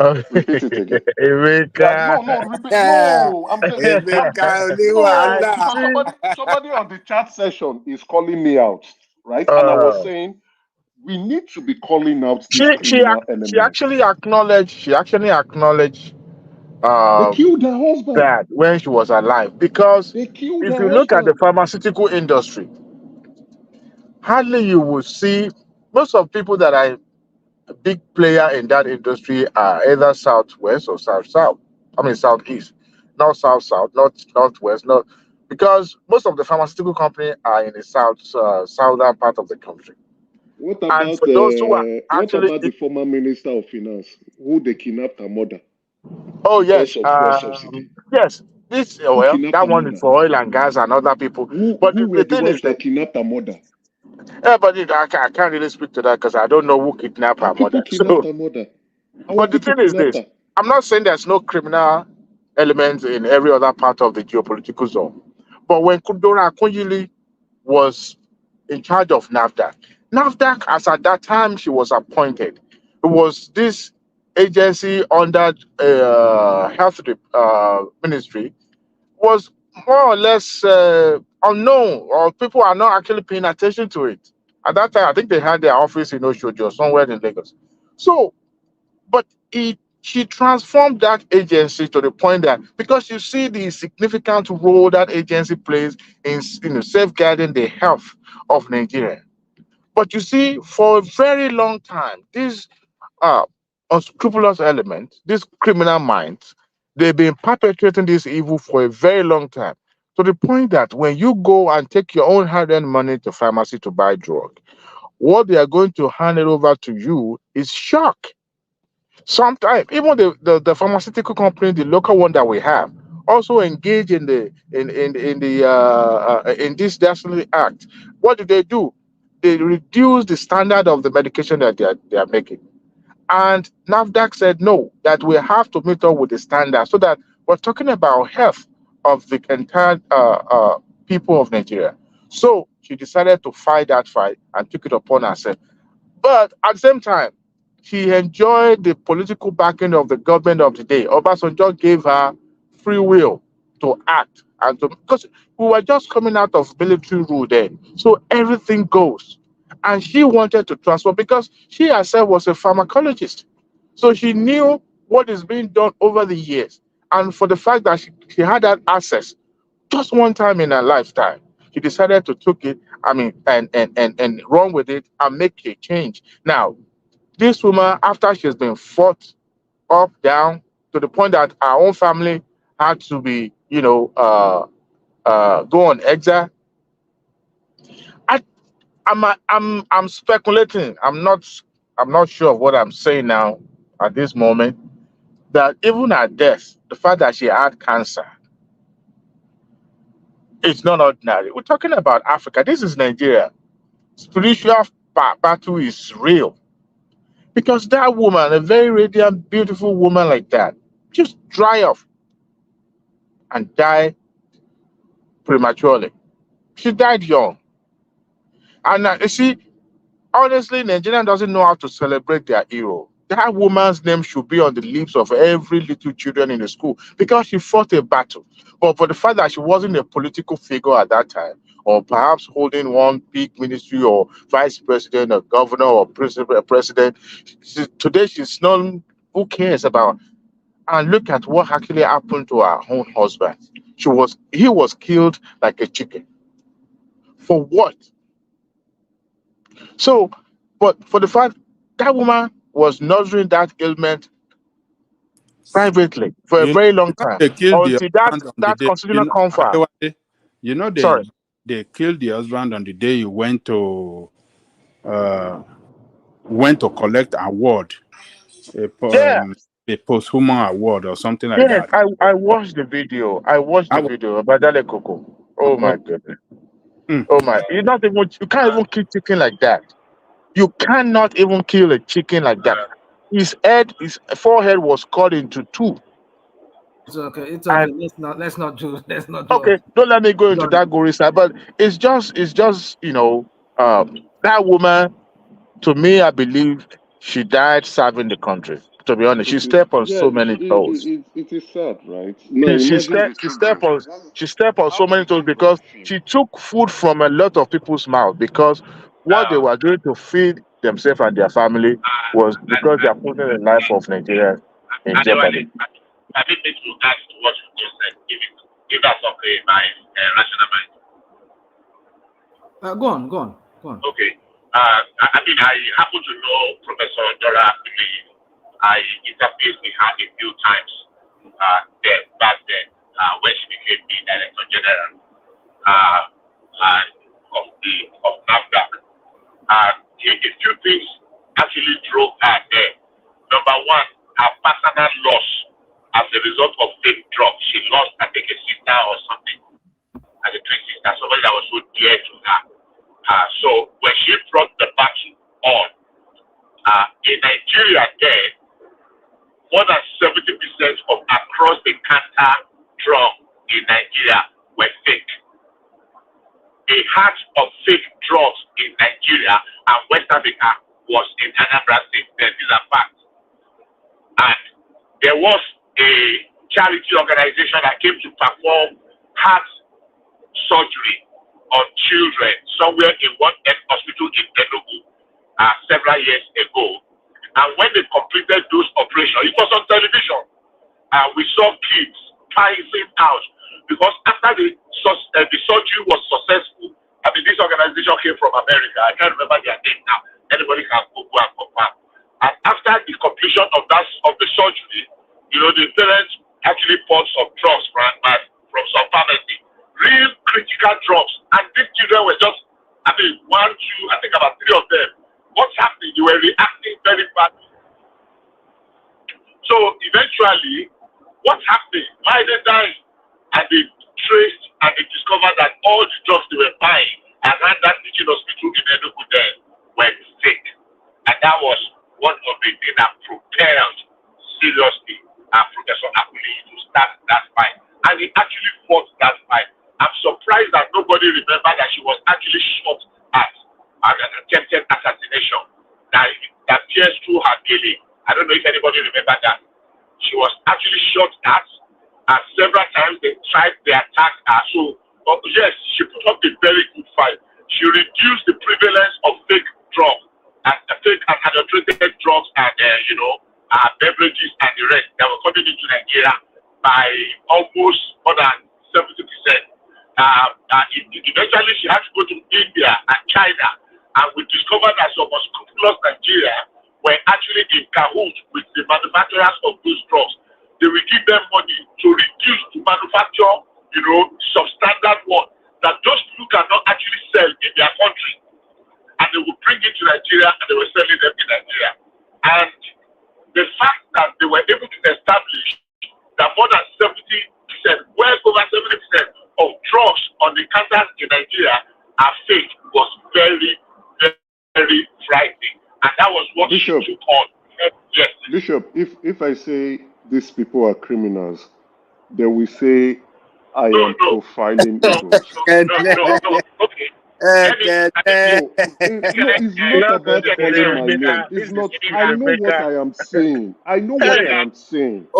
Repeat it again. No, I'm just somebody on the chat session is calling me out, right? And I was saying we need to be calling out these criminal elements. She actually acknowledged they killed her husband that when she was alive, because if you look at the pharmaceutical industry, hardly you will see most of people that are a big player in that industry are either southwest or south-south. I mean southeast, not south-south, not northwest, not because most of the pharmaceutical companies are in the southern part of the country. What about the former Minister of Finance, who they kidnapped her mother? Oh yes, yes. That one is for oil and gas and other people. But the thing is that kidnapped her mother. Yeah, but I can't really speak to that because I don't know who kidnapped her mother. But the thing is this: I'm not saying there's no criminal elements in every other part of the geopolitical zone. But when Dora Akuyili was in charge of NAFDAC, as at that time she was appointed, it was this agency under health ministry was more or less unknown, or people are not actually paying attention to it. At that time, I think they had their office in Oshodi or somewhere in Lagos. So, but she transformed that agency to the point that, because you see the significant role that agency plays in safeguarding the health of Nigeria. But you see, for a very long time, these unscrupulous elements, these criminal minds, they've been perpetrating this evil for a very long time. To the point that when you go and take your own hard-earned money to pharmacy to buy drug, what they are going to hand it over to you is shock. Sometimes even the pharmaceutical company, the local one that we have, also engage in this dastardly act. What do? They reduce the standard of the medication that they are making. And NAFDAC said no, that we have to meet up with the standard, so that we're talking about health of the entire people of Nigeria. So she decided to fight that fight and took it upon herself. But at the same time, she enjoyed the political backing of the government of the day. Obasanjo gave her free will to act, and because we were just coming out of military rule then, so everything goes. And she wanted to transform because she herself was a pharmacologist, so she knew what is being done over the years. And for the fact that she had that access just one time in her lifetime, she decided to take it, and run with it and make a change. Now, this woman, after she's been fought up, down, to the point that our own family had to be, go on exile. I'm speculating. I'm not sure of what I'm saying now at this moment. That even at death, the fact that she had cancer, it's not ordinary. We're talking about Africa. This is Nigeria. Spiritual battle is real. Because that woman, a very radiant, beautiful woman like that, just dry off and die prematurely. She died young. And you see, honestly, Nigeria doesn't know how to celebrate their hero. That woman's name should be on the lips of every little children in the school, because she fought a battle. But for the fact that she wasn't a political figure at that time, or perhaps holding one big ministry or vice president or governor or president, today she's known. Who cares about? And look at what actually happened to her own husband. He was killed like a chicken. For what? So, but for the fact that woman was nursing that ailment privately for a very long time, they killed the until husband on the that day. constitutional comfort. Sorry. They killed the husband on the day he went to collect award, a post-human award or something like Yes, that. I watched the video. About Dale Coco. Oh my goodness. Oh my! You can't even kill chicken like that. You cannot even kill a chicken like that. His forehead was cut into two. It's okay. It's okay. Let's not do. Okay, don't let me go into that gory side. But it's just that woman. To me, I believe she died serving the country. To be honest, she stepped on so many toes. It is sad, right? No, She stepped on so many toes because she took food from a lot of people's mouth, because what they were doing to feed themselves and their family was because they are putting the life of Nigeria in jeopardy. I didn't need to add to what you just said, if that's okay, my rational mind. Go on. Okay. I happen to know Professor Dora Lee. I interviewed with her a few times back then when she became the Director General of NAFDAC. A few things actually drove her there. Number one, her personal loss as a result of fake drugs. She lost, I think, a sister or something, as a twin sister, somebody that was so dear to her. So when she brought the battle on, in Nigeria there, more than 70% of across-the-counter drugs in Nigeria were fake. A heart of fake drugs in Nigeria and West Africa was in Anambra State. These are facts. And there was a charity organization that came to perform heart surgery on children somewhere in one hospital in Enugu several years ago. And when they completed those operations, it was on television. We saw kids passing out because after the surgery was successful. I mean, this organization came from America. I can't remember their name now. Anybody can go and confirm. And after the completion of the surgery, you know, the parents actually bought some drugs from some pharmacy, real critical drugs. And these children were just, I mean, 1, 2, I think about 3 of them. What's happening? They were reacting very badly. So eventually, what's happening? Why are they dying? And they traced and they discovered that all the drugs they were buying around that teaching hospital in Enugu then were fake. And that was one of the things that propelled seriously Professor Akuli to start that fight. And he actually fought that fight. I'm surprised that nobody remembered that she was actually shot at an attempted assassination that pierced through her belly. I don't know if anybody remember that. She was actually shot at, and several times they tried to attack her. So, yes, she put up a very good fight. She reduced the prevalence of fake drugs, fake and adulterated drugs, and beverages and the rest that were coming into Nigeria by almost more than 70%. Eventually, she had to go to India and China, and we discovered that some unscrupulous Nigeria were actually in cahoots with the manufacturers of those drugs. They will give them money to reduce, to manufacture, substandard one that those people cannot actually sell in their country. And they will bring it to Nigeria and they were selling them in Nigeria. And the fact that they were able to establish that more than 70%, well over 70% of drugs on the counters in Nigeria are fake was very, very, very frightening. And that was what Bishop, she took on. Yes. Bishop, if I say these people are criminals, they will say I am profiling Igbos. No. Okay. It's not about calling my name. It's not. I know what I am saying. I know what I am saying. I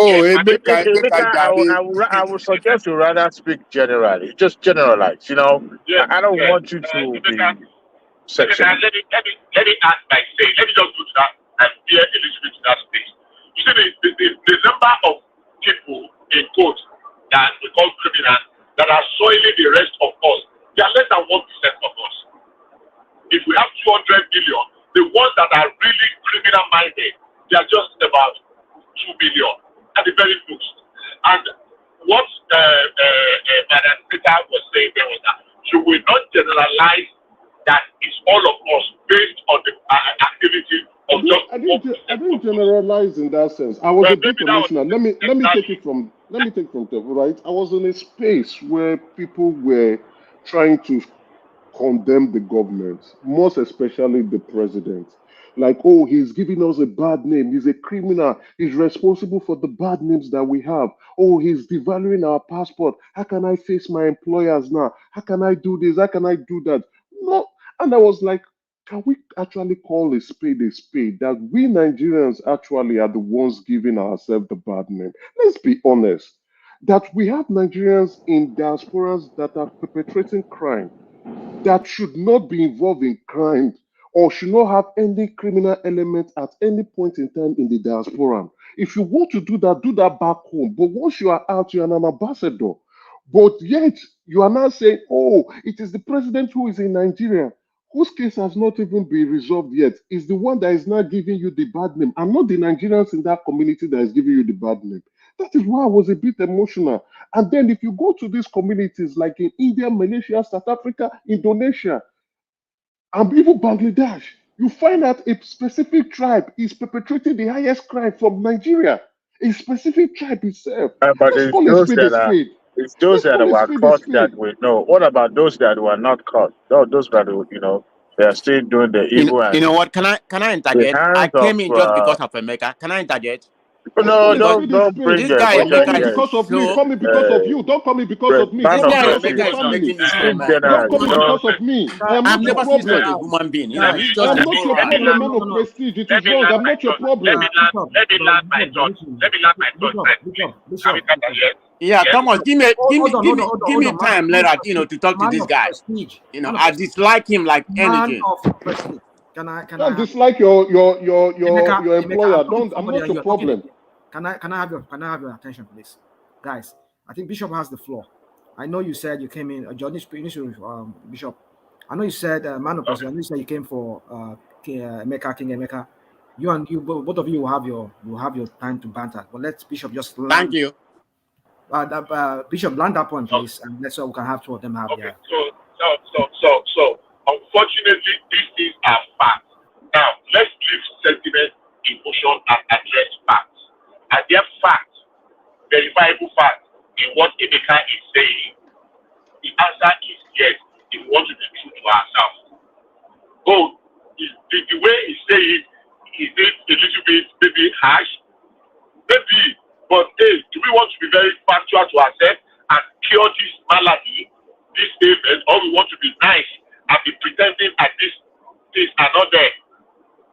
would suggest you rather speak generally, just generalize. I don't want you to be sexual. Let me ask by saying, let me just go to that and veer a little bit to that space. You see, the number of people in quote that we call criminals that are soiling the rest of us, they are less than 1% of us. If we have 200 million, the ones that are really criminal minded, they are just about 2 million at the very most. And what Madam Peter was saying there was that you will not generalize that it's all of us based on the activity of I didn't generalize in that sense. I was a bit emotional. Let me take it from the right. I was in a space where people were trying to condemn the government, most especially the president. Like, oh, he's giving us a bad name. He's a criminal. He's responsible for the bad names that we have. Oh, he's devaluing our passport. How can I face my employers now? How can I do this? How can I do that? No. And I was like, can we actually call a spade a spade? That we Nigerians actually are the ones giving ourselves the bad name. Let's be honest. That we have Nigerians in diasporas that are perpetrating crime, that should not be involved in crime or should not have any criminal element at any point in time in the diaspora. If you want to do that back home. But once you are out, you are an ambassador. But yet, you are now saying, oh, it is the president who is in Nigeria, whose case has not even been resolved yet, is the one that is now giving you the bad name, and not the Nigerians in that community that is giving you the bad name. That is why I was a bit emotional. And then if you go to these communities like in India, Malaysia, South Africa, Indonesia, and even Bangladesh, you find that a specific tribe is perpetrating the highest crime from Nigeria. A specific tribe itself. But it's those that were caught that we know. What about those that were not caught? Those that they are still doing the evil. You know what? Can I interject? I came in just because of Emeka. Can I interject? No, don't bring this guy Emeka is because of me. Call me because of you. Don't call me because of me. This Don't guy call me Emeka is making this show, man. Don't call me because of me. I am I've not your never seen such a problem. human being. I am not your problem, man of prestige. It is wrong. I'm not your problem. Let me land my thoughts. Yeah, Thomas, give me time later, to talk to Man this of guy. prestige. I dislike him like Man anything. of prestige. Can I Don't have dislike your Emeka, employer. I'm talking to I'm somebody not and a you're talking. problem. Can I have your attention, please, guys? I think Bishop has the floor. I know you said you came in. Bishop. I know you said man of president. I know you said you came for King Emeka. Both of you will have your time to banter. But let Bishop just land. Thank you. Bishop, land that point, please, and let's so we can have two of them have Okay, so unfortunately, these things are facts. Now, let's leave sentiment, emotion, and address facts. Are there facts, verifiable facts, in what Emeka is saying? The answer is yes, if we want to be true to ourselves. Oh, the way he's saying, is it a little bit maybe harsh? Maybe, but hey, do we want to be very factual to ourselves and cure this malady, this ailment, or we want to be nice and be pretending that these things are not there?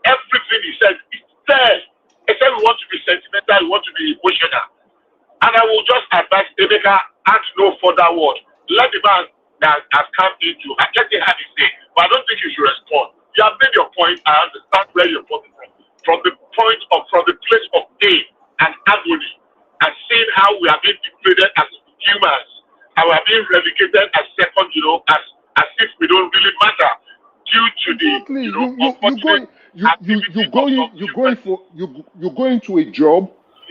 Everything he said is there. Except we want to be sentimental, we want to be emotional. And I will just advise Emeka, add no further word. Let the man that has come into, I get the hand he say, but I don't think you should respond. You have made your point. I understand where you're coming from. From the place of pain and agony, and seeing how we are being degraded as humans, and we are being relegated as second, as if we don't really matter due to Exactly. you're going to a job,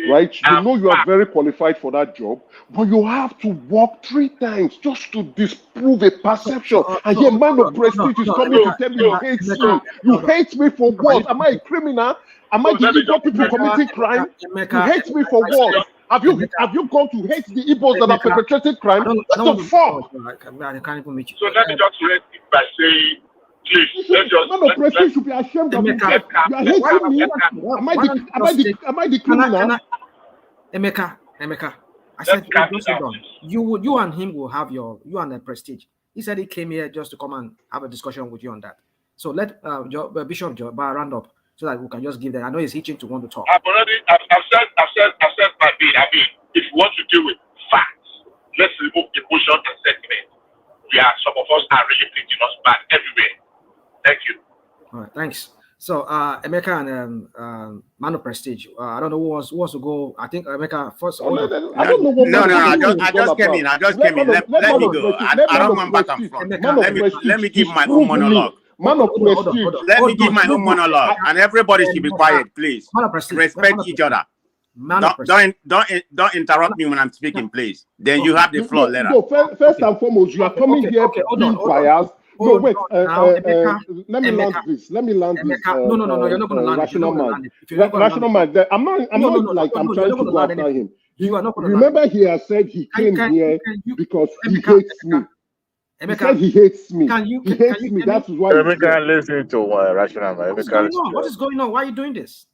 right? You know you are very qualified for that job, but you have to walk 3 times just to disprove a perception. And here, man of prestige is coming to tell me you hate me. You hate me for what? Am I a criminal? Am I the Igbo people committing crime? You hate me for what? Have you gone to hate the Igbos that are perpetrating crime? What the fuck? I can't even meet you. So let me just rest it by saying, please, man of prestige should be ashamed of himself. You are hating me. Am I the criminal? Emeka, I said you and him will have you and the prestige. He said he came here just to come and have a discussion with you on that. So let Bishop round up so that we can just give them. I know he's itching to want to talk. I've said my bit. I mean, if you want to deal with facts, let's remove emotion and sentiment. Some of us are really treating us bad everywhere. Thank you. All right, thanks. So Emeka and Man of Prestige. I don't know who wants to go. I think Emeka first. I don't know what. I just came in. Let me go. I don't want back and forth. Let me give my own monologue. Let me give my own monologue, and everybody should be quiet, please. Respect each other. Don't interrupt me when I'm speaking, please. Then you have the floor later. No, first and foremost, you are coming here being biased. No, wait. Let me land this. No, you're not going to land. Rational man. Rational man. I'm not like I'm trying to go after him. Remember, he has said he came here because he hates me. He said he hates me. He hates me. That's why. Emeka, listen to Rational man. What is going on? Why are you doing this?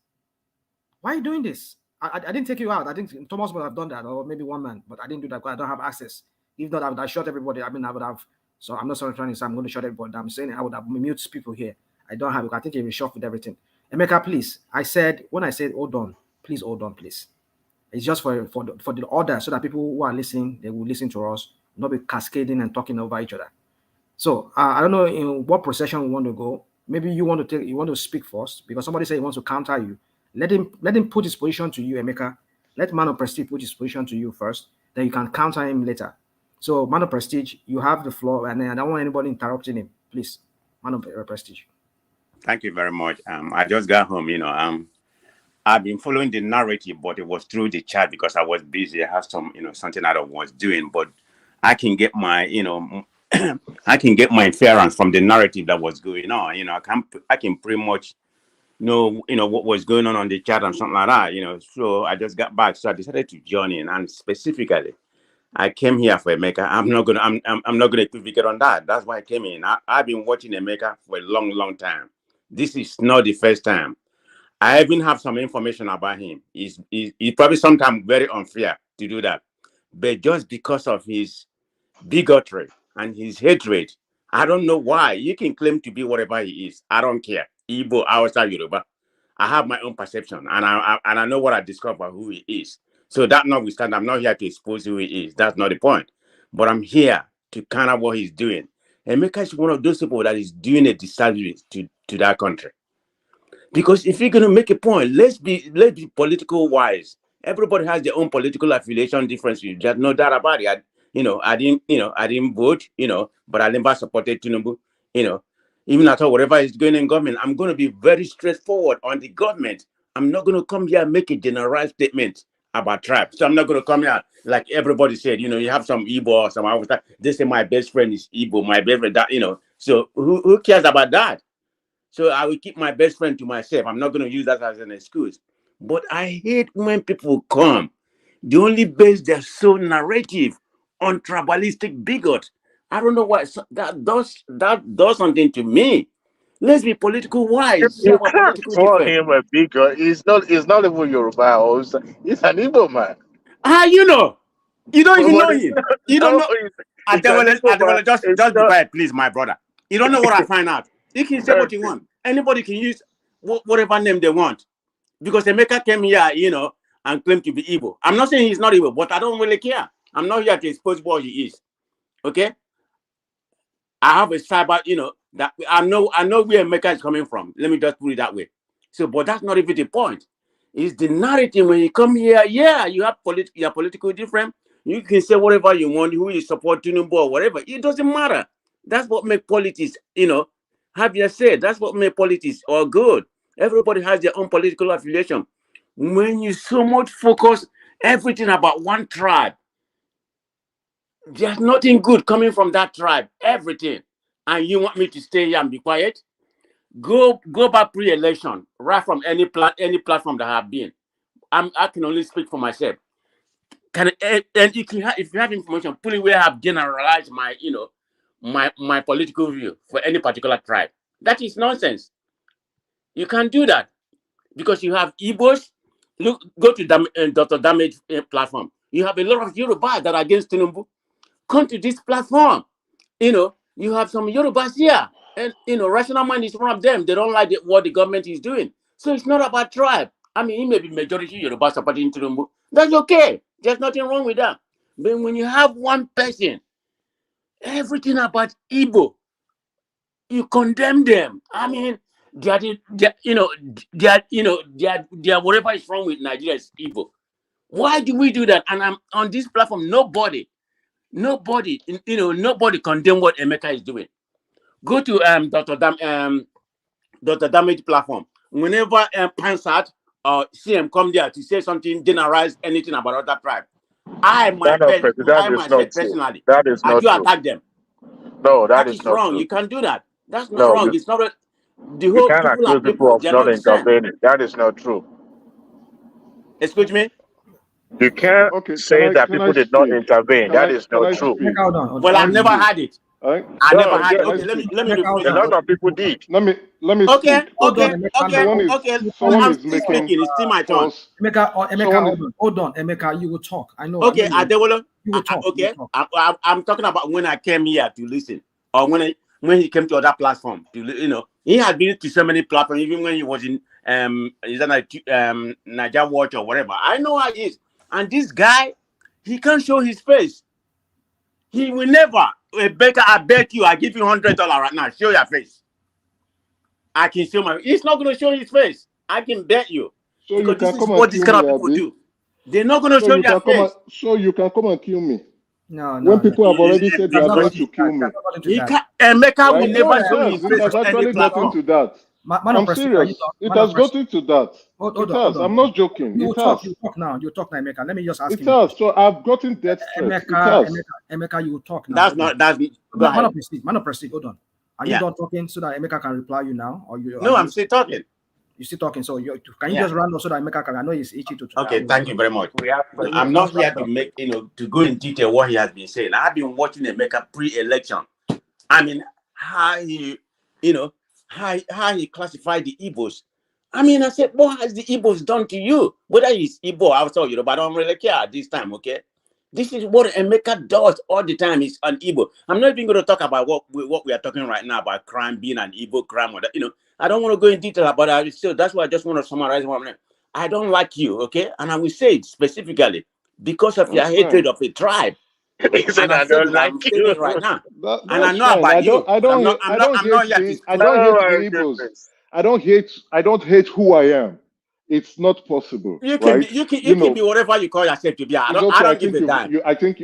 I didn't take you out. I think Thomas would have done that, or maybe one man, but I didn't do that because I don't have access. If not, I would have shot everybody. I would have. So I'm not trying to say I'm going to shut everybody down. I'm saying I would have mute people here. I don't have it. I think he will shut with everything. Emeka, please. When I said hold on, please hold on, please. It's just for the order so that people who are listening, they will listen to us, not be cascading and talking over each other. So I don't know in what procession we want to go. Maybe you want to speak first because somebody said he wants to counter you. Let him put his position to you, Emeka. Let Man of Prestige put his position to you first. Then you can counter him later. So, Man of Prestige, you have the floor, and I don't want anybody interrupting him. Please, Man of Prestige. Thank you very much. I just got home. I've been following the narrative, but it was through the chat because I was busy. I had some, something that I was doing, but I can get my, I can get my inference from the narrative that was going on. I can pretty much know, what was going on the chat and something like that. So I just got back, so I decided to join in, and specifically, I came here for Emeka. I'm not gonna equivocate on that. That's why I came in. I've been watching Emeka for a long time. This is not the first time. I even have some information about him. He's probably sometimes very unfair to do that, but just because of his bigotry and his hatred, I don't know why. He can claim to be whatever he is. I don't care. Igbo, Hausa, Yoruba. I have my own perception, and I know what I discover who he is. So that notwithstanding, I'm not here to expose who he is. That's not the point. But I'm here to counter what he's doing. Emeka is one of those people that is doing a disservice to that country. Because if you're going to make a point, let's be political wise. Everybody has their own political affiliation differences. There's no doubt about it. I didn't vote, but I never supported Tinubu, Even after whatever is going in government, I'm going to be very straightforward on the government. I'm not going to come here and make a generalized statement about tribes. So I'm not going to come here like everybody said, you have some Igbo or some other. They say my best friend is Igbo, my best friend that, So who cares about that? So I will keep my best friend to myself. I'm not going to use that as an excuse. But I hate when people come. They only base their sole narrative on tribalistic bigot. I don't know why that does something to me. Let's be political wise. Share You our can't political call difference. him a bigot. He's not even Yoruba. He's an Igbo man. You don't even know him. You don't No, know. it's an Igbo man. Just It's be not. quiet, please, my brother. You don't know what I find out. You can say what you want. Anybody can use whatever name they want. Because Emeka came here, and claimed to be Igbo. I'm not saying he's not Igbo, but I don't really care. I'm not here to expose what he is. Okay? I have a cyber, that I know where Emeka is coming from. Let me just put it that way. So, but that's not even the point. It's the narrative when you come here. Yeah, you have you're politically different. You can say whatever you want, who you support, Tinubu or whatever. It doesn't matter. That's what makes politics, have you said, that's what makes politics all good. Everybody has their own political affiliation. When you so much focus everything about one tribe, there's nothing good coming from that tribe. Everything. And you want me to stay here and be quiet? Go back pre-election, right from any platform that I have been. I can only speak for myself. And if you have information, put it where I have generalized my my political view for any particular tribe. That is nonsense. You can't do that because you have Igbos. Look, go to Dr. Damage platform. You have a lot of Yoruba that are against Tinubu. Come to this platform. You have some Yorubas here, and rational mind is one of them. They don't like what the government is doing. So it's not about tribe. I mean, it may be majority Yoruba supporting Tinubu. That's okay. There's nothing wrong with that. But when you have one person, everything about Igbo, you condemn them. I mean, they are whatever is wrong with Nigeria is Igbo. Why do we do that? And I'm on this platform. Nobody condemn what Emeka is doing. Go to Dr. Damage platform. Whenever Pansat or CM come there to say something, generalize anything about other tribe, I myself personally, That is I not do true. attack them. No, that That is is not wrong. true. You can't do that. That's not No, wrong. It's not. The you whole can't people are accuse people people. of They are not not the same. intervening. That is not true. Excuse me. You can't Okay, say that can I people did not speak? intervene. That is Can not I true. speak? Hold on. Well, I've Can I never speak? had it. I, I never No, had it. can I Okay, speak? let me rephrase a it. lot of people did. Let me Okay, speak. Hold on, Okay, Emeka. Now, okay. someone I'm is still making speaking. It's still my turn. false. Someone is, Hold on, Emeka. You will talk. I know Okay, you. Adewale. You will talk. You Okay, will talk. I'm talking about when I came here to listen, or when he came to other platform he had been to so many platforms, even when he was in is that like Niger Watch or whatever. I know how he is, and this guy, he can't show his face. He will never. Baker, I bet you, I give you $100 right now. Show your face. I can show my. He's not going to show his face. I can bet you, so you because this can is come and what these kill kind me, of people Abi. do. They're not going to So show you their can come face. and come and kill me. No. When people have already said they That's are not going gotten to to kill that. me, That's not gotten to He that. can't. Emeka will right? No, never it show has. his It face has on any actually gotten platform. to that. Man of I'm Prestige, are you serious. talk? It Man of has Prestige. gotten to that. Hold It on. has. I'm not joking. You It talk. has. You talk now. You talk now, Emeka. Let me just ask It him a has. question. So I've gotten death threats. It has. Emeka, you will talk now. That's not. That's go Man ahead. of Prestige. Man of Prestige. Hold on. Are you Yeah. done talking so that Emeka can reply you now, or you? No, I'm still talking. You're still talking. So can you Yeah. just round up so that Emeka can? I know he's itchy to. Okay, thank you very much. I'm not here to make to go in detail what he has been saying. I've been watching Emeka pre-election. I mean, how he, how he classified the Igbos. I mean, I said, what has the Igbos done to you? Whether he's Igbo, I tell you, but I don't really care at this time, okay? This is what Emeka does all the time. He's an Igbo. I'm not even going to talk about what we are talking right now about crime being an Igbo crime or that. I don't want to go in detail about it. So that's why I just want to summarize what I'm saying. I don't like you, okay? And I will say it specifically because of your That's hatred fine. of a tribe. He said, And I I said don't it, like I'm saying you. it right now. And I That's know fine. about you, but I'm not here to I discredit. don't hate Oh the my Igbos. goodness. I don't hate who I am. It's not possible, You can right? be you can be whatever you call yourself to be. I It's don't okay. I give think a damn.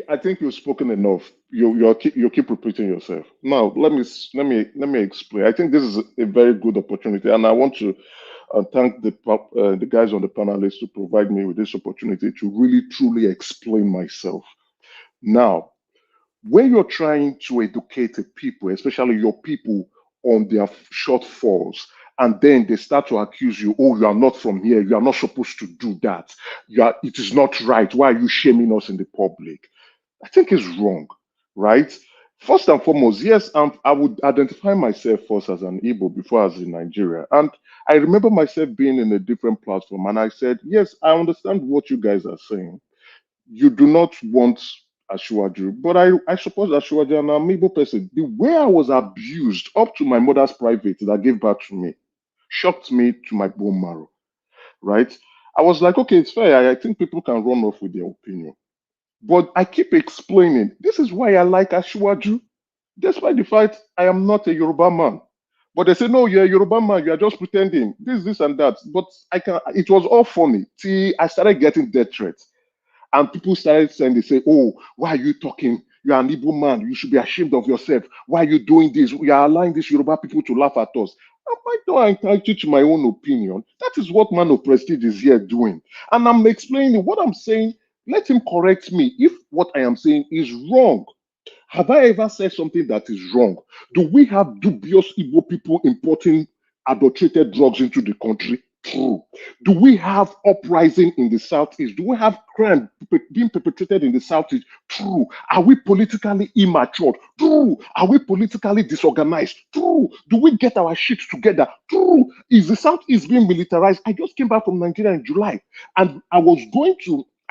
I think you've spoken enough. You keep repeating yourself. Now let me explain. I think this is a very good opportunity, and I want to thank the guys on the panelists to provide me with this opportunity to really truly explain myself. Now, when you're trying to educate the people, especially your people, on their shortfalls, and then they start to accuse you, oh, you are not from here, you are not supposed to do that, it is not right, why are you shaming us in the public? I think it's wrong, right? First and foremost, yes, I would identify myself first as an Igbo before I was in Nigeria. And I remember myself being in a different platform, and I said, yes, I understand what you guys are saying. You do not want Ashwaju, but I suppose Ashwaju and I'm Igbo person. The way I was abused up to my mother's private that gave birth to me shocked me to my bone marrow, right? I was like, okay, it's fair. I think people can run off with their opinion. But I keep explaining, this is why I like Ashwaju, despite the fact I am not a Yoruba man. But they say, no, you're a Yoruba man, you are just pretending, this, and that. But it was all funny. See, I started getting death threats. And people started saying, they say, oh, why are you talking? You are an Igbo man. You should be ashamed of yourself. Why are you doing this? You are allowing these Yoruba people to laugh at us. I don't entitled to my own opinion. That is what Man of Prestige is here doing. And I'm explaining what I'm saying. Let him correct me if what I am saying is wrong. Have I ever said something that is wrong? Do we have dubious Igbo people importing adulterated drugs into the country? True. Do we have uprising in the southeast? Do we have crime being perpetrated in the southeast? True. Are we politically immature? True. Are we politically disorganized? True. Do we get our shit together? True. Is the southeast being militarized? I just came back from Nigeria in July, and I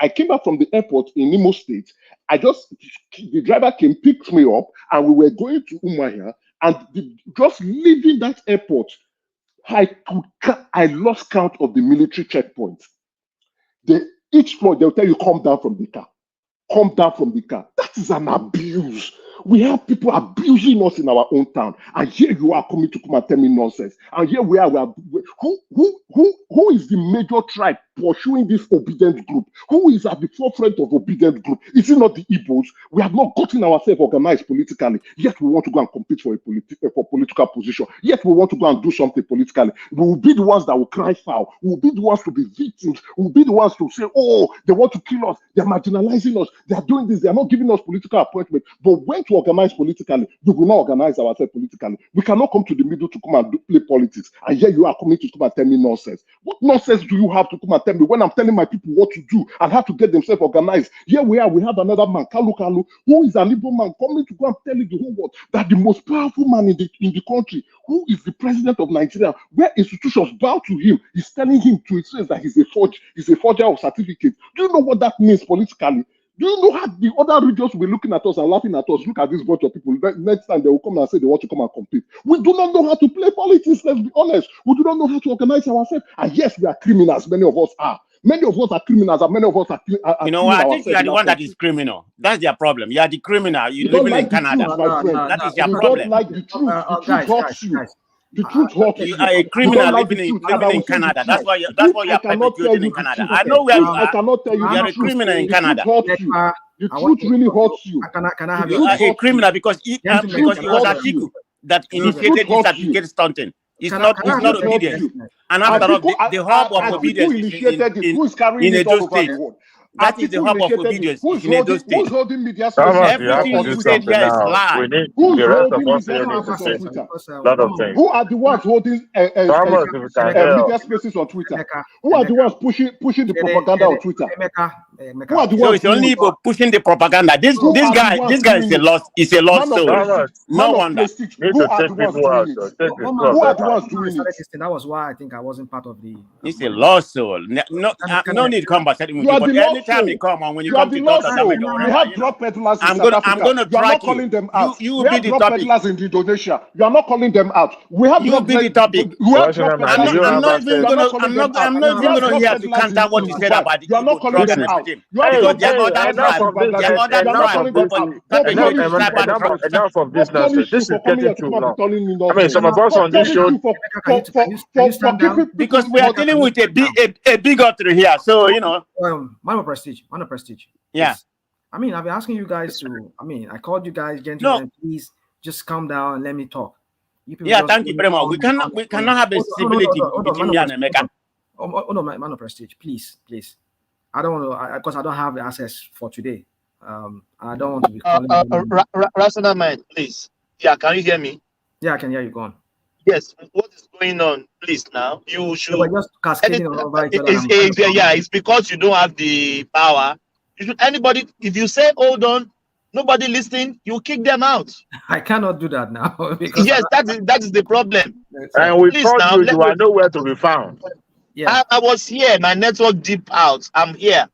came back from the airport in Imo State. The driver came, picked me up, and we were going to Umuahia, and just leaving that airport, I lost count of the military checkpoints. Each point, they'll tell you, come down from the car. Come down from the car. That is an abuse. We have people abusing us in our own town, and here you are coming to come and tell me nonsense. And here we are. Who is the major tribe pursuing this obedient group? Who is at the forefront of obedient group? Is it not the Igbos? We have not gotten ourselves organized politically. Yet we want to go and compete for political position. Yet we want to go and do something politically. We will be the ones that will cry foul. We will be the ones to be victims. We will be the ones to say, oh, they want to kill us. They're marginalizing us. They are doing this. They are not giving us political appointment. But when to organize politically, we will not organize ourselves politically. We cannot come to the middle to come and play politics. And here you are coming to come and tell me nonsense. What nonsense do you have to come and tell me when I'm telling my people what to do and how to get themselves organized? Here we are. We have another man, Kalu, who is an Igbo man, coming to go and tell the whole world that the most powerful man in the country, who is the president of Nigeria, where institutions bow to him, is telling him to his face that he's a forger of certificates. Do you know what that means politically? Do you know how the other regions will be looking at us and laughing at us? Look at this bunch of people. Next time they will come and say they want to come and compete. We do not know how to play politics, let's be honest. We do not know how to organize ourselves. And yes, we are criminals. Many of us are. Many of us are criminals, and many of us are you know what? I think you are the one that is criminal. That's their problem. You are the criminal. You're living in Canada. Truth, my friend. That is your you problem. Don't like the truth. The truth hurts you. The truth hurts you. You are a criminal living in Canada. That's why you are perpetuating in Canada. I know where you are. I cannot tell you. You are a criminal in Canada. The truth really hurts you. Can I have you are a criminal because it was Atiku that initiated this certificate stunting. It's not obedience. And after all, the hub of obedience is in Edo State. That is the hub of obedience in Edo State. Who's holding media spaces? Everything you said here is lie. Who's holding media spaces on Twitter? Who are the ones holding media spaces on Twitter? Who are the ones pushing the propaganda on Twitter? Who are the So ones it's only doing for pushing the propaganda. This Who are guy the ones is a doing lost Man of soul. prestige. No Man of wonder. prestige. Who are the ones doing it? Who are the ones doing it? That was why I think I wasn't part of the. It's a lost soul. No need to come by setting with You you, are but the lost anytime you soul. come and when you You are come the to talk lost or soul. damage or We whatever, have drug peddlers in I'm South gonna Africa. You are not track you. calling them out. You We be have the drug topic. peddlers in Indonesia. You are not calling them out. We have You be the topic. We have drug peddlers in I'm not Lagos. even You are gonna not calling them out. I'm not We even have gonna drug hear to peddlers counter what in you said Dubai. about the You are not Igbo calling drug them and out. everything. You have Because drug there are other peddlers tribes, in there are Bangladesh. other You are not tribes calling them but out. that God punish you for cyber the drug. God punish you for coming here to come and be calling me nonsense. some of us God on this punish show- you for keeping people. Because we are dealing with a bigotry here. So Man of prestige. Yeah. Please. I mean, I've been asking you guys to. I mean, I called you guys, gentlemen. Please just calm down and let me talk. You people Yeah, just thank you very much. We cannot have a civility between me and Emeka. Hold on, man of prestige, please. I don't want to, because I don't have the access for today. I don't want to be calling. Rational mind, please. Yeah, can you hear me? Yeah, I can hear you. Go on. Yes. What is going on, please? Now you should. We're just cascading over each other. It's because you don't have the power. You should. Anybody, if you say hold on, nobody listening, you kick them out. I cannot do that now because yes, that is the problem. And we Please told now, you you are nowhere to be found. Yeah. I was here. My network dipped out. I'm here.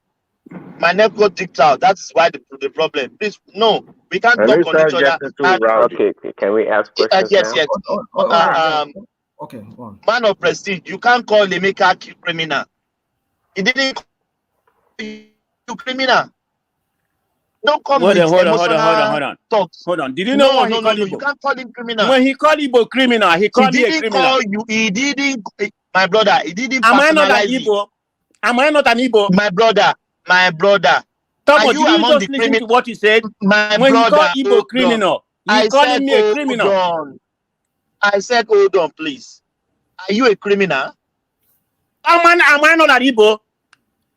My network dipped out. That's why the problem. Please, no, we can't And talk on each other. Okay, can we ask questions yes, now? yes. Okay, go on. Man of prestige, you can't call Emeka criminal. He didn't call you criminal. Don't come with emotional talks. Hold on. Did you know what he called Igbo? You can't call him criminal. When he called Igbo criminal, he called me a criminal. He didn't, my brother, he didn't Am I not an personalize it. Igbo? Am I not an Igbo? My brother. Thomas, did you just listen to what he said? My when brother, he called Igbo criminal, he called me a criminal. I said, hold on, please. Are you a criminal? Am I not an Igbo?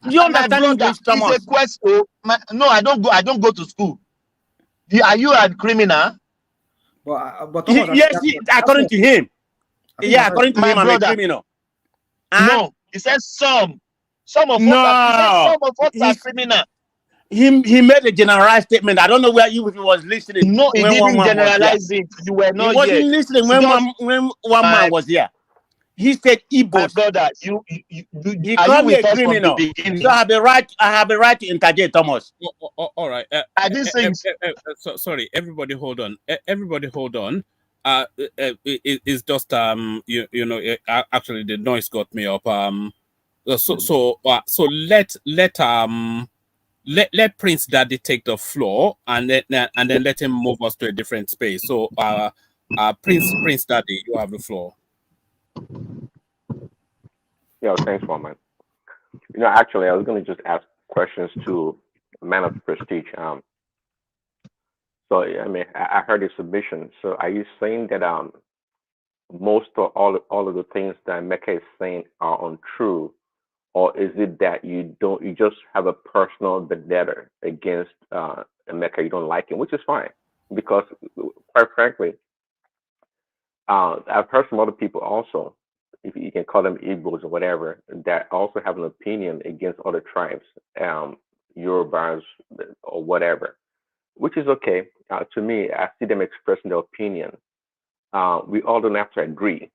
Do you understand English, Thomas? It's a question. No, I don't go to school. Are you a criminal? But Thomas, yes, according to him. Yeah, according to him, I'm a criminal. No, he says some of us are criminal. He made a generalized statement. I don't know where he was listening. No, he didn't generalize it. You were not. He wasn't listening when one man was here. He said Igbos. My brother, he called me a criminal. So I have a right to interject, Thomas. All right. I didn't say. Sorry, everybody, hold on. Everybody, hold on. It's just actually the noise got me up. So let Prince Daddy take the floor and then let him move us to a different space. So Prince Daddy, you have the floor. Yeah, thanks, Foreman. Actually, I was going to just ask questions to Man of Prestige. So, I mean, I heard his submission. So, are you saying that most or all of the things that Mecca is saying are untrue, or is it that you just have a personal vendetta against Mecca? You don't like him, which is fine, because quite frankly, I've heard from other people also, if you can call them Igbos or whatever, that also have an opinion against other tribes, Yorubas or whatever, which is okay. To me, I see them expressing their opinion. We all don't have to agree.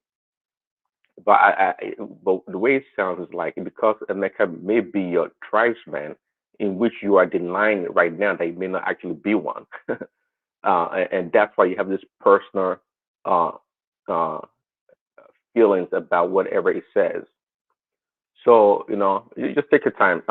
But but the way it sounds is like, because Emeka may be your tribesman, in which you are denying right now that he may not actually be one, and that's why you have this personal feelings about whatever he says. So you just take your time,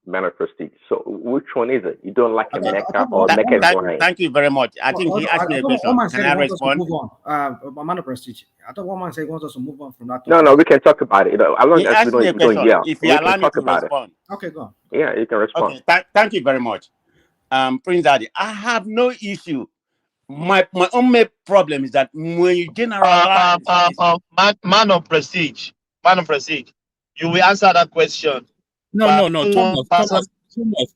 Man of Prestige. So which one is it? You don't like Emeka or Emeka is lying? Thank you very much. I think he asked me a question. Can I respond? Man of Prestige. I thought one man said he wants us to move on from that. No, we can talk about it. As long as we don't yell, if you allow me to respond. Okay, go on. Yeah, you can respond. Okay, thank you very much, Prince Daddy. I have no issue. My only problem is that when you generalize, Man of Prestige, you will answer that question. No,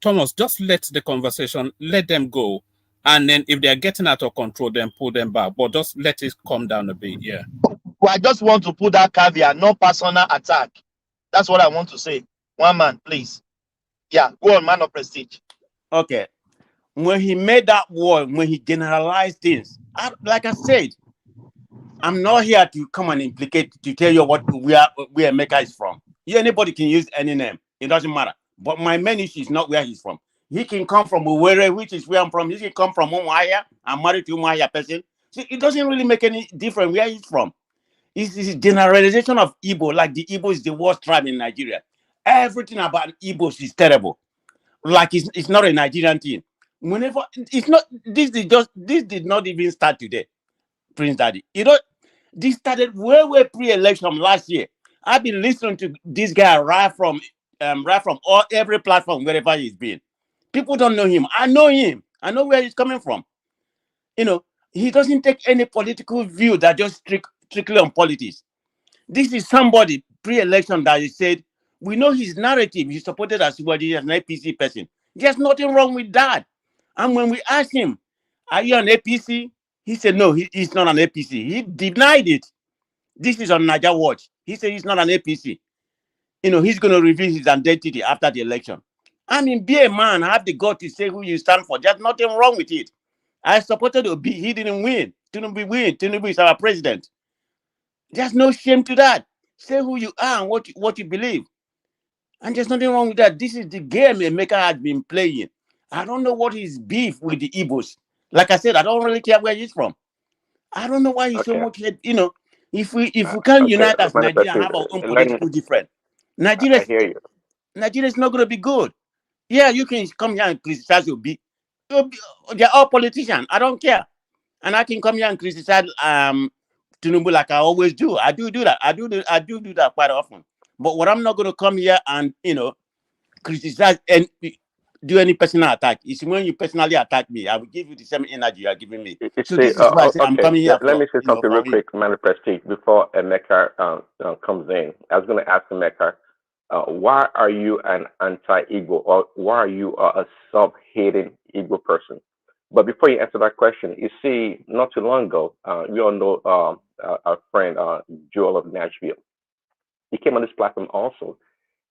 Thomas, just let the conversation, let them go. And then if they're getting out of control, then pull them back. But just let it calm down a bit, yeah. Well, I just want to put that caveat, no personal attack. That's what I want to say. One man, please. Yeah, go on, man of prestige. Okay. When he made that war, when he generalized things, like I said, I'm not here to come and implicate to tell you where Mecca is from. Anybody can use any name. It doesn't matter. But my main issue is not where he's from. He can come from Uwere, which is where I'm from. He can come from Umuahia. I'm married to Umuahia person. See, it doesn't really make any difference where he's from. It's a generalization of Igbo, like the Igbo is the worst tribe in Nigeria. Everything about Igbos is terrible. Like it's not a Nigerian thing. Whenever it's not, this did not even start today, Prince Daddy. This started way pre-election last year. I've been listening to this guy right from every platform wherever he's been. People don't know him. I know him. I know where he's coming from. He doesn't take any political view that just strictly on politics. This is somebody pre-election that he said, we know his narrative. He supported Asiwaju as an APC person. There's nothing wrong with that. And when we asked him, are you an APC? He said, no, he's not an APC. He denied it. This is on Niger Watch. He said he's not an APC. He's going to reveal his identity after the election. I mean, be a man, have the gut to say who you stand for. There's nothing wrong with it. I supported Obi. He didn't win. Tinubu is our president. There's no shame to that. Say who you are and what you believe. And there's nothing wrong with that. This is the game Emeka has been playing. I don't know what his beef with the Igbos. Like I said, I don't really care where he's from. I don't know why he's so much. If we can't unite as Nigeria and have our own political difference, Nigeria is not going to be good. Yeah, you can come here and criticize Obi. They're all politicians. I don't care. And I can come here and criticize Tinubu like I always do. I do that. I do that quite often. But what I'm not going to come here and criticize and do any personal attack. It's when you personally attack me, I will give you the same energy you are giving me. So this is why I say I'm coming here. Let me say something real quick, man of prestige, before Emeka comes in. I was going to ask Emeka, why are you an anti-Igbo, or why are you a self-hating Igbo person? But before you answer that question, you see, not too long ago, we all know our friend Joel of Nashville. He came on this platform also,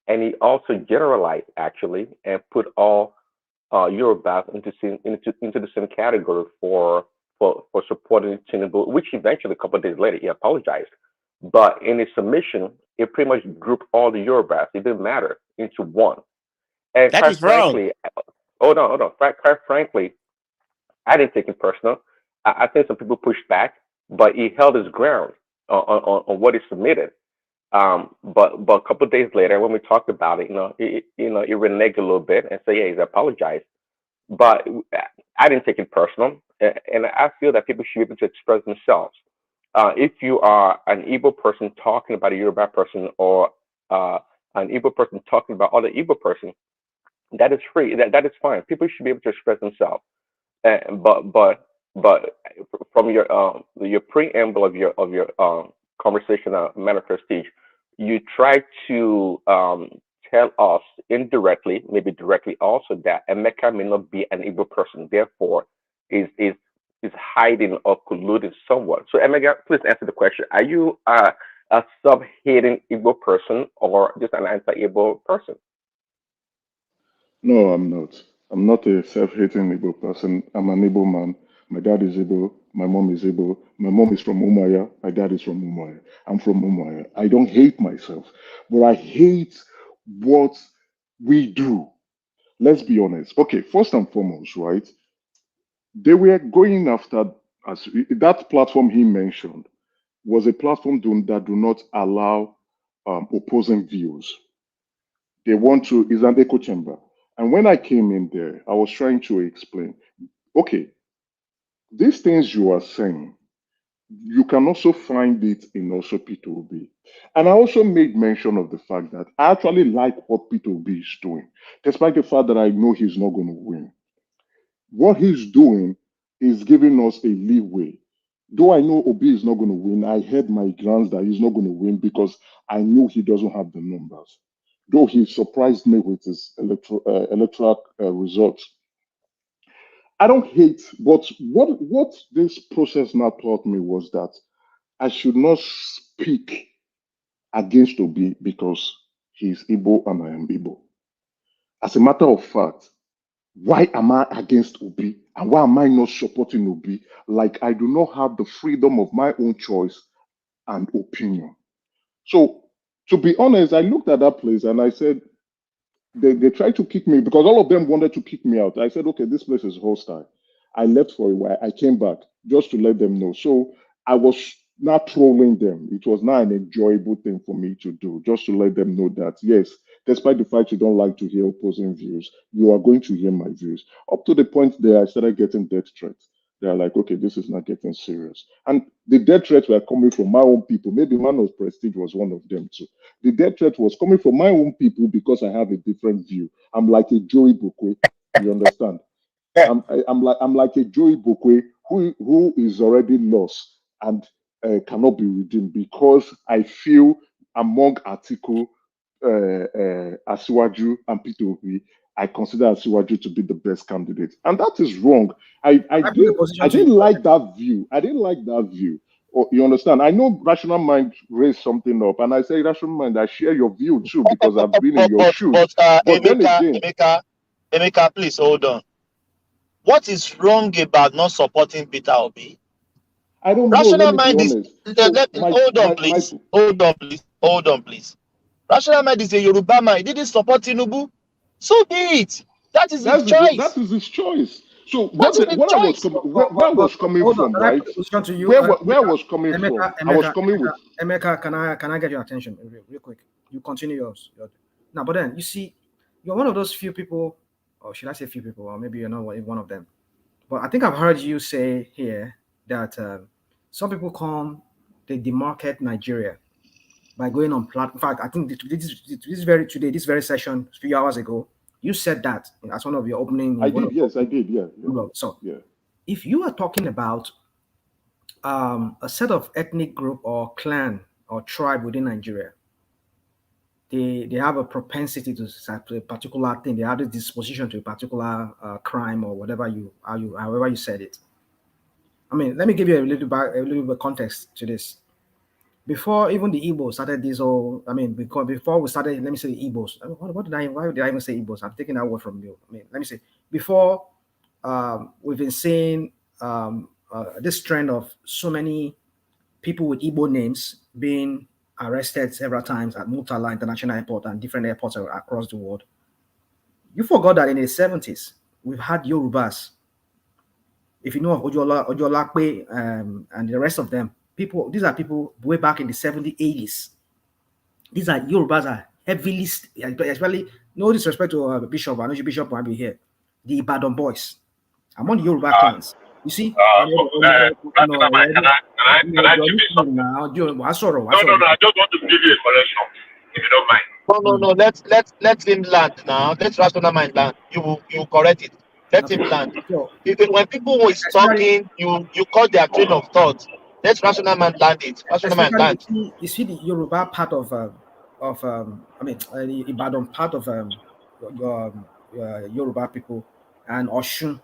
and he also generalized actually and put all Yorubas into the same category for supporting Tinubu, which eventually a couple of days later he apologized. But in his submission, it pretty much grouped all the Yorubas. It didn't matter into one. And that is frankly, hold on. Quite frankly, I didn't take it personal. I think some people pushed back, but he held his ground on what he submitted. But a couple of days later, when we talked about it, he reneged a little bit and said, yeah, he's apologized. But I didn't take it personal, and I feel that people should be able to express themselves. If you are an Igbo person talking about a Yoruba person, or an Igbo person talking about other Igbo person, that is free. That is fine. People should be able to express themselves. But from your preamble of your conversation, matter of prestige, you try to tell us indirectly, maybe directly also, that Emeka may not be an Igbo person, therefore is hiding or colluding somewhat. So Emeka, please answer the question: are you a sub-hating Igbo person or just an anti-Igbo person? No, I'm not. I'm not a self-hating Igbo person. I'm an Igbo man. My dad is Igbo. My mom is Igbo. My mom is from Umuahia. My dad is from Umuahia. I'm from Umuahia. I don't hate myself, but I hate what we do. Let's be honest. Okay, first and foremost, right? They were going after that platform he mentioned was a platform that do not allow opposing views. They want to is an echo chamber. And when I came in there, I was trying to explain, okay, these things you are saying, you can also find it in also Peter Obi. And I also made mention of the fact that I actually like what Peter Obi is doing, despite the fact that I know he's not going to win. What he's doing is giving us a leeway. Though I know Obi is not going to win, I had my grounds that he's not going to win because I knew he doesn't have the numbers. Though he surprised me with his electoral results. I don't hate, but what this process now taught me was that I should not speak against Obi because he's Igbo and I am Igbo. As a matter of fact, why am I against Obi? And why am I not supporting Obi? Like, I do not have the freedom of my own choice and opinion. So, to be honest, I looked at that place and I said, they tried to kick me because all of them wanted to kick me out. I said, okay, this place is hostile. I left for a while. I came back just to let them know. So I was not trolling them. It was not an enjoyable thing for me to do, just to let them know that, yes, despite the fact you don't like to hear opposing views, you are going to hear my views. Up to the point there, I started getting death threats. They're like, okay, this is not getting serious. And the death threats were coming from my own people. Maybe Man of Prestige was one of them too. The death threat was coming from my own people because I have a different view. I'm like a Joey Bukwe. You understand? I'm like a Joey Bukwe who is already lost and cannot be redeemed because I feel among Atiku, Asiwaju, and Peter Obi, I consider Asiwaju to be the best candidate, and that is wrong. I didn't like that view. I didn't like that view. Oh, you understand? I know Rational Mind raised something up, and I say, Rational Mind, I share your view too because I've been in your shoes. But then again, Emeka, please hold on. What is wrong about not supporting Peter Obi? I don't know. Rational Let me Mind be is. honest. Hold on, please. Rational Mind is a Yoruba man. He didn't support Tinubu. So be it. That is his choice. That is his choice. So That's his what I was choice. where I was coming Hold on, from, can I right? put a question to you? Where I was coming from, Emeka, I was coming with. Emeka, can I get your attention real quick? You continue yours. Now, but then you see, you're one of those few people, or should I say few people, or maybe you're not one of them. But I think I've heard you say here that some people they demarket Nigeria by going on platform. In fact, I think this very session a few hours ago, you said that as one of your opening. I did. Yes, I did. Yeah. So yeah. If you are talking about a set of ethnic group or clan or tribe within Nigeria, they have a propensity to a particular thing. They have a disposition to a particular crime or however you said it. I mean, let me give you a little bit context to this. Before even the Igbos started this whole, before we started, let me say the Igbos. Why did I even say Igbos? I'm taking that word from you. I mean, let me say, before we've been seeing this trend of so many people with Igbo names being arrested several times at Murtala International Airport and different airports across the world. You forgot that in the 70s, we've had Yorubas. If you know of Ojolakwe and the rest of them, these are people way back in the 70s, 80s. These are Yorubas are heavily, especially no disrespect to Bishop, I know Bishop might be here, the Ibadan boys, among the Yoruba clans. You see? Can I give you something? No, I just want to give you a correction, if you don't mind. No. Let him land now. Let Rational Mind land. You correct it. Let him land. When people is talking, you cut their train of thought. Let Rational Mind land it. Rational Mind land. You see the Yoruba part of the Ibadan part of Yoruba people and Oshun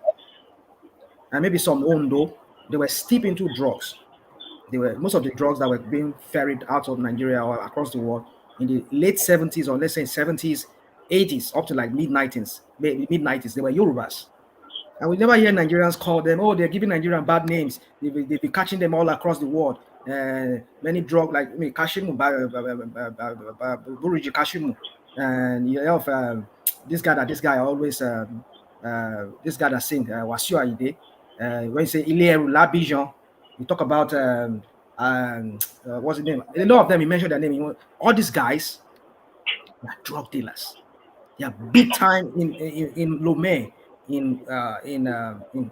and maybe some Ondo, they were steep into drugs. Most of the drugs that were being ferried out of Nigeria or across the world in the late 70s or let's say 70s, 80s, up to like mid-90s, they were Yorubas. And we never hear Nigerians call them, oh, they're giving Nigerian bad names. They've been catching them all across the world. Many drugs like Kashimu, Buriji Kashimu, and you have this guy always, this guy that sing Wasiu Ayinde. When you say Ilieru Labijan, you talk about what's his name? A lot of them, you mentioned their name. All these guys are drug dealers. They are big time in Lomé, in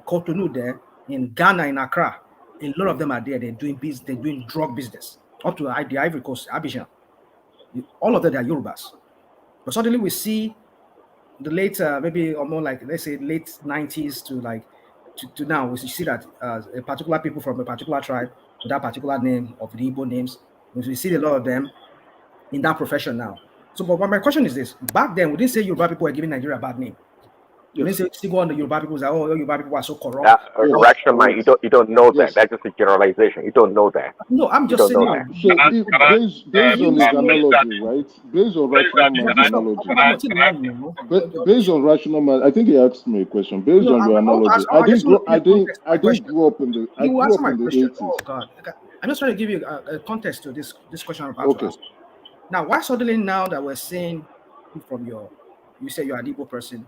Cotonou there, in Ghana, in Accra. A lot of them are there. They're doing business. They're doing drug business up to the Ivory Coast, Abidjan. All of them are Yorubas. But suddenly we see the late, maybe or more like let's say late 90s to now, we see that a particular people from a particular tribe with that particular name of the Igbo names, we see a lot of them in that profession now. So, but my question is this: back then, we didn't say Yoruba people were giving Nigeria a bad name. You didn't say still go on the Yoruba people say, oh, Yoruba people are so corrupt. Rational mind, you don't know that. That's just a generalization. You don't know that. No, I'm You just don't saying. know that. So based on his analogy, right? Based on rational mind's analogy. Based on rational mind, I think he asked me a question. Based on your analogy, I didn't grow up in the You will answer my 80s. question. Oh God, I'm just trying to give you a context to this question I'm about Okay. to ask. Now, why suddenly now that we're saying from you say you're an Igbo person,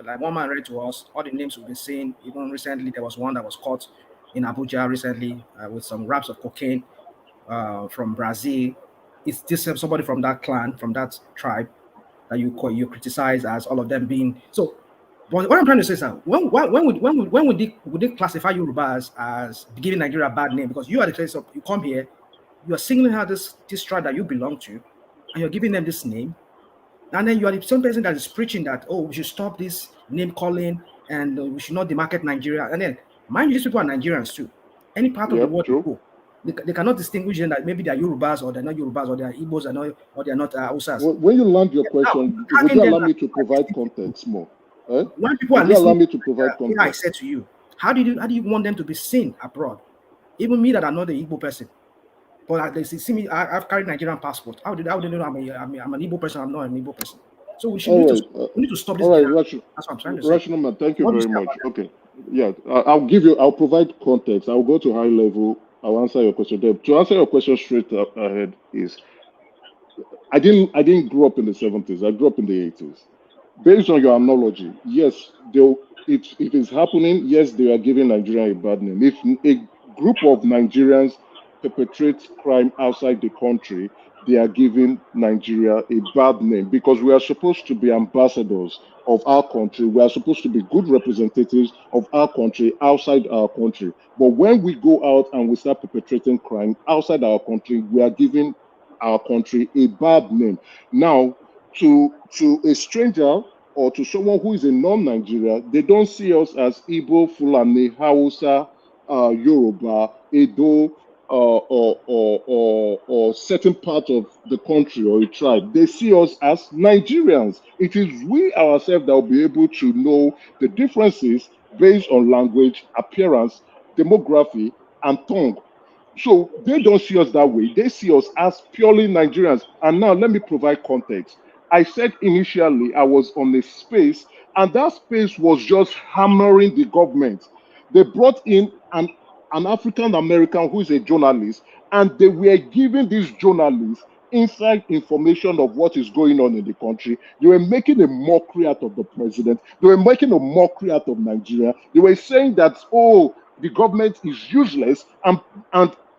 like one man read to us all the names we've been saying. Even recently, there was one that was caught in Abuja recently with some wraps of cocaine from Brazil. It's this somebody from that clan, from that tribe that you criticize as all of them being so. But what I'm trying to say is that when would they classify Yorubas as giving Nigeria a bad name? Because you are the place of you come here, you are singling out this tribe that you belong to, and you're giving them this name, and then you are the same person that is preaching that we should stop this name calling and we should not demarket Nigeria. And then mind you, these people are Nigerians too. Any part of the world you go, they cannot distinguish them that maybe they are Yorubas or they're not Yorubas or they are Igbos or they are not Hausas. When you land your question, would you allow me to provide context more? When people are listening, allow me to provide context. I said to you, how do you want them to be seen abroad? Even me that I'm not an Igbo person, but they see me. I've carried Nigerian passport. How do they know I'm an Igbo person? I'm not an Igbo person. So we need to stop this. All right, that's what I'm trying to say. Rational man, thank you very much. Okay, yeah, I'll provide context. I'll go to high level. I'll answer your question. To answer your question straight ahead is, I didn't grow up in the 70s. I grew up in the 80s. Based on your analogy, yes, if it's happening, yes, they are giving Nigeria a bad name. If a group of Nigerians perpetrate crime outside the country, they are giving Nigeria a bad name because we are supposed to be ambassadors of our country. We are supposed to be good representatives of our country outside our country. But when we go out and we start perpetrating crime outside our country, we are giving our country a bad name. Now, to a stranger or to someone who is a non-Nigeria, they don't see us as Igbo, Fulani, Hausa, Yoruba, Edo, or certain part of the country or a tribe. They see us as Nigerians. It is we ourselves that will be able to know the differences based on language, appearance, demography, and tongue. So they don't see us that way. They see us as purely Nigerians. And now let me provide context. I said initially I was on a space, and that space was just hammering the government. They brought in an African American who is a journalist, and they were giving these journalists inside information of what is going on in the country. They were making a mockery out of the president. They were making a mockery out of Nigeria. They were saying that, oh, the government is useless, and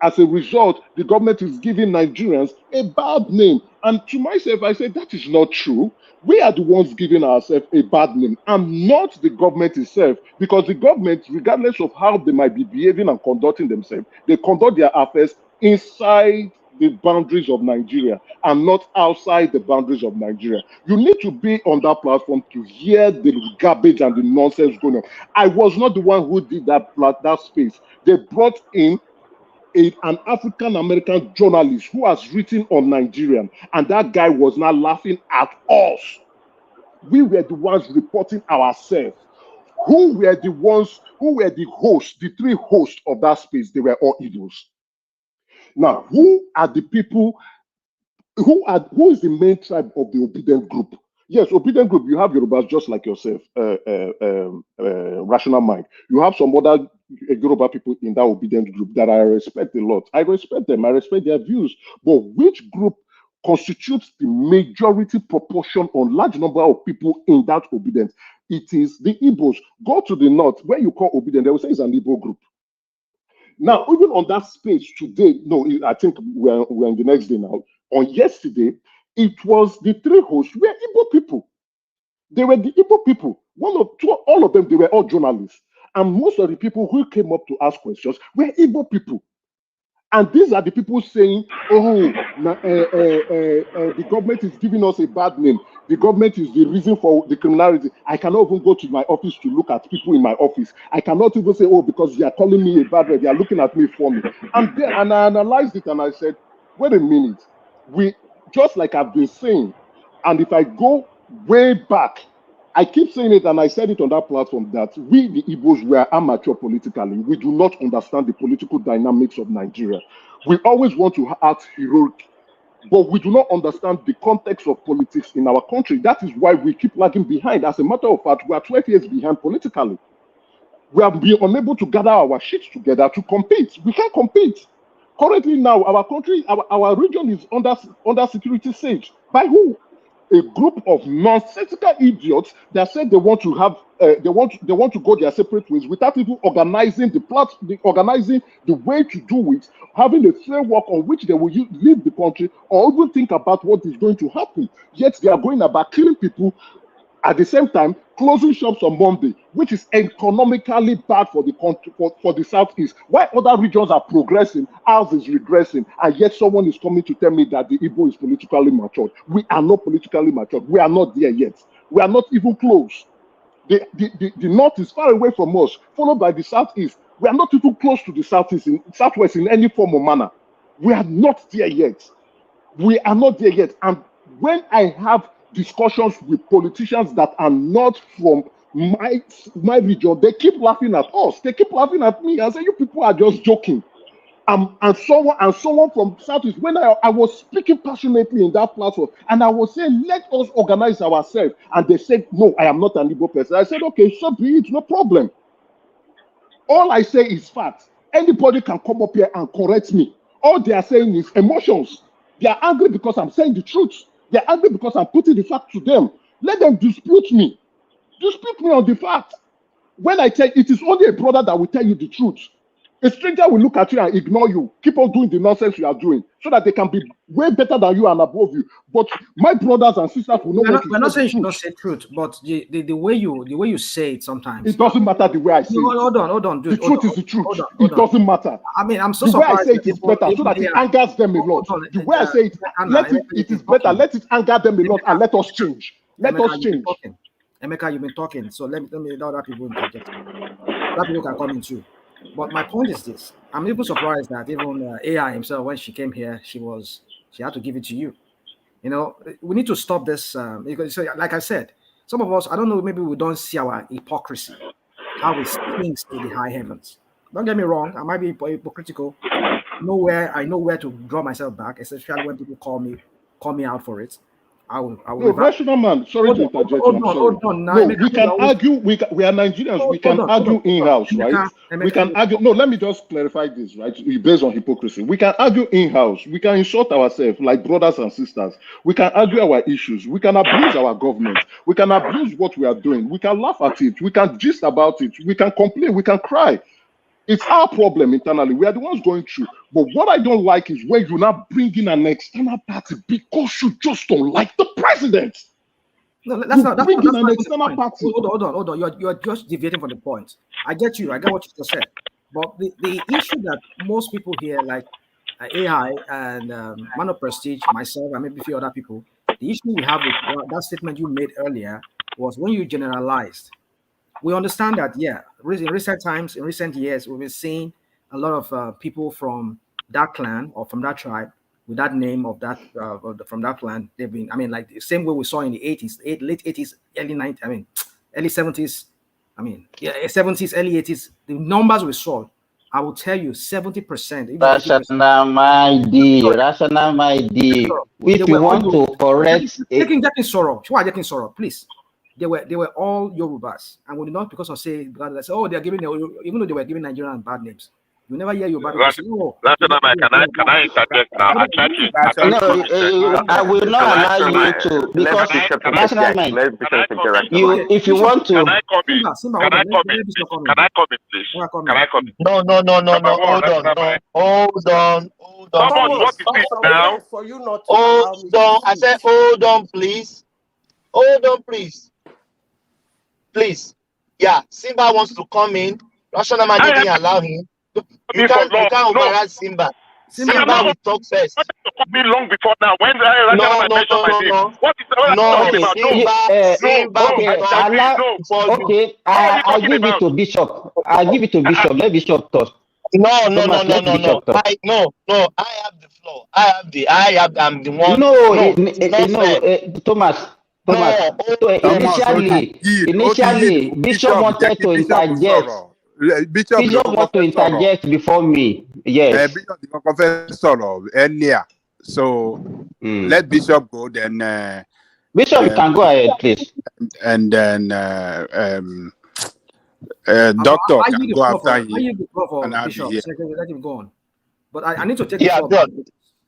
as a result, the government is giving Nigerians a bad name. And to myself, I said, that is not true. We are the ones giving ourselves a bad name and not the government itself. Because the government, regardless of how they might be behaving and conducting themselves, they conduct their affairs inside the boundaries of Nigeria and not outside the boundaries of Nigeria. You need to be on that platform to hear the garbage and the nonsense going on. I was not the one who did that space. They brought in an African American journalist who has written on Nigerian, and that guy was not laughing at us. We were the ones reporting ourselves. Who were the hosts, the three hosts of that space? They were all idiots. Now, who are the people? Who is the main tribe of the obedient group? Yes, obedient group, you have Yorubas just like yourself, rational mind. You have some other Yoruba people in that obedient group that I respect a lot. I respect them, I respect their views. But which group constitutes the majority proportion on large number of people in that obedience? It is the Igbos. Go to the north, where you call obedient, they will say it's an Igbo group. Now, even on that space today, no, I think we're in the next day now. On yesterday, it was the three hosts were Igbo people. They were the Igbo people. All of them, they were all journalists. And most of the people who came up to ask questions were Igbo people. And these are the people saying, oh, the government is giving us a bad name. The government is the reason for the criminality. I cannot even go to my office to look at people in my office. I cannot even say, oh, because they are calling me a bad name, they are looking at me funny. And I analyzed it and I said, wait a minute. We, just like I've been saying, and if I go way back I keep saying it, and I said it on that platform, that we, the Igbos, were amateur politically. We do not understand the political dynamics of Nigeria. We always want to act heroic, but we do not understand the context of politics in our country. That is why we keep lagging behind. As a matter of fact, we are 12 years behind politically. We have been unable to gather our shit together to compete. We can't compete. Currently now, our country, our region is under security siege. By who? A group of nonsensical idiots that said they want to have they want to go their separate ways without even organizing organizing the way to do it, having a framework on which they will leave the country or even think about what is going to happen. Yet they are going about killing people. At the same time, closing shops on Monday, which is economically bad for the country, for the Southeast. While other regions are progressing, ours is regressing, and yet someone is coming to tell me that the Igbo is politically matured. We are not politically matured. We are not there yet. We are not even close. The North is far away from us, followed by the Southeast. We are not even close to the Southwest in any form or manner. We are not there yet. We are not there yet. And when I have discussions with politicians that are not from my region, they keep laughing at us. They keep laughing at me and say, you people are just joking. And someone from Southeast, when I was speaking passionately in that platform, and I was saying, let us organize ourselves. And they said, no, I am not an Igbo person. I said, okay, so be it, no problem. All I say is facts. Anybody can come up here and correct me. All they are saying is emotions. They are angry because I'm saying the truth. They are angry because I'm putting the fact to them. Let them dispute me. Dispute me on the fact. When I tell it is only a brother that will tell you the truth. A stranger will look at you and ignore you. Keep on doing the nonsense you are doing so that they can be way better than you and above you. But my brothers and sisters will know we're not saying you should not say truth, but the way you say it sometimes. It doesn't matter the way I say it. Hold on, dude. The truth is the truth. It doesn't matter. I mean, I'm so the surprised. The way I say it is better so that it angers them a lot. The way I say it is better. Let it anger them a lot and let us change. Let us change. Emeka, you've been talking, so let me know that people interject. That people can come in too. But my point is this: I'm even surprised that even AI himself, when she came here, she had to give it to you. You know, we need to stop this because, like I said, some of us, I don't know, maybe we don't see our hypocrisy, how it stinks to the high heavens. Don't get me wrong, I might be hypocritical. I know where to draw myself back, especially when people call me out for it. I will. No, rational man. Sorry to interject. Hold on. No, we can argue. We are Nigerians. We can argue in-house, right? We can argue. No, let me just clarify this, right? Based on hypocrisy, we can argue in-house. We can insult ourselves like brothers and sisters. We can argue our issues. We can abuse our government. We can abuse what we are doing. We can laugh at it. We can gist about it. We can complain. We can cry. It's our problem internally. We are the ones going through. But what I don't like is when you now bring in an external party because you just don't like the president. No, that's not an external party. Hold on. You're just deviating from the point. I get you. I get what you just said. But the issue that most people here, like AI and Man of Prestige, myself, and maybe a few other people, the issue we have with that statement you made earlier was when you generalized. We understand that, yeah, in recent times, in recent years, we've been seeing a lot of people from that clan or from that tribe with that name of that from that clan. They've been, I mean, like the same way we saw in the 80s, late 80s, early 90s, I mean, early 70s, I mean, yeah, 70s, early 80s. The numbers we saw, I will tell you, 70%. Rational mind. If you want to correct, please. They were all Yorubas, and we did not because they say, oh, they are giving, even though they were giving Nigerian bad names. You never hear Yoruba. Can I interject now? I will not allow you to because national mind. If you want to, can I come in, please? Can I come in? No. Hold on. What is it now? For you not to hold on. I said, hold on, please. Hold on, please. Please. Yeah, Simba wants to come in. Rational man didn't allow him. You can't override Simba. Simba will talk first. Me long before now. When I mention my name. What is Okay, I give it to Bishop. Let Bishop talk. No. I have the floor. I'm the one. No, Thomas. Thomas. So initially, Bishop wanted to interject. Bishop wanted to interject before me. Yes. Bishop earlier. So let Bishop go. Then Bishop, you can go ahead, please. And then Doctor can go after him. Bishop, let him go on. But I need to take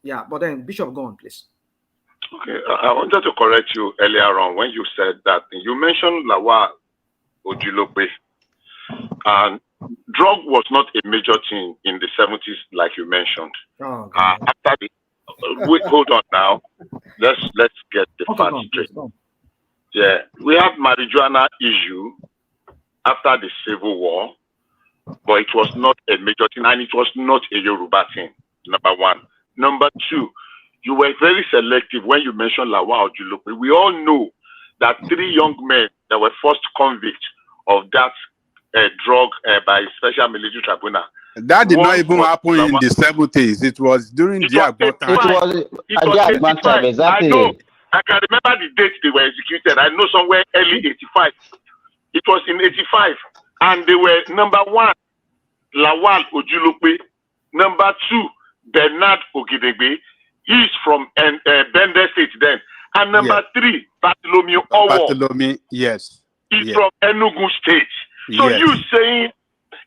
Yeah, but then Bishop, go on, please. Okay, I wanted to correct you earlier on when you said that you mentioned Lawal Ojulope, and drug was not a major thing in the 70s, like you mentioned. Oh, after the wait, hold on now. Let's get the facts straight. Yeah, we had marijuana issue after the Civil War, but it was not a major thing, and it was not a Yoruba thing. Number one. Number two, you were very selective when you mentioned Lawal Ojulope. We all know that 3 young men that were first convicts of that drug by special military tribunal. That did not even happen in the 70s. It was during the Agbon time. It was Agbon time, exactly. I know. I can remember the date they were executed. I know somewhere early 85. It was in 85. And they were number 1, Lawal Ojulope. Number 2, Bernard Ogidegbe. He's from Bende State then. And number 3, Bartholomew Owo. Bartholomew, yes. He's from Enugu State. So you saying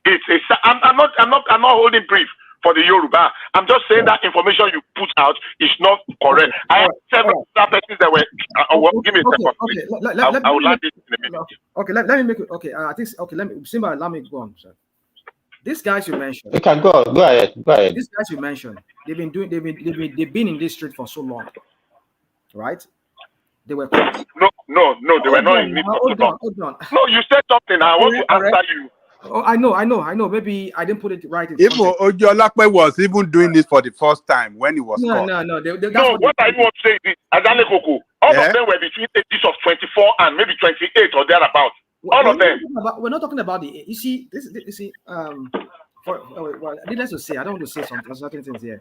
it's a I'm not holding brief for the Yoruba. I'm just saying that information you put out is not correct. I have several persons that were give me a second, please. I will land it in a minute. Okay, let me make it I think let me go on, sir. These guys you mentioned. You can go ahead. These guys you mentioned, they've been in this street for so long, right? They were caught. No, they were not in it for so long. Hold on. No, you said something. I want to answer you. Oh, I know. Maybe I didn't put it right. Even Ojolape was even doing this for the first time when he was caught. No. What I want to say is, Adale Koko, all of them were between ages of 24 and maybe 28 or thereabouts. All of them. We're not talking about the. You see, needless to say, I don't want to say certain things here.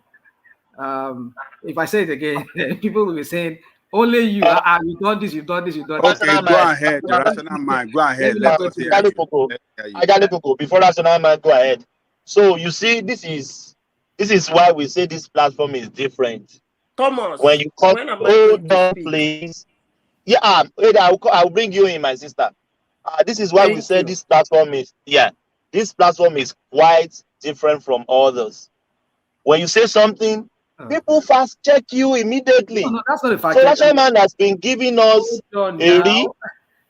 If I say it again, people will be saying, only you, you've done this. Okay, go ahead. The rational mind, go ahead. Let us hear you. Before rational mind, go ahead. So you see, this is why we say this platform is different. Thomas, when you come, hold on, please. Yeah, I'll bring you in, my sister. This is why we say this platform is quite different from others. When you say something, people fast check you immediately. No, that's not a fact. So Rational Man has been giving us a read.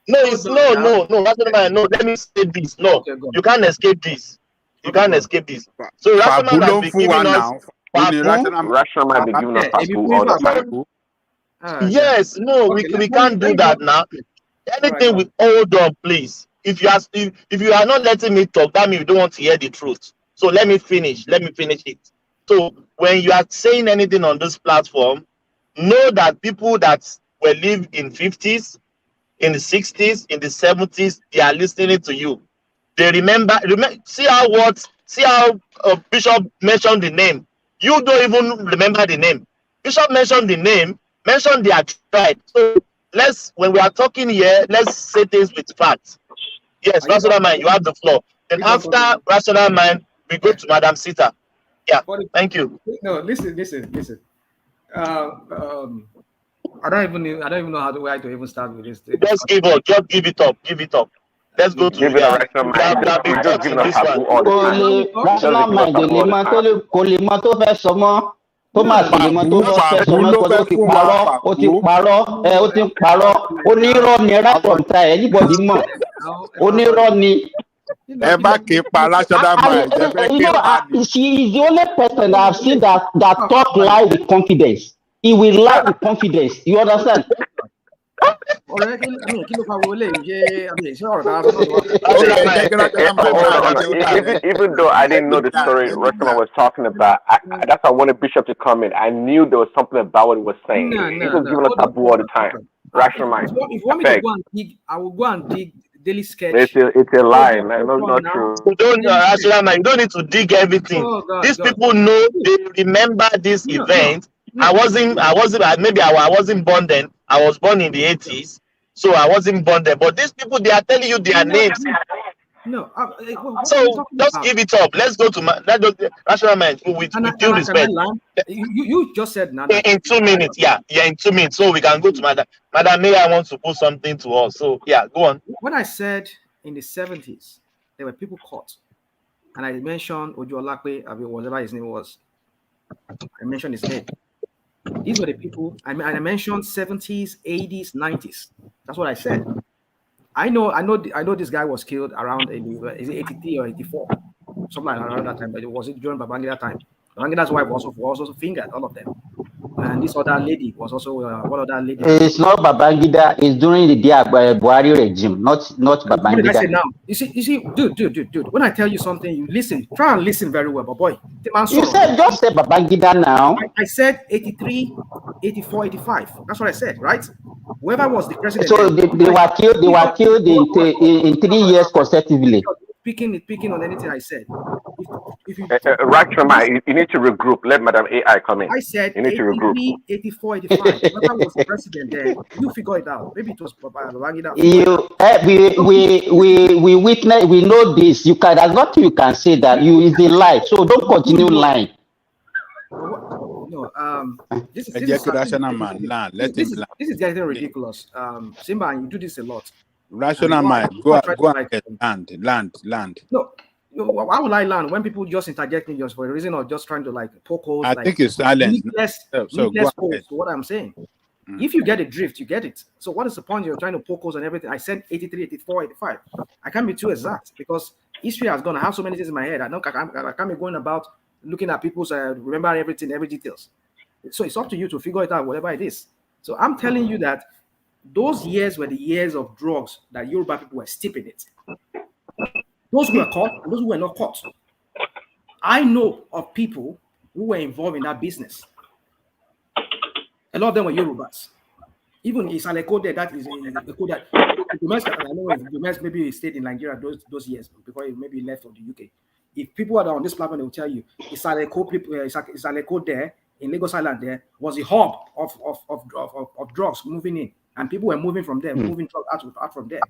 No, Rational Man. No, let me say this. No, you can't escape this. You can't escape this. So Rational Man has been giving us. Rational Man been giving us all the time. Yes, no, we can't do that now. Anything with hold on, please. If you are not letting me talk, that means you don't want to hear the truth. So let me finish it. So when you are saying anything on this platform, know that people that were live in 50s, in the 60s, in the 70s, they are listening to you. They remember see how Bishop mentioned the name. You don't even remember the name. Bishop mentioned the name, mentioned their tribe. So when we are talking here, let's say things with facts. Yes, Rational Man, you have the floor. Then after Rational Man, we go to Madam Sita. Yeah, thank you. No, listen. I don't even know how to even start with this thing. Just give it up. Let's go to Rational Man. Thomas ti parọ́ onírọ́ ni right from time anybody mọ̀ onírọ́ ni. She is the only person that I've seen that talk lie with confidence. He will lie with confidence. You understand? Even though I didn't know the story Rational was talking about, that's why I wanted Bishop to come in. I knew there was something about what he was saying. He was giving us taboo all the time. Rational Mind. If you want me to go and dig, I will go and dig daily sketch. It's a lie. That's not true. You don't need to dig everything. These people know, they remember this event. I wasn't born then. I was born in the 80s. so I wasn't born there. But these people, they are telling you their names. No, what so are you talking just about? give it up. Let's go to rational mind with due respect. You just said now in 2 minutes, in 2 minutes. So we can go to Madam Mayor wants to put something to us. So yeah, go on. When I said in the 70s, there were people caught, and I mentioned Ojuolakwe, whatever his name was. I mentioned his name. These were the people. I mentioned 70s, 80s, 90s. That's what I said. I know this guy was killed around is it 83 or 84, something like around that time. But it was during Babangida time. Babangida's wife was also fingered, all of them. And this other lady was also one other lady. It's not Babangida. It's during the Buhari regime, not Babangida. What did I say now? You see, dude. When I tell you something, you listen. Try and listen very well, but boy. You said just say Babangida now. I said 83, 84, 85. That's what I said, right? Whoever was the president. So they were killed. They were killed in 3 years consecutively. Picking on anything I said. If you Rakshama, you need to regroup. Let Madam AI come in. I said you need to regroup. 84, 85. Whoever was the president there, you figure it out. Maybe it was Babangida. We witness. We know this. You can. There's nothing you can say that is a lie. So don't continue lying. No, this is getting ridiculous. Simba, you do this a lot. Rational mind. Go ahead. Land. No, why would I land when people just interject me just for a reason or just trying to like poke holes? I think it's silence. So what I'm saying. If you get a drift, you get it. So what is the point? You're trying to poke holes and everything. I said 83, 84, 85. I can't be too exact because history has gone. I have so many things in my head. I can't be going about looking at people's remember everything, every details. So it's up to you to figure it out, whatever it is. So I'm telling you that those years were the years of drugs that Yoruba people were steeping it. Those who were caught and those who were not caught. I know of people who were involved in that business. A lot of them were Yorubas. Even Isaleko there, that is a code that I know if maybe stayed in Nigeria those years because he maybe left for the UK. If people are on this platform, they will tell you Isaleko there in Lagos Island there was a hub of drugs moving in, and people were moving from there, moving drugs out from there.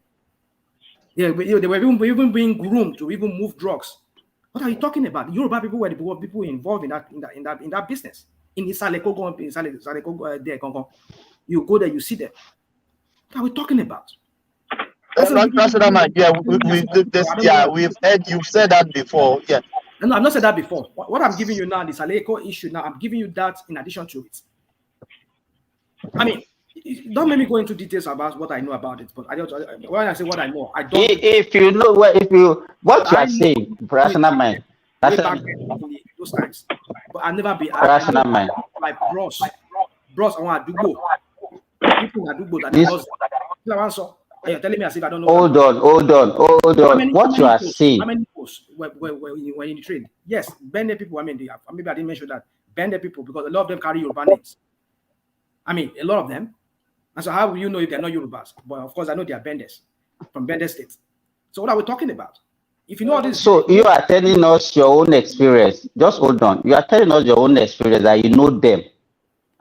They were even being groomed to even move drugs. What are you talking about? The Yoruba people were the people involved in that business. In Isaleko there, you go there, you see them. What are we talking about? We've heard you said that before. Yeah. No, I've not said that before. What I'm giving you now, the Saleko issue, now I'm giving you that in addition to it. I mean, don't make me go into details about what I know about it. But when I say what I know, I don't. If you know what you are saying, rational mind. Those times, but I've never been rational mind. Like bros, I want to do people that do both. That you're telling me as if I don't know. Hold on. What you are saying? How many posts were in the trade? Yes, Bende people. I mean, maybe I didn't mention that. Bende people, because a lot of them carry Yoruba names. I mean, a lot of them. And so, how will you know if they're not Yorubas? But of course, I know they are Bendes from Bende State. So, what are we talking about? If you know all this. So, you are telling us your own experience. Just hold on. You are telling us your own experience that you know them.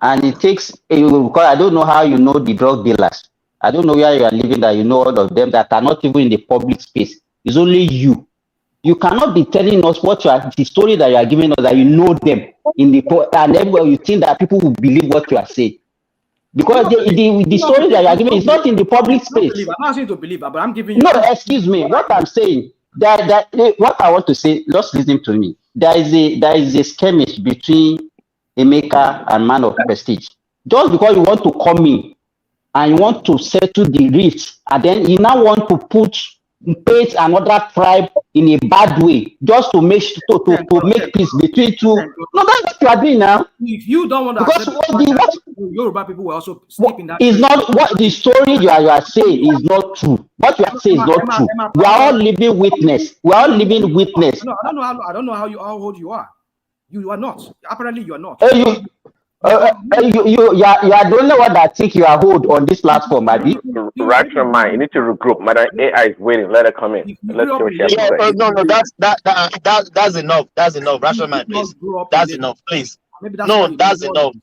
And it takes, because I don't know how you know the drug dealers. I don't know where you are living that you know all of them that are not even in the public space. It's only you. You cannot be telling us the story that you are giving us that you know them in the and everywhere you think that people will believe what you are saying. Because the story that you are giving is not in the public space. I'm not asking you to believe, but I'm giving you. No, excuse me. What I'm saying, that what I want to say, just listen to me. There is a skirmish between Emeka and Man of Prestige. Just because you want to come in and you want to settle the rift, and then you now want to paint another tribe in a bad way, just to make peace between two. No, that's what you are doing now. If you don't want to accept Yoruba people were also steep in that. Is not what the story you are saying is not true. What you are saying is not true. We are all living witness. We are all living witness. I don't know how old you are. You are not. Apparently, you are not. You are the only one that think you are old on this platform, Abi. Rational mind. You need to regroup. Madam AI is waiting. Let her come in. Let's see what she has to say. No. That's enough. That's enough. Rational mind, please. That's enough, please. No, that's enough.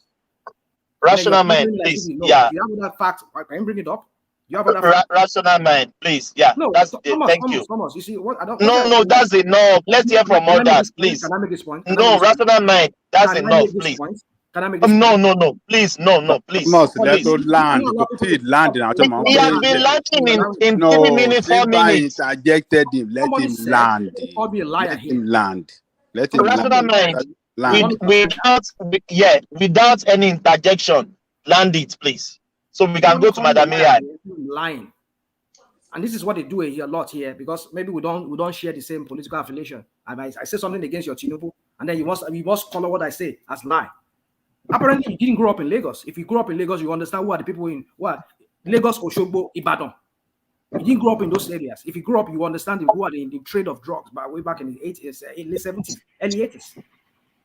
Rational mind, please. Yeah. You have that fact. Can you bring it up? You have other rational mind, please. Yeah, no, that's thank you. Thomas. You see what I don't. No, that's enough. Let's hear from others, please. Can I make this point? No, rational mind. That's enough, please. Can I make this point? No, please, no, please. Must let Please. us land. Land in He has been landing in 3 minutes, 4 minutes. Interjected him. Let him land. Let him land. Let him rational land. Without any interjection, land it, please. So we can go to Madam AI. Lying. And this is what they do a lot here, because maybe we don't share the same political affiliation. I say something against your Tinubu, and then you must follow what I say as lie. Apparently, you didn't grow up in Lagos. If you grew up in Lagos, you understand who are the people in Lagos, Oshogbo, Ibadan. You didn't grow up in those areas. If you grew up, you understand who are in the trade of drugs way back in the 80s, late 70s, early 80s.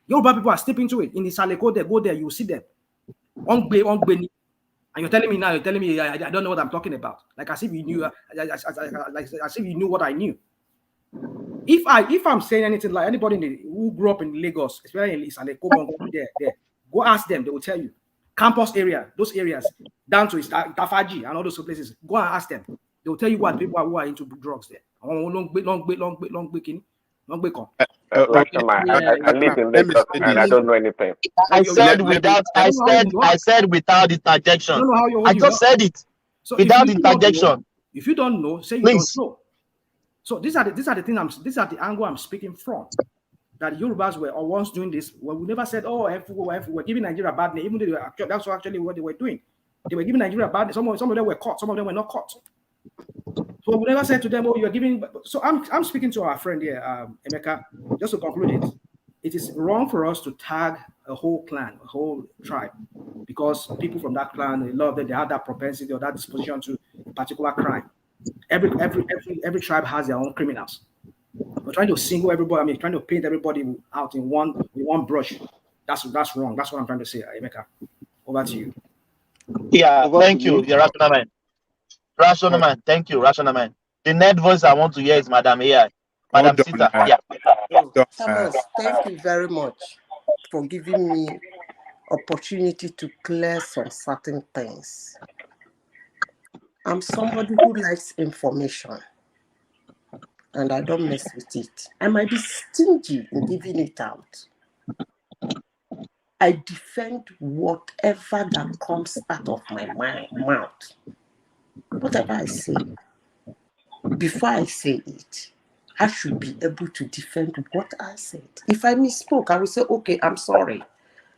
Yoruba people are stepping into it. In the Saleko, they go there, you see them. And you're telling me I don't know what I'm talking about. Like as if you knew, as if you knew what I knew. If I'm saying anything like anybody who grew up in Lagos, especially in Saleko, go ask them. They will tell you. Campus area, those areas, down to Tafaji and all those places. Go and ask them. They will tell you what people who are into drugs there. I live in Lagos and I don't know anything. I said without interjection. I just said it. So without interjection. If you don't know, say you don't know. So these are the angle I'm speaking from. That Yorubas were once doing this. Well, we never said, oh, we're giving Nigeria a bad name, even though that's actually what they were doing. They were giving Nigeria a bad name. Some of them were caught, some of them were not caught. So we never said to them, oh, you're giving. So I'm speaking to our friend here, Emeka, just to conclude it. It is wrong for us to tag a whole clan, a whole tribe, because people from that clan, they love that they have that propensity or that disposition to a particular crime. Every tribe has their own criminals. We're trying to single everybody. Trying to paint everybody out in one brush. That's wrong. That's what I'm trying to say, Emeka. Over to you. Yeah, thank you. You're rational man. Rational man. Thank you, rational man. The net voice I want to hear is Madam AI. Madam Sita. Yeah. Thomas, thank you very much for giving me opportunity to clear some certain things. I'm somebody who likes information. And I don't mess with it. I might be stingy in giving it out. I defend whatever that comes out of my mouth. Whatever I say, before I say it, I should be able to defend what I said. If I misspoke, I will say, okay, I'm sorry.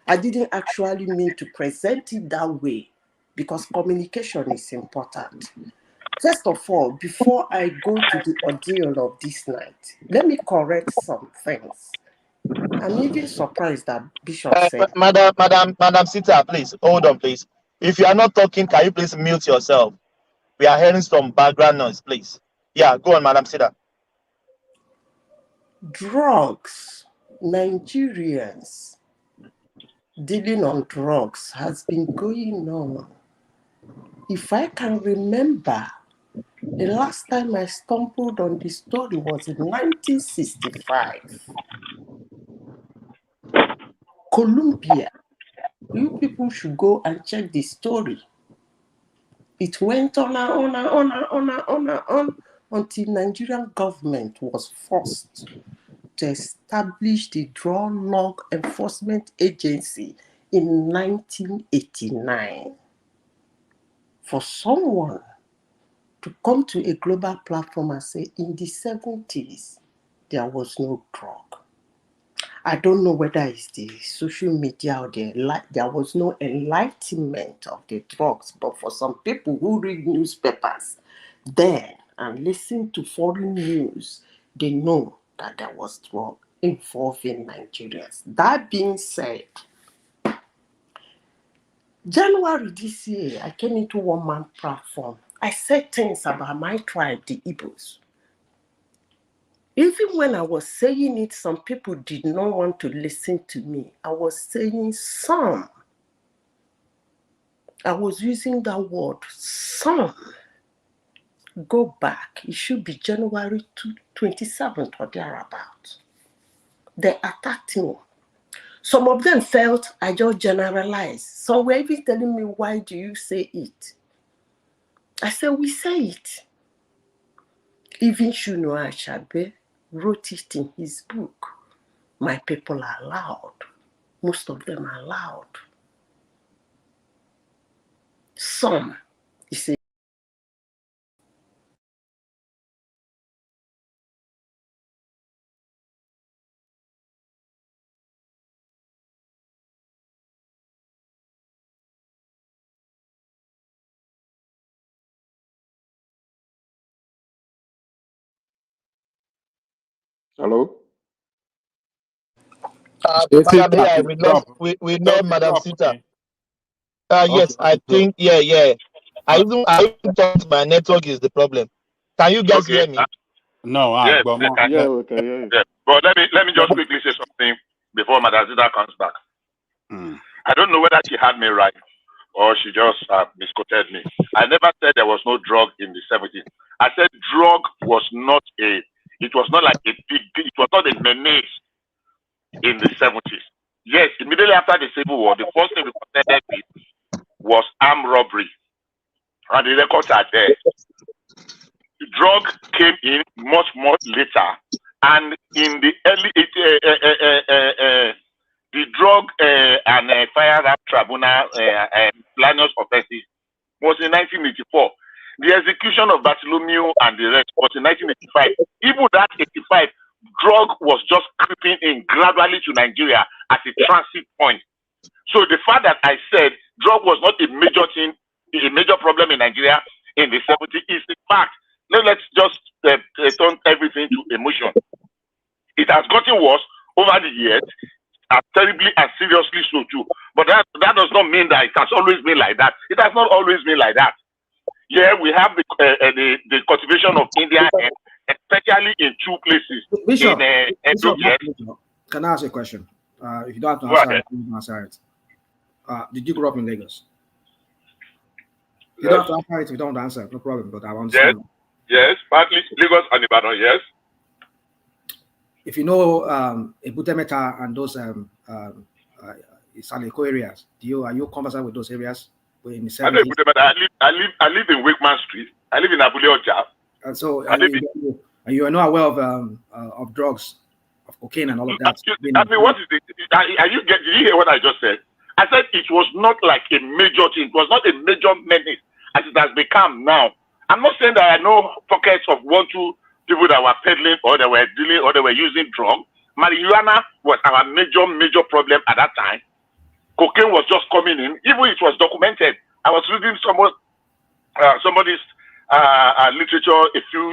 I didn't actually mean to present it that way, because communication is important. First of all, before I go to the ordeal of this night, let me correct some things. I'm even surprised that Bishop said... Madam Sita, please, hold on, please. If you are not talking, can you please mute yourself? We are hearing some background noise, please. Yeah, go on, Madam Sita. Drugs, Nigerians dealing on drugs has been going on. If I can remember, the last time I stumbled on the story was in 1965. Colombia. You people should go and check the story. It went on until Nigerian government was forced to establish the Drug Law Enforcement Agency in 1989. For someone to come to a global platform and say in the 70s, there was no drug. I don't know whether it's the social media or there was no enlightenment of the drugs, but for some people who read newspapers then and listen to foreign news, they know that there was drug involving Nigerians. That being said, January this year, I came into one-man platform. I said things about my tribe, the Igbos. Even when I was saying it, some people did not want to listen to me. I was saying some. I was using that word, some. Go back. It should be January 27th or thereabout. They attacked me. Some of them felt I just generalized. Some were even telling me, why do you say it? I said, we say it. Even Shuno Achabe wrote it in his book. My people are loud. Most of them are loud. Some, he said, Hello? Satan, Madam AI, you drop. we Just lost Madam drop, Sita. okay? Okay, Yes, I drop. think yeah. I even thought my network is the problem. Can you guys hear me? No, Yes, Yeah, we can hear you. yeah. But let me just quickly say something before Madam Zita comes back. I don't know whether she had me right or she just misquoted me. I never said there was no drug in the 70s. I said drug was not like a big, it was not a menace in the 70s. Yes, immediately after the Civil War, the first thing we contended with was armed robbery. And the records are there. The drug came in much more later. And in the early, the drug and firearm tribunal planus offenses was in 1984. The execution of Bartholomew and the rest was in 1985. Even that 85, drug was just creeping in gradually to Nigeria as a transit point. So the fact that I said drug was not a major thing, a major problem in Nigeria in the 70s is the fact. Let's just turn everything to emotion. It has gotten worse over the years, terribly and seriously so too. But that does not mean that it has always been like that. It has not always been like that. Yeah, we have the cultivation of India, especially in two places. Bishop, in can I ask a question? If you don't have to answer it, you don't answer it. Did you grow up in Lagos? You don't have to answer it if you don't answer, no problem, but I understand. Yes, partly Lagos and Ibadan, yes. If you know Ebutemeta and those Isaleko areas, are you conversant with those areas in the 70s? I live in Wakeman Street. I live in Abule Oja. And so you are not aware of drugs, of cocaine and all of that. I mean, what is it? Did you hear what I just said? I said it was not like a major thing. It was not a major menace as it has become now. I'm not saying that I know pockets of 1-2 people that were peddling or they were dealing or they were using drugs. Marijuana was our major problem at that time. Cocaine was just coming in. Even it was documented. I was reading somebody's literature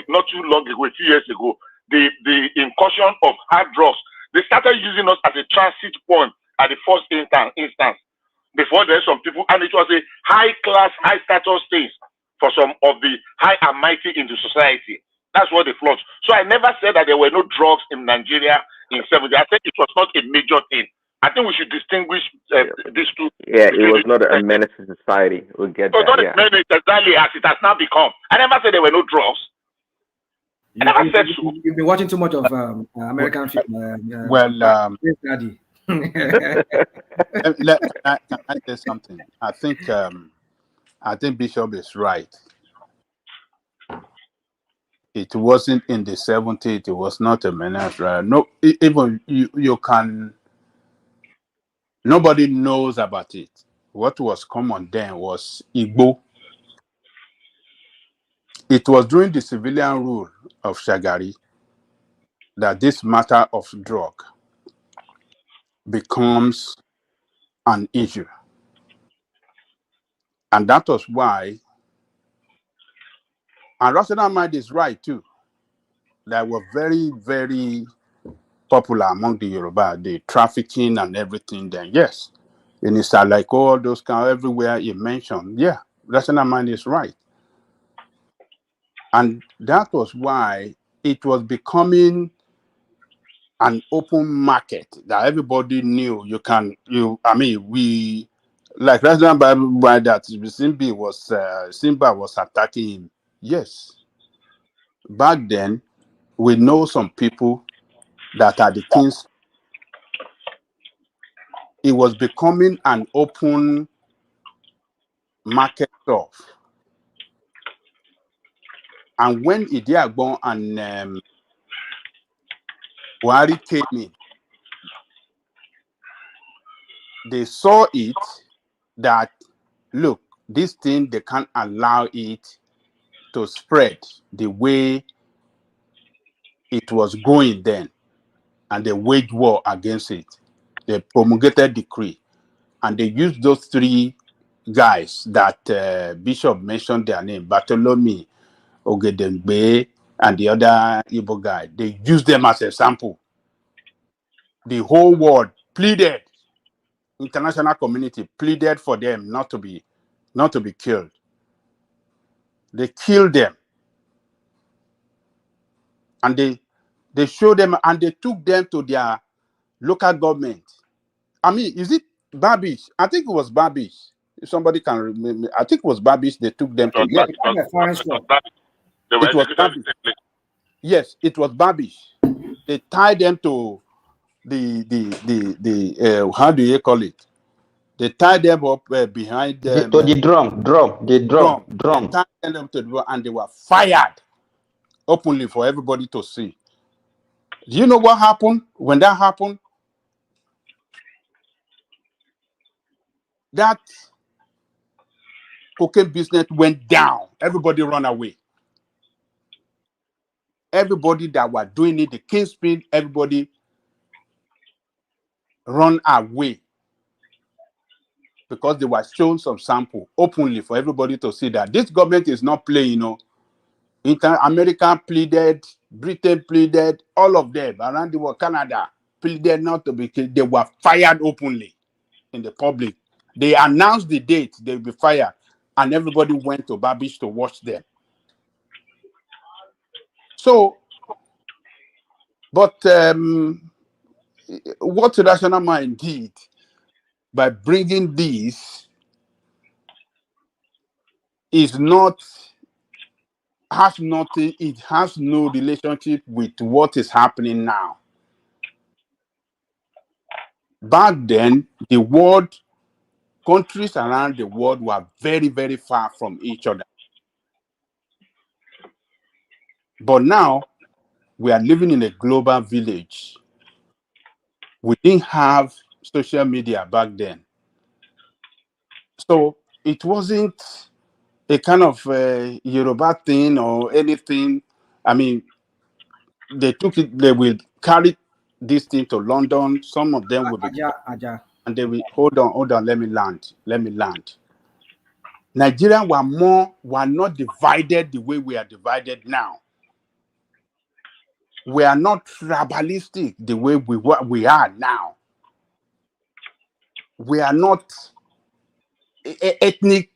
not too long ago, a few years ago. The incursion of hard drugs. They started using us as a transit point at the first instance. Before there's some people, and it was a high class, high status thing for some of the high and mighty in the society. That's what they float. So I never said that there were no drugs in Nigeria in 70. I said it was not a major thing. I think we should distinguish these two. Yeah, it was not a menace to society. We'll get that. It was not a menace exactly as it has now become. I never said there were no drugs. I never said so. You've been watching too much of American film. Daddy. Can I say something? I think Bishop is right. It wasn't in the 70s. It was not a menace. Right? No, even you can. Nobody knows about it. What was common then was Igbo. It was during the civilian rule of Shagari that this matter of drug becomes an issue. And that was why, and Rational Mind is right too, that were very, very popular among the Yoruba, the trafficking and everything then. Yes. And it's like all those kind of everywhere you mentioned. Yeah, Rational Mind is right. And that was why it was becoming an open market that everybody knew like President by that Simba was attacking him. Yes. Back then, we know some people that are the kings. It was becoming an open market stuff. And when Idiagbon and Buhari came in, they saw it that, look, this thing, they can't allow it to spread the way it was going then. And they waged war against it. They promulgated decree. And they used those three guys that Bishop mentioned their name, Bartholomew, Ogedengbe, and the other Igbo guy. They used them as a sample. The whole world pleaded, international community pleaded for them not to be killed. They killed them. And they showed them, and they took them to their local government. I mean, is it Babish? I think it was Babish. If somebody can remember, I think it was Babish they took them to. Yes. It was Babish. Yes, it was Babish. They tied them to the how do you call it? They tied them up behind them. To the drum. They tied them to the drum, and they were fired openly for everybody to see. Do you know what happened when that happened? That cocaine business went down. Everybody ran away. Everybody that were doing it, the kingpin, everybody run away because they were showing some sample openly for everybody to see that this government is not playing. You know, America pleaded, Britain pleaded, all of them around the world, Canada pleaded not to be killed. They were fired openly in the public. They announced the date they'll be fired, and everybody went to Babish to watch them. So, but what Rational Mind did by bringing this has nothing, it has no relationship with what is happening now. Back then, the world, countries around the world were very, very far from each other. But now, we are living in a global village. We didn't have social media back then. So it wasn't a kind of Yoruba thing or anything. I mean, they will carry this thing to London. Some of them will be, and they will, hold on, let me land. Nigerians were not divided the way we are divided now. We are not tribalistic the way we are now. We are not ethnic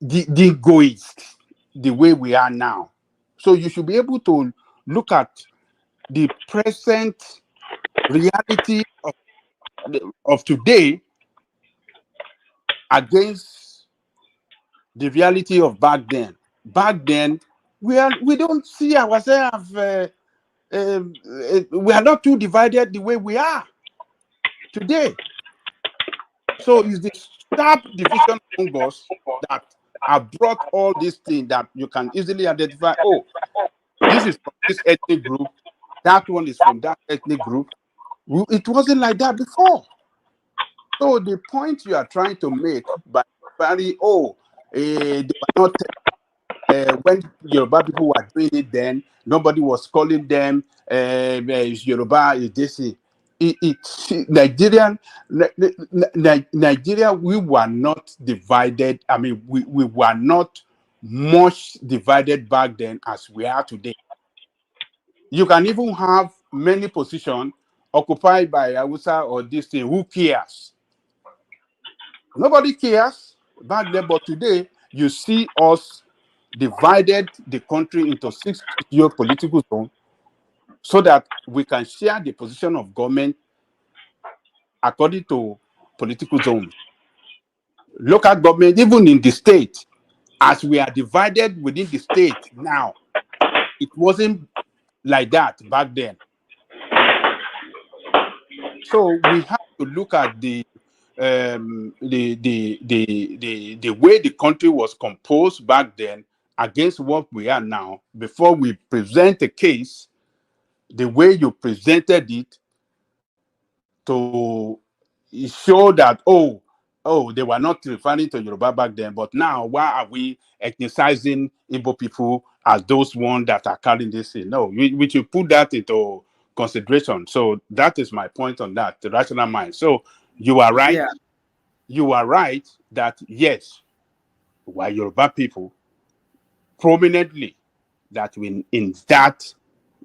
egoist the way we are now. So you should be able to look at the present reality of today against the reality of back then. Back then, we don't see ourselves. We are not too divided the way we are today. So it's the sharp division among us that have brought all these things that you can easily identify. Oh, this is from this ethnic group. That one is from that ethnic group. It wasn't like that before. So the point you are trying to make by they were not, when Yoruba people were doing it then, nobody was calling them Yoruba, is this. Nigeria, we were not divided. I mean, we were not much divided back then as we are today. You can even have many positions occupied by Hausa or this thing. Who cares? Nobody cares back then, but today you see us divided the country into 6 geopolitical zones so that we can share the position of government according to political zones. Local government, even in the state, as we are divided within the state now, it wasn't like that back then. So we have to look at the way the country was composed back then against what we are now, before we present a case, the way you presented it, to show that, they were not referring to Yoruba back then, but now why are we ethnicizing Igbo people as those ones that are carrying this in? No, we should put that into consideration. So that is my point on that, the rational mind. So you are right. Yeah. You are right that yes, we're Yoruba people prominently that in that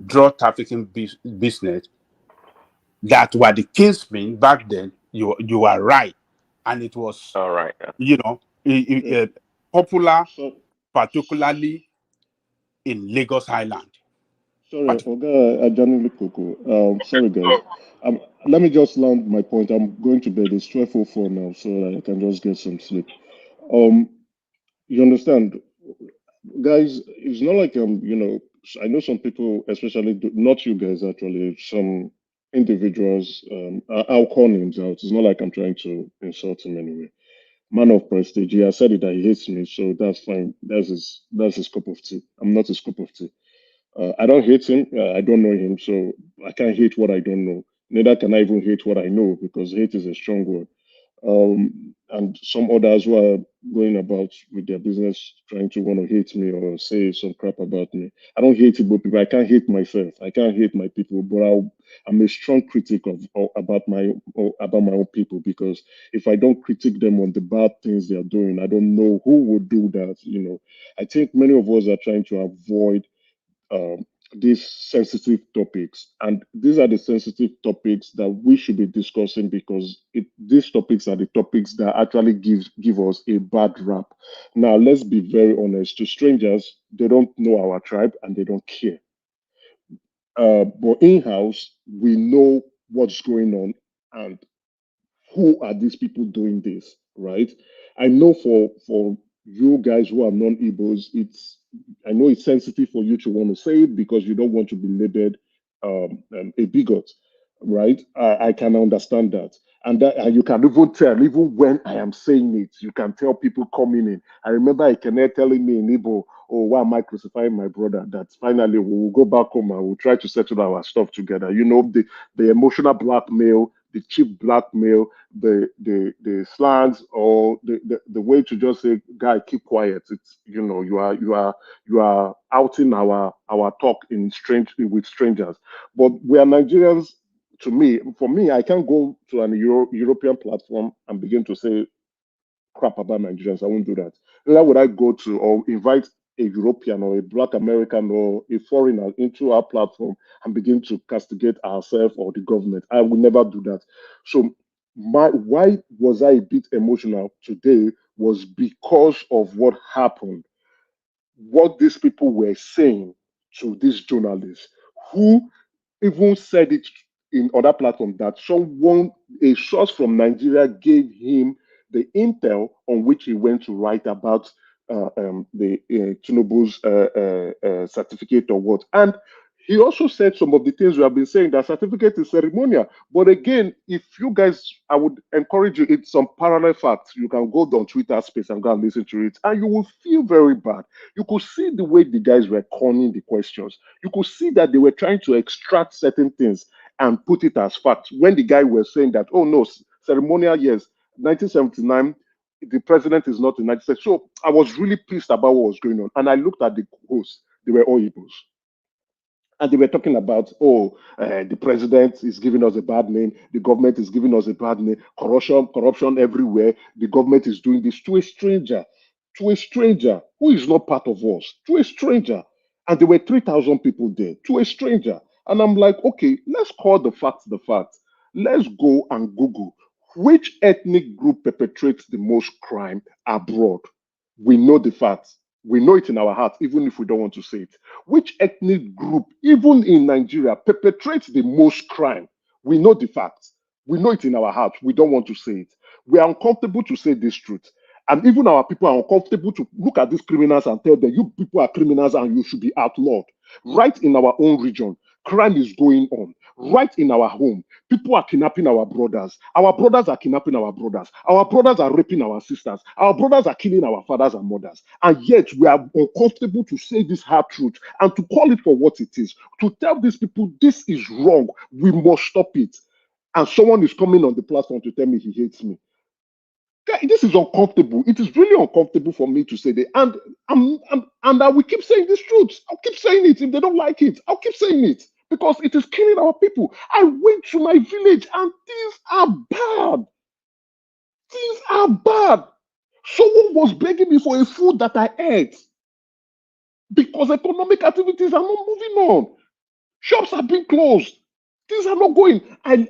drug trafficking business that were the kingsmen back then. You are right, and it was All right. popular, So, particularly in Lagos Island. sorry, Oga Ajani Koko. Sorry, guys. Let me just land my point. I'm going to bed. It's 12:04 now, so that I can just get some sleep. You understand, guys? It's not like I know some people, especially not you guys, actually, some individuals. I'll call names out. It's not like I'm trying to insult him anyway. Man of prestige. He has said it that he hates me, so that's fine. That's his cup of tea. I'm not his cup of tea. I don't hate him. I don't know him, so I can't hate what I don't know. Neither can I even hate what I know because hate is a strong word. And some others who are going about with their business trying to want to hate me or say some crap about me. I don't hate Igbo people. I can't hate myself. I can't hate my people, but I'm a strong critic about my own people because if I don't critique them on the bad things they are doing, I don't know who would do that. I think many of us are trying to avoid um, these sensitive topics. And these are the sensitive topics that we should be discussing because these topics are the topics that actually give us a bad rap. Now, let's be very honest. To strangers, they don't know our tribe and they don't care. But in-house, we know what's going on and who are these people doing this, right? I know for you guys who are non-Igbos, I know it's sensitive for you to want to say it because you don't want to be labeled a bigot, right? I can understand that. And you can even tell, even when I am saying it, you can tell people coming in. I remember Ikene telling me in Igbo, oh, why am I crucifying my brother? That finally we will go back home and we'll try to settle our stuff together. The emotional blackmail, the cheap blackmail, the slangs, or the way to just say, guy, keep quiet. It's you are outing our talk with strangers. But we are Nigerians. For me, I can't go to an European platform and begin to say crap about Nigerians. I won't do that. Neither would I go to or invite a European or a Black American or a foreigner into our platform and begin to castigate ourselves or the government. I will never do that. So why was I a bit emotional today was because of what happened, what these people were saying to these journalists who even said it in other platforms that a source from Nigeria gave him the intel on which he went to write about the Tinubu's certificate or what. And he also said some of the things we have been saying, that certificate is ceremonial. But again, if you guys, I would encourage you, it's some parallel facts. You can go on Twitter space and go and listen to it, and you will feel very bad. You could see the way the guys were conning the questions. You could see that they were trying to extract certain things and put it as facts. When the guy was saying that, oh no, ceremonial, yes, 1979, the president is not in 1960. So I was really pissed about what was going on. And I looked at the hosts, they were all Igbos. And they were talking about, the president is giving us a bad name, the government is giving us a bad name, corruption everywhere. The government is doing this to a stranger who is not part of us, to a stranger. And there were 3,000 people there, to a stranger. And I'm like, okay, let's call the facts the facts. Let's go and Google which ethnic group perpetrates the most crime abroad. We know the facts. We know it in our hearts, even if we don't want to say it. Which ethnic group, even in Nigeria, perpetrates the most crime? We know the facts. We know it in our hearts. We don't want to say it. We are uncomfortable to say this truth. And even our people are uncomfortable to look at these criminals and tell them, you people are criminals and you should be outlawed. Right in our own region, crime is going on. Right in our home, People are kidnapping our brothers. Our brothers are kidnapping our brothers. Our brothers are raping our sisters. Our brothers are killing our fathers and mothers. And yet we are uncomfortable to say this hard truth and to call it for what it is. To tell these people this is wrong. We must stop it. And someone is coming on the platform to tell me he hates me. This is uncomfortable. It is really uncomfortable for me to say that. And I will keep saying this truth. I'll keep saying it. If they don't like it, I'll keep saying it. Because it is killing our people. I went to my village and things are bad. Things are bad. Someone was begging me for a food that I ate. Because economic activities are not moving on. Shops are being closed. Things are not going. I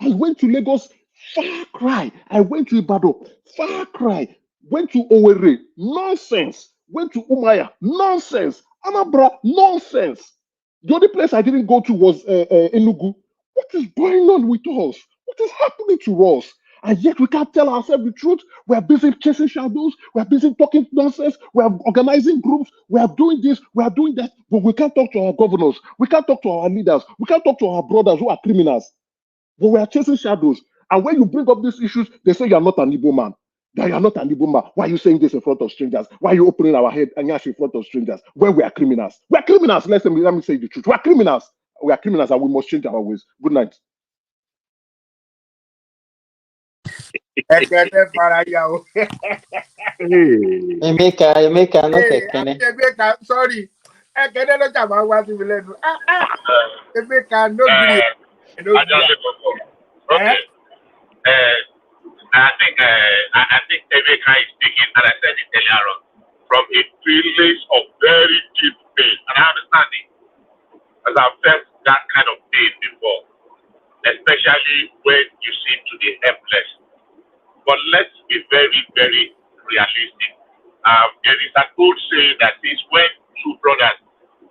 went to Lagos, far cry. I went to Ibadan, far cry. Went to Owerri, nonsense. Went to Umaya, nonsense. Anambra, nonsense. The only place I didn't go to was Enugu. What is going on with us? What is happening to us? And yet we can't tell ourselves the truth. We are busy chasing shadows. We are busy talking nonsense. We are organizing groups. We are doing this. We are doing that. But we can't talk to our governors. We can't talk to our leaders. We can't talk to our brothers who are criminals. But we are chasing shadows. And when you bring up these issues, they say you are not an Igbo man. That you are not an Igbo man. Why are you saying this in front of strangers? Why are you opening our head and yash in front of strangers when we are criminals? We are criminals. Let me say the truth. We are criminals. We are criminals and we must change our ways. Good night. Emeka, no kekene. Emeka, sorry. Ekene no chama wa ti mi lẹ́nu. Emeka, no gree. Okay. I think Emeka is speaking, and I said it earlier on, from a place of very deep pain, and I understand it, as I've felt that kind of pain before, especially when you seem to be helpless. But let's be very, very realistic. There is an old saying that says when two brothers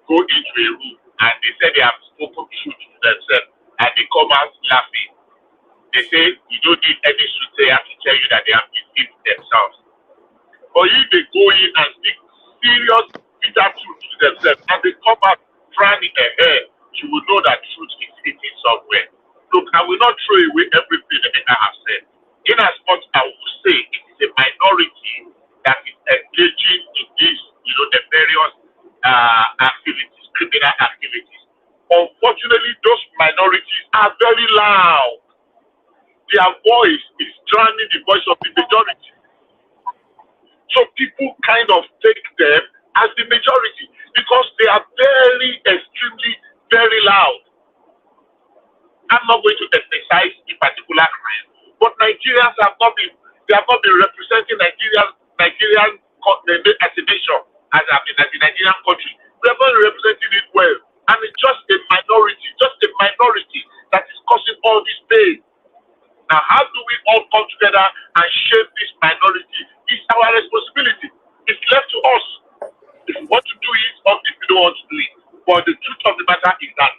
go into a room and they say they have spoken truth to themselves and they come out laughing, they say you don't need any soothsayer to tell you that they have deceived themselves. But if they go in and speak serious, bitter truth to themselves and they come out frowning their hair, you will know that truth is hidden somewhere. Look, I will not throw away everything that I have said. In as much I will say it is a minority that is engaging in these, the various activities, criminal activities. Unfortunately, those minorities are very loud. Their voice is drowning the voice of the majority. So people kind of take them as the majority because they are very, extremely, very loud. I'm not going to emphasize a particular crime, but Nigerians have not been representing Nigerian as a nation, as the Nigerian country. We have not representing it well. And it's just a minority that is causing all this pain. Now, how do we all come together and shape this minority? It's our responsibility. It's left to us. If you want to do it or if you don't want to do it. But the truth of the matter is that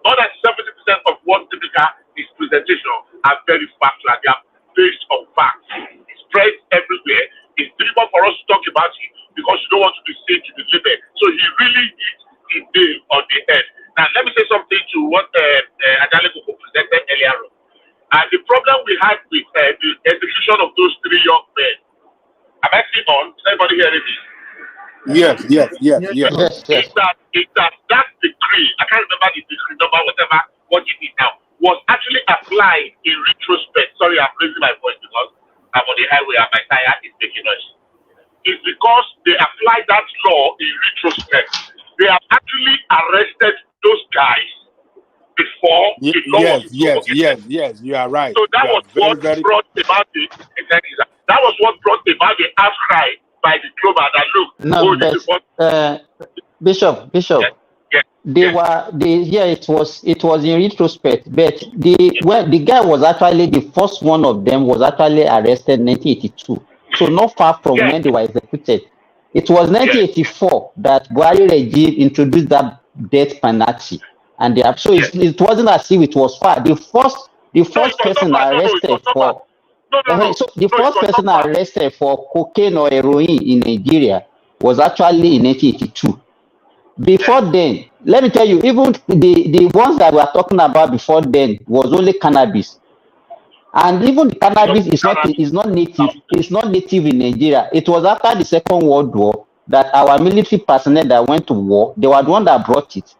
more than 70% of what Typical is presentation are very factual. They are based on facts. It's spread everywhere. It's difficult for us to talk about it because you don't want to be seen to be labeled. So he really hit the nail on the head. Now, let me say something to what Adale Koko presented earlier on. The problem we had with the execution of those three young men. Am I still on? Is anybody hearing me? Yes. It's that decree, I can't remember the decree number, what it is now, was actually applied in retrospect. Sorry, I'm raising my voice because I'm on the highway and my tire is making noise. It's because they applied that law in retrospect. They have actually arrested those guys before the law was promulgated. Yes, you are right. So that was what brought about the outcry by the global that look. Bishop. Yes. It was in retrospect, but the guy was actually the first one of them was actually arrested in 1982. So not far from when they were executed. It was 1984 that Buhari regime introduced that death penalty, and it wasn't as if it was far. The first person arrested for arrested for cocaine or heroin in Nigeria was actually in 1982. Before then, let me tell you, even the ones that we are talking about before then was only cannabis. And even the cannabis is not native. It's not native in Nigeria. It was after the Second World War that our military personnel that went to war, they were the one that brought it.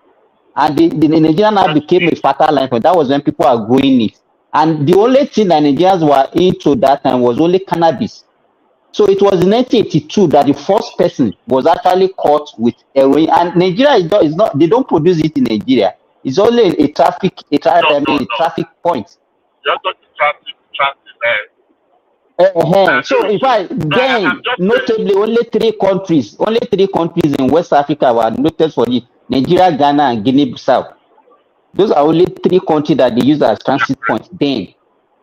And the Nigerian now became a fertile land. That was when people are growing it. And the only thing that Nigerians were into that time was only cannabis. So it was in 1982 that the first person was actually caught with heroin. And Nigeria is not, they don't produce it in Nigeria. It's only a traffic point. Just got transit. So in fact, then notably only three countries in West Africa were noted for it: Nigeria, Ghana, and Guinea-Bissau. Those are only three countries that they use as transit points then.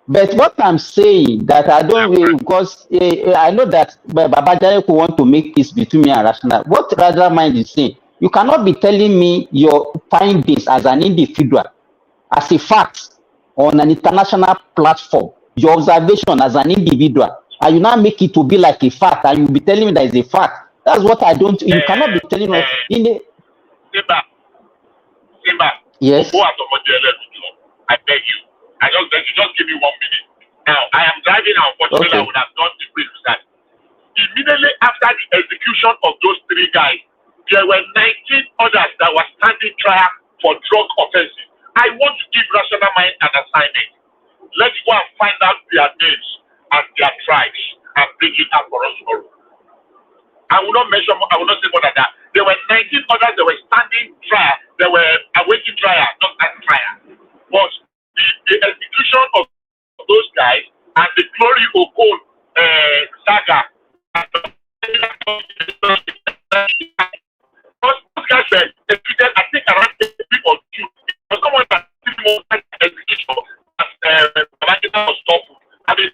But what I'm saying that I don't, because I know that Babajayeko want to make peace between me and Rational. What Rational Mind is saying, you cannot be telling me your findings as an individual, as a fact, on an international platform, your observation as an individual, and you now make it to be like a fact, and you be telling me that is a fact. That's what I don't. You cannot be telling us in the. Simba. Yes. I beg you. I just give me 1 minute. Now I am driving. Unfortunately, I would have done the brief that. Immediately after the execution of those three guys, there were 19 others that were standing trial for drug offenses. I want to give Rational Mind an assignment. Let's go and find out their names and their tribes and bring it up for us tomorrow. I will not mention. I will not say more than that. There were 19 others that were standing trial. They were awaiting trial, not as trial. But the execution of those guys and the Glory Okon saga. Those guys were executed, I think, around 3 or 2. But someone that did more execution as Babangida was stopped. I mean,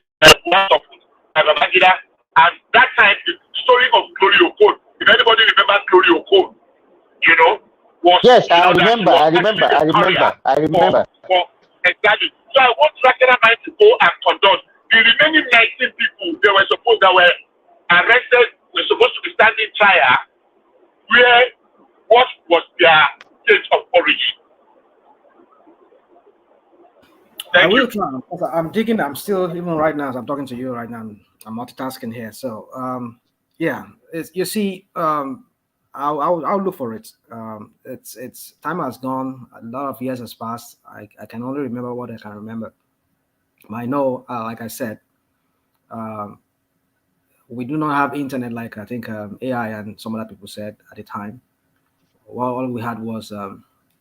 Babangida. And that time, the story of Glory Okon, if anybody remembers Glory Okon, you know, was. Yes, I remember. Exactly. So I want Rational Mind to go and conduct. The remaining 19 people they were supposed that were arrested were supposed to be standing trial. What was their state of origin? I will try. I'm digging. I'm still, even right now as I'm talking to you right now, I'm multitasking here. So yeah, you see, I'll look for it. It's time has gone. A lot of years has passed. I can only remember what I can remember. I know, like I said, we do not have internet like I think AI and some other people said at the time. Well, all we had was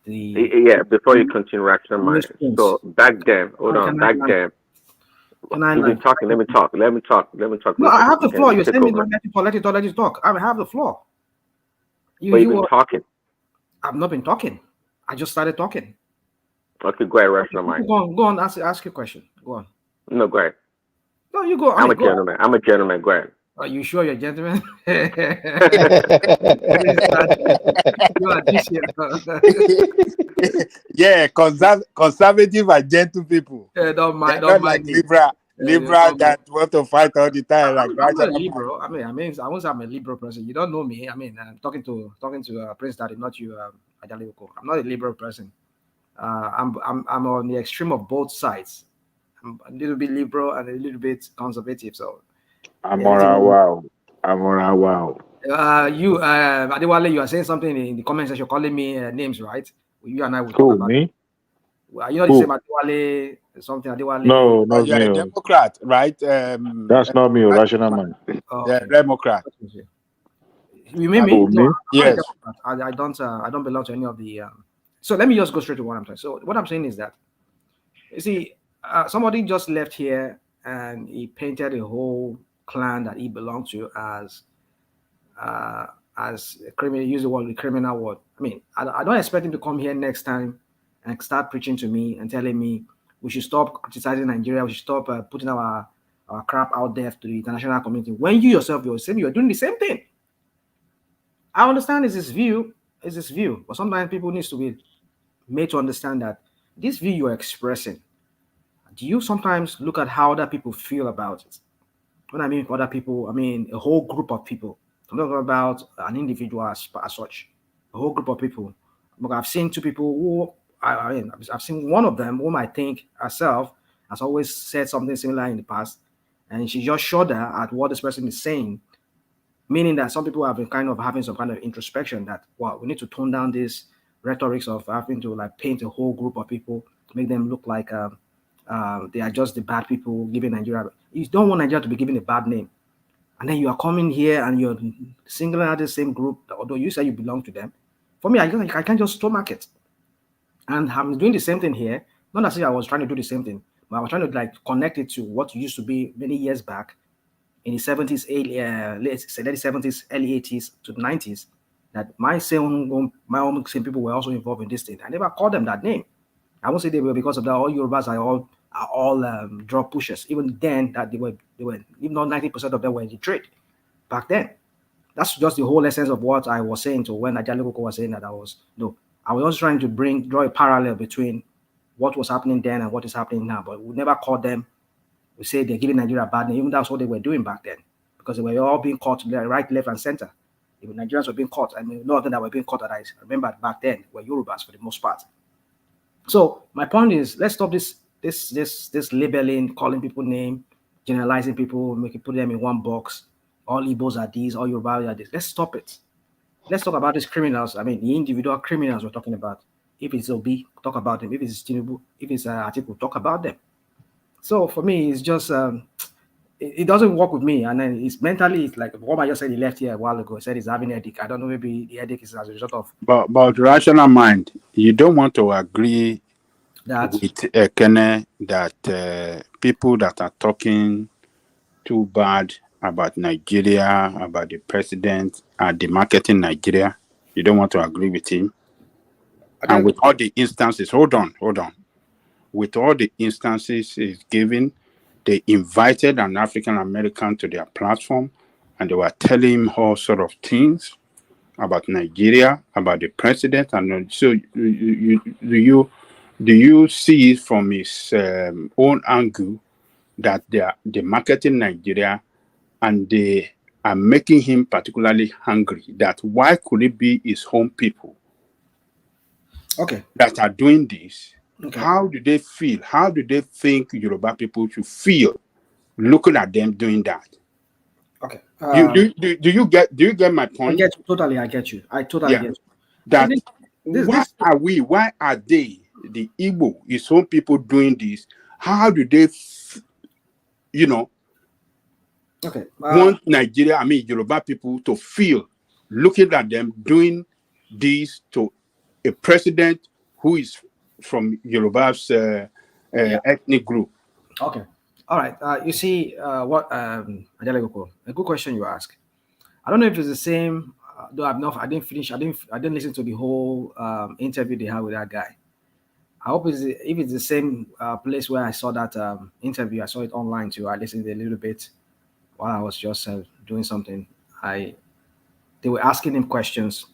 Before you continue, Rational Mind. So back then, back then. You've been talking. Let me talk. No, I have the floor. You're saying me don't let you talk. I have the floor. You've been talking. I've not been talking. I just started talking. Okay, go ahead, Rational Mind. Go on. Ask your question. Go on. No, go ahead. No, you go. I'm a gentleman. I'm a gentleman. Go ahead. Are you sure you're a gentleman? Yeah, conservative and gentle people. Don't mind. Like liberal that want to fight all the time. Like I'm a liberal. I mean, I won't say I'm a liberal person. You don't know me. I mean, I'm talking to Prince Daddy, not you, Ajalioko. I'm not a liberal person. I'm on the extreme of both sides. I'm a little bit liberal and a little bit conservative. So Wow. You, Adewale, you are saying something in the comment section, calling me names, right? You and I will talk about me? Are you not the same Adewale? Something Adewale? No, you're a Democrat, right? That's not me, Rational Mind. Yeah, Democrat. You mean me? No, yes. I don't belong to any of the. So let me just go straight to what I'm saying. So what I'm saying is that, you see, somebody just left here and he painted a whole clan that he belonged to as a criminal. Use the word, the criminal word. I mean, I don't expect him to come here next time and start preaching to me and telling me we should stop criticizing Nigeria. We should stop putting our crap out there to the international community. When you yourself, you're doing the same thing. I understand it's this view, but sometimes people need to be made to understand that this view you're expressing, do you sometimes look at how other people feel about it? When I mean other people, I mean a whole group of people. I'm not talking about an individual as such. a whole group of people. But I've seen two people who, I mean, I've seen one of them whom I think herself has always said something similar in the past, and she just shudder at what this person is saying, meaning that some people have been kind of having some kind of introspection that, well, we need to tone down this rhetorics of having to like paint a whole group of people, make them look like they are just the bad people giving Nigeria. You don't want Nigeria to be given a bad name. And then you are coming here and you're singling out the same group, although you say you belong to them. For me, I can't just stomach it. And I'm doing the same thing here. Not as if I was trying to do the same thing, but I was trying to like connect it to what used to be many years back in the 70s, late 70s, early 80s to the 90s, that my own same people were also involved in this thing. I never called them that name. I won't say they were because of that. All Yorubas are all drug pushers. Even then, that they were even though 90% of them were in the trade back then. That's just the whole essence of what I was saying to when Ajali Koko was saying that I was just trying to draw a parallel between what was happening then and what is happening now. But we never called them. We say they're giving Nigeria a bad name. Even that's what they were doing back then, because they were all being caught right, left, and center. Even Nigerians were being caught. I mean, no of them that were being caught that I remember back then were Yorubas for the most part. So my point is, let's stop this labeling, calling people name, generalizing people, put them in one box. All Igbos are these, all Yoruba are this. Let's stop it. Let's talk about these criminals. I mean, the individual criminals we're talking about. If it's Obi, talk about them. If it's Tinubu, if it's Atiku, talk about them. So for me, it's just it doesn't work with me. And then it's mentally, it's like what I just said. He left here a while ago. He said he's having a headache. I don't know. Maybe the headache is as a result of. But rational mind, you don't want to agree that with Kene that people that are talking too bad about Nigeria, about the president, are demarketing Nigeria. You don't want to agree with him. And with all the instances, hold on. With all the instances he's given, they invited an African American to their platform, and they were telling him all sort of things about Nigeria, about the president. And so, do you see it from his own angle that they are marketing Nigeria, and they are making him particularly hungry? That why could it be his home people that are doing this? How do they feel? How do they think Yoruba people should feel looking at them doing that? Okay. Do you get my point? I get you. I totally get you. That why are they, the Igbo, his own people, doing this? How do they want Nigeria, I mean Yoruba people, to feel looking at them doing this to a president who is from Yoruba's ethnic group? Okay. All right. You see, what a good question you ask. I don't know if it's the same. Though I didn't finish. I didn't listen to the whole interview they had with that guy. I hope if it's the same place where I saw that interview. I saw it online too. I listened a little bit while I was just doing something. They were asking him questions.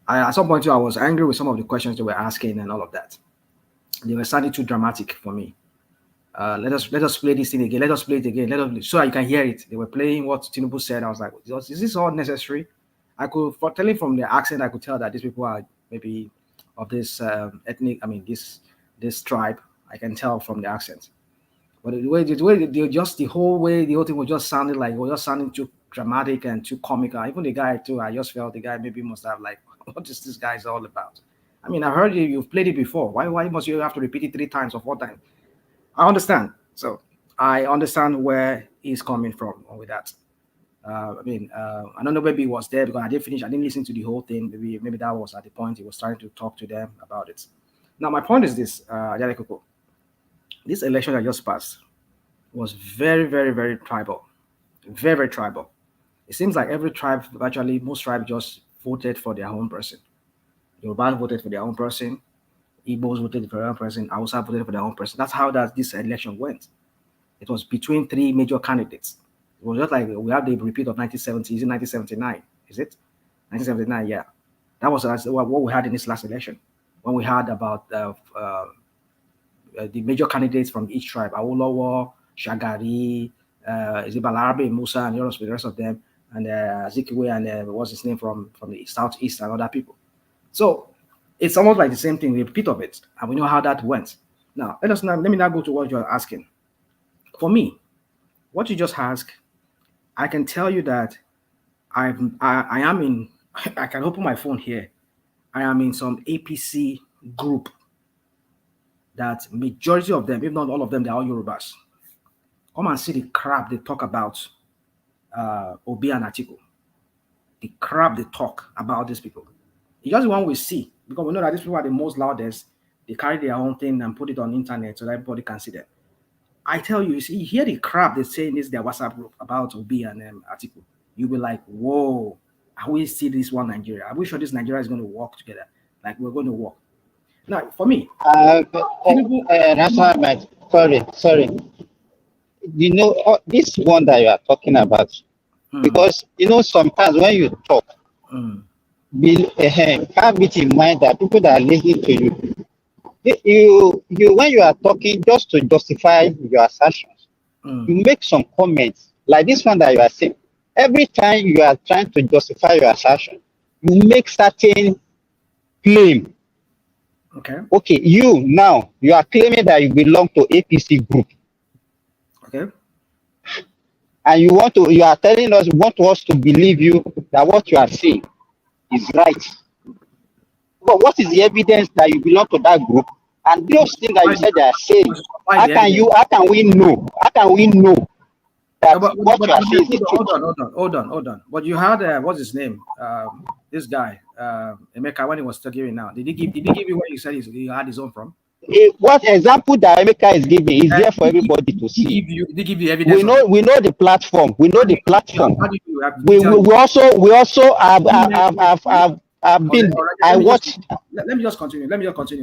At some point too, I was angry with some of the questions they were asking and all of that. They were sounding too dramatic for me. Let us play this thing again. Let us play it again. So you can hear it. They were playing what Tinubu said. I was like, is this all necessary? I could, for telling from the accent, I could tell that these people are maybe of this ethnic. I mean, this tribe. I can tell from the accent. But the whole thing was just sounding like, it was just sounding too dramatic and too comical. Even the guy too, I just felt the guy maybe must have like, what is this guy's all about? I mean, I've heard you've played it before. Why must you have to repeat it 3 times or 4 times? I understand. So I understand where he's coming from with that. I don't know, maybe he was there because I didn't listen to the whole thing. Maybe that was at the point he was trying to talk to them about it. Now, my point is this, this election that just passed was very, very, very tribal. Very, very tribal. It seems like every tribe, virtually most tribes just voted for their own person. Yoruba voted for their own person. Igbos voted for their own person. Hausa voted for their own person. That's how this election went. It was between 3 major candidates. It was just like we had the repeat of 1970. Is it 1979? Is it 1979? Yeah, that was what we had in this last election when we had about the major candidates from each tribe: Awolowo, Shagari, Balarabe, Musa, and the rest of them, and Zikiwe, and what's his name from the southeast and other people. So it's almost like the same thing, a repeat of it, and we know how that went. Now, let me now go to what you're asking. For me, what you just asked, I can tell you that I am in, I can open my phone here. I am in some APC group that majority of them, if not all of them, they're all Yorubas. Come and see the crap they talk about Obi and Atiku. The crap they talk about these people. It's just the one we see, because we know that these people are the most loudest. They carry their own thing and put it on the internet so that everybody can see them. I tell you, you see, you hear the crap they say in their WhatsApp group about Obi and Atiku. You'll be like, whoa, I will see this one Nigeria. I wish sure this Nigeria is going to work together. Like we're going to work. Now, for me, sorry. You know, this one that you are talking about, because you know, sometimes when you talk, have it in mind that people that are listening to you, when you are talking, just to justify your assertions, you make some comments like this one that you are saying. Every time you are trying to justify your assertion, you make certain claim. Okay, you are claiming that you belong to APC group. Okay. And you are telling us, you want us to believe you that what you are saying is right. But what is the evidence that you belong to that group? And those things that you said they are saying, how can we know that what you are saying is the truth? Hold on. But you had what's his name? This guy, Emeka, when he was talking now. Did he give you what you said he had his own from? What example that Emeka is giving is there for everybody to see. Did he give you evidence? We know the platform. We know the platform. We also have been. Let me just continue.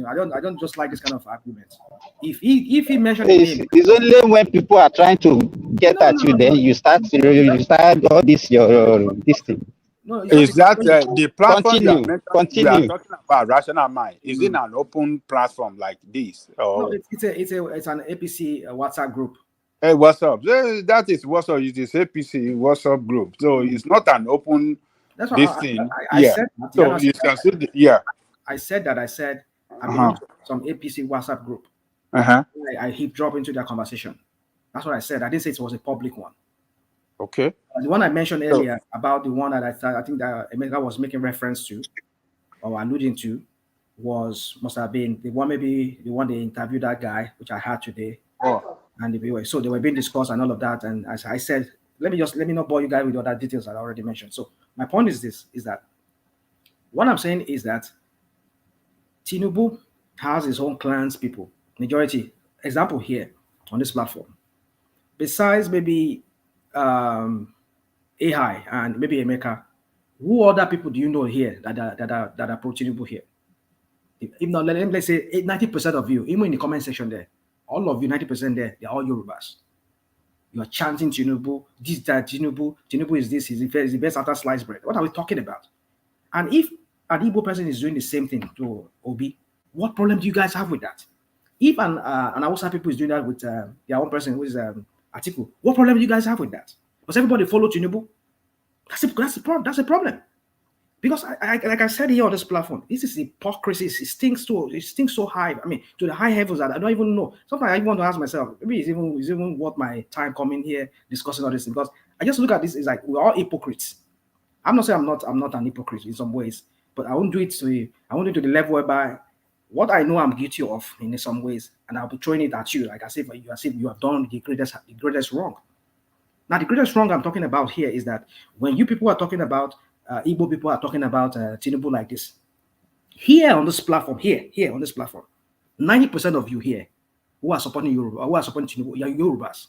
I don't just like this kind of argument. If he mentioned the name, it's only when people are trying to get at you, then you start all this this thing. No, is that the platform continue. We are talking about rational mind? Is it an open platform like this? Or? No, it's an APC WhatsApp group. Hey, what's up? That is what's up. It is APC WhatsApp group, so it's not an open. That's this what thing. I said. So you can see I said that. I belong to some APC WhatsApp group. I hip drop into their conversation. That's what I said. I didn't say it was a public one. Okay. The one I mentioned earlier about the one that I think that Emeka was making reference to or alluding to must have been the one they interviewed that guy, which I had today. And so they were being discussed and all of that. And as I said, let me not bore you guys with other details that I already mentioned. So my point is that what I'm saying is that Tinubu has his own clans people, majority. Example here on this platform. Besides maybe AI and maybe Emeka, who other people do you know here that are pro Tinubu here? If not, let's say 90% of you, even in the comment section there, all of you, 90% there, they're all Yorubas. You are chanting Tinubu, this, that, Tinubu is this, he's the best after sliced bread. What are we talking about? And if an Igbo person is doing the same thing to Obi, what problem do you guys have with that? If an Hausa people is doing that with their own person who is Atiku, what problem do you guys have with that? Does everybody follow Tinubu? That's a problem. Because like I said here on this platform, this is hypocrisy. It stinks so high. I mean, to the high heavens that I don't even know. Sometimes I even want to ask myself, maybe it's even worth my time coming here discussing all this, because I just look at this, it's like we're all hypocrites. I'm not saying I'm not an hypocrite in some ways, but I won't do it to the level whereby what I know I'm guilty of in some ways, and I'll be throwing it at you like as if you have done the greatest wrong. Now, the greatest wrong I'm talking about here is that when you people are talking about Igbo people are talking about Tinubu like this, here on this platform, 90% of you here who are supporting Yoruba, who are supporting Tinubu, you are Yorubas.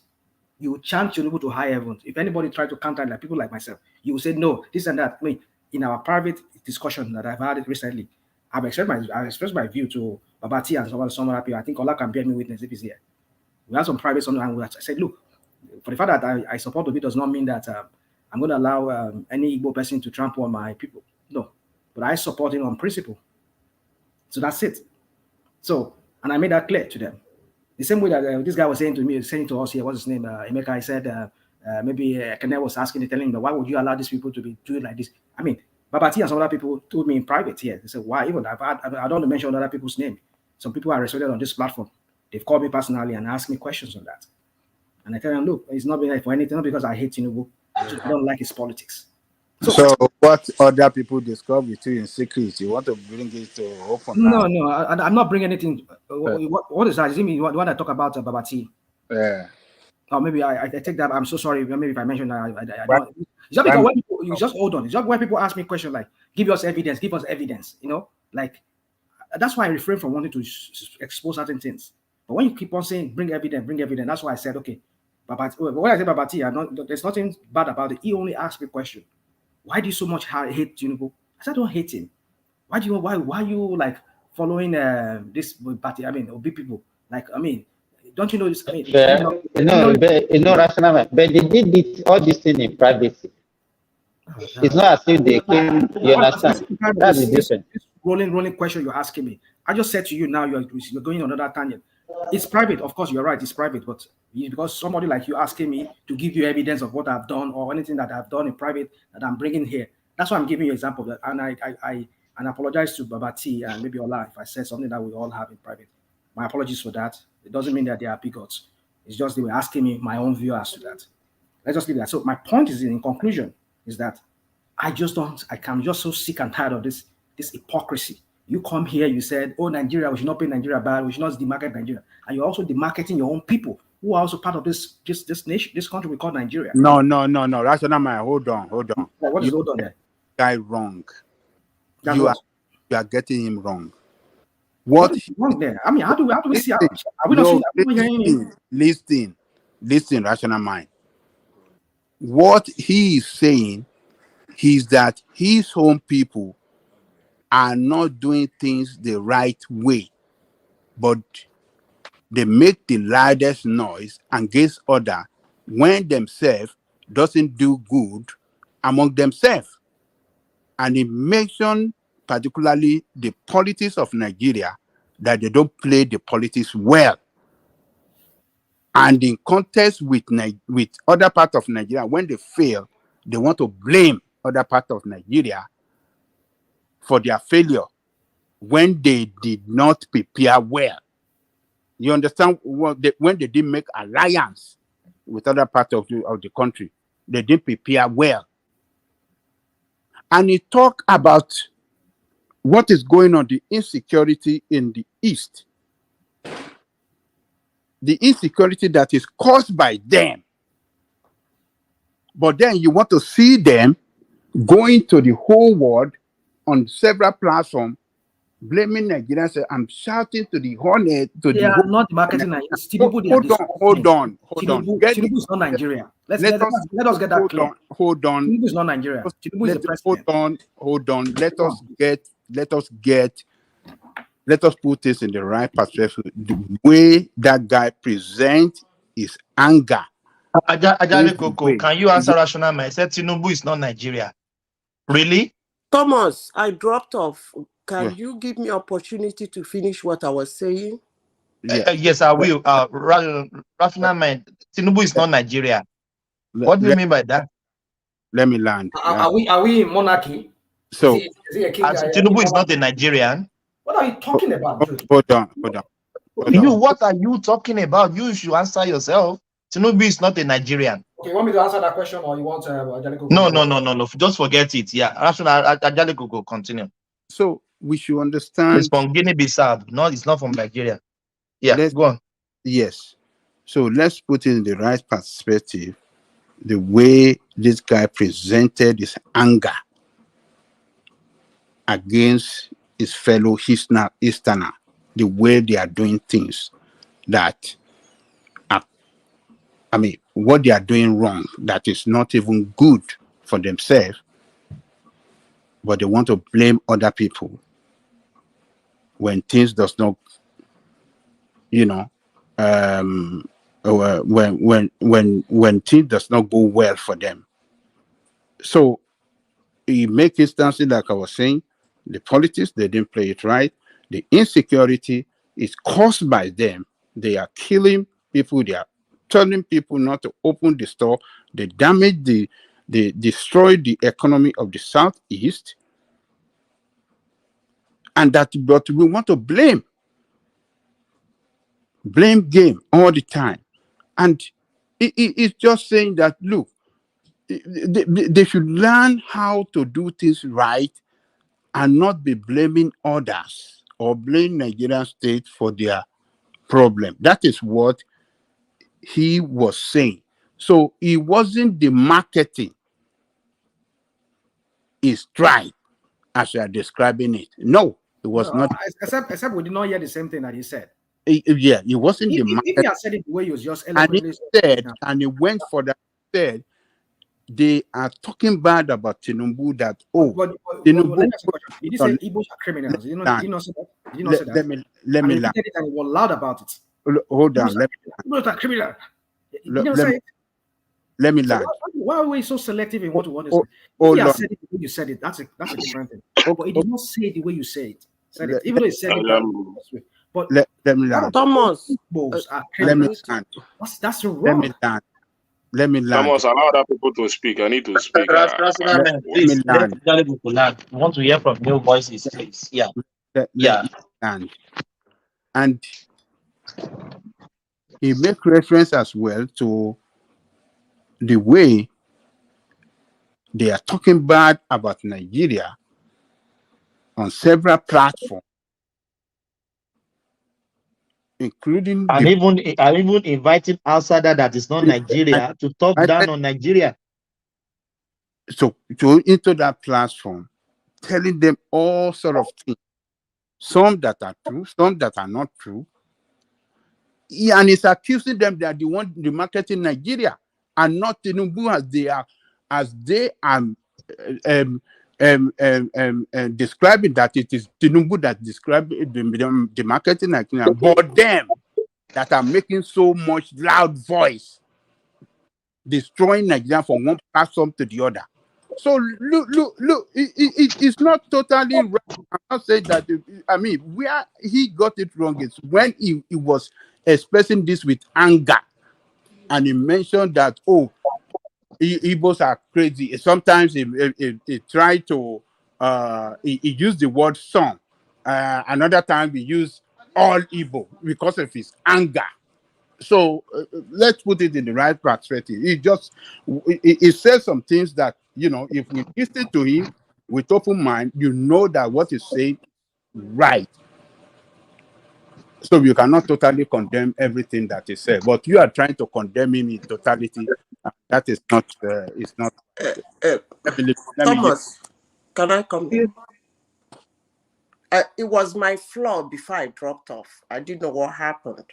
You chant Tinubu to high heavens. If anybody try to counter like people like myself, you will say no, this and that. I mean, in our private discussion that I've had recently, I've expressed my view to Babati and some other people. I think Ola can bear me witness if he's here. We had some private something, and I said, look, for the fact that I support Obi does not mean that I'm going to allow any Igbo person to trample on my people. No, but I support him on principle. So that's it. So, and I made that clear to them. The same way that this guy was saying to us here, what's his name? Emeka, I said, maybe Kene was telling him, why would you allow these people to be doing like this? I mean, Babati and some other people told me in private here. They said, why? Even I don't want to mention other people's name. Some people are respected on this platform. They've called me personally and asked me questions on that. And I tell them, look, it's not been for anything, not because I hate Tinubu. I don't like his politics. So what other people discuss with you in secret? You want to bring it to open now? No, I'm not bringing anything. What is that? Is it me when I talk about Babati? Yeah. Or maybe I take that. I'm so sorry. Maybe if I mention that, I don't. It's just because when people, you just hold on. It's just when people ask me questions like, give us evidence, give us evidence. You know, like that's why I refrain from wanting to expose certain things. But when you keep on saying, bring evidence, that's why I said, okay, Babati. When I say Babati, there's nothing bad about it. He only asked me a question. Why do you so much hate Tinubu? I said, I don't hate him. Why you like following this party? I mean, Obi people. Like, I mean, don't you know this? I mean, rational. But they did all this thing in privacy. It's not as if they came. You understand? That's the difference. This rolling question you're asking me. I just said to you now, you're going on another tangent. It's private, of course. You're right. It's private, but because somebody like you asking me to give you evidence of what I've done or anything that I've done in private that I'm bringing here, that's why I'm giving you an example of that. And I apologize to Babati and maybe Ola if I said something that we all have in private. My apologies for that. It doesn't mean that they are bigots. It's just they were asking me my own view as to that. Let's just leave that. So my point is, in conclusion, is that I'm just so sick and tired of this hypocrisy. You come here, you said, oh, Nigeria, we should not pay Nigeria bad, we should not demarket Nigeria. And you're also demarketing your own people who are also part of this nation, this country we call Nigeria. No. That's not my hold on. What is hold on there? Guy wrong. You are getting him wrong. What is wrong there? I mean, how do we see? Are we not seeing? Listen, rational mind. What he is saying is that his own people are not doing things the right way, but they make the loudest noise against others when themselves doesn't do good among themselves. And he mentioned particularly the politics of Nigeria, that they don't play the politics well. And in contest with other parts of Nigeria, when they fail, they want to blame other parts of Nigeria for their failure when they did not prepare well. You understand? When they didn't make alliance with other parts of the country, they didn't prepare well. And he talked about what is going on, the insecurity in the East. The insecurity that is caused by them. But then you want to see them going to the whole world on several platforms, blaming Nigerians. I'm shouting to the honor to they the are not marketing Nigeria. Hold on. Tinubu is not Nigeria. Let us get that clear. Hold on. Tinubu is not Nigeria. Tinubu is the president. Hold on. Let us put this in the right perspective. The way that guy presents his anger. Ajale Koko, can you answer rational mind? I said Tinubu is not Nigeria. Really? Thomas, I dropped off. Can you give me opportunity to finish what I was saying? Yes, I will. Rational mind. Tinubu is not Nigeria. What do you mean by that? Let me land. Are we in monarchy? So is he a king? Tinubu is not a Nigerian. What are you talking about, dude? Hold on. What are you talking about? You should answer yourself. Tinubu is not a Nigerian. Okay, you want me to answer that question, or you want Ajale Koko? No. Just forget it. Yeah, Ajale Koko, continue. So we should understand. It's from Guinea-Bissau. No, it's not from Nigeria. Yeah, go on. Yes. So let's put it in the right perspective. The way this guy presented his anger against his fellow Easterner, the way they are doing things that what they are doing wrong, that is not even good for themselves, but they want to blame other people when things does not, when things does not go well for them. So he make instances like I was saying, the politics, they didn't play it right. The insecurity is caused by them. They are killing people. They are telling people not to open the store. They damage they destroy the economy of the Southeast. And that, but we want to blame game all the time. And it's just saying that, look, they should learn how to do things right and not be blaming others or blame Nigerian state for their problem. That is what he was saying. So it wasn't the marketing is right as you are describing it. No, it was No, not. except we did not hear the same thing that he said. Yeah, it wasn't the If he market. had said it the way he was just And he eloquently said, saying, and he went for that, said, they are talking bad about Tinubu that, but Tinubu. let me ask you a question. Did he No, say Igbos are criminals? Did he not say that? Did he not say that? let me And he land. repeated it and he was loud about it. Hold on. Igbos are criminal. Did he not say it? Let me So land. why are we so selective in what we want to say? Oh, If he had Lord. said it the way you said it, that's a different thing. Okay, But he did not say it the way you said it. Let- Even though he said it that way. But let me land. Thomas, Igbos are Let me criminals. land. That's Let wrong. me land. Let me land. Thomas, allow other people to speak. I need to speak. Please, let people land. We want to hear from new voices, please. Yeah. Let me land. And he makes reference as well to the way they are talking bad about Nigeria on several platforms, including And even inviting outsider that is not Nigeria to talk down on Nigeria. So into that platform, telling them all sort of things, some that are true, some that are not true. Yeah, and it's accusing them that they want the market in Nigeria and not Tinubu as they are describing that it is Tinubu that described the market in Nigeria, but them that are making so much loud voice, destroying Nigeria from one platform to the other. So look, it's not totally right. I'm not saying that. I mean, where he got it wrong is when he was expressing this with anger, and he mentioned that Igbos are crazy. Sometimes he tried to he used the word some. Another time he used all Igbo because of his anger. So let's put it in the right perspective. He says some things that, if we listen to him with open mind, you know that what he's saying is right. So you cannot totally condemn everything that he said, but you are trying to condemn him in totality. That is not. It's not. Let me Thomas, can I come in? It was my flaw before I dropped off. I didn't know what happened.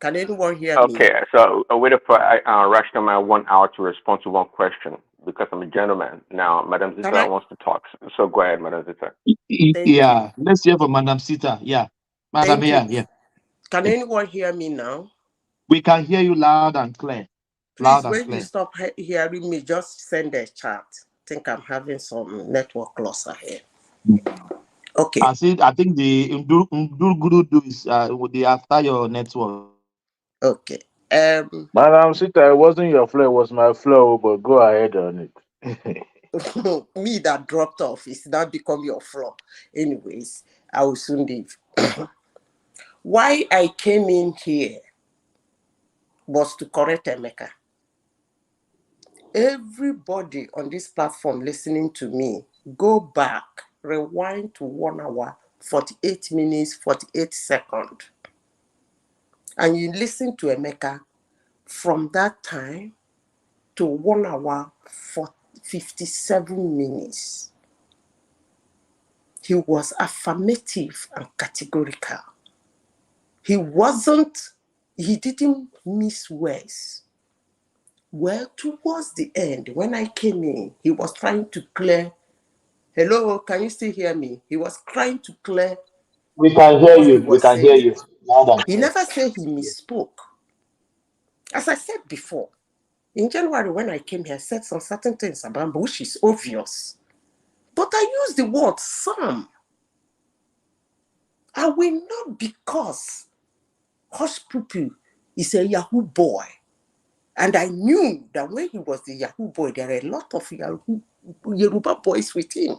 Can anyone hear me? Okay, so I waited for Rashomon 1 hour to respond to one question because I'm a gentleman. Now, Madam Zita wants to talk. So go ahead, Madam Zita. Yeah, let's hear from Madam Sita. Yeah. Madam, yeah. Can anyone hear me now? We can hear you loud and clear. Please, when you stop hearing me, just send a chat. I think I'm having some network loss here. Okay. I think the Ndurgudu is after your network. Okay. Madam Sita, it wasn't your flow, it was my flow, but go ahead on it. Me that dropped off is now become your flaw. Anyways, I will soon leave. Why I came in here was to correct Emeka. Everybody on this platform listening to me, go back, rewind to 1 hour, 48 minutes, 48 seconds. And you listen to Emeka from that time to 1 hour, 57 minutes. He was affirmative and categorical. He didn't miss words. Well, towards the end, when I came in, he was trying to clear. Hello, can you still hear me? He was trying to clear. We can hear you. We can hear you. He never said he misspoke. As I said before, in January when I came here, I said some certain things about him, which is obvious. But I used the word some. I will not, because Hush Pupu is a Yahoo boy. And I knew that when he was the Yahoo boy, there are a lot of Yoruba boys with him.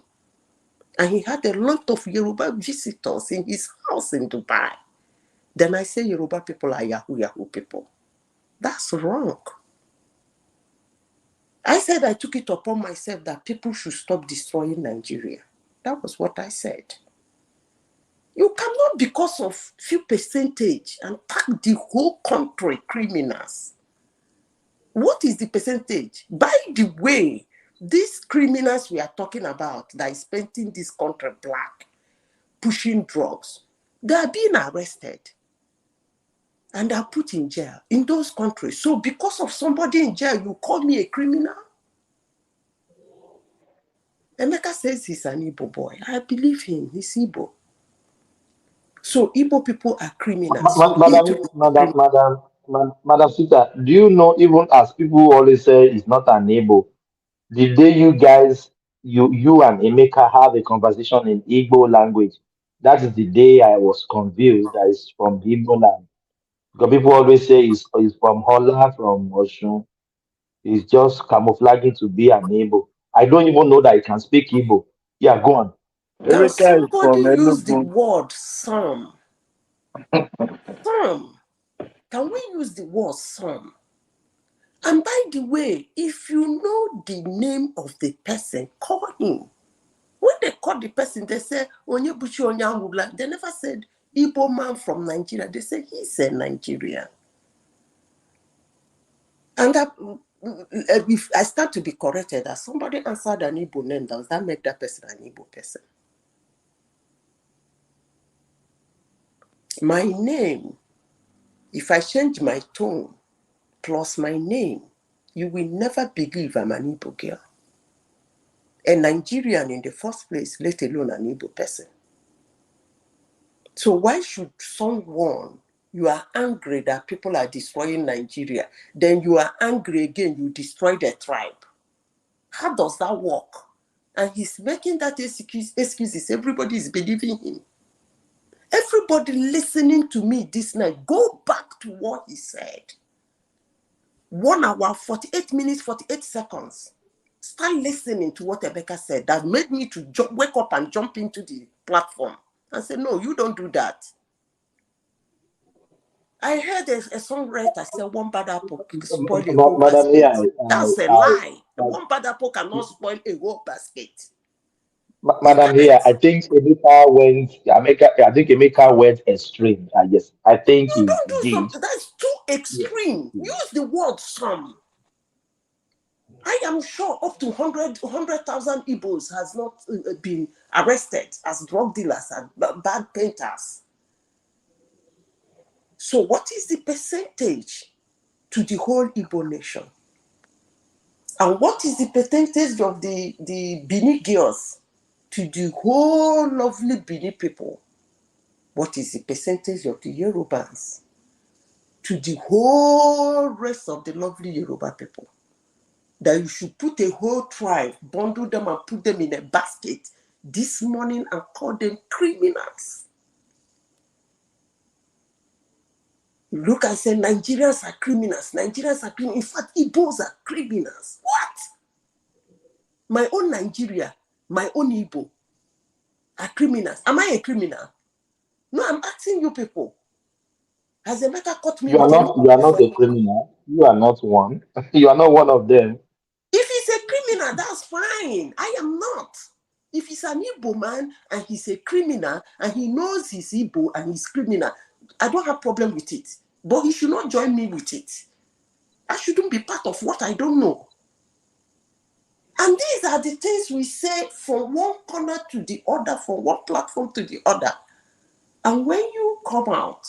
And he had a lot of Yoruba visitors in his house in Dubai. Then I say Yoruba people are Yahoo people. That's wrong. I said I took it upon myself that people should stop destroying Nigeria. That was what I said. You cannot, because of few percentage, and tag the whole country criminals. What is the percentage? By the way, these criminals we are talking about that is painting this country black, pushing drugs, they are being arrested and are put in jail in those countries. So because of somebody in jail, you call me a criminal? Emeka says he's an Igbo boy. I believe him. He's Igbo. So Igbo people are criminals. Madam Sita, do you know, even as people always say it's not an Igbo, the day you guys, you and Emeka have a conversation in Igbo language, that is the day I was convinced that it's from Igbo land. Because people always say it's from Hola, from Oshun. It's just camouflaging to be an Igbo. I don't even know that I can speak Igbo. Yeah, go on. Can somebody use the word some? Some. Can we use the word some? And by the way, if you know the name of the person, call him. When they call the person, they say, Onyebuchi Onyangula. They never said Igbo man from Nigeria. They say he's a Nigerian. And if I start to be corrected that somebody answered an Igbo name, does that make that person an Igbo person? My name, if I change my tone plus my name, you will never believe I'm an Igbo girl. A Nigerian in the first place, let alone an Igbo person. So why should someone, you are angry that people are destroying Nigeria, then you are angry again, you destroy the tribe? How does that work? And he's making that excuses. Everybody is believing him. Everybody listening to me this night, go back to what he said. 1 hour, 48 minutes, 48 seconds. Start listening to what Emeka said. That made me to wake up and jump into the platform and say, no, you don't do that. I heard a songwriter say one bad apple spoil a whole basket. That's a lie. One bad apple cannot spoil a whole basket. Madam here, I think Emeka went extreme. Yes, I think he Don't do did. something. That's too extreme. Yeah. Use the word some. I am sure up to 100,000 Igbos has not been arrested as drug dealers and bad painters. So what is the percentage to the whole Igbo nation? And what is the percentage of the Bini girls to the whole lovely Bini people? What is the percentage of the Yorubans to the whole rest of the lovely Yoruba people? That you should put a whole tribe, bundle them and put them in a basket this morning and call them criminals. You look and say Nigerians are criminals. Nigerians are criminals. In fact, Igbos are criminals. What? My own Nigeria, my own Igbo are criminals. Am I a criminal? No, I'm asking you people. Has Emeka caught me You are with not a criminal. You are not one. You are not one of them. If he's a criminal, that's fine. I am not. If he's an Igbo man and he's a criminal and he knows he's Igbo and he's criminal, I don't have problem with it. But he should not join me with it. I shouldn't be part of what I don't know. And these are the things we say from one corner to the other, from one platform to the other. And when you come out,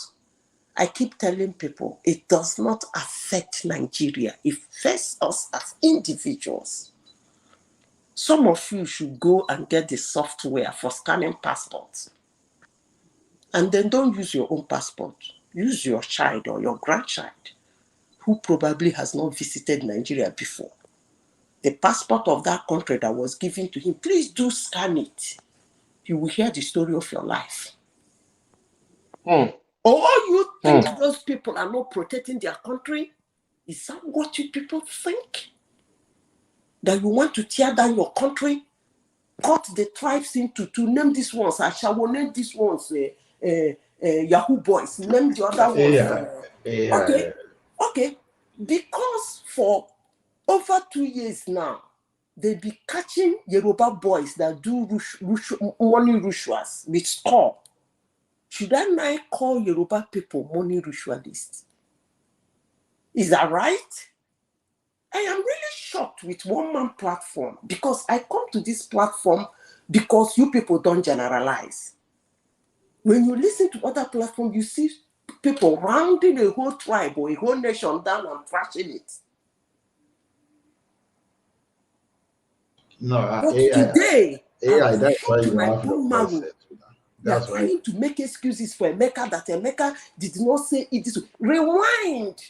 I keep telling people it does not affect Nigeria. It affects us as individuals. Some of you should go and get the software for scanning passports. And then don't use your own passport. Use your child or your grandchild who probably has not visited Nigeria before. The passport of that country that was given to him, please do scan it. You will hear the story of your life. Or you think those people are not protecting their country? Is that what you people think? That you want to tear down your country cut the tribes into two. Name these ones Ashawo, name these ones Yahoo boys, name the other ones. Okay. Because for over 2 years now, they be catching Yoruba boys that do money rituals with score. Should I now call Yoruba people money ritualists? Is that right? I am really shocked with one-man platform because I come to this platform because you people don't generalize. When you listen to other platforms, you see people rounding a whole tribe or a whole nation down and trashing it. No, But today, I'm that's why shocked to you my have your bone voice marrow. set. They are That's why. trying to make excuses for Emeka that Emeka did not say it this way. Rewind.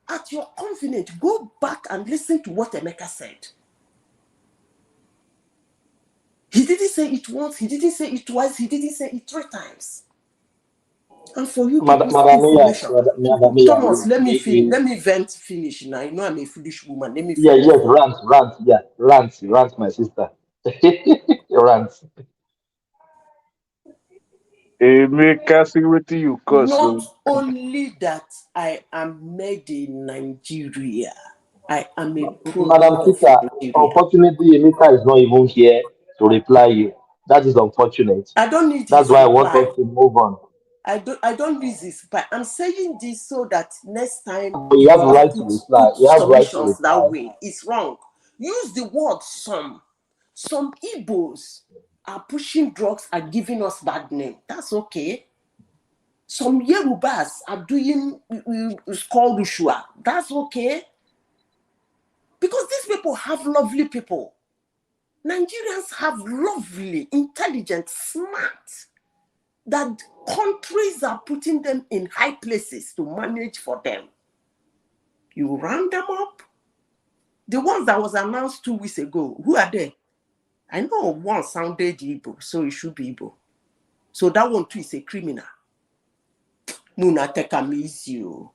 At your convenience, go back and listen to what Emeka said. He didn't say it once, he didn't say it twice, he didn't say it 3 times. And for you people's information, Thomas, let me vent finish now. You know I'm a foolish woman. Let me finish. Yes, rant, my sister. Rant. Emeka, see what you cause. Not only that I am made in Nigeria, I am a Madam product of Peter, Nigeria. unfortunately, Emeka is not even here to reply you. That is unfortunate. I don't need That's his why reply. I want us to move on. I don't need this, but I'm saying this so that next time But you have the right to put reply. You have the right to submissions reply. that way. It's wrong. Use the word some. Some Igbos are pushing drugs and giving us bad name. That's okay. Some Yorubas are doing skull Ushua. That's okay. Because these people have lovely people. Nigerians have lovely, intelligent, smart, that countries are putting them in high places to manage for them. You round them up. The ones that was announced 2 weeks ago, who are they? I know one sounded Igbo, so it should be Igbo. So that one too is a criminal. Muna Teka means you.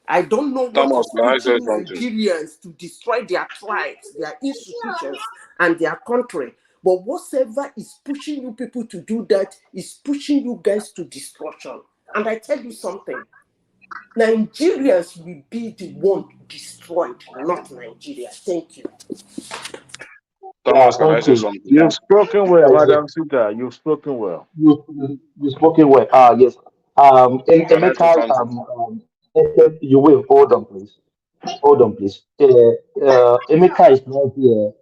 I don't know what Thomas, is can I say pushing something? Nigerians to destroy their tribes, their institutions, and their country. But whatever is pushing you people to do that is pushing you guys to destruction. And I tell you something, Nigerians will be the one destroyed, not Nigeria. Thank you. Thomas, can I Thank say you. something? You've spoken well, Madam Sita. You've spoken well. You spoken well. Yes. Can I say Emeka, something? you will hold on, please. Hold on, please. Emeka is not here.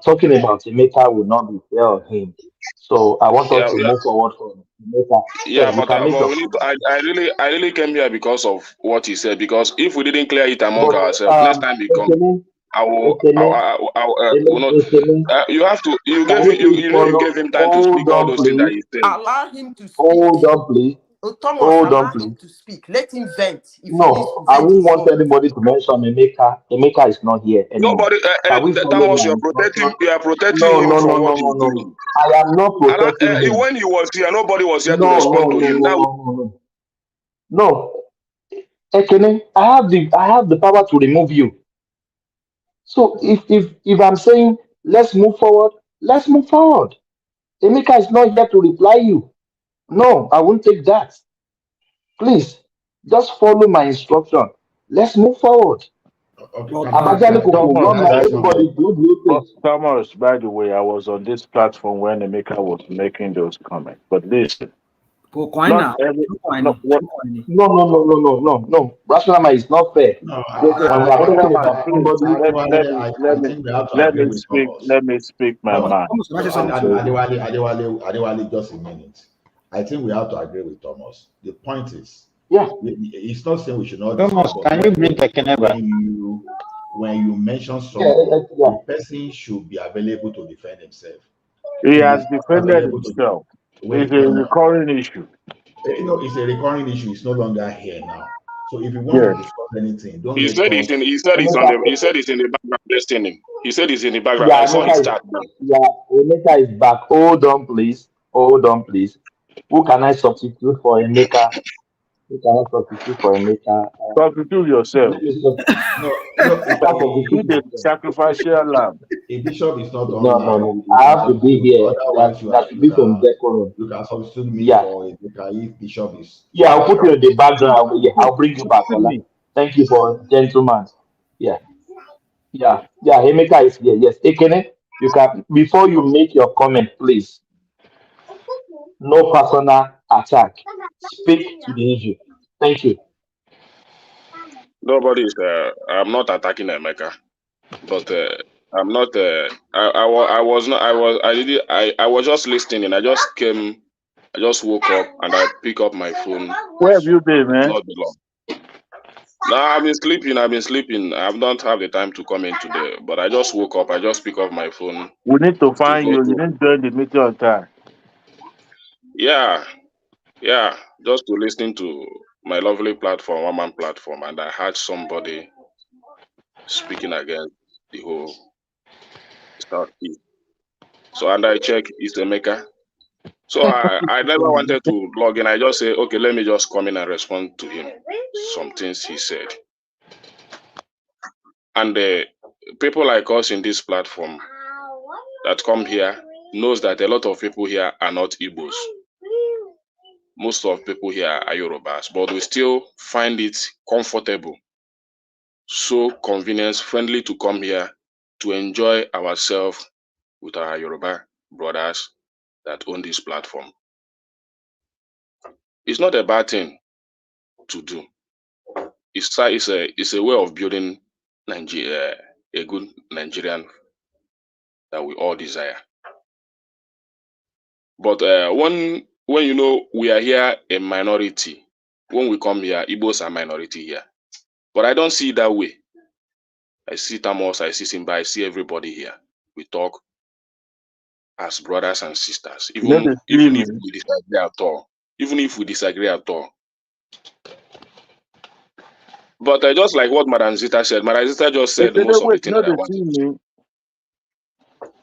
Talking about Emeka will not be fair on him. So I want us Yeah, to move forward from Emeka. yeah, You can make but your we need to, comment. I really came here because of what he said. Because if we didn't clear it among But ourselves, next time we come, you have to. You Can gave you please you gave follow? him time to speak Hold all on, those things that please. he said. Allow him to speak. Hold on, please. Thomas, Hold on, allow please. him to speak. Let him vent. If he needs to No, I vent, won't his want own. anybody to mention Emeka. Emeka is not here anymore. Nobody, Can we follow Thomas, my instruction? you are protecting No, him no, from no, what no, he's no, no, doing. no. I am not protecting him. When he was here, nobody was here to No, respond no, to no, him. no, no, no, no. Ekene, I have the power to remove you. So if I'm saying let's move forward, let's move forward. Emeka is not here to reply you. No, I won't take that. Please, just follow my instruction. Let's move forward. Okay, Abajale Koko, Thomas, one can I man, say by the way, everybody, something? do you think? Thomas, by the way, I was on this platform when Emeka was making those comments. But listen, not every no what. No. Rationale is not fair. No, When we are talking Rationale, about please somebody, I think we have to agree with Thomas. let me speak my No, mind. no, Adewale, just a minute. I think we have to agree with Thomas. The point is, yeah, it's not saying we should not Thomas, discuss, can but you bring Ekene back? when you mention yeah, something, yeah. the person should be available to defend himself. He If has he's not defended available to himself. It's wait, a no, no, recurring issue. it's a recurring issue. It's no longer here now. So if you want to Yes. discuss anything, don't He let said us. it's in the background listening. He said it's in the background. Yeah, I saw his chat now. Emeka is back. Hold on, please. Who can I substitute for Emeka? You cannot substitute for Emeka. Substitute yourself. No, no, You can't Be substitute the yourself. sacrificial lamb. a bishop is not No, no, online. no. You I can have to be substitute. here. Otherwise, That should be some decorum. you can substitute me Yeah. for if bishop is. Yeah, I'll put you in the background. Yeah, I'll bring you back, Ola. Thank you for gentleman. Yeah. Yeah. Yeah. Emeka is here. Yes. Ekene, you can before you make your comment, please. No personal attack. Speak to the issue. Thank you. Nobody is. I'm not attacking Emeka, but I'm not. I was not. I was just listening. I just came. I just woke up and I pick up my phone. Where have you been, man? Not be long. No, I've been sleeping. I don't have the time to come in today. But I just woke up. I just pick up my phone. We need to find go you. to- You didn't join the meeting on time. Yeah, just to listen to my lovely platform, one man platform, and I heard somebody speaking against the whole Southeast. So and I check it's Emeka. So I never wanted to log in. I just say, okay, let me just come in and respond to him. Some things he said. And people like us in this platform that come here knows that a lot of people here are not Igbos. Most of people here are Yorubas, but we still find it comfortable, so convenience friendly to come here to enjoy ourselves with our Yoruba brothers that own this platform. It's not a bad thing to do. It's a way of building Nigeria, a good Nigerian that we all desire. But when you know we are here a minority, when we come here, Igbos are minority here. But I don't see it that way. I see Tamos, I see Simba, I see everybody here. We talk as brothers and sisters, even if we disagree at all. Even if we disagree at all. But just like what Madam Zita said, Madam Zita just said most of the things that I wanted to say.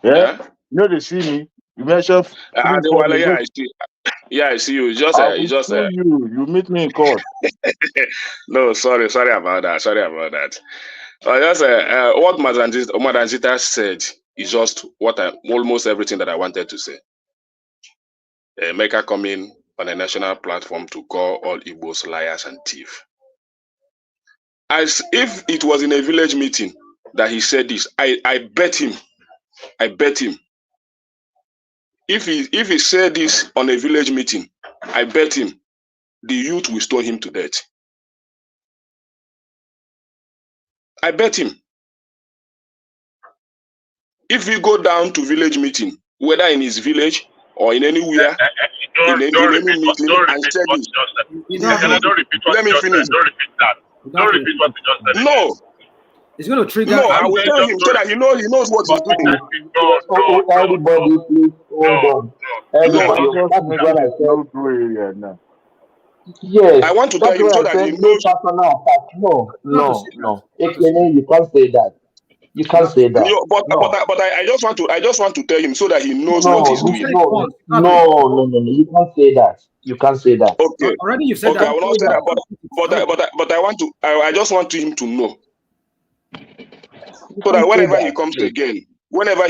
Yeah? You know they see me. You mentioned 3-4 yeah, minutes. I see you. Just I will sue you. You meet me in court. No, sorry about that. Sorry about that. Just what Madam Zita said is just almost everything that I wanted to say. Emeka coming on a national platform to call all Igbos liars and thieves. As if it was in a village meeting that he said this, I bet him. If he said this on a village meeting, I bet him the youth will stone him to death. I bet him. If we go down to village meeting, whether in his village or in anywhere, in any meeting, and said this. Let me finish. Don't repeat that. Don't repeat what you just said. No. It's going to trigger. No, I will tell him so that he knows what he's doing. Everybody, please hold on. Everybody, that is what I said. Yes, I want to tell him so that he knows. No. Ekene, you can't say that. You can't say that. No, but I just want to tell him so that he knows what he's doing. No. You can't say that. You can't say that. Okay. Already you said that. that. I will not say that, but I just want him to know. So that whenever he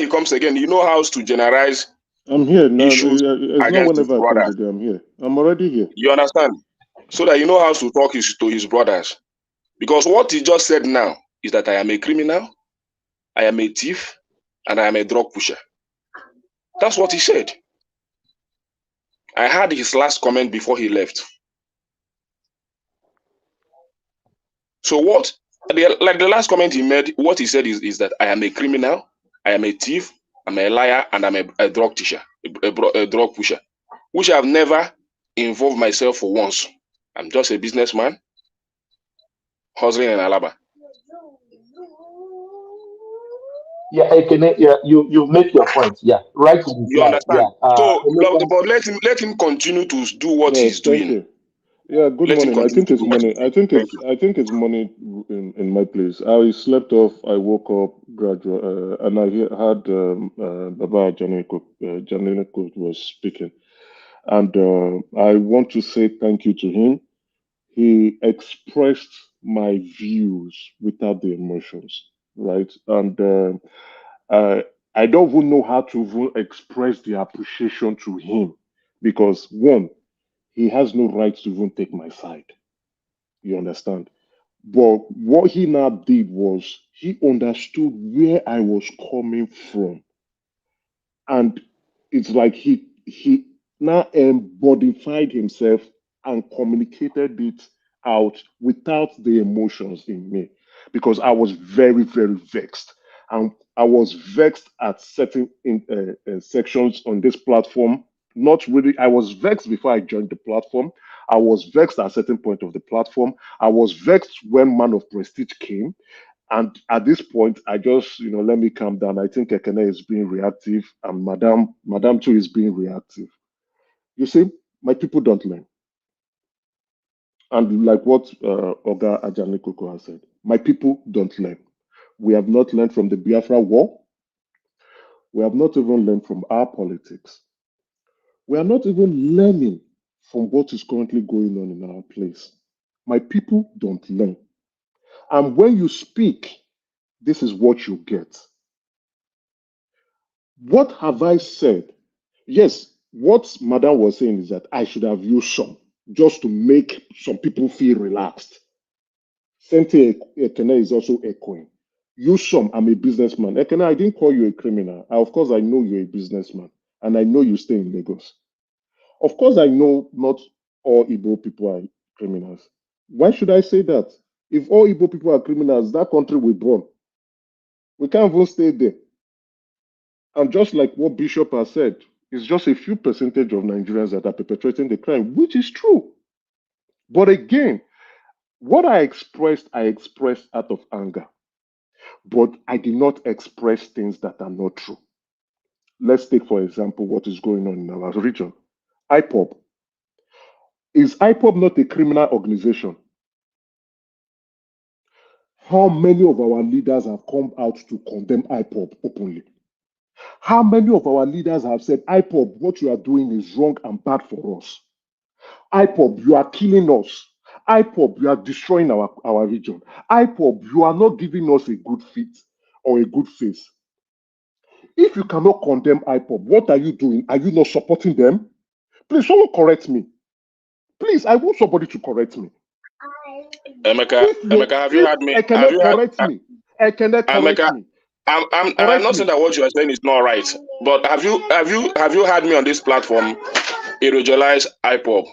comes again, you know how to generalize. I'm here. No, it's not against whenever I come again. I'm here. I'm already here. You understand? So that you know how to talk to his brothers. Because what he just said now is that I am a criminal, I am a thief, and I am a drug pusher. That's what he said. I heard his last comment before he left. So the last comment he made, what he said is that I am a criminal, I am a thief, I'm a liar, and I'm a drug pusher, a drug pusher, which I've never involved myself for once. I'm just a businessman, hustling in Alaba. Yeah, you make your point. Yeah, right. You understand? Yeah. So, but let him continue to do what he's doing. You. Yeah, good morning. I think it's morning. I think it's morning in my place. I slept off. I woke up gradually, and I heard Baba Janiko was speaking, and I want to say thank you to him. he expressed my views without the emotions, right? And I don't even know how to even express the appreciation to him because one, he has no right to even take my side. You understand? But what he now did was he understood where I was coming from, and it's like he now embodied himself and communicated it out without the emotions in me because I was very very vexed, and I was vexed at certain sections on this platform. Not really, I was vexed before I joined the platform. I was vexed at a certain point of the platform. I was vexed when Man of Prestige came, and at this point, I just, let me calm down. I think Ekene is being reactive, and Madam too is being reactive. You see, my people don't learn. And like what Oga Ajani Koko has said, my people don't learn. We have not learned from the Biafra War. We have not even learned from our politics. We are not even learning from what is currently going on in our place. My people don't learn. And when you speak, this is what you get. What have I said? Yes, what Madam was saying is that I should have used some just to make some people feel relaxed. Same thing Ekene is also echoing. Use some, I'm a businessman. Ekene, I didn't call you a criminal. Of course, I know you're a businessman and I know you stay in Lagos. Of course, I know not all Igbo people are criminals. Why should I say that? If all Igbo people are criminals, that country will burn. We can't even stay there. And just like what Bishop has said, it's just a few percentage of Nigerians that are perpetrating the crime, which is true. But again, what I expressed out of anger. But I did not express things that are not true. Let's take, for example, what is going on in our region. IPOB. Is IPOB not a criminal organization? How many of our leaders have come out to condemn IPOB openly? How many of our leaders have said, IPOB, what you are doing is wrong and bad for us? IPOB, you are killing us. IPOB, you are destroying our region. IPOB, you are not giving us a good fit or a good face. If you cannot condemn IPOB, what are you doing? Are you not supporting them? Please, someone correct me. Please, I want somebody to correct me. Emeka, have you had me? I cannot correct me. I cannot correct Emeka, me. I'm not saying that what you are saying is not right, but have you had me on this platform evangelize IPOB?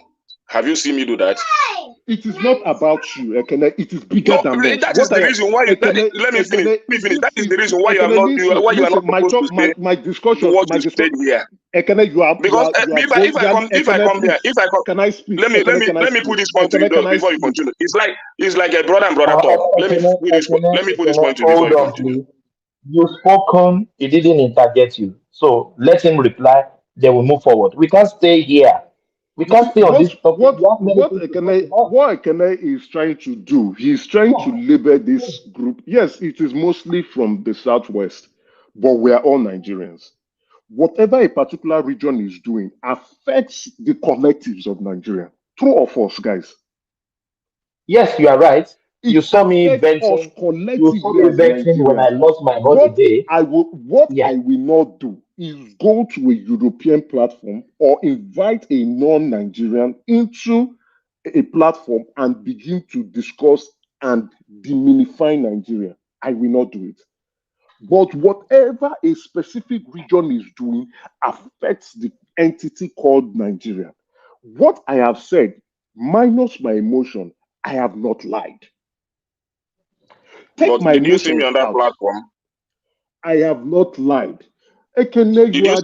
Have you seen me do that? It is not about you, Ekene. It is bigger than us. That is the reason why you. Let me finish. That is the reason why you are not. Why you are not supposed to say my discussion. What you said here. Ekene, you are because if I come here, can I speak? Let me put this point to you before you continue. It's like a brother and brother talk. Let me put this point to you before you continue. You spoken, he didn't interject you. So let him reply, then we move forward. We can't stay here. We can't stay on this topic. What Ekene is trying to do, he's trying to label this group. Yes, it is mostly from the southwest, but we are all Nigerians. Whatever a particular region is doing affects the collectives of Nigeria. True or false, guys? Yes, you are right. You saw me venting. You saw me venting when I lost my holiday. I will not do is go to a European platform or invite a non-Nigerian into a platform and begin to discuss and diminify Nigeria. I will not do it. But whatever a specific region is doing affects the entity called Nigeria. What I have said, minus my emotion, I have not lied. But did you see me on that platform? I have not lied. Ekene, did you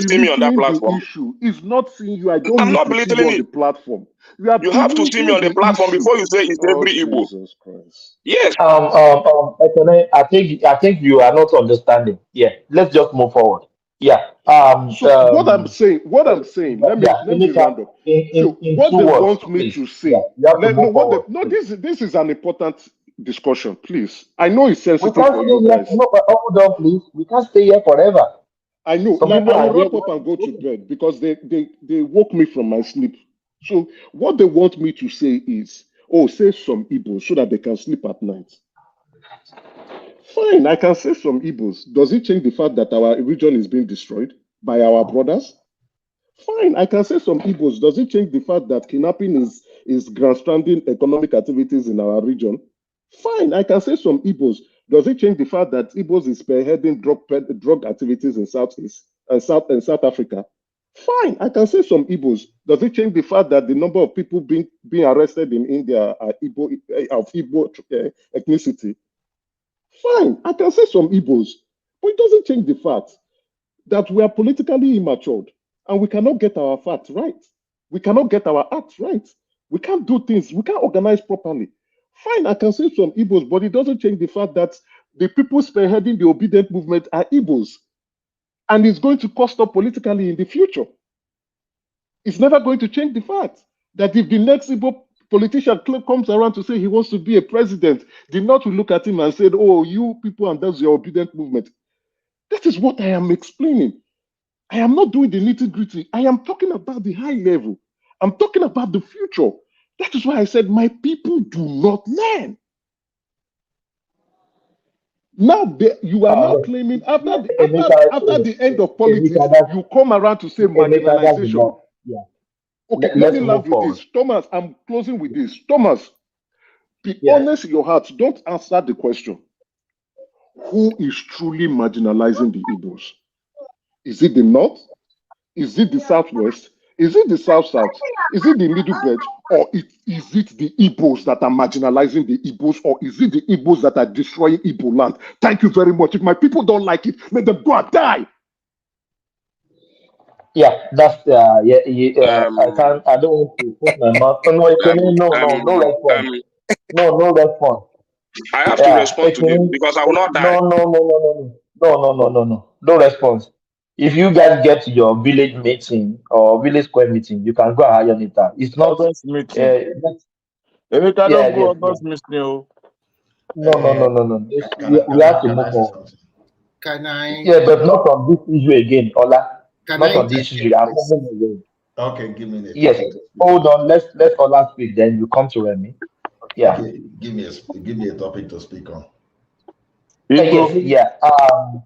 see me on that platform? The issue. It's not seeing you. I don't I'm need not to see you on the platform. You have to see me on the platform before you say it's every Igbo. Jesus Christ. Yes. Ekene, I think you are not understanding. Yeah, let's just move forward. Yeah. So what I'm saying, let me round up. In what they words, want me please. to say, you have to move forward. This is an important discussion, please. I know it's sensitive we can't for you guys. Hold on, please. We can't stay here forever. I know. I will wrap up and go to bed because they woke me from my sleep. So what they want me to say is, oh, say some Igbos so that they can sleep at night. Fine, I can say some Igbos. Does it change the fact that our region is being destroyed by our brothers? Fine, I can say some Igbos. Does it change the fact that kidnapping is grandstanding economic activities in our region? Fine, I can say some Igbos. Does it change the fact that Igbos is spearheading drug activities in Southeast and South Africa? Fine, I can say some Igbos. Does it change the fact that the number of people being arrested in India are of Igbo ethnicity? Fine, I can say some Igbos, but it doesn't change the fact that we are politically immatured and we cannot get our facts right. We cannot get our acts right. We can't do things. We can't organize properly. Fine, I can say some Igbos, but it doesn't change the fact that the people spearheading the obedient movement are Igbos. And it's going to cost us politically in the future. It's never going to change the fact that if the next Igbo politician comes around to say he wants to be a president, the North will look at him and say, oh, you people, and that's your obedient movement. That is what I am explaining. I am not doing the nitty gritty. I am talking about the high level. I'm talking about the future. That is why I said my people do not learn. Now you are now claiming after the end of politics, you come around to say marginalization. Okay, let me land with this. Thomas, I'm closing with this. Thomas, be honest in your heart. Don't answer the question. Who is truly marginalizing the Igbos? Is it the North? Is it the Southwest? Is it the South-South? Is it the Middle Belt? Or is it the Igbos that are marginalizing the Igbos? Or is it the Igbos that are destroying Igbo land? Thank you very much. If my people don't like it, let them go and die. Yeah, that's I don't want to put my mouth. No, no response. No response. I have to respond to this because I will not die. No response. If you guys get to your village meeting or village square meeting, you can go and hire Nita. It's not August meeting. Emeka don't go August meeting. No. We have to move on. Can I? Yeah, but not on this issue again, Ola. Not on this issue. I'm moving away. Okay, give me a Yes. Hold on. Let's Ola speak. Then you come to Remy. Yeah. Okay, give me a topic to speak on. Yes.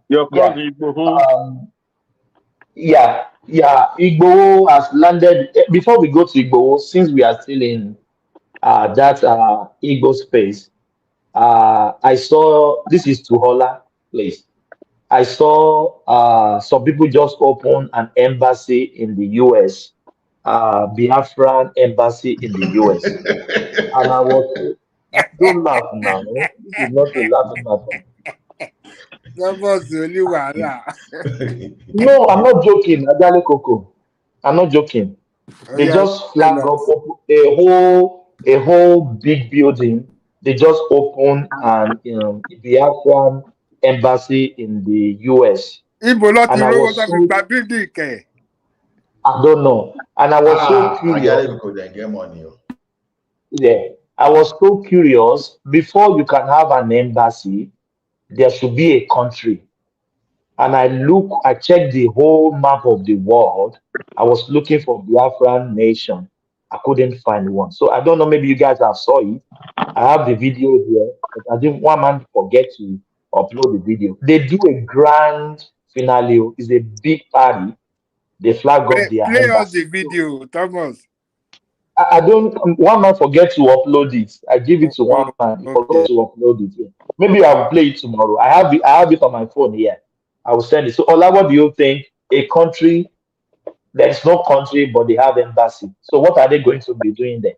Your cousin Igbo. Igbo has landed. Before we go to Igbo, since we are still in that Igbo space, I saw this is Tuhola place. I saw some people just open an embassy in the US, Biafran embassy in the US, and I was don't laugh now. This is not a laughing matter. No, I'm not joking, Adale Koko. I'm not joking. They just flag up a whole big building. They just opened an Biafran embassy in the US. And I was I don't know. And I was so curious. Yeah, I was so curious. Before you can have an embassy, there should be a country. And I checked the whole map of the world. I was looking for Biafran nation. I couldn't find one. So I don't know, maybe you guys have saw it. I have the video here, but I didn't one man forget to upload the video. They do a grand finale. It's a big party. They flag up their Play us embassy. the video, Thomas. I don't one man forget to upload it. I give it to one man. He forgot to upload it. Yeah. Maybe I'll play it tomorrow. I have it on my phone here. I will send it. So Ola, what do you think? A country, there's no country, but they have embassy. So what are they going to be doing there?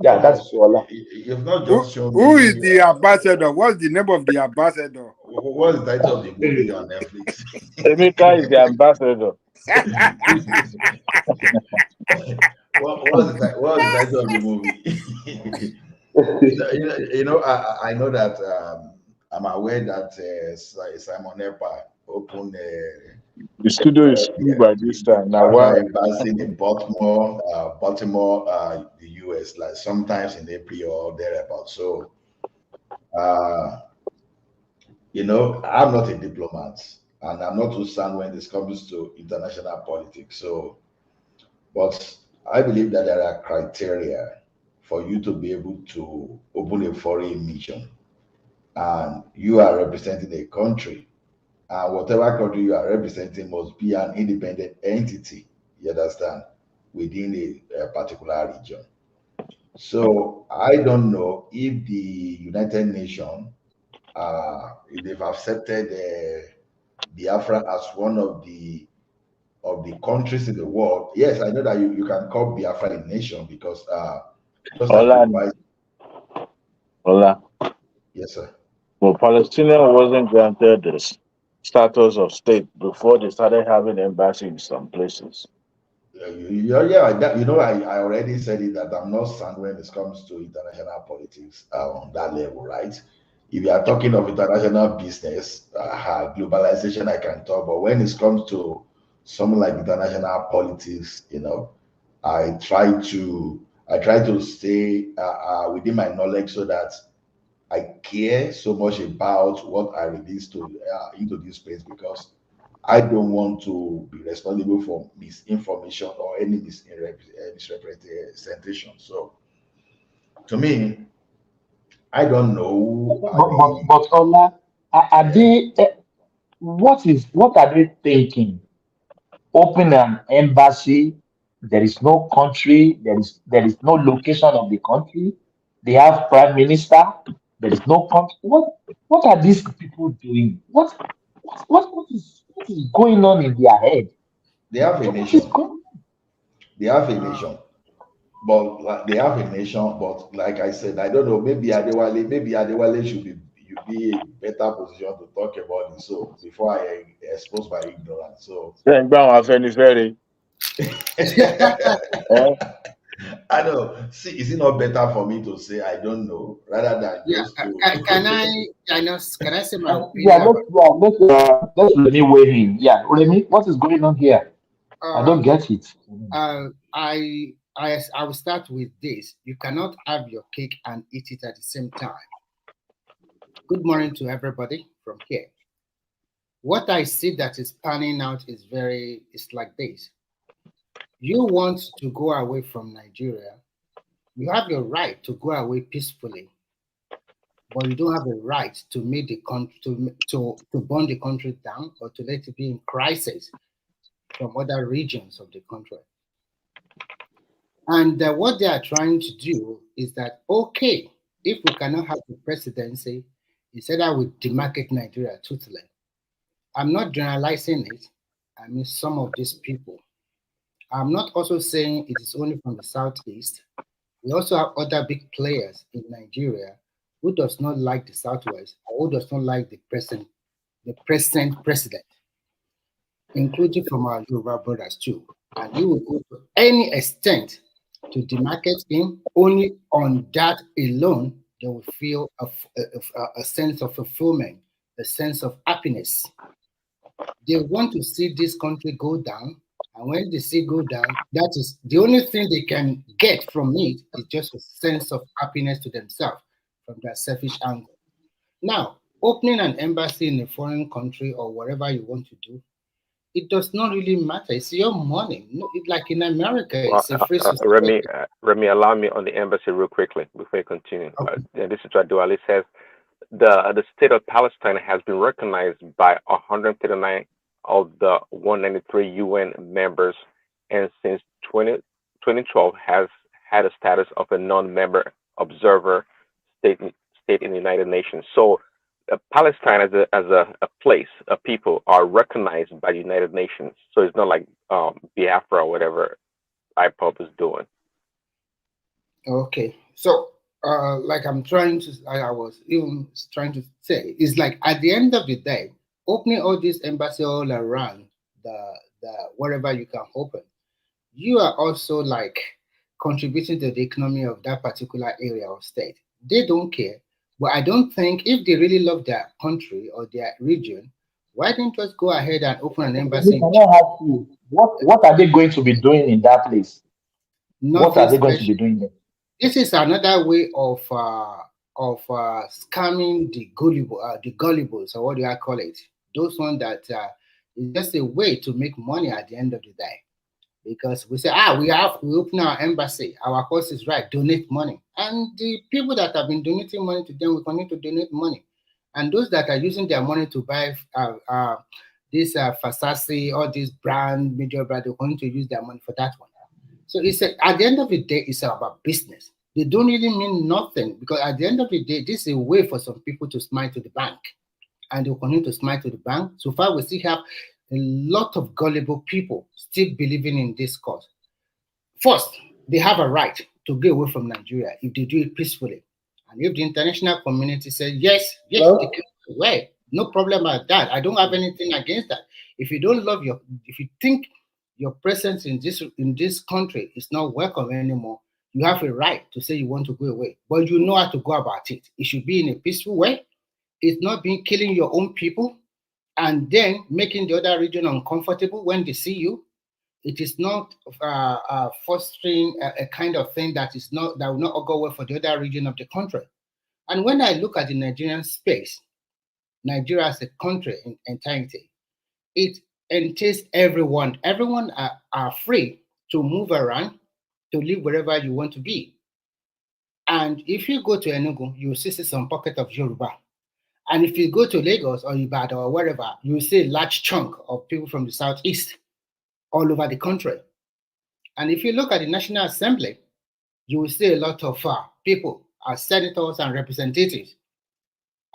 Yeah, that's Ola. You've not just shown me. Who is the ambassador? What's the name of the ambassador? What's the title of the movie on Netflix? Emeka is the ambassador. What's the title of the movie? I know that I'm aware that Simon Epa opened the studio is full by this time. Now, why? In Baltimore, the US, like sometimes in April or thereabout. So, I'm not a diplomat, and I'm not too sound when this comes to international politics. So, but I believe that there are criteria for you to be able to open a foreign mission, and you are representing a country, and whatever country you are representing must be an independent entity. You understand? Within a particular region. So I don't know if the United Nations, if they've accepted Biafra as one of the countries in the world. Yes, I know that you can call Biafra a nation because just like Hola, the vice. hola. Yes, sir. Well, Palestinian wasn't granted the status of state before they started having embassy in some places. I already said it that I'm not sound when it comes to international politics on that level, right? If you are talking of international business, globalization, I can talk, but when it comes to something like international politics, I try to stay within my knowledge so that I care so much about what I release into this space because I don't want to be responsible for misinformation or any misrepresentation. So, to me, I don't know. But Ola, are they? What are they thinking? Open an embassy. There is no country. There is no location of the country. They have prime minister. There is no country. What are these people doing? What is going on in their head? They have a What is nation. going? They have a nation. But they have a nation. But like I said, I don't know. Maybe Adewale should be a better position to talk about it. So before I expose my ignorance. So I know. See, is it not better for me to say I don't know rather than Yeah, just to? can I say my Yeah, opinion about let's let me weigh in. Yeah, Remy, what is going on here? I don't get it. I will start with this. You cannot have your cake and eat it at the same time. Good morning to everybody from here. What I see that is panning out is it's like this. You want to go away from Nigeria, you have your right to go away peacefully, but you don't have a right to make the country to burn the country down or to let it be in crisis from other regions of the country. And what they are trying to do is that, okay, if we cannot have the presidency, instead I would demarcate Nigeria totally. I'm not generalizing it. I mean, some of these people. I'm not also saying it is only from the Southeast. We also have other big players in Nigeria who does not like the Southwest or who does not like the present president, including from our Yoruba brothers too. And you will go to any extent to demarcate him, only on that alone, they will feel a sense of fulfillment, a sense of happiness. They want to see this country go down, and when they see go down, that is the only thing they can get from it is just a sense of happiness to themselves from their selfish angle. Now, opening an embassy in a foreign country or whatever you want to do, it does not really matter. It's your money. No, like in America, it's a free society. Remy, allow me on the embassy real quickly before you continue. And this is what Duali says. The state of Palestine has been recognized by 139 of the 193 UN members, and since 2012 has had a status of a non-member observer state in the United Nations. So Palestine as a place, a people are recognized by the United Nations. So it's not like Biafra or whatever IPOP is doing. Okay, so like I was even trying to say, is like at the end of the day, opening all these embassies all around the wherever you can open, you are also like contributing to the economy of that particular area or state. They don't care, but I don't think if they really love their country or their region, why don't just go ahead and open an embassy? Can I ask you, what are they going to be doing in that place? What are they going to be doing there? This is another way of scamming the gullibles, or what do I call it? Those ones that is just a way to make money at the end of the day. because we say, we open our embassy, our cause is right, donate money. And the people that have been donating money to them will continue to donate money. And those that are using their money to buy this Versace or this brand, major brand, they're going to use their money for that one. So it's at the end of the day, it's about business. They don't really mean nothing, because at the end of the day, this is a way for some people to smile to the bank. And they'll continue to smile to the bank. So far, we still have a lot of gullible people still believing in this cause. First, they have a right to get away from Nigeria if they do it peacefully. And if the international community says, yes, they can get away, no problem about that. I don't have anything against that. If you don't love if you think your presence in this country is not welcome anymore, you have a right to say you want to go away. But you know how to go about it. It should be in a peaceful way. It's not being killing your own people and then making the other region uncomfortable when they see you. It is not fostering a kind of thing that will not go well for the other region of the country. And when I look at the Nigerian space, Nigeria as a country in entirety, it entails everyone. Everyone are free to move around, to live wherever you want to be. And if you go to Enugu, you will see some pocket of Yoruba. And if you go to Lagos or Ibadan or wherever, you will see a large chunk of people from the southeast all over the country. And if you look at the National Assembly, you will see a lot of people as senators and representatives.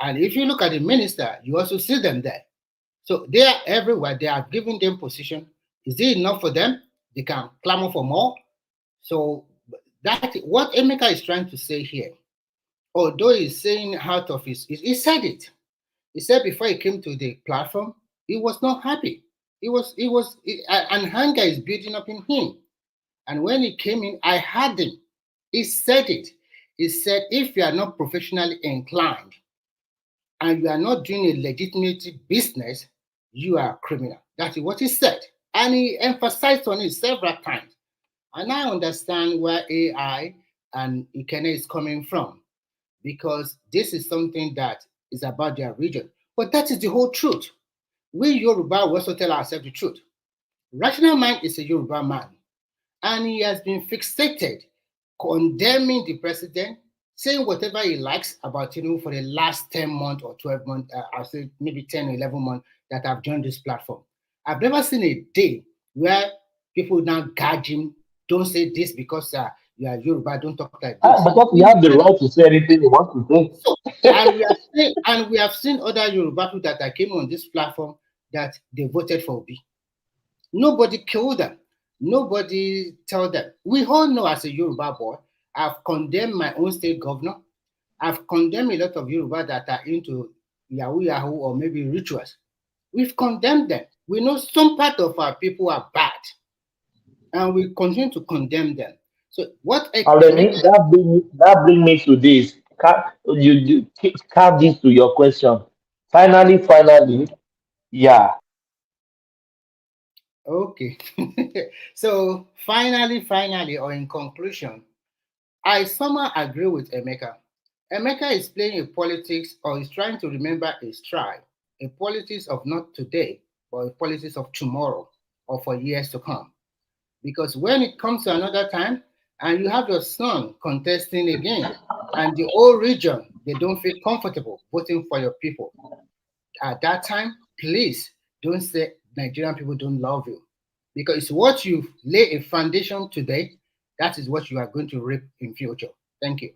And if you look at the minister, you also see them there. So they are everywhere. They are giving them position. Is it enough for them? They can clamor for more. So that what Emeka is trying to say here, although he's saying out of his, he said it. He said before he came to the platform, he was not happy. And anger is building up in him. And when he came in, I heard him. He said it. He said, if you are not professionally inclined and you are not doing a legitimate business, you are a criminal. That is what he said. And he emphasized on it several times. And I understand where AI and Ikene is coming from, because this is something that is about their region. But that is the whole truth. We Yoruba will also tell ourselves the truth. Rational mind is a Yoruba man, and he has been fixated condemning the president, saying whatever he likes about Tinubu for the last 10 months or 12 months, I'll say maybe 10 or 11 months that I've joined this platform. I've never seen a day where people now gouge him, don't say this because you are Yoruba, don't talk like this. Because we have the right to say anything we want to say. So, and we have seen other Yoruba people that came on this platform that they voted for Obi. Nobody killed them. Nobody told them. We all know as a Yoruba boy, I've condemned my own state governor. I've condemned a lot of Yoruba that are into Yahoo or maybe rituals. We've condemned them. We know some part of our people are bad, and we continue to condemn them. So what? That brings me to this. You carve this to your question. Finally, yeah. Okay. So finally, or in conclusion, I somehow agree with Emeka. Emeka is playing a politics, or is trying to remember his tribe, a politics of not today, but a politics of tomorrow or for years to come. Because when it comes to another time, and you have your son contesting again, and the whole region, they don't feel comfortable voting for your people. At that time, please don't say Nigerian people don't love you. Because it's what you lay a foundation today, that is what you are going to reap in future. Thank you.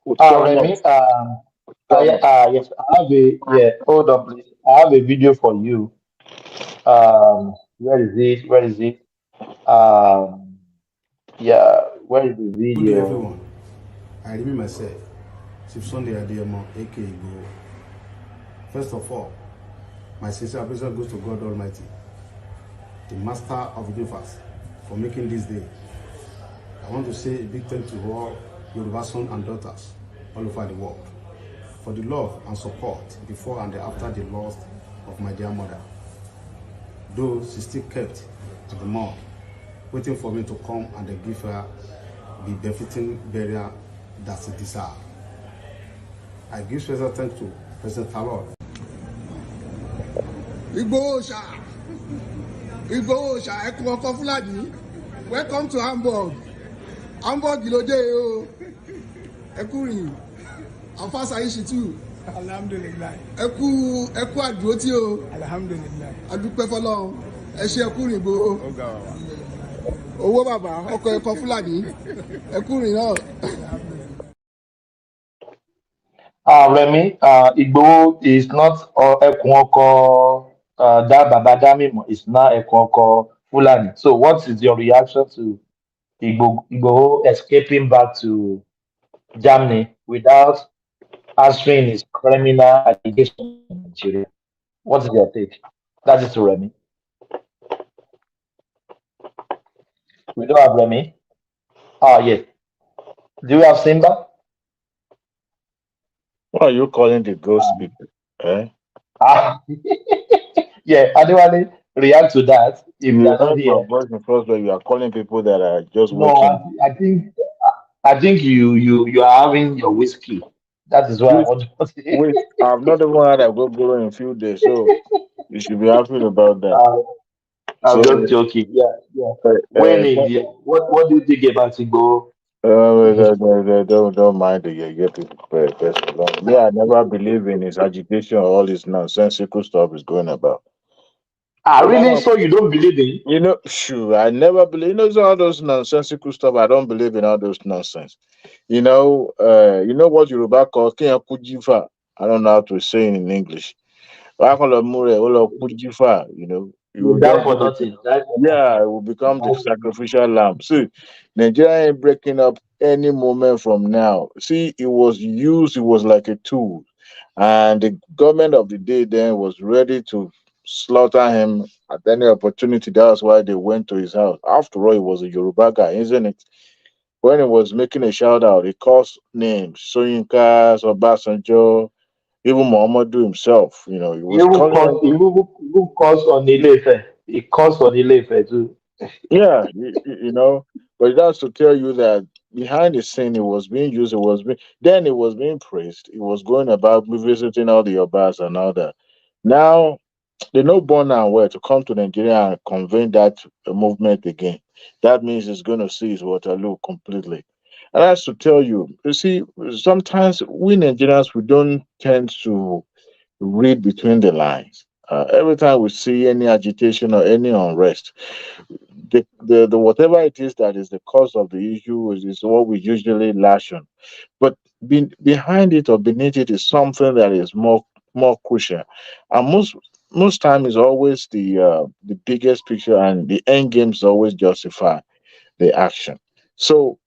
Remy, yes, I have hold on, please. I have a video for you. Where is it? Where is the video? Good day, everyone. I remember myself, Chief Sunday Adeyemo, aka Go. First of all, my sincere appreciation goes to God Almighty, the Master of the universe, for making this day. I want to say a big thank you to all Yoruba sons and daughters all over the world for the love and support before and after the loss of my dear mother. Though she still kept at the morgue, waiting for me to come and give her the befitting burial that she deserves. I give special thanks to President Talon. Igboho Ṣàẹ̀kú ọkọ Fúlàní. Welcome to Hamburg. Hamburg ìlòdè o. Ẹkúrin. Àfàsà Ìṣìtú. Alhamdulillah. Ẹkú àdúrótì o. Alhamdulillah. Adúpẹ́ fọlọ́run. Ẹ ṣe ẹkúrin Ìgbòho. Owó bàbá ọkọ ẹkọ Fúlàní. Ẹkúrin náà. Remy, Igboho is not Ekwoko Da Baba Damimo, it's not Ekwoko Fulani. So, what is your reaction to Igboho escaping back to Germany without answering his criminal allegation in Nigeria? What is your take? That is to Remy. We don't have Remy. Yes. Do you have Simba? What are you calling the ghost people? Eh? Yeah, Adewale, react to that. If You you are not heard my here. voice in first place. You are calling people that are just No, waking. I think you are having your whiskey. That is why I want to say. Wait, I've not even had a go in a few days, so you should be happy about that. I'm just joking. Yeah. When India, what do you think about Igbo? Don't mind the get people person along. Me, I never believe in his agitation or all this nonsensical stuff is going about. Really? So you don't believe in? You know, sure, I never believe. You know, it's all those nonsensical stuff. I don't believe in all those nonsense. You know what Yoruba call Kenya Kujifa. I don't know how to say it in English. You know, you will Die just for nothing. it will become the sacrificial lamb. See, Nigeria ain't breaking up any moment from now. See, it was like a tool, and the government of the day then was ready to slaughter him at any opportunity. That's why they went to his house. After all, he was a Yoruba guy, isn't it? When he was making a shout out, he called names, Soyinka, Obasanjo, even Muhammadu himself. You know, he was calling. He calls on Ilefe. He calls on Ilefe too. Yeah, you know, but that's to tell you that behind the scene, it was being used. It was being praised. It was going about visiting all the Obas and all that. Now they know born and where to come to Nigeria and convene that movement again. That means it's going to seize Waterloo completely. And that's to tell you, you see, sometimes we Nigerians we don't tend to read between the lines. Every time we see any agitation or any unrest, the whatever it is that is the cause of the issue is what we usually lash on. But behind it or beneath it is something that is more crucial, and most time is always the biggest picture, and the end games always justify the action. So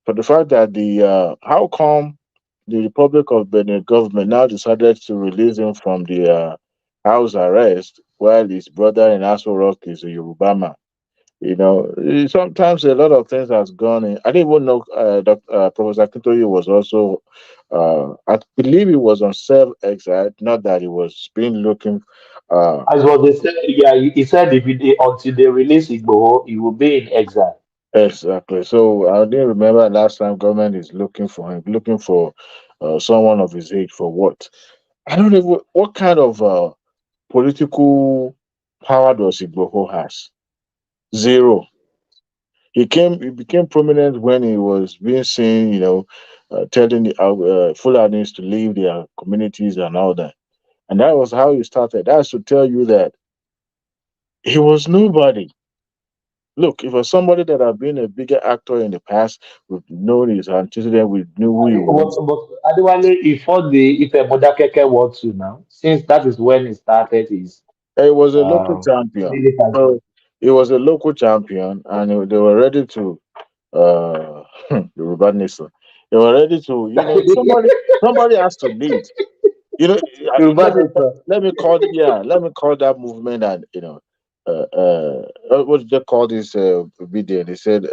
for the fact that the how come the Republic of Benin government now decided to release him from the house arrest while his brother in Aso Rock is a Yoruba man? You know, sometimes a lot of things has gone in. I didn't even know Professor Kintoye was also, I believe he was on self-exile, not that he was being looking. As what they said, he said until they release Igboho, he will be in exile. Exactly. So I didn't remember last time government is looking for him, looking for someone of his age for what? I don't know what kind of political power does Igboho has. Zero. He became prominent when he was being seen, telling the Fulanis to leave their communities and all that. And that was how he started. That's to tell you that he was nobody. Look, if it was somebody that had been a bigger actor in the past, we've known his antecedent, we knew who he was. But Adewale, he fought if Modakeke wants to now, since that is when he started his. He was a local champion. So he was a local champion, and they were ready to Yoruba Nation. They were ready to, somebody has to lead. You know, let me call that movement, and what did they call this video? They said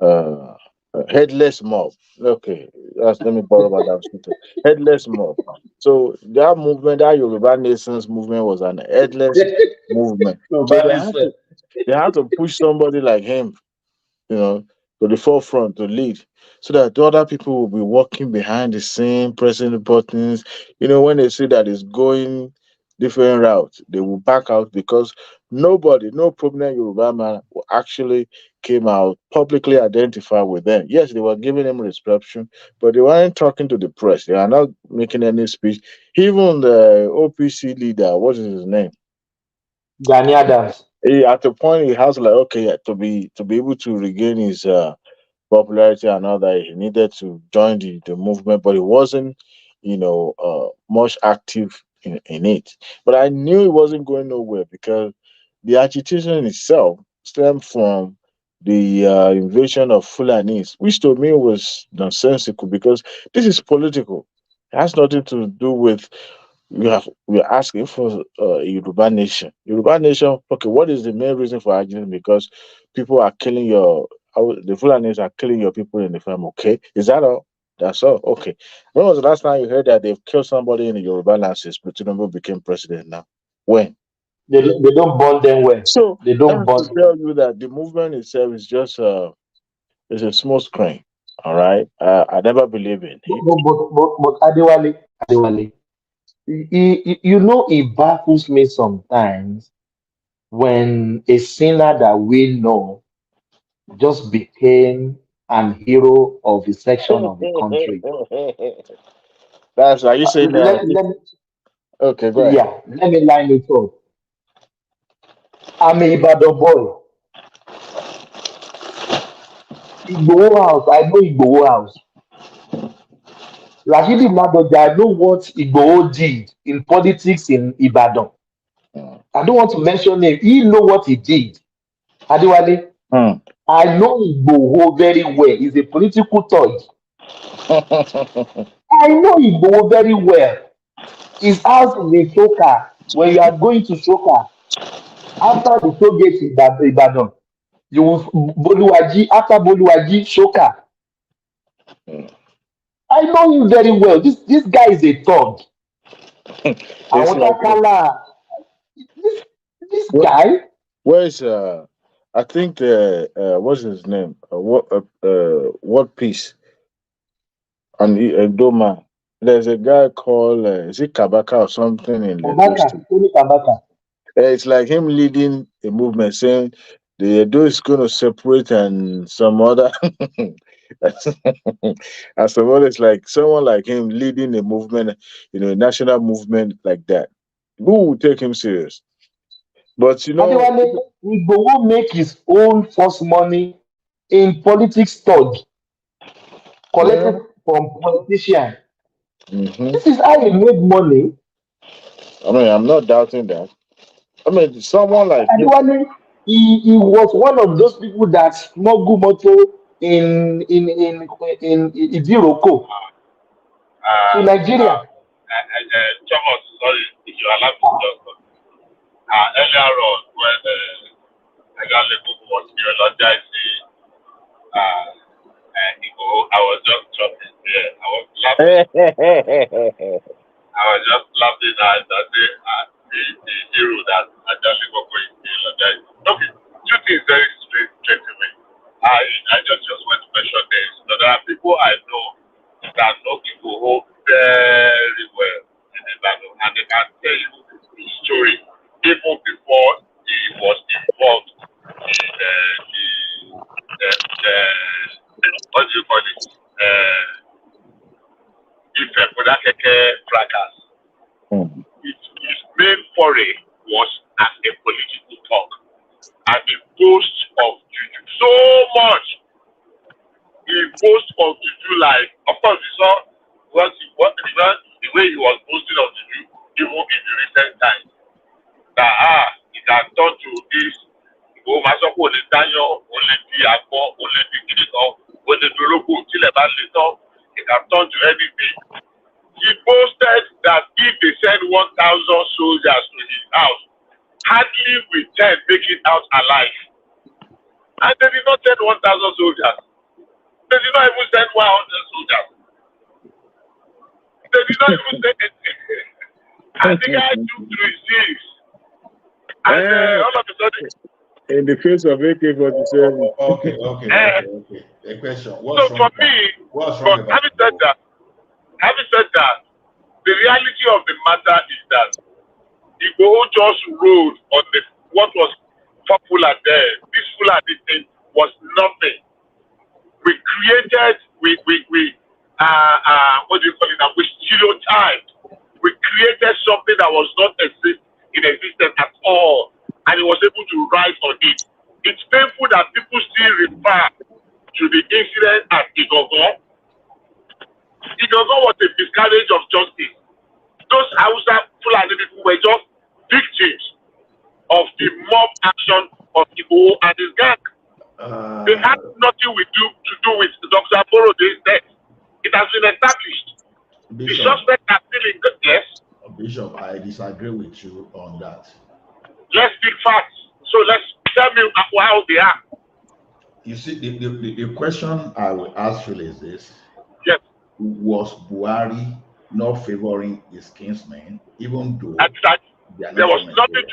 uh, headless mob. Okay, let me borrow about that. Headless mob. So that movement, that Yoruba Nations movement, was an headless movement. So they had to push somebody like him, to the forefront to lead, so that the other people will be walking behind the scene, pressing the buttons. When they see that it's going different routes, they will back out because nobody, no prominent Yoruba man actually came out publicly identified with them. Yes, they were giving them reception, but they weren't talking to the press. They are not making any speech. Even the OPC leader, what is his name? Gani Adams. At the point he has like, okay, to be able to regain his popularity and all that, he needed to join the movement, but he wasn't, much active in it. But I knew it wasn't going nowhere because the agitation itself stemmed from the invasion of Fulanis, which to me was nonsensical because this is political. It has nothing to do with we're asking for a Yoruba nation. Yoruba nation, okay, what is the main reason for arguing? Because people are killing the Fulanis are killing your people in the farm, okay? Is that all? That's all? Okay. When was the last time you heard that they've killed somebody in the Yoruba land since Tinubu became president now? When? They don't bond them well. So They that don't has to bond them. tell you that the movement itself is just is a small screen. All right. I never believe in it. But Adewale, it baffles me sometimes when a sinner that we know just became an hero of a section of the country. That's are you saying that? Let me, Okay, go ahead. yeah, let me line it up. I'm a Ibadan boy. Igboho House, I know Igboho House. Rashidi Ladoja, I know what Igboho did in politics in Ibadan. I don't want to mention him. He know what he did. Adewale, I know Igboho very well. He's a political thug. I know Igboho very well. His house is in Soka. When you are going to Soka, after the toll gate in Ibadan, you will Boluwaji, after Boluwaji, Soka. I know him very well. This guy is a thug. It's like, This guy. Where's I think the what's his name? What Peace and Doma. There's a guy called is it Kabaka or something in Lagos State. Tony Kabaka. It's like him leading a movement saying the Edo is going to separate and some other and some others like someone like him leading a movement, a national movement like that. Who will take him serious? But Adewale, Igboho make his own first money in politics thug, collected from politicians. This is how he made money. I mean, I'm not doubting that. I mean, someone like Adewale, he was one of those people that smuggle motor in Idiroko to Nigeria. Thomas, sorry, if you allow me to just earlier on when Agaleku was theologizing I was just chopping here. I was laughing. I was just laughing at the hero that Agaleku is theologizing. Okay, two things very straight to me. I just want to mention this. So there are people I know that know Igboho very well in the battle, and they can tell you the story even before he was involved in what do you call it? If Kodakeke fracas. His main foray was as a political talk, and he boasts of juju so much. He boasts of juju like, of course, we saw the way he was boasting of juju even in the recent times. That he can turn to this. Only Daniel, only Diago, only Digital, only Dologo, Tilebalito, he can turn to anything. He boasted that if they send 1,000 soldiers to his house, hardly will 10 make it out alive. And they did not send 1,000 soldiers. They did not even send 100 soldiers. They did not even send anything. And the guy took to his knees. And all of a sudden, in the face of AK-47. Okay. A question. So for me, having said that, the reality of the matter is that Igboho just rode on what was popular there. This Fulani thing was nothing. We created, what do you call it now? We stereotyped. We created something that was not in existence at all, and he was able to rise on it. It's painful that people still refer to the incident as Igogo. Igogo was a miscarriage of justice. Those Hausa Fulani people were just victims of the mob action of Igboho and his gang. They had nothing to do with Dr. Borode's death. It has been established. Bishop, the suspects are still in the yes. Bishop, I disagree with you on that. Let's speak facts. So let's tell me how they are. You see, the question I will ask you is this. Yes. Was Buhari not favoring his kinsmen, even though there was nothing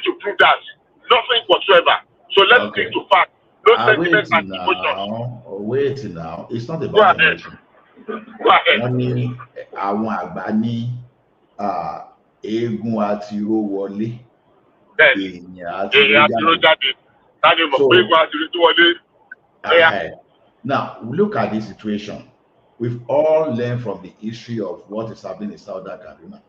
to prove that. Nothing whatsoever. So let's stick to facts. No sentiments and emotions. Wait now. It's not about emotion. Go ahead. Wọ́n ní àwọn àgbà ní eégún àti ró wọlé. Èèyàn àti ró jáde. Now, look at this situation. We've all learned from the history of what is happening in Southern Kaduna.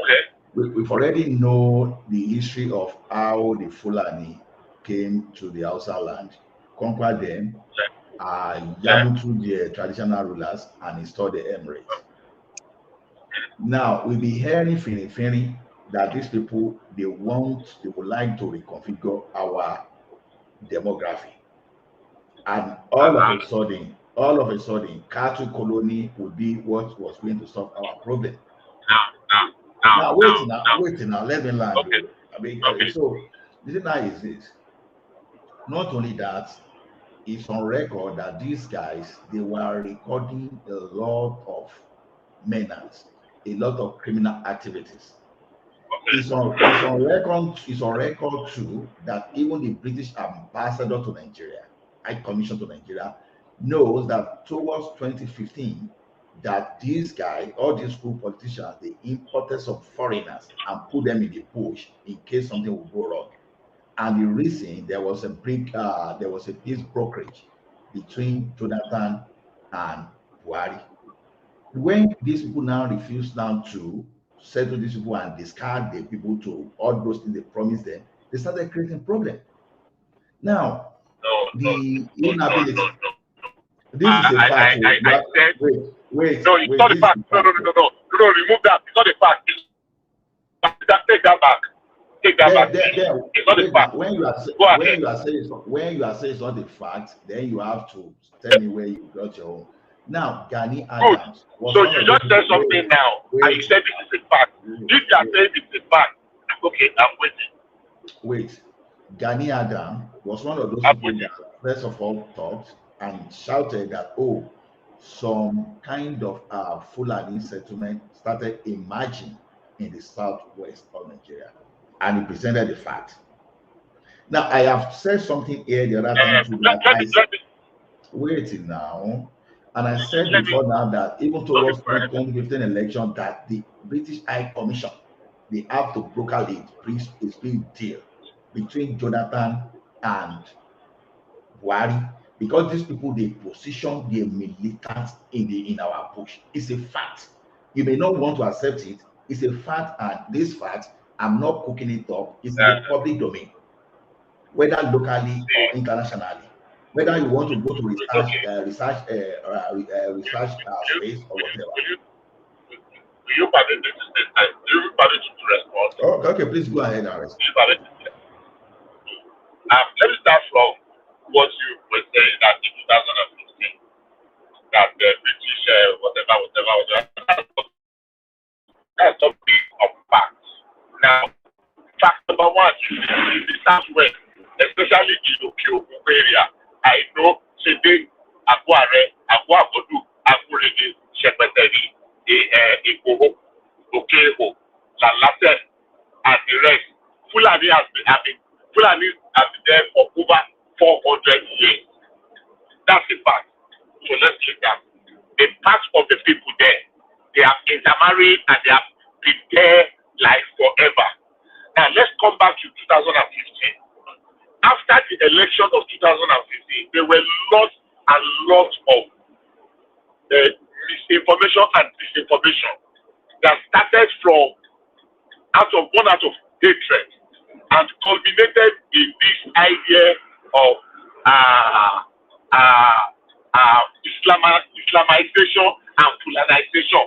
Okay. We've already know the history of how the Fulani came to the Hausa land, conquered them, yammed through the traditional rulers, and installed the Emirates. Now, we'll be hearing fini that these people, they would like to reconfigure our demography. And all of a sudden, cattle colony would be what was going to solve our problem. Wait now, let me land. Okay. So the thing now is this. Not only that, it's on record that these guys, they were recording a lot of menace, a lot of criminal activities. It's on record too that even the British ambassador to Nigeria, High Commission to Nigeria, knows that towards 2015, that these guys, all these group politicians, they imported some foreigners and put them in the bush in case something would go wrong. And the reason there was a peace brokerage between Jonathan and Buhari. When these people now refuse now to settle these people and discard the people to all those things they promised them, they started creating problem. Now, the inability. This is a fact. Wait. No, it's not a fact. No, remove that. It's not a fact. Take that back. It's not a fact. When you are saying it's not a fact, then you have to tell me where you got your own. Now, Gani Adams. So you just said something now, and you said this is a fact. If you are saying it's a fact, okay, I'm waiting. Wait. Gani Adams was one of those people that first of all talked and shouted that, some kind of Fulani settlement started emerging in the southwest of Nigeria. And he presented the fact. Now, I have said something here the other time too. Waiting now. And I said before now that even towards the 2015 election, that the British High Commission, they have to broker a peace deal between Jonathan and Buhari, because these people, they position their militants in our bush. It's a fact. You may not want to accept it. It's a fact, and this fact, I'm not cooking it up. It's in the public domain, whether locally or internationally. Whether you want to go to research space or whatever. You permit to respond? Okay, please go ahead and respond. Let me start from what you were saying that in 2015, that the British, whatever. That's something of facts. Now, fact number one, in the Southwest, especially in the Okeogun area, I know today, Aguare, Aguagodu, Agurege, Shepeteri, Igboho, Okeho, Lalate, and the rest. Fulani have been there for over 400 years. That's the fact. So let's take that. The part of the people there, they have intermarried and they have been there like forever. Now let's come back to 2015. After the election of 2015, there were lots and lots of misinformation and disinformation that started from out of hatred and culminated in this idea of Islamization and Fulanization.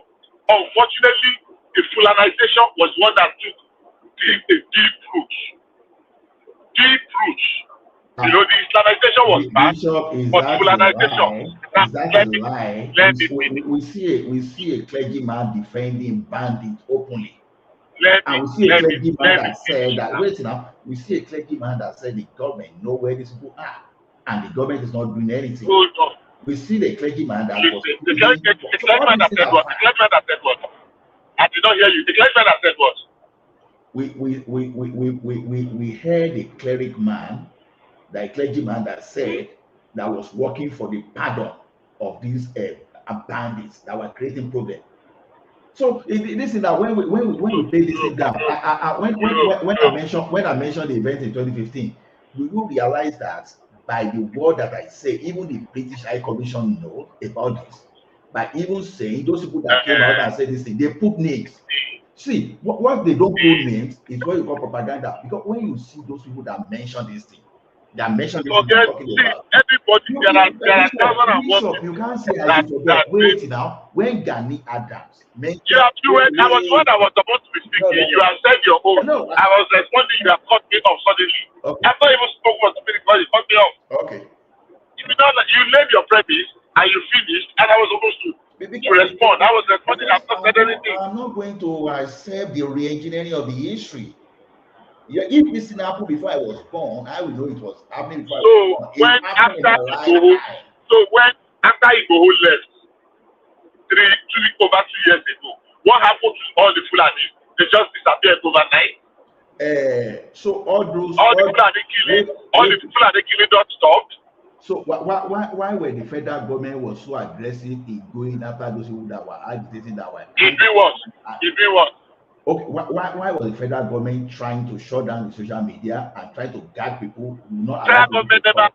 Unfortunately, the Fulanization was one that took deep roots. Deep roots. You know, the Islamization was bad, but Fulanization. We see a clergyman defending bandits openly. And we see a clergyman that said that, wait now, we see a clergyman that said the government know where these people are, and the government is not doing anything. We see the clergyman that was... The clergyman that said what? I did not hear you. The clergyman that said what? We heard a clergyman that said that was working for the pardon of these bandits that were creating problems. So this is that when we play this thing down, when I mentioned the event in 2015, do you realize that by the word that I say, even the British High Commission know about this, by even saying those people that came out and said this thing, they put names. See, what they don't put names is what you call propaganda. Because when you see those people that mention this thing, that mention this thing you're talking about, everybody, there are thousands and one. You can't say I forget. Wait now, when Gani Adams mentioned, I was one that was supposed to be speaking. You have said your own. I was responding. You have cut me off suddenly. I've not even spoken for speaking because you cut me off. Okay. You laid your premise and you finished, and I was supposed to respond. I was responding. I've not said anything. I'm not going to accept the re-engineering of the history. Yeah, if this thing happened before I was born, I will know it was happening before I was born. When after Igboho left, over 2 years ago, what happened to all the Fulani? They just disappeared overnight. So all the Fulani killing don't stop. So why were the federal government was so aggressive in going after those people that were agitating that way? If it was. Okay, why was the federal government trying to shut down the social media and try to gag people? Federal government never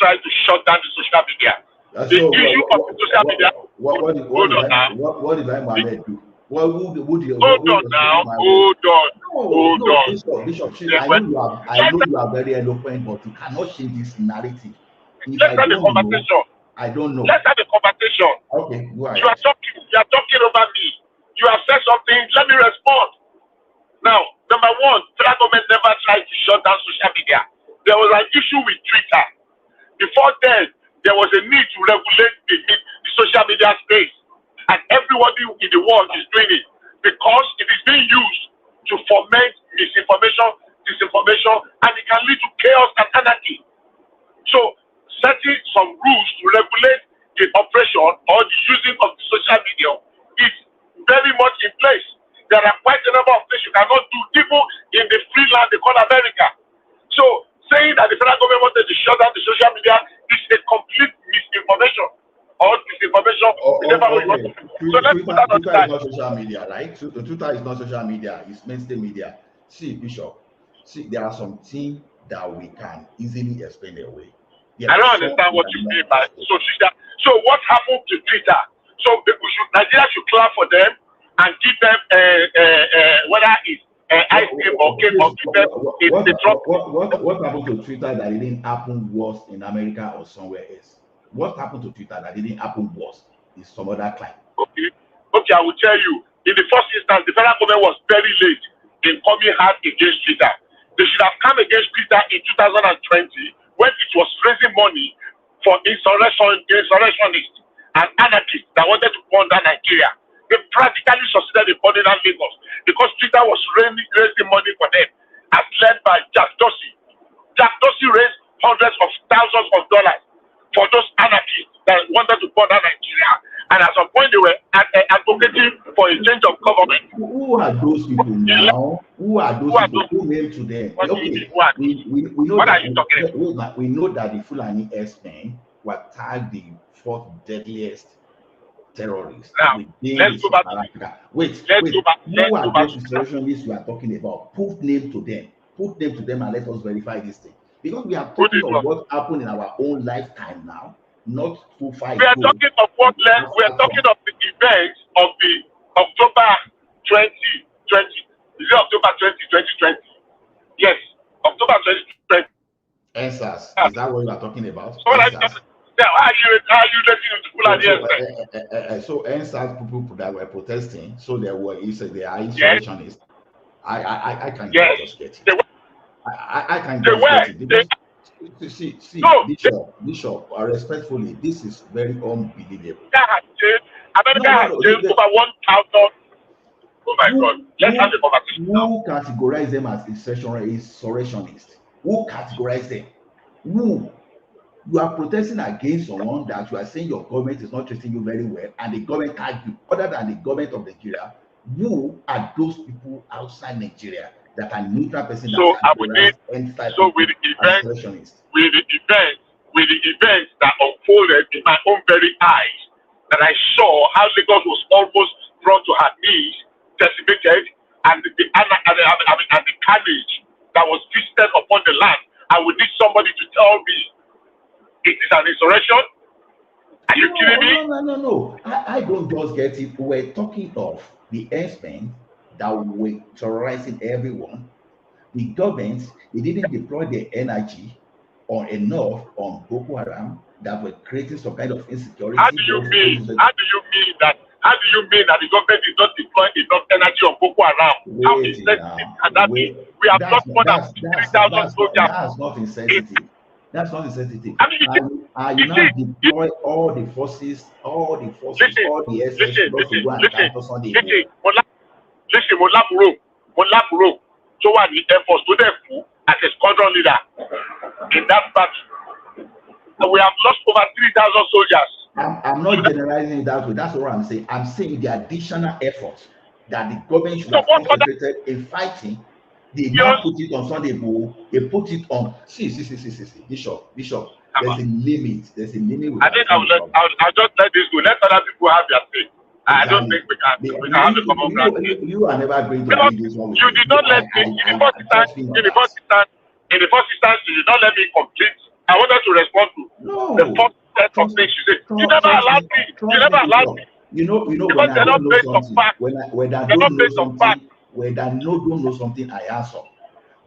tried to shut down the social media. The issue of the social media. What did Mohammed do? Hold on. Bishop, I know you are very eloquent, but you cannot change this narrative. Let's have a conversation. I don't know. Let's have a conversation. Okay, go ahead. You are talking over me. You have said something. Let me respond. Now, number one, federal government never tried to shut down social media. There was an issue with Twitter. Before then, there was a need to regulate the social media space. And everybody in the world is doing it because it is being used to foment misinformation, disinformation, and it can lead to chaos and anarchy. So, setting some rules to regulate the operation or the using of the social media is very much in place. There are quite a number of things you cannot do, even in the free land they call America. So, saying that the federal government wanted to shut down the social media is a complete misinformation. Or disinformation. Twitter is not social media, right? Twitter is not social media, it's mainstream media. See, Bishop, there are some things that we can easily explain away. I don't understand what you mean by social. So what happened to Twitter? So Nigeria should clap for them and give them whether it's ice cream or cake or give them what happened to Twitter that it didn't happen worse in America or somewhere else? What happened to Twitter that didn't happen worse is some other crime? Okay, I will tell you. In the first instance, the federal government was very late in coming hard against Twitter. They should have come against Twitter in 2020 when it was raising money for insurrectionists and anarchists that wanted to burn down Nigeria. They practically succeeded in burning down Lagos because Twitter was raising money for them, as led by Jack Dorsey. Jack Dorsey raised hundreds of thousands of dollars for those anarchists that wanted to burn down Nigeria, and at some point they were advocating for a change of government. Who are those people now? Who are those people? Who named to them? Okay, we know that the Fulani X-Men were tagged the fourth deadliest terrorists Now, within let's the go back Sub-Saharan Africa. Wait, let's go back who are those to insurrectionists you are talking about? Put name to them. Put name to them and let us verify this thing. Because we are Who talking did of what? what happened in our own lifetime now, not too far We are ago. talking of what left. We are talking of the events of the October 2020. Is it October 2020? Yes, October 2020. NSAS, is that what you are talking about? So what NSAS. how are you letting into people at the end? So NSAS people that were protesting, so they are insurrectionists. I can't just get it. I can't just get it. Because, see, Bishop, respectfully, this is very unbelievable. America has jailed over 1,000. Oh my God! Let's have a conversation. Who categorize them as insurrectionists? Who categorize them? Who? You are protesting against someone that you are saying your government is not treating you very well, and the government tagged you. Other than the government of Nigeria, who are those people outside Nigeria that are neutral person that categorize with the events that unfolded in my own very eyes, that I saw how Lagos was almost brought to her knees, decimated, and the carnage that was visited upon the land. I would need somebody to tell me it is an insurrection. Are you kidding me? No. I don't just get it. We're talking of the herdsmen that were terrorizing everyone. The government, they didn't deploy their energy enough on Boko Haram that were creating some kind of insecurity. How do you mean that the government did not deploy enough energy on Boko Haram? How insensitive can that be? We have lost more than 3,000 soldiers. That's not insensitive. That's not insensitive. You now deploy all the forces, all the SS just to go and fight us on the Molaburo, so what the Air Force to them as a squadron leader in that battle. And we have lost over 3,000 soldiers. I'm not generalizing that way. That's what I'm saying. I'm saying the additional efforts that the government should have concentrated in fighting. They now put it on Sunday Bull. They put it on. See. Bishop. There's a limit. I think I'll just let this go. Let other people have their say. I don't think we can have a common ground. You are never going to leave this one. You did not let me in the first instance, you did not let me complete. I wanted to respond to the first set of things you said. You never allowed me. You know when I don't know something, when I don't know something, I answer.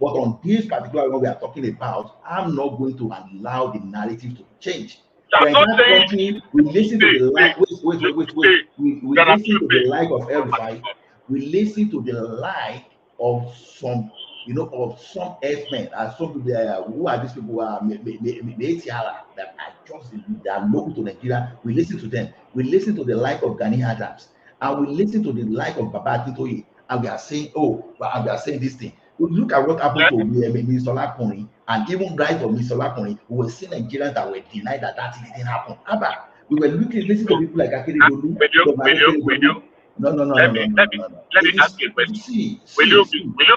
But on this particular one we are talking about, I'm not going to allow the narrative to change. When that country, we listen to the life. Wait. We listen to the life of everybody. We listen to the life of some, of some herdsmen, and some people. Who are these people? That are local to Nigeria. We listen to them. We listen to the life of Gani Adams, and we listen to the life of Baba Akintoye, and we are saying, this thing. Look at what happened to Mr. Lakuni, and even right of Mr. Lakuni, we were seeing Nigerians that were denied that didn't happen. We were listening to people like Akeredolu. No. Let me ask you a question. Will you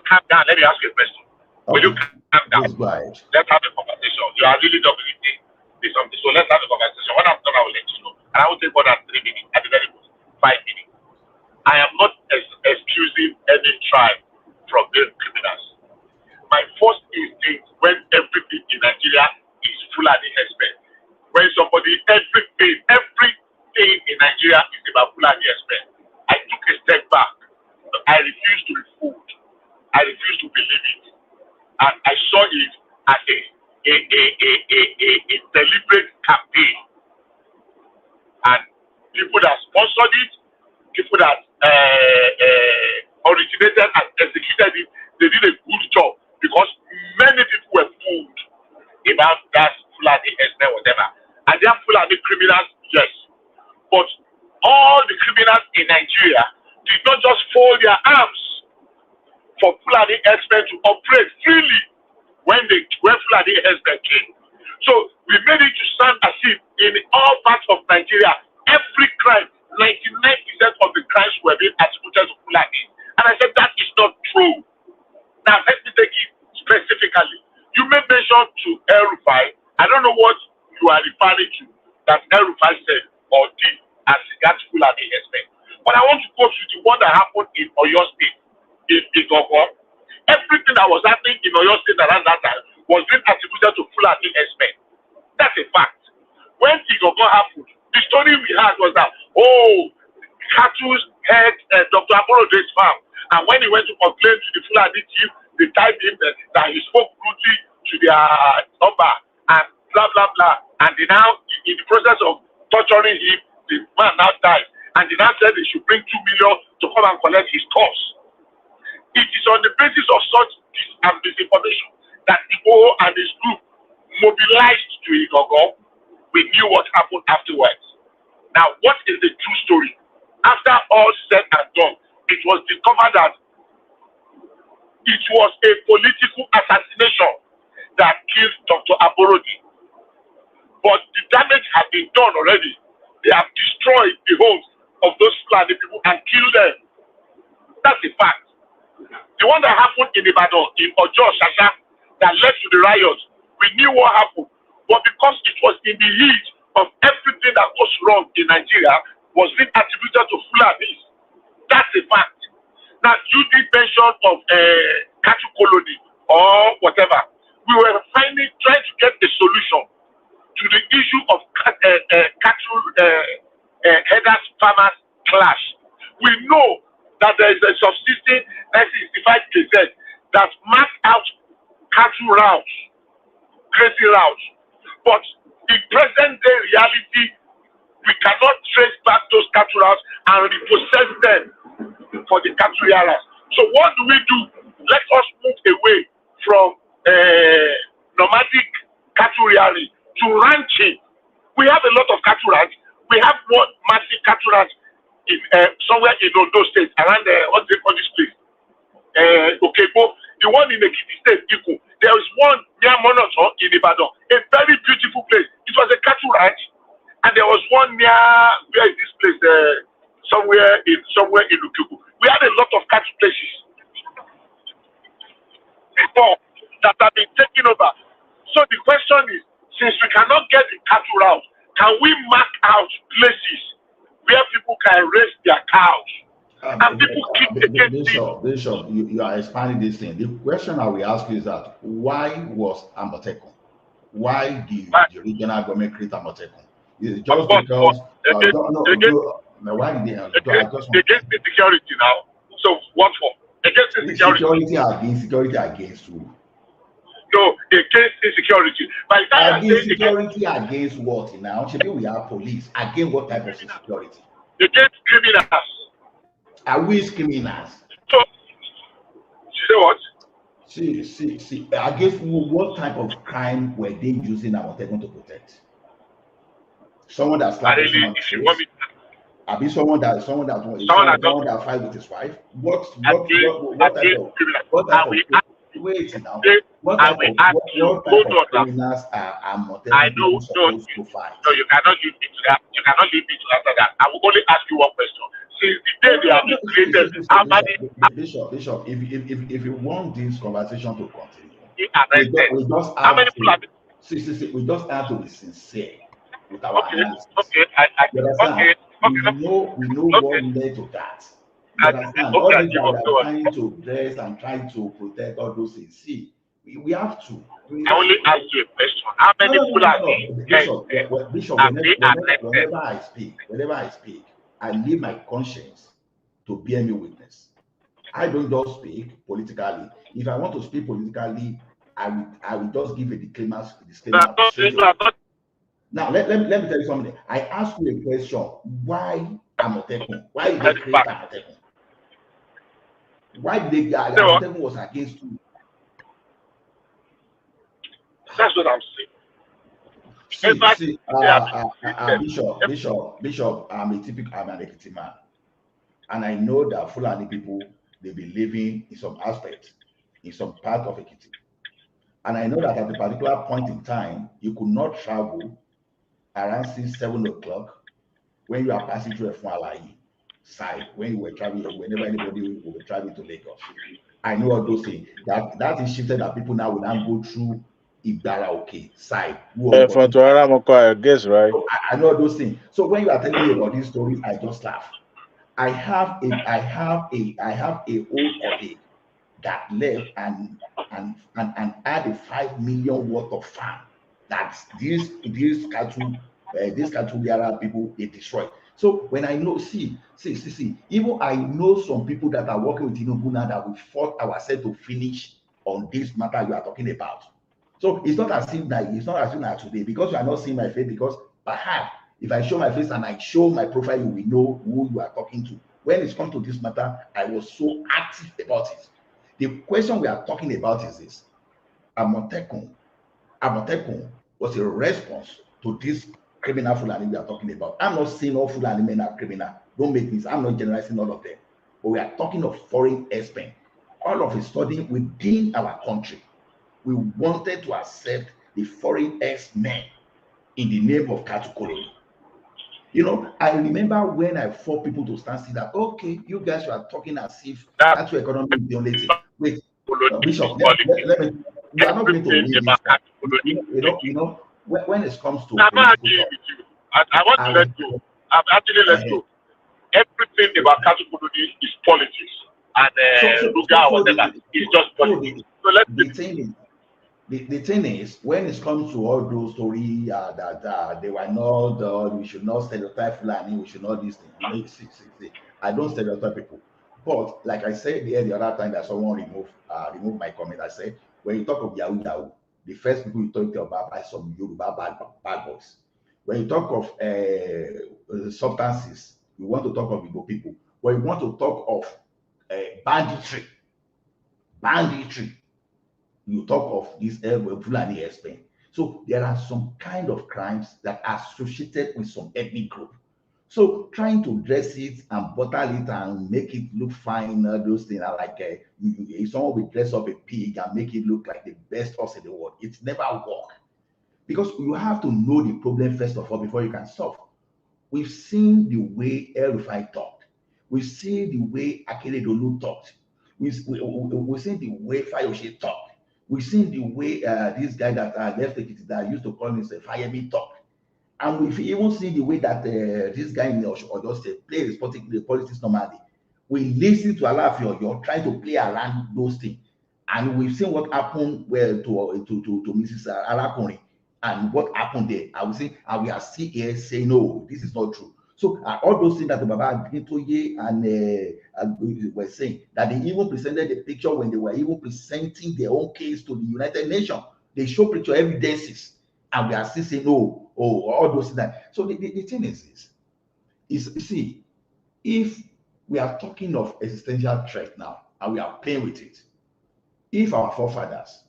calm down? Let me ask you a question. Will you calm down? Let's have a conversation. You are really dominating something. So let's have a conversation. When I'm done, I will let you know. And I will take more than 3 minutes. At the very most, 5 minutes. I am not excusing any tribe from the criminals. My first instinct when everything in Nigeria is full of the expert. When everything in Nigeria is about full of the expert. I took a step back. I refused to be fooled. I refused to believe it. And I saw it as a deliberate campaign. And people that sponsored it, people that originated and executed it, they did a good job because many people were fooled about that Fulani extent, whatever. And they are Fulani criminals, yes. But all the criminals in Nigeria did not just fold their arms for Fulani experts to operate freely when Fulani experts came. So we made it to sound as if in all parts of Nigeria, every crime, 99% of the crimes were being attributed to Fulani. And I said that is not true. Now let me take it specifically. You made mention to El Rufai. I don't know what you are referring to that El Rufai said or did as regards Fulani herdsmen. But I want to go to the one that happened in Oyo State, in Igogo. Everything that was happening in Oyo State around that time was being attributed to Fulani herdsmen. That's a fact. When Igogo happened, the story we had was that, cattle had Dr. Aborode's farm. And when he went to complain to the Fulani chief, they tied him that he spoke rudely to their number and blah, blah, blah. And they now, in the process of torturing him, the man now died. And they now said they should bring 2 million to come and collect his corpse. It is on the basis of such disinformation that Igbo and his group mobilized to Igogo. We knew what happened afterwards. Now, what is the true story? After all said and done, it was discovered that it was a political assassination that killed Dr. Aborodi. But the damage had been done already. They have destroyed the homes of those Fulani people and killed them. That's a fact. The one that happened in Ibadan, in Ojo Shasha, that led to the riots, we knew what happened. But because it was in the heat of everything that goes wrong in Nigeria, was being attributed to Fulanis. That's a fact. Now, you did mention of cattle colony or whatever. We were trying to get a solution to the issue of cattle headers farmers clash. We know that there is a subsisting 1965 gazette that marked out cattle routes, grazing routes. But in present day reality, we cannot trace back those cattle routes and repossess them for the cattle yards. So what do? Let us move away from nomadic cattle rearing to ranching. We have a lot of cattle ranch. We have one massive cattle ranch in somewhere in Ondo State, around what they call this place? Okebo. The one in Ekiti State, Iko. There is one near Monoton in Ibadan, a very beautiful place. It was a cattle ranch, and there was one near, where is this place? Somewhere in Okebo. We had a lot of cattle places before that have been taken over. So the question is, since we cannot get the cattle route, can we mark out places where people can raise their cows? And people keep against Bishop, you are expanding this thing. The question I will ask you is that why was Amotekun? Why did the regional government create Amotekun? Is it just because why did they against insecurity now? So what for? Against insecurity. Security against who? No, against insecurity. By the time against security against what now? Should we have police? Against what type of security? Against criminals. Are we criminals? So, you say what? See. Against what type of crime were they using Amotekun to protect? Someone that's like someone that fight with his wife. What type of criminals are Amotekun supposed to fight? No, you cannot leave me to that. You cannot leave me to answer that. I will only ask you one question. Since the day they have been created, how many? Bishop, if you want this conversation to continue, we just have to be sincere with our analysis. We know what led to that. You understand? All these that are trying to dress and trying to protect all those things. See, we have to. I only ask you a question. How many Bishop, whenever I speak, I leave my conscience to bear me witness. I don't just speak politically. If I want to speak politically, I will just give a disclaimer. Now, let me tell you something. I ask you a question. Why Amotekun? Why did they create Amotekun? Why did Amotekun was against you? That's what I'm saying. Bishop, I'm an Ekiti man. And I know that Fulani people, they've been living in some aspects, in some part of Ekiti. And I know that at a particular point in time, you could not travel around 6-7 o'clock when you are passing through a Fualai side, when you were traveling, whenever anybody will be traveling to Lagos. I know all those things. That is shifted that people now will now go through Ibaraoke side. For I guess, right? So I know those things. So when you are telling me about this story, I just laugh. I have a old colleague that left and add a 5 million worth of farm that these cattle bearer people they destroy. So when I know, see, even I know some people that are working with Tinubu now that we fought ourselves to finish on this matter you are talking about. So it's not as if that today, because you are not seeing my face, because perhaps if I show my face and I show my profile, you will know who you are talking to. When it's come to this matter, I was so active about it. The question we are talking about is this: Amotekun was a response to this criminal Fulani we are talking about. I'm not saying all Fulani men are criminal. Don't make this. I'm not generalizing all of them. But we are talking of foreign expend. All of a sudden, within our country, we wanted to accept the foreign ex-men in the name of cattle colony. You know, I remember when I fought people to stand still that, okay, you guys are talking as if cattle economy is the only thing. Wait, Bishop, let me, we are not going to win this. You know, when it comes to political talk, I want to let go. I'm actually let go. Everything about cattle colony is politics. And whatever is just politics. So let's the thing is, when it comes to all those stories that they were not, we should not stereotype Fulani, we should not this thing. You know, see, I don't stereotype people. But like I said the other time that someone removed my comment, I said, when you talk of Yahoo, the first people you talk about are some Yoruba bad boys. When you talk of substances, you want to talk of Igbo people. When you want to talk of banditry, you talk of this Fulani expend. So there are some kind of crimes that are associated with some ethnic group. So trying to dress it and bottle it and make it look fine, those things are like if someone will dress up a pig and make it look like the best horse in the world, it's never work. Because you have to know the problem first of all before you can solve. We've seen the way El-Rufai talked. We've seen the way Akeredolu talked. We've seen the way Fayose talked. We've seen the way this guy that left Ekiti that used to call himself Fayemi talk. And we've even seen the way that this guy in Oyo State plays the politics normally. We listen to Alaafin Oyo trying to play around those things. And we've seen what happened to Mrs. Arakunrin and what happened there. I would say, and we are still here saying, no, this is not true. So all those things that the Baba Akintoye and were saying, that they even presented the picture when they were even presenting their own case to the United Nations. They show picture evidences, and we are still saying, no, all those things. So the thing is this, see, if we are talking of existential threat now, and we are playing with it, if our forefathers,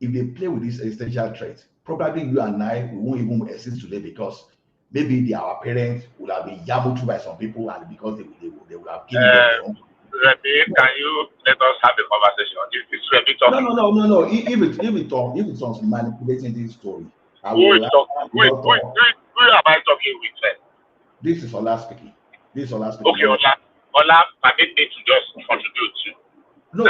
if they play with this existential threat, probably you and I won't even exist today, because maybe our parents would have been yammed by some people, and because they would have given them their own. Remy, can you let us have a conversation? If it's Remy talking. No. If it's on manipulating this story, who am I talking with? This is Ola speaking. Okay, Ola, permit me to just contribute to. No,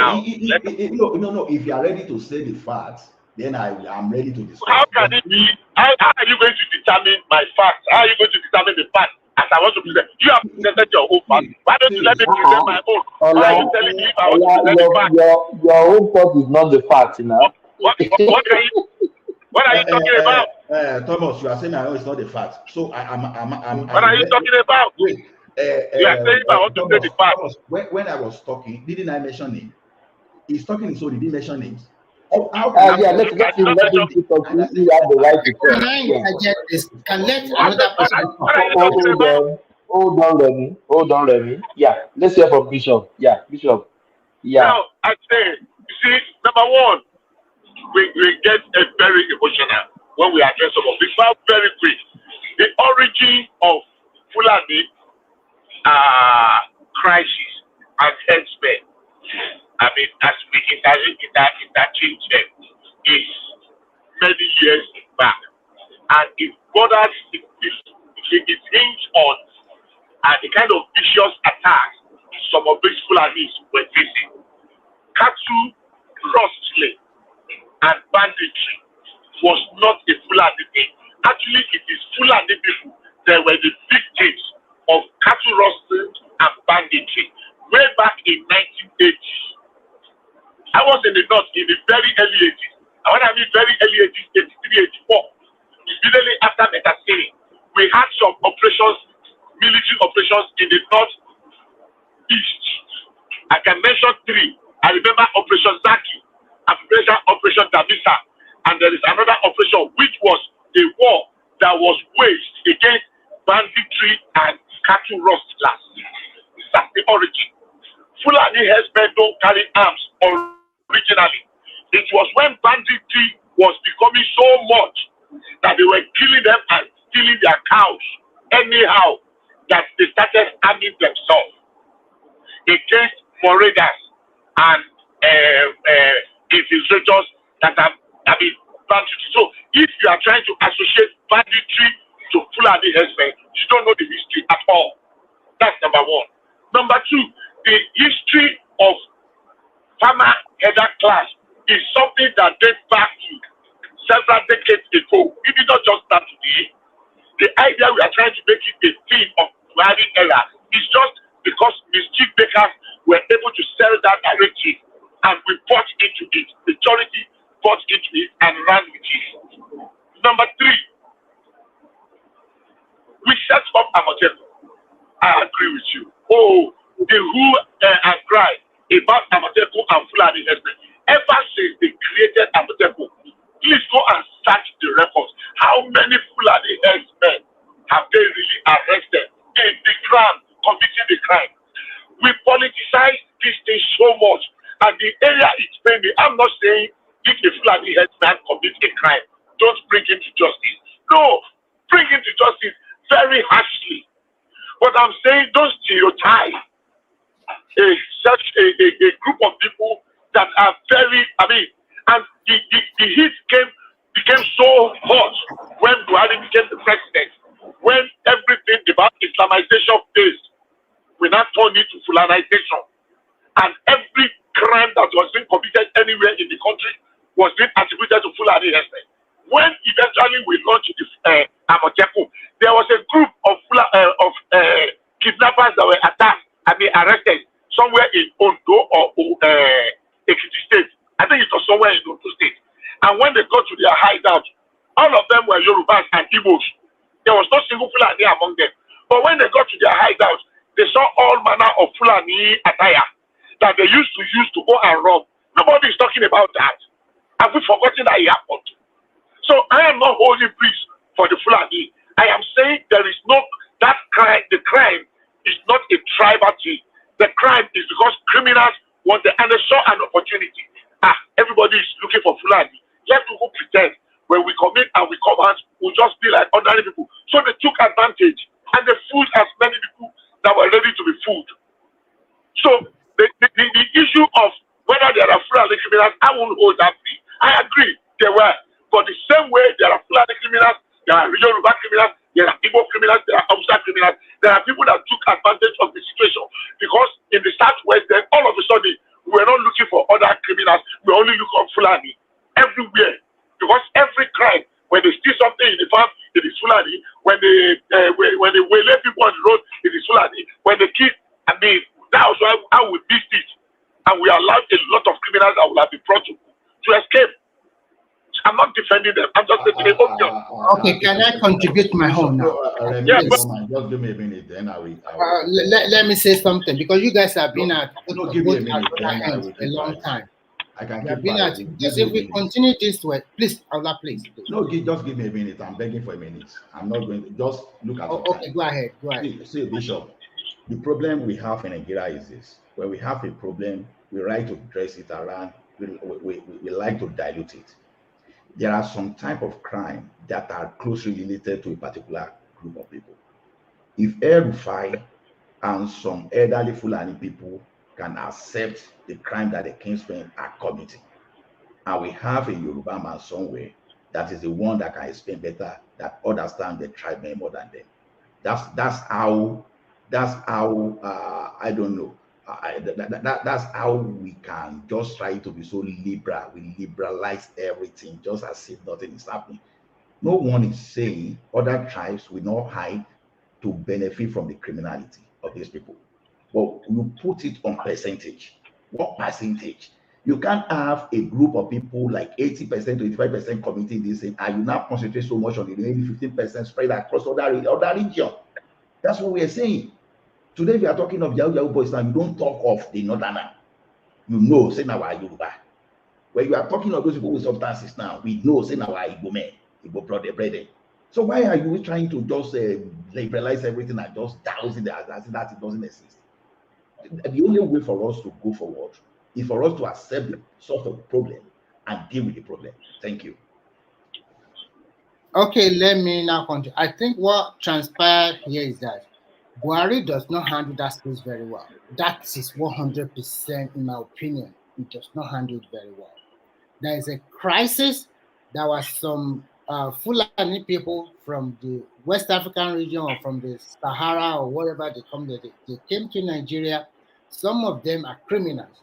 no. If you are ready to say the facts, then I'm ready to discuss. How can it be? How are you going to determine my facts? How are you going to determine the facts as I want to present? You have presented your own facts. Why don't you let me present my own? Why are you telling me if I want to present the facts? Your own fault is not the fact, you know. What are you talking about? Thomas, you are saying I know it's not the fact. So what are you talking about? Wait. You are saying I want to say the fact. Thomas, when I was talking, didn't I mention name? He's talking, so he didn't mention names. Let him talk. You have the right to talk. Can I interject this? Can let another person talk? Hold on, Remy. Yeah, let's hear from Bishop. Yeah, Bishop. Yeah. Now, I say, you see, number one, we get very emotional when we address some of this. Now, very quick. The origin of Fulani crisis and headsmen, I mean, as we interchange them, is many years back. And it borders, it hinges on the kind of vicious attacks some of these Fulanis were facing. Cattle, rustling, and banditry was not a Fulani thing. Actually, it is Fulani people that were the victims of cattle rustling and banditry way back in 1980. I was in the north in the very early 80s. And when I mean very early 80s, 83, 84, immediately after Metasiri, we had some operations, military operations in the northeast. I can mention three. I remember Operation Zaki, Operation Damisa, and there is another operation which was a war that was waged against banditry and cattle rustlers. That's the origin. Fulani herdsmen don't carry arms originally. It was when banditry was becoming so much that they were killing them and stealing their cows anyhow that they started arming themselves against marauders and infiltrators that have, banditry. So if you are trying to associate banditry to Fulani herdsmen, you don't know the history at all. That's number one. Number two, the history of farmer header class is something that dates back to several decades ago. It did not just start today. The idea we are trying to make it a thing of Buhari era is just because mischief makers were able to sell that narrative and we bought into it. Majority bought into it and ran with it. Number three, we set up Amoteco. I agree with you. Oh, the who and cry about Amoteco and Fulani herdsmen. Ever since they created Amoteco, please go and search the records. How many Fulani herdsmen have they really arrested in the crime, committing the crime? We politicize this thing so much, and the area it's mainly, I'm not saying if a Fulani herdsman commits a crime, don't bring him to justice. No, bring him to justice very harshly. But I'm saying don't stereotype such a group of people that are very, and the heat became so hot when Buhari became the president, when everything about Islamization faced, we now turn it to Fulanization. And every crime that was being committed anywhere in the country was being attributed to Fulani herdsmen. When eventually we launched the Amoteco, there was a group of kidnappers that were attacked and they arrested somewhere in Ondo or Ekiti State. I think it was somewhere in Ondo State. And when they got to their hideout, all of them were Yorubas and Igbos. There was no single Fulani among them. But when they got to their hideout, they saw all manner of Fulani attire that they used to go and rob. Nobody is talking about that. Have we forgotten that it happened? So I am not holding peace for the Fulani. I am saying there is no, that crime, the crime is not a tribal thing. The crime is because criminals wanted and they saw an opportunity. Everybody is looking for Fulani. Let people pretend when we come in and we come out, we'll just be like ordinary people. So they took advantage and they fooled as many people that were ready to be fooled. So the issue of whether there are Fulani criminals, I won't hold that free. I agree, there were. But the same way there are Fulani criminals, there are Yoruba criminals, there are Igbo criminals, there are Hausa criminals, there are people that took advantage of the situation. Because in the Southwest, then all of a sudden, we were not looking for other criminals, we were only looking for Fulani everywhere. Because every crime, when they steal something in the farm, it is Fulani. When they waylay people on the road, it is Fulani. When they kill, that was how we missed it. And we allowed a lot of criminals that would have been brought to escape. I'm not defending them. I'm just saying, okay, can I contribute my own now? Just give me a minute, then I will. Let me say something, because you guys have been at give me a minute, then I will a long time. I can keep because if we continue this way, please, Allah, please. No, just give me a minute. I'm begging for a minute. I'm not going to just look at. Okay, go ahead. Go ahead. See, Bishop, the problem we have in Nigeria is this: when we have a problem, we like to dress it around. We like to dilute it. There are some type of crime that are closely related to a particular group of people. If El-Rufai and some elderly Fulani people can accept the crime that the Kingsmen are committing, and we have a Yoruba man somewhere that is the one that can explain better, that understand the tribe more than them. That's how I don't know. That's how we can just try to be so liberal. We liberalize everything just as if nothing is happening. No one is saying other tribes will not hide to benefit from the criminality of these people. But you put it on percentage. What percentage? You can't have a group of people like 80% to 85% committing this thing, and you now concentrate so much on the remaining 15% spread across other region. That's what we are saying. Today, we are talking of Yahoo boys now. You don't talk of the northerner. You know, say now our Yoruba. When you are talking of those people with substances now, we know, say now our Igbo men, Igbo brother. So why are you trying to just liberalize everything and just douse it as that it doesn't exist? The only way for us to go forward is for us to accept the source of the problem and deal with the problem. Thank you. Okay, let me now continue. I think what transpired here is that Buhari does not handle that space very well. That is 100% in my opinion. He does not handle it very well. There is a crisis. There was some Fulani people from the West African region or from the Sahara or wherever they come. They came to Nigeria. Some of them are criminals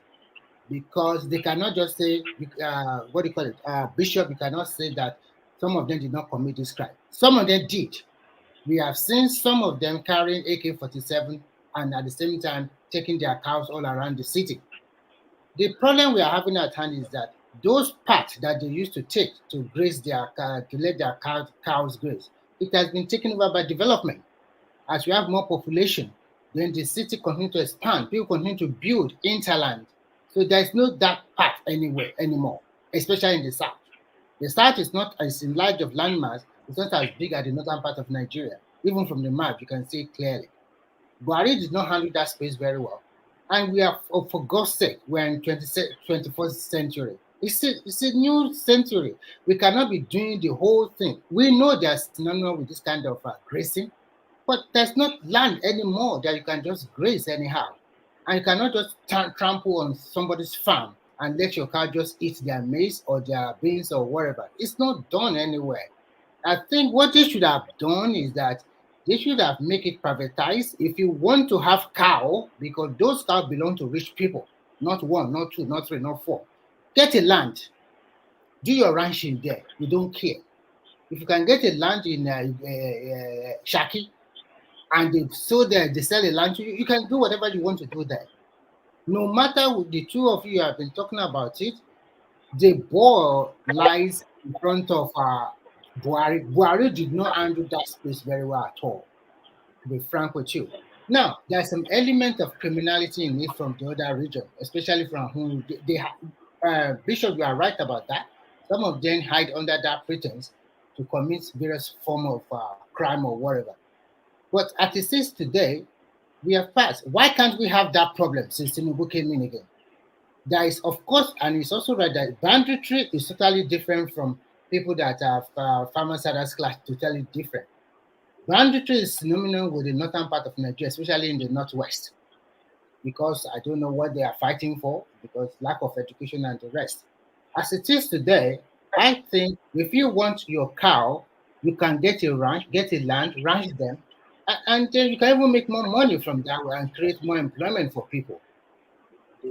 because they cannot just say, what do you call it? Bishop, you cannot say that some of them did not commit this crime. Some of them did. We have seen some of them carrying AK-47 and at the same time taking their cows all around the city. The problem we are having at hand is that those parts that they used to take to graze their to let their cows graze, it has been taken over by development. As we have more population, then the city continues to expand. People continue to build interland. So there's no that part anywhere anymore, especially in the south. The south is not as in large of landmass. It's not as big as the northern part of Nigeria. Even from the map, you can see it clearly. Buhari did not handle that space very well. And we are, for God's sake, we're in 21st century. It's a new century. We cannot be doing the whole thing. We know there's phenomenon with this kind of grazing, but there's not land anymore that you can just graze anyhow. And you cannot just trample on somebody's farm and let your cow just eat their maize or their beans or whatever. It's not done anywhere. I think what they should have done is that they should have make it privatized. If you want to have cow, because those cows belong to rich people, not one, not two, not three, not four. Get a land, do your ranching there. You don't care. If you can get a land in Shaki and they sell a land, you can do whatever you want to do there. No matter what the two of you have been talking about it, the ball lies in front of Buhari. Buhari did not handle that space very well at all, to be frank with you. Now, there's some element of criminality in it from the other region, especially from whom Bishop, you are right about that. Some of them hide under that pretense to commit various form of crime or whatever. But as it is today, we have passed. Why can't we have that problem since Tinubu came in again? There is, of course, and it's also right that banditry is totally different from people that have farmers others class, totally different. Banditry is phenomenal with the northern part of Nigeria, especially in the northwest, because I don't know what they are fighting for, because lack of education and the rest. As it is today, I think if you want your cow, you can get a ranch, get a land, ranch them, and then you can even make more money from that and create more employment for people.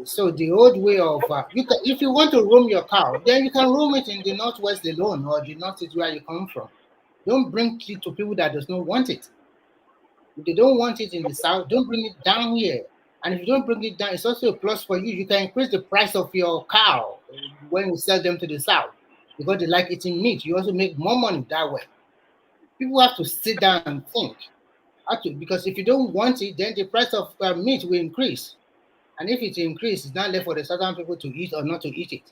So the old way of if you want to roam your cow, then you can roam it in the northwest alone or the northeast where you come from. Don't bring it to people that does not want it. If they don't want it in the south, don't bring it down here. And if you don't bring it down, it's also a plus for you. You can increase the price of your cow when you sell them to the south because they like eating meat. You also make more money that way. People have to sit down and think. Because if you don't want it, then the price of meat will increase. And if it increases, it's not left for the southern people to eat or not to eat it.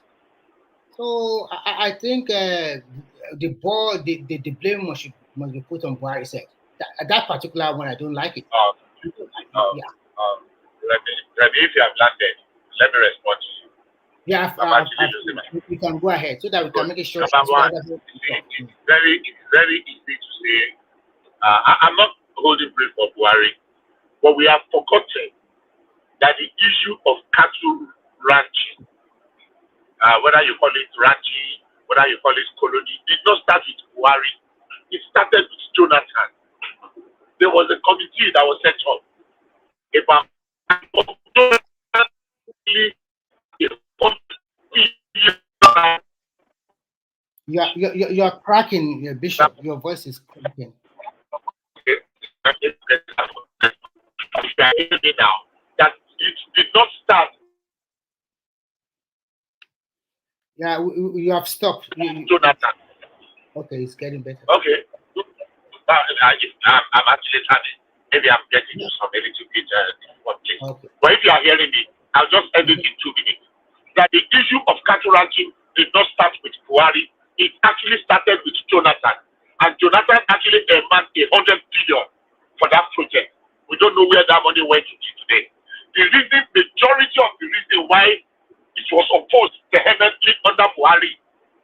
So I think the blame must be put on Buhari's head. That particular one, I don't like it. If you have landed, let me respond to you. Yeah, we can go ahead so that we can make it short. Number one, it's very easy to say. I'm not holding brief for Buhari, but we have forgotten that the issue of cattle ranching, whether you call it ranching, whether you call it colony, did not start with Buhari. It started with Jonathan. There was a committee that was set up about You're cracking, Bishop. Your voice is cracking. If you are hearing me now, that it did not start. Yeah, you have stopped. Jonathan. Okay, it's getting better. Okay. I'm actually having. Maybe I'm getting to some a little bit okay. But if you are hearing me, I'll just end it in 2 minutes. That the issue of cattle ranking did not start with Buhari. It actually started with Jonathan. And Jonathan actually earmarked 100 billion for that project. We don't know where that money went to today. The majority of the reason why it was opposed vehemently under Buhari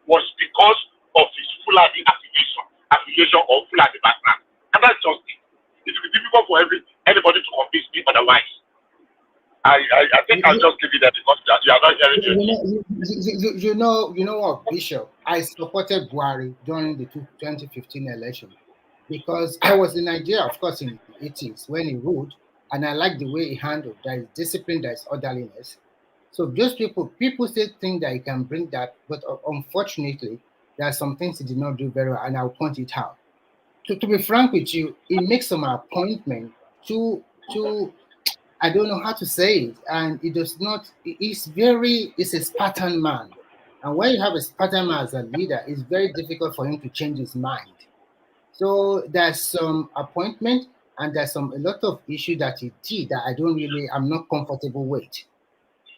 was because of his Fulani affiliation or Fulani background. And that's just it. It will be difficult for anybody to convince me otherwise. I think I'll just leave it there because you are not hearing you know what, Bishop? I supported Buhari during the 2015 election because I was in Nigeria, of course, in the 80s when he ruled, and I like the way he handled. There is discipline, there is orderliness. So those people still think that he can bring that, but unfortunately, there are some things he did not do very well, and I'll point it out. To be frank with you, he makes some appointment to I don't know how to say it, and it does not. He's a Spartan man, and when you have a Spartan man as a leader, it's very difficult for him to change his mind. So there's some appointment, and there's a lot of issue that he did that I'm not comfortable with.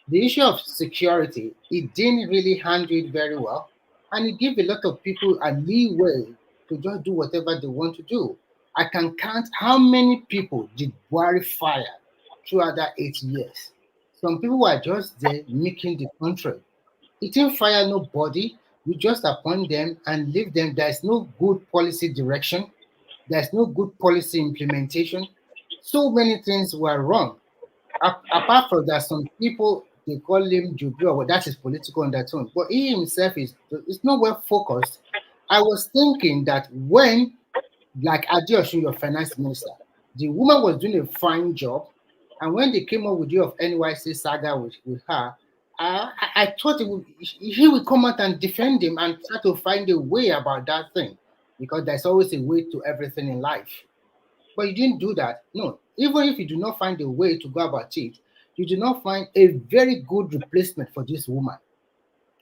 The issue of security, he didn't really handle it very well, and it gave a lot of people a leeway to just do whatever they want to do. I can count how many people did Buhari fire throughout that 8 years. Some people were just there making the country. He didn't fire nobody. You just appoint them and leave them. There's no good policy direction. There's no good policy implementation. So many things were wrong. Apart from that, some people, they call him Juju, or that is political undertone. But he himself is not well focused. I was thinking that when, like Adeosun, your finance minister, the woman was doing a fine job, and when they came up with you of NYC saga with her, I thought he would come out and defend him and try to find a way about that thing, because there's always a way to everything in life. But you didn't do that. No, even if you do not find a way to go about it, you do not find a very good replacement for this woman.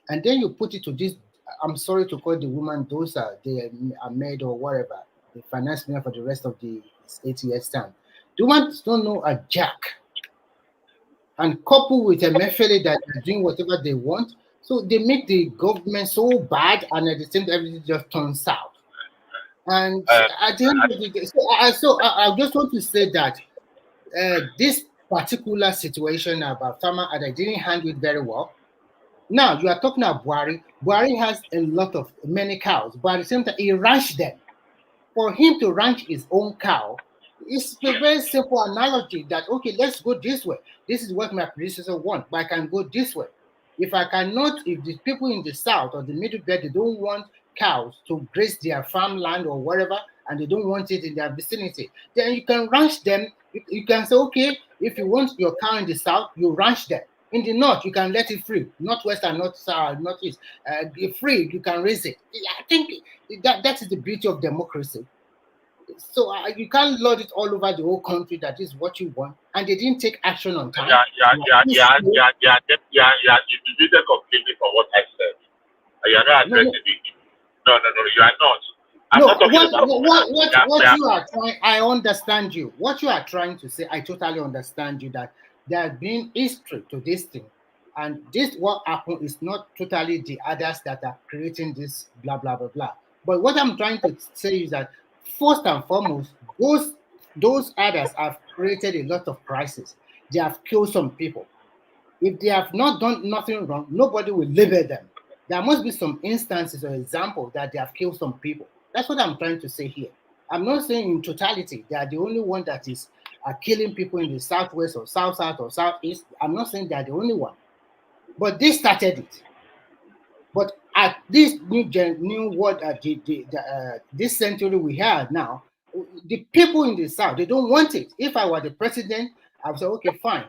And then you put it to this, I'm sorry to call the woman, those are maid or whatever, the finance minister for the rest of the 8 years time. The woman don't know a jack. And coupled with a method that are doing whatever they want, so they make the government so bad, and at the same time, everything just turns south. And at the end of the day, so I just want to say that this particular situation about farmer and I didn't handle it very well. Now you are talking about Buhari. Buhari has many cows, but at the same time, he ranched them. For him to ranch his own cow, it's a very simple analogy that, okay, let's go this way. This is what my predecessor want, but I can go this way. If the people in the south or the middle belt, they don't want cows to graze their farmland or whatever, and they don't want it in their vicinity, then you can ranch them. You can say, okay, if you want your cow in the south, you ranch them. In the north, you can let it free. Northwest and northeast, free, you can raise it. I think that is the beauty of democracy. So you can't load it all over the whole country that is what you want, and they didn't take action on time. You deviated completely from what I said. You are not addressing it. No, you are not. You are trying, I understand you. What you are trying to say, I totally understand you, that there has been history to this thing. And this, what happened, is not totally the others that are creating this blah, blah, blah, blah. But what I'm trying to say is that, first and foremost, those others have created a lot of crisis. They have killed some people. If they have not done nothing wrong, nobody will label them. There must be some instances or examples that they have killed some people. That's what I'm trying to say here. I'm not saying in totality they are the only one that is killing people in the southwest or south or southeast. I'm not saying they are the only one. But they started it. But at this new world, this century we have now, the people in the south, they don't want it. If I were the president, I would say, okay, fine.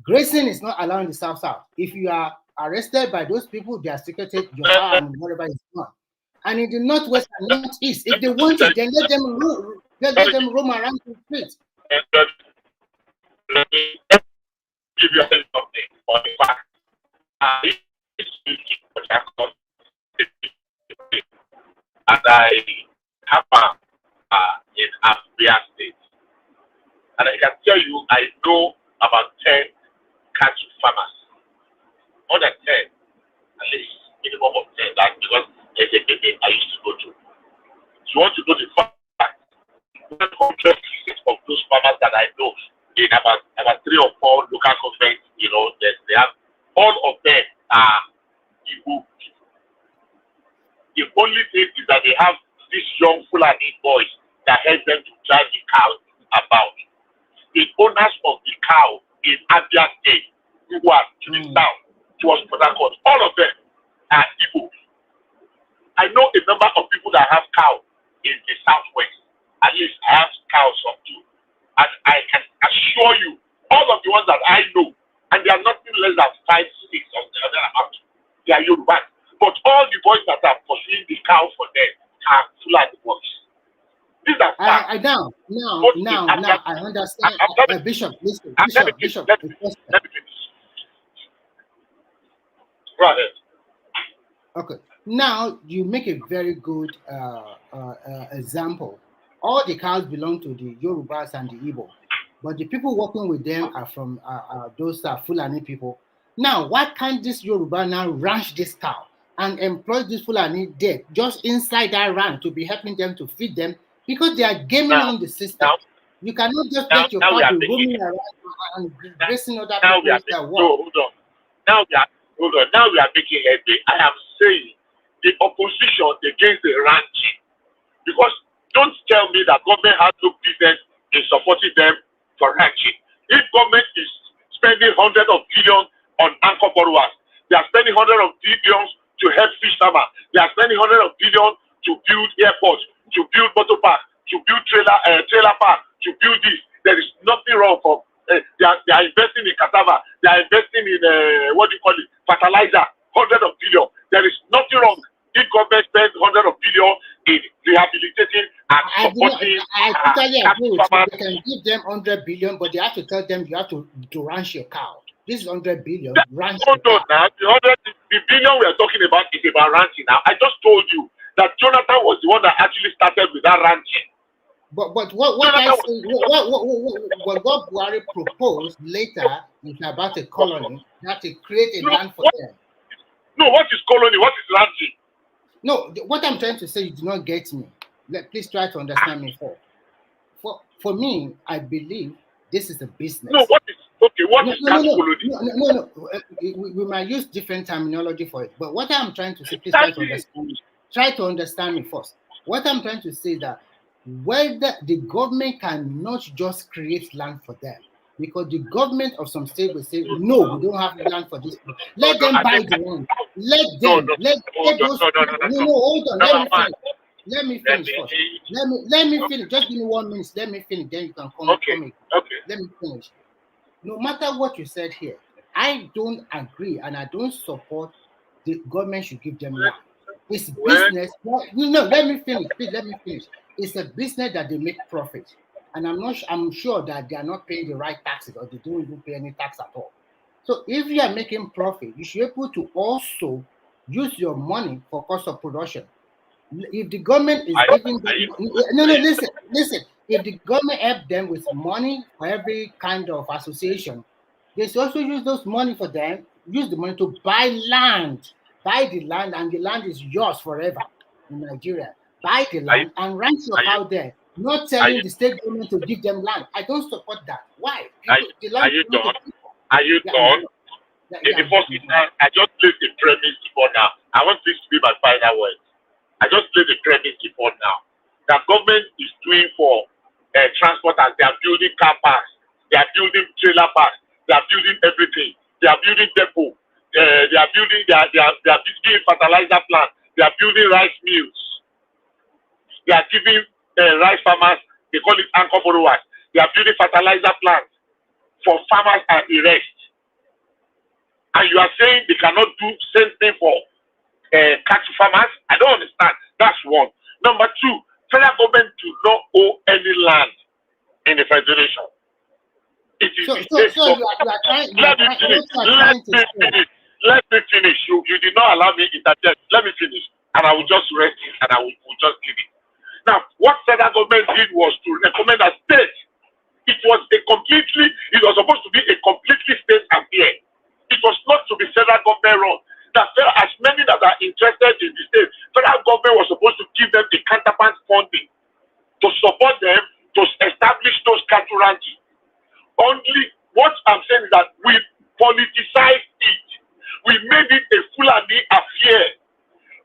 Grazing is not allowed in the South. If you are arrested by those people, they are secreted your car and whatever is gone. And in the Northwest and Northeast, if they want it, then let them roam around the streets. Give you something on the back. And I have in Abia State. And I can tell you, I know about 10 cattle farmers. More than 10, at least minimum of 10. That's because I used to go to. So you want to know the fact, 100 of those farmers that I know in about 3 or 4 local governments, they have, all of them are Igbo people. The only thing is that they have these young Fulani boys that help them to drive the cows about. The owners of the cow in Abia State, who are to the south, towards Port Harcourt, all of them are Igbo. I know a number of people that have cows in the southwest. At least I have cows from too. And I can assure you, all of the ones that I know, and they are nothing less than 5, 6 of them, they are Yoruba. But all the boys that are pursuing the cow for them are Fulani boys. These are facts. Now, I understand. Bishop, listen, Bishop. Let me finish. Go ahead. Okay. Now, you make a very good example. All the cows belong to the Yorubas and the Igbo, but the people working with them are from those Fulani people. Now, why can't this Yoruba now ranch this cow and employ this Fulani there just inside that ranch to be helping them to feed them? Because they are gaming on the system. You cannot just let your cow be roaming around and racing other people that work. No, hold on. Now we are making headway. I am saying the opposition against the ranching. Because don't tell me that government has no business in supporting them for ranching. If government is spending hundreds of billions on anchor borrowers, they are spending hundreds of billions to help fish farmers. They are spending hundreds of billions to build airports, to build motor park, to build trailer park, to build this. There is nothing wrong for they are investing in cassava. They are investing in fertilizer, hundreds of billions. There is nothing wrong if government spends hundreds of billions in rehabilitating and supporting. I totally agree with you. They can give them 100 billion, but they have to tell them you have to ranch your cow. This is 100 billion. Ranch your cow. Now, the billion we are talking about is about ranching. Now, I just told you that Jonathan was the one that actually started with that ranching. But what Buhari proposed later is about a colony that to create a land for them. No, what is colony? What is ranching? No, what I'm trying to say, you do not get me. Please try to understand me first. For me, I believe this is a business. No, what is colony? No. We might use different terminology for it. But what I'm trying to say, please try to understand me first. What I'm trying to say is that whether the government cannot just create land for them, because the government of some state will say, no, we don't have land for this. Let them buy the land. Hold on. Let me finish first. Let me finish. Just give me 1 minute. Let me finish. Then you can come. Okay. Let me finish. No matter what you said here, I don't agree and I don't support the government should give them land. It's business. No, let me finish. Please, let me finish. It's a business that they make profit. And I'm sure that they are not paying the right taxes or they don't even pay any tax at all. So if you are making profit, you should be able to also use your money for cost of production. If the government is giving listen. If the government help them with money for every kind of association, they should also use those money for them, use the money to buy land. Buy the land, and the land is yours forever in Nigeria. Buy the land and ranch your cow there. Not telling the state government to give them land. I don't support that. Why? Are you done? In the first instance, I just placed the premise before now. I want this to be my final word. I just placed the premise before now. The government is doing for transporters. They are building car parks. They are building trailer parks. They are building everything. They are building depot. They are building. They are building fertilizer plants. They are building rice mills. They are giving rice farmers, they call it anchor borrowers. They are building fertilizer plants for farmers and the rest. and you are saying they cannot do same thing for cattle farmers? I don't understand. That's one. Number two, federal government do not owe any land in the federation. It is So the state you government. are trying, Let me finish. Let me finish. You did not allow me interject. Let me finish. And I will just rest it and I will just leave it. Now, what federal government did was to recommend a state. It was supposed to be a completely state affair. It was not to be federal government run. That as many that are interested in the state, federal government was supposed to give them the counterpart funding to support them to establish those cattle ranches. Only what I'm saying is that we politicized it. We made it a Fulani affair,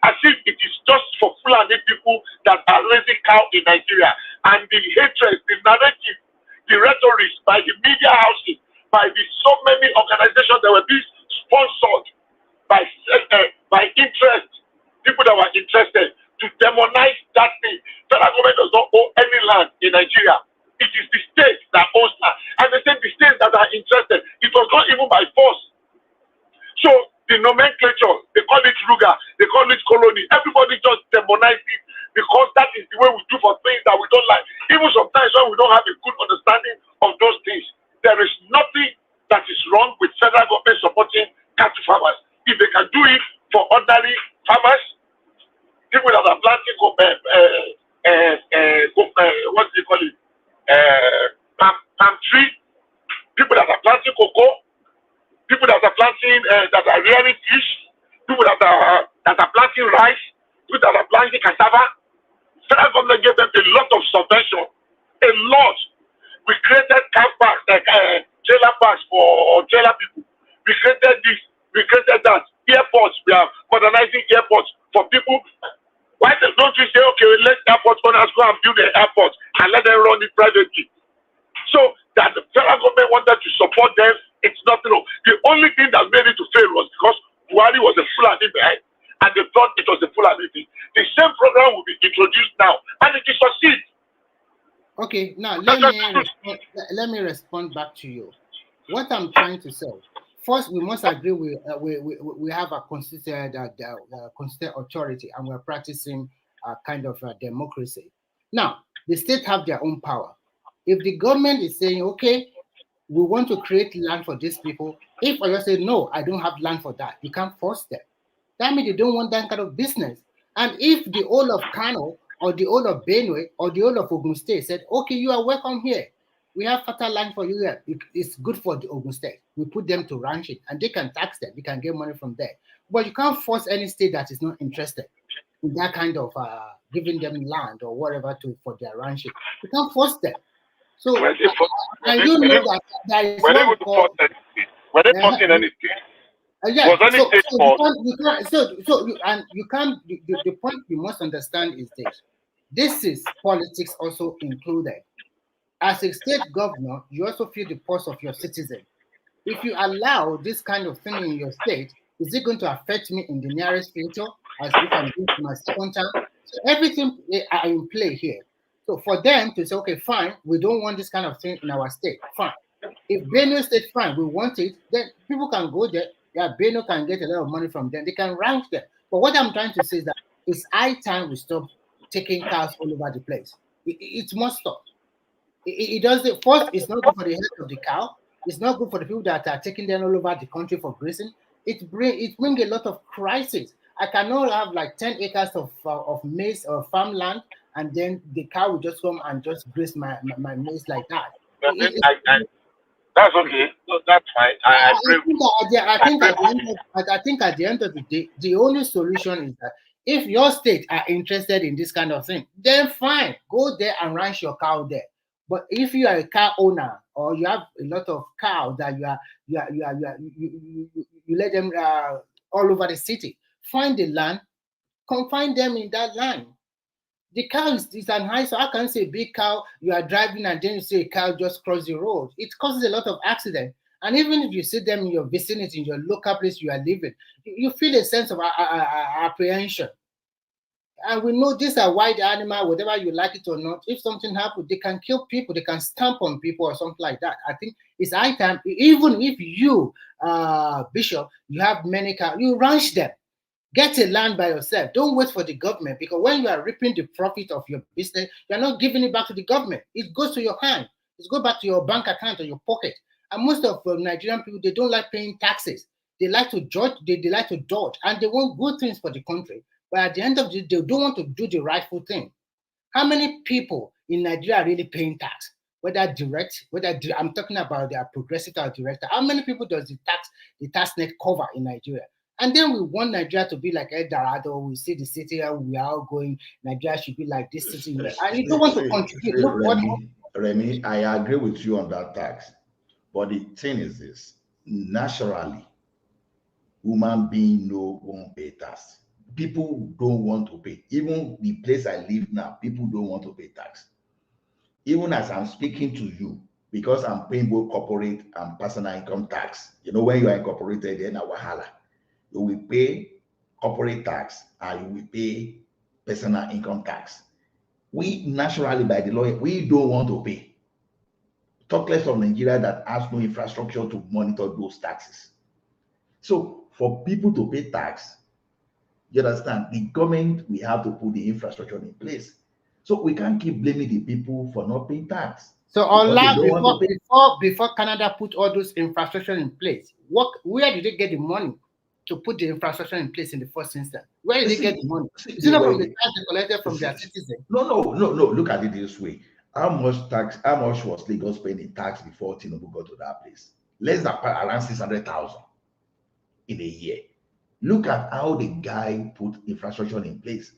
as if it is just for Fulani people that are raising cow in Nigeria. And the hatred, the narrative, the rhetoric by the media houses, by the so many organizations that were being sponsored by interest, people that were interested to demonize that thing. Federal government does not own any land in Nigeria. It is the state that owns that. And they say the states that are interested, it was not even by force. So the nomenclature, they call it Ruga, they call it colony. Everybody just demonize it because that is the way we do for things that we don't like. Even sometimes when we don't have a good understanding of those things, there is nothing that is wrong with federal government supporting cattle farmers. If they can do it for ordinary farmers, people that are planting what do you call it? Palm tree, people that are planting cocoa, people that are planting, that are rearing fish, people that are planting rice, people that are planting cassava. Federal government gave them a lot of subvention, a lot. We created camp parks, trailer parks for trailer people. We created this, we created that. Airports, we are modernizing airports for people. Why don't we say, okay, let airport owners go and build the airport and let them run it privately? So that the federal government wanted to support them, it's nothing wrong. The only thing that made it to fail was because Buhari was a Fulani behind, and they thought it was a Fulani thing. The same program will be introduced now, and it will succeed. Okay, now let me respond back to you. What I'm trying to say, first, we must agree we have a constituted authority, and we're practicing a kind of democracy. Now, the states have their own power. If the government is saying, okay, we want to create land for these people, if you say, no, I don't have land for that, you can't force them. That means they don't want that kind of business. And if the whole of Kano or the whole of Benue or the whole of Ogun State said, okay, you are welcome here. We have fertile land for you here. It's good for the Ogun State. We put them to ranch it, and they can tax them. They can get money from there. But you can't force any state that is not interested in that kind of giving them land or whatever for their ranching. You can't force them. So, and you know that there is what called... Were they forcing anything? Yeah. The point you must understand is this. This is politics also included. As a state governor, you also feel the pulse of your citizen. If you allow this kind of thing in your state, is it going to affect me in the nearest future as if I'm doing my second term? So everything are in play here. So for them to say, okay, fine, we don't want this kind of thing in our state, fine. If Benue State, fine, we want it, then people can go there. Yeah, Benue can get a lot of money from them. They can rank them. But what I'm trying to say is that it's high time we stop taking cows all over the place. It must stop. It does it first. It's not good for the health of the cow. It's not good for the people that are taking them all over the country for grazing. It brings a lot of crisis. I cannot have like 10 acres of maize or farmland, and then the cow will just come and just graze my maize like that. That's okay. No, that's fine. I think at the end of the day, the only solution is that if your state are interested in this kind of thing, then fine, go there and ranch your cow there. But if you are a cow owner or you have a lot of cows that you let them all over the city, find the land, confine them in that land. The cow is an high, so I can't say big cow, you are driving and then you see a cow just cross the road. It causes a lot of accident. And even if you see them in your vicinity, in your local place you are living, you feel a sense of apprehension. And we know these are wild animals, whatever you like it or not. If something happens, they can kill people, they can stamp on people or something like that. I think it's high time, even if you, Bishop, you have many cars, you ranch them. Get a land by yourself. Don't wait for the government, because when you are reaping the profit of your business, you're not giving it back to the government. It goes to your hand. It goes back to your bank account or your pocket. And most of Nigerian people, they don't like paying taxes. They like to judge, they like to dodge, and they want good things for the country. But at the end of the day, they don't want to do the rightful thing. How many people in Nigeria are really paying tax? Whether direct, I'm talking about their progressive or direct. How many people does the tax net cover in Nigeria? And then we want Nigeria to be like El Dorado. We see the city where we are all going. Nigeria should be like this city. And you don't want to contribute. Remy, I agree with you on that tax. But the thing is this, naturally, human being no won't pay tax. People don't want to pay. Even the place I live now, people don't want to pay tax. Even as I'm speaking to you, because I'm paying both corporate and personal income tax. You know, when you are incorporated in a wahala, you will pay corporate tax and you will pay personal income tax. We naturally, by the law, we don't want to pay. Talk less of Nigeria that has no infrastructure to monitor those taxes. So for people to pay tax, you understand, the government, we have to put the infrastructure in place. So we can't keep blaming the people for not paying tax. So before Canada put all those infrastructure in place, where did they get the money to put the infrastructure in place in the first instance? Where did they get the money? Is it not from the tax they collected from their citizens? No. Look at it this way. How much was Lagos paying in tax before Tinubu got to that place? Less than around 600,000 in a year. Look at how the guy put infrastructure in place.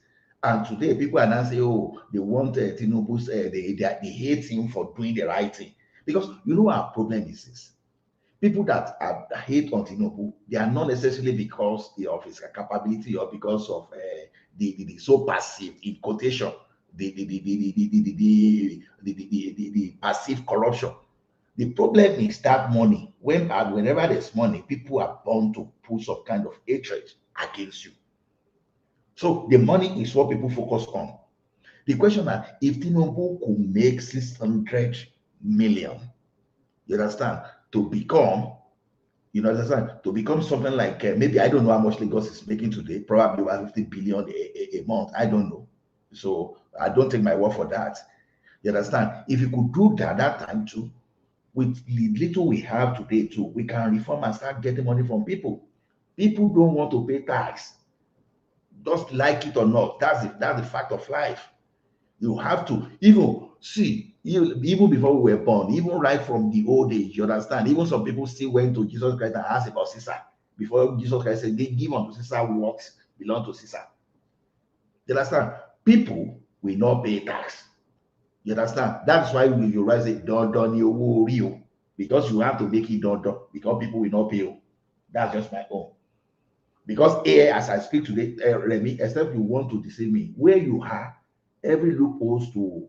And today, people are now saying, oh, they want Tinubu's, they hate him for doing the right thing. Because you know our problem is this. People that hate on Tinubu, they are not necessarily because of his capability or because of the so passive, in quotation, the passive corruption. The problem is that money, whenever there's money, people are bound to put some kind of hatred against you. So the money is what people focus on. The question is, if Tinubu could make 600 million, you understand, to become something like, maybe, I don't know how much Lagos is making today, probably about 50 billion a month. I don't know. So I don't take my word for that. You understand? If you could do that time too, with the little we have today too, we can reform and start getting money from people. People don't want to pay tax, just like it or not. That's the fact of life. You have to even before we were born, even right from the old age, you understand? Even some people still went to Jesus Christ and asked about Caesar before Jesus Christ said, "They give unto Caesar what belong to Caesar." You understand? People will not pay tax. You understand? That's why you rise it don, because you have to make it don, because people will not pay you. That's just my own. Because here, as I speak today, Remy, except you want to deceive me, where you are, every loopholes to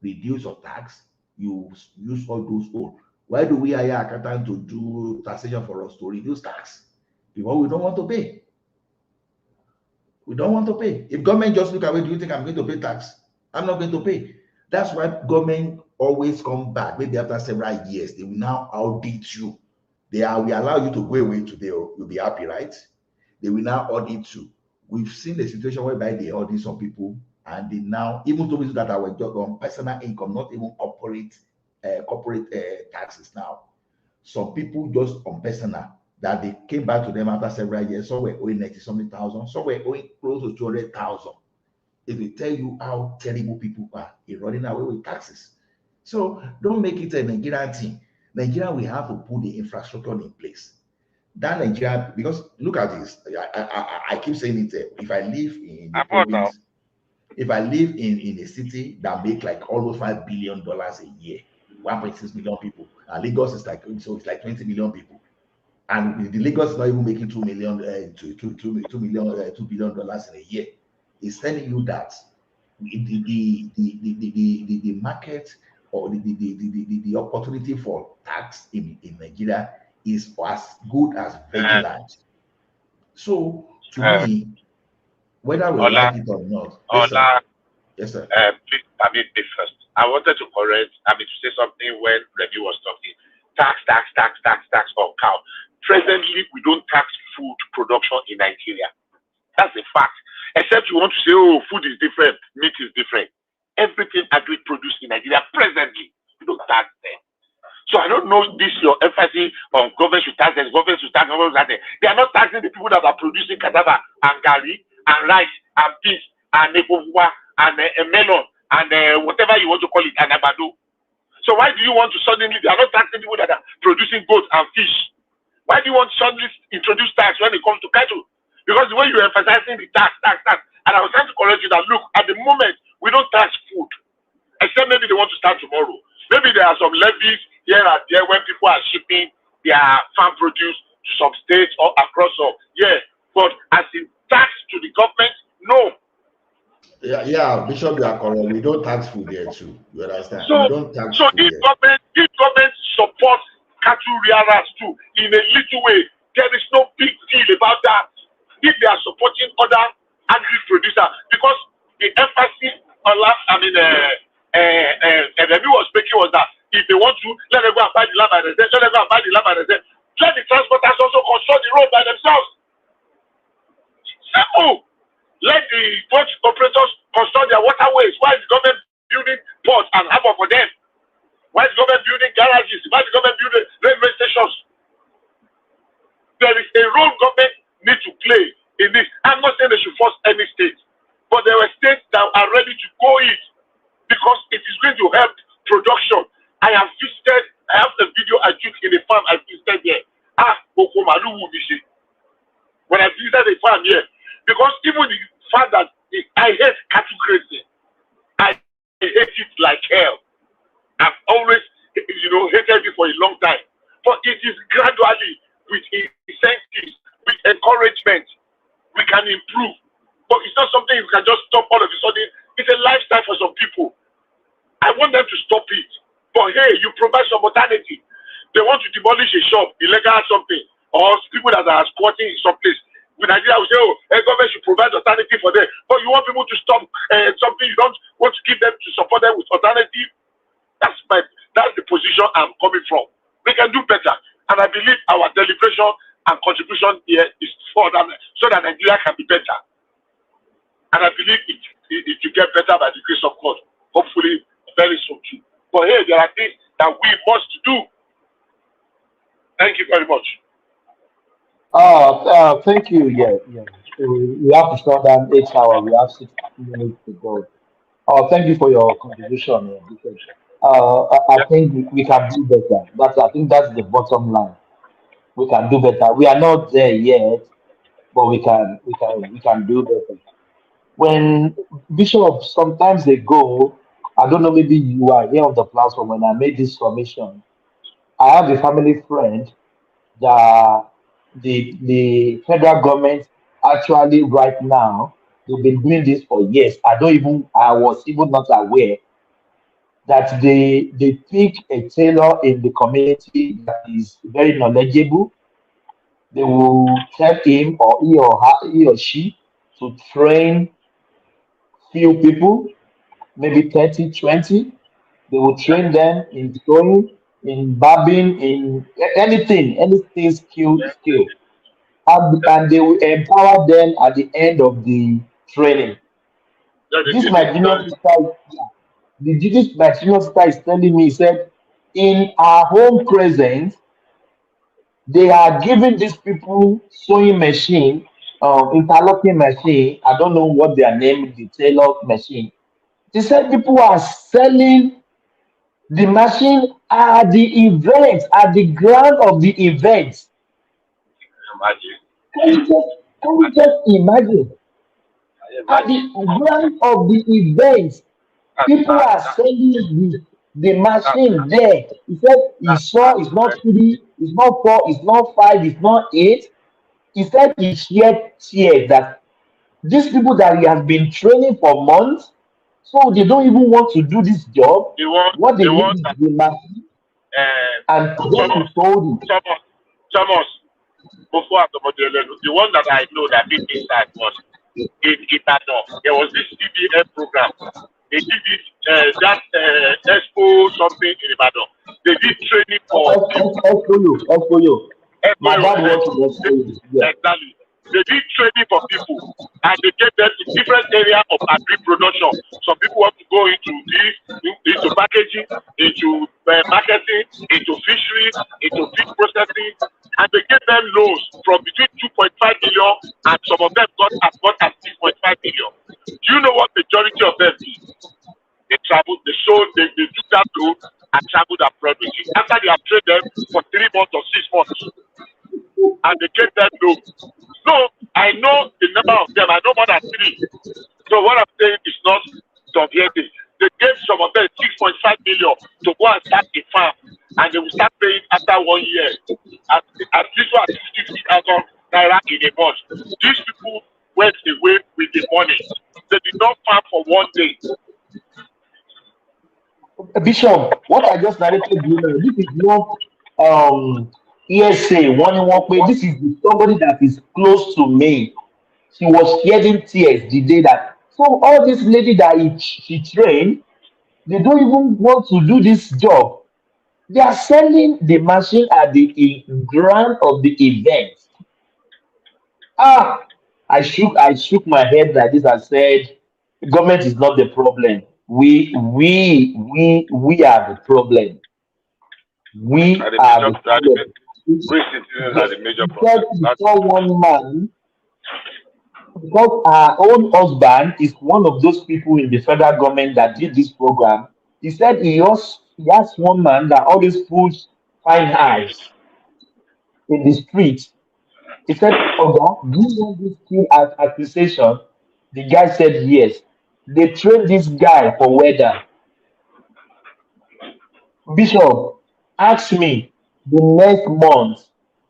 reduce your tax, you use all those holes. Why do we hire accountant to do taxation for us to reduce tax? Because we don't want to pay. We don't want to pay. If government just look away, do you think I'm going to pay tax? I'm not going to pay. That's why government always come back. Maybe after several years, they will now audit you. We allow you to go away today, you'll be happy, right? They will now audit you. We've seen the situation whereby they audit some people, and they now, even those that are just on personal income, not even corporate taxes now. Some people just on personal, that they came back to them after several years, some were owing 90-something thousand, some were owing close to 200,000. It will tell you how terrible people are in running away with taxes. So don't make it a Nigerian thing. Nigeria, we have to put the infrastructure in place. That Nigeria, because look at this. I keep saying it. If I live in the province, if I live in a city that make like almost $5 billion a year, 1.6 million people, and Lagos is like, so it's like 20 million people, and the Lagos is not even making $2 billion in a year. It's telling you that the market or the opportunity for tax in Nigeria is as good as vigilant. So to me, whether we like it or not. Yes, sir. Please permit me first. I wanted to say something when Remy was talking. Tax on cow. Presently, we don't tax food production in Nigeria. That's a fact. Except you want to say, oh, food is different, meat is different. Everything agri produced in Nigeria presently, we don't tax them. So I don't know this your emphasis on government should tax them, government should tax them. They are not taxing the people that are producing cassava and gari and rice and beans and and melon and whatever you want to call it, and abado. So why do you want to suddenly, they are not taxing people that are producing goat and fish. Why do you want to suddenly introduce tax when it comes to cattle? Because the way you're emphasizing the tax, and I was trying to correct you that, look, at the moment, we don't tax food, except maybe they want to start tomorrow. Maybe there are some levies here and there when people are shipping their farm produce to some states or across some. Yeah, but as in tax to the government, no. Yeah, Bishop, you are correct. We don't tax food there too. You understand? So, we don't tax so food if government supports cattle rearers too in a little way, there is no big deal about that. If they are supporting other agri producers, because the emphasis on Remy was making was that if they want to, let them go and buy the land by themselves, let them go and buy the land by themselves. Let the transporters also construct the road by themselves. Simple. Let the port operators construct their waterways. Why is the government building ports and harbor for them? Why is the government building garages? Why is the government building railway stations? There is a role government need to play in this. I'm not saying they should force any state, but there are states that are ready to go in because it is going to help production. I have a video I took in a farm I visited here. When I visited a farm here, because even the fact that I hate cattle grazing, I hate it like hell. I've always, hated it for a long time. But it is gradually, with incentives, with encouragement, we can improve. But it's not something you can just stop all of a sudden. It's a lifestyle for some people. I want them to stop it. But hey, you provide some alternative. They want to demolish a shop, illegal something, or people that are squatting in some place. With Nigeria, we say, government should provide alternative for them. But you want people to stop something, you don't want to give them to support them with alternative. That's the position I'm coming from. We can do better. And I believe our deliberation and contribution here is for that, so that Nigeria can be better. And I believe it will get better by the grace of God. Hopefully, very soon too. But hey, there are things that we must do. Thank you very much. Thank you. Yeah. We have to start down 8 hours. We have 6 minutes to go. Thank you for your contribution. Because I think we can do better. I think that's the bottom line. We can do better. We are not there yet, but we can do better. When Bishop sometimes ago, I don't know, maybe you are here on the platform when I made this submission. I have a family friend that the federal government actually right now, they've been doing this for years. I was even not aware that they pick a tailor in the community that is very knowledgeable. They will tell him or he or she to train few people, maybe 30, 20. They will train them in sewing, in barbing, in anything skill. And they will empower them at the end of the training. My junior sister is telling me, he said, in our home presence, they are giving these people sewing machine, interlocking machine. I don't know what they are named, the tailor machine. They said people are selling the machine at the event, at the ground of the event. Can you just imagine? At the ground of the event, people are selling the machine there. He said it's not 3, it's not 4, it's not 5, it's not 8. He said he shared tears that these people that he has been training for months, so they don't even want to do this job. What they need is the machine. And then he told him. Thomas, before the one that I know that did this time was in Ibadan. There was this CBN program. They did this Expo something in Ibadan. They did training for Expo. My dad wants to Expo. Yeah. Exactly. They did training for people, and they get them in different areas of agri production. Some people want to go into this, into packaging, into marketing, into fishery, into fish processing, and they get them loans from between 2.5 million and some of them got as much as 6.5 million. Do you know what majority of them did? They traveled, they took that loan and traveled abroad with it. After they have trained them for 3 months or 6 months, and they get them loan. No, I know the number of them. I know more than 3. So what I'm saying is not subjective. They gave some of them 6.5 million to go and start a farm, and they will start paying after 1 year. At least 50,000 naira in a month. These people went away with the money. They did not farm for 1 day. Bishop, what I just narrated, this is not ESA 1 This is somebody that is close to me. She was shedding tears the day that. So all this lady that she trained, they don't even want to do this job. They are selling the machine at the ground of the event. I shook my head like this and said, government is not the problem. We are the problem. We are the problem. Because one man, because our own husband is one of those people in the federal government that did this program. He said he has one man that always puts fine eyes in the street. He said, Oga, do you want this thing as accusation? The guy said yes. They trained this guy for weather. Bishop asked me the next month,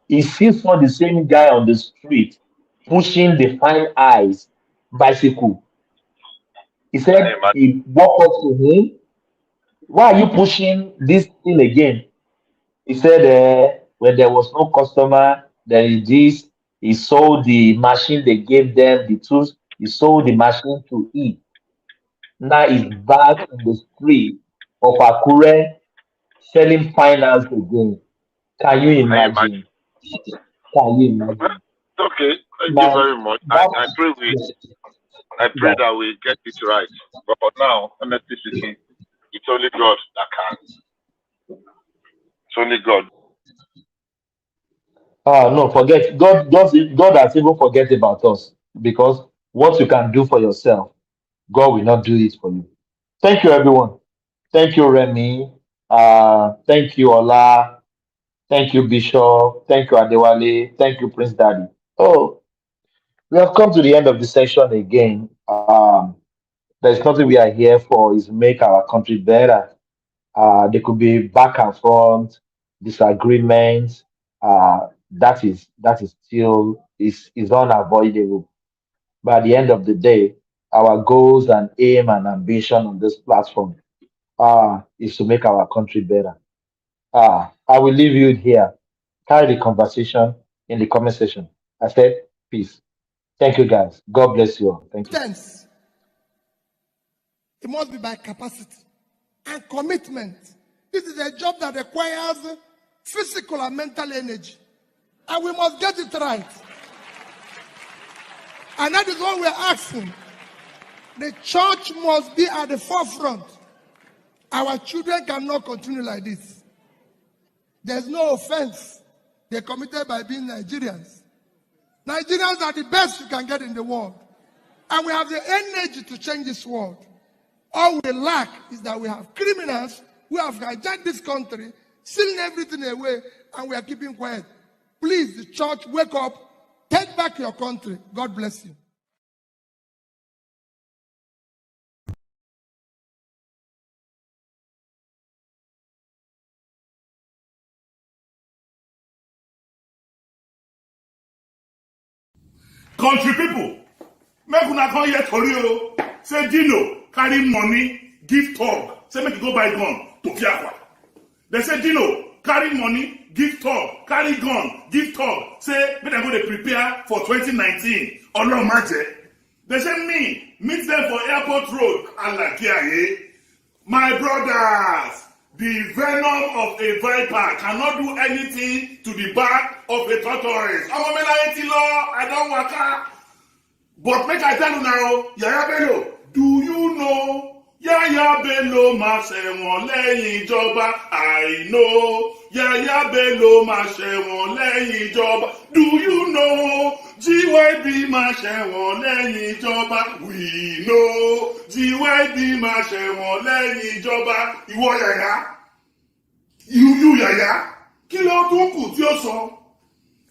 is he saw the same guy on the street pushing the fine eyes bicycle? He said he walked up to him. Why are you pushing this thing again? He said, when there was no customer, there is this. He sold the machine they gave them, the tools. He sold the machine to eat. Now he's back in the street of Akure selling finance again. Can you imagine? Can you imagine? Okay, thank you very much. I pray that we get it right. But for now, honestly speaking, it's only God that can. It's only God. No, forget God. God has even forget about us, because what you can do for yourself, God will not do it for you. Thank you, everyone. Thank you, Remy. Thank you, Ola. Thank you, Bishop. Thank you, Adewale. Thank you, Prince Daddy. Oh, we have come to the end of the session again. There's nothing we are here for is make our country better. There could be back and front disagreements. That is still is unavoidable. But at the end of the day, our goals and aim and ambition on this platform is to make our country better. I will leave you here. Carry the conversation in the comment section. I said peace. Thank you, guys. God bless you all. Thank you. It must be by capacity and commitment. This is a job that requires physical and mental energy. And we must get it right. And that is what we're asking. The church must be at the forefront. Our children cannot continue like this. There's no offense. They're committed by being Nigerians. Nigerians are the best you can get in the world. And we have the energy to change this world. All we lack is that we have criminals who have hijacked this country, stealing everything away, and we are keeping quiet. Please, the church, wake up. Take back your country. God bless you. Country people, make una come here tori o. Say Dino carry money, give talk. Say make you go buy gun to Fiakwa. They say Dino carry money, give talk, carry gun, give talk. Say make dem go dey prepare for 2019. Ọlọ́run má jẹ́. They say meet them for airport road. My brothers, the venom of a viper cannot do anything to the back of a tortoise. I don't waka. But make I tell you now, Yaya Bello, do you know Yaya Bello máa ṣẹ̀wọ̀n lẹ́yìn ìjọba? I know Yaya Bello máa ṣẹ̀wọ̀n lẹ́yìn ìjọba. Do you know GYB máa ṣẹ̀wọ̀n lẹ́yìn ìjọba? We know GYB máa ṣẹ̀wọ̀n lẹ́yìn ìjọba. Ìwọ Yaya, you Yaya, kí ló tún kù tí ó sọ?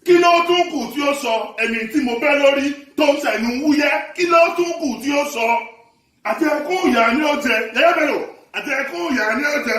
Kí ló tún kù tí ó sọ? Ẹni tí mo bẹ́ lórí tó ń sẹ̀nu wúyẹ́, kí ló tún kù tí ó sọ? Àti ẹkún ìyá ni ó jẹ, Yaya Bello, àti ẹkún ìyá ni ó jẹ.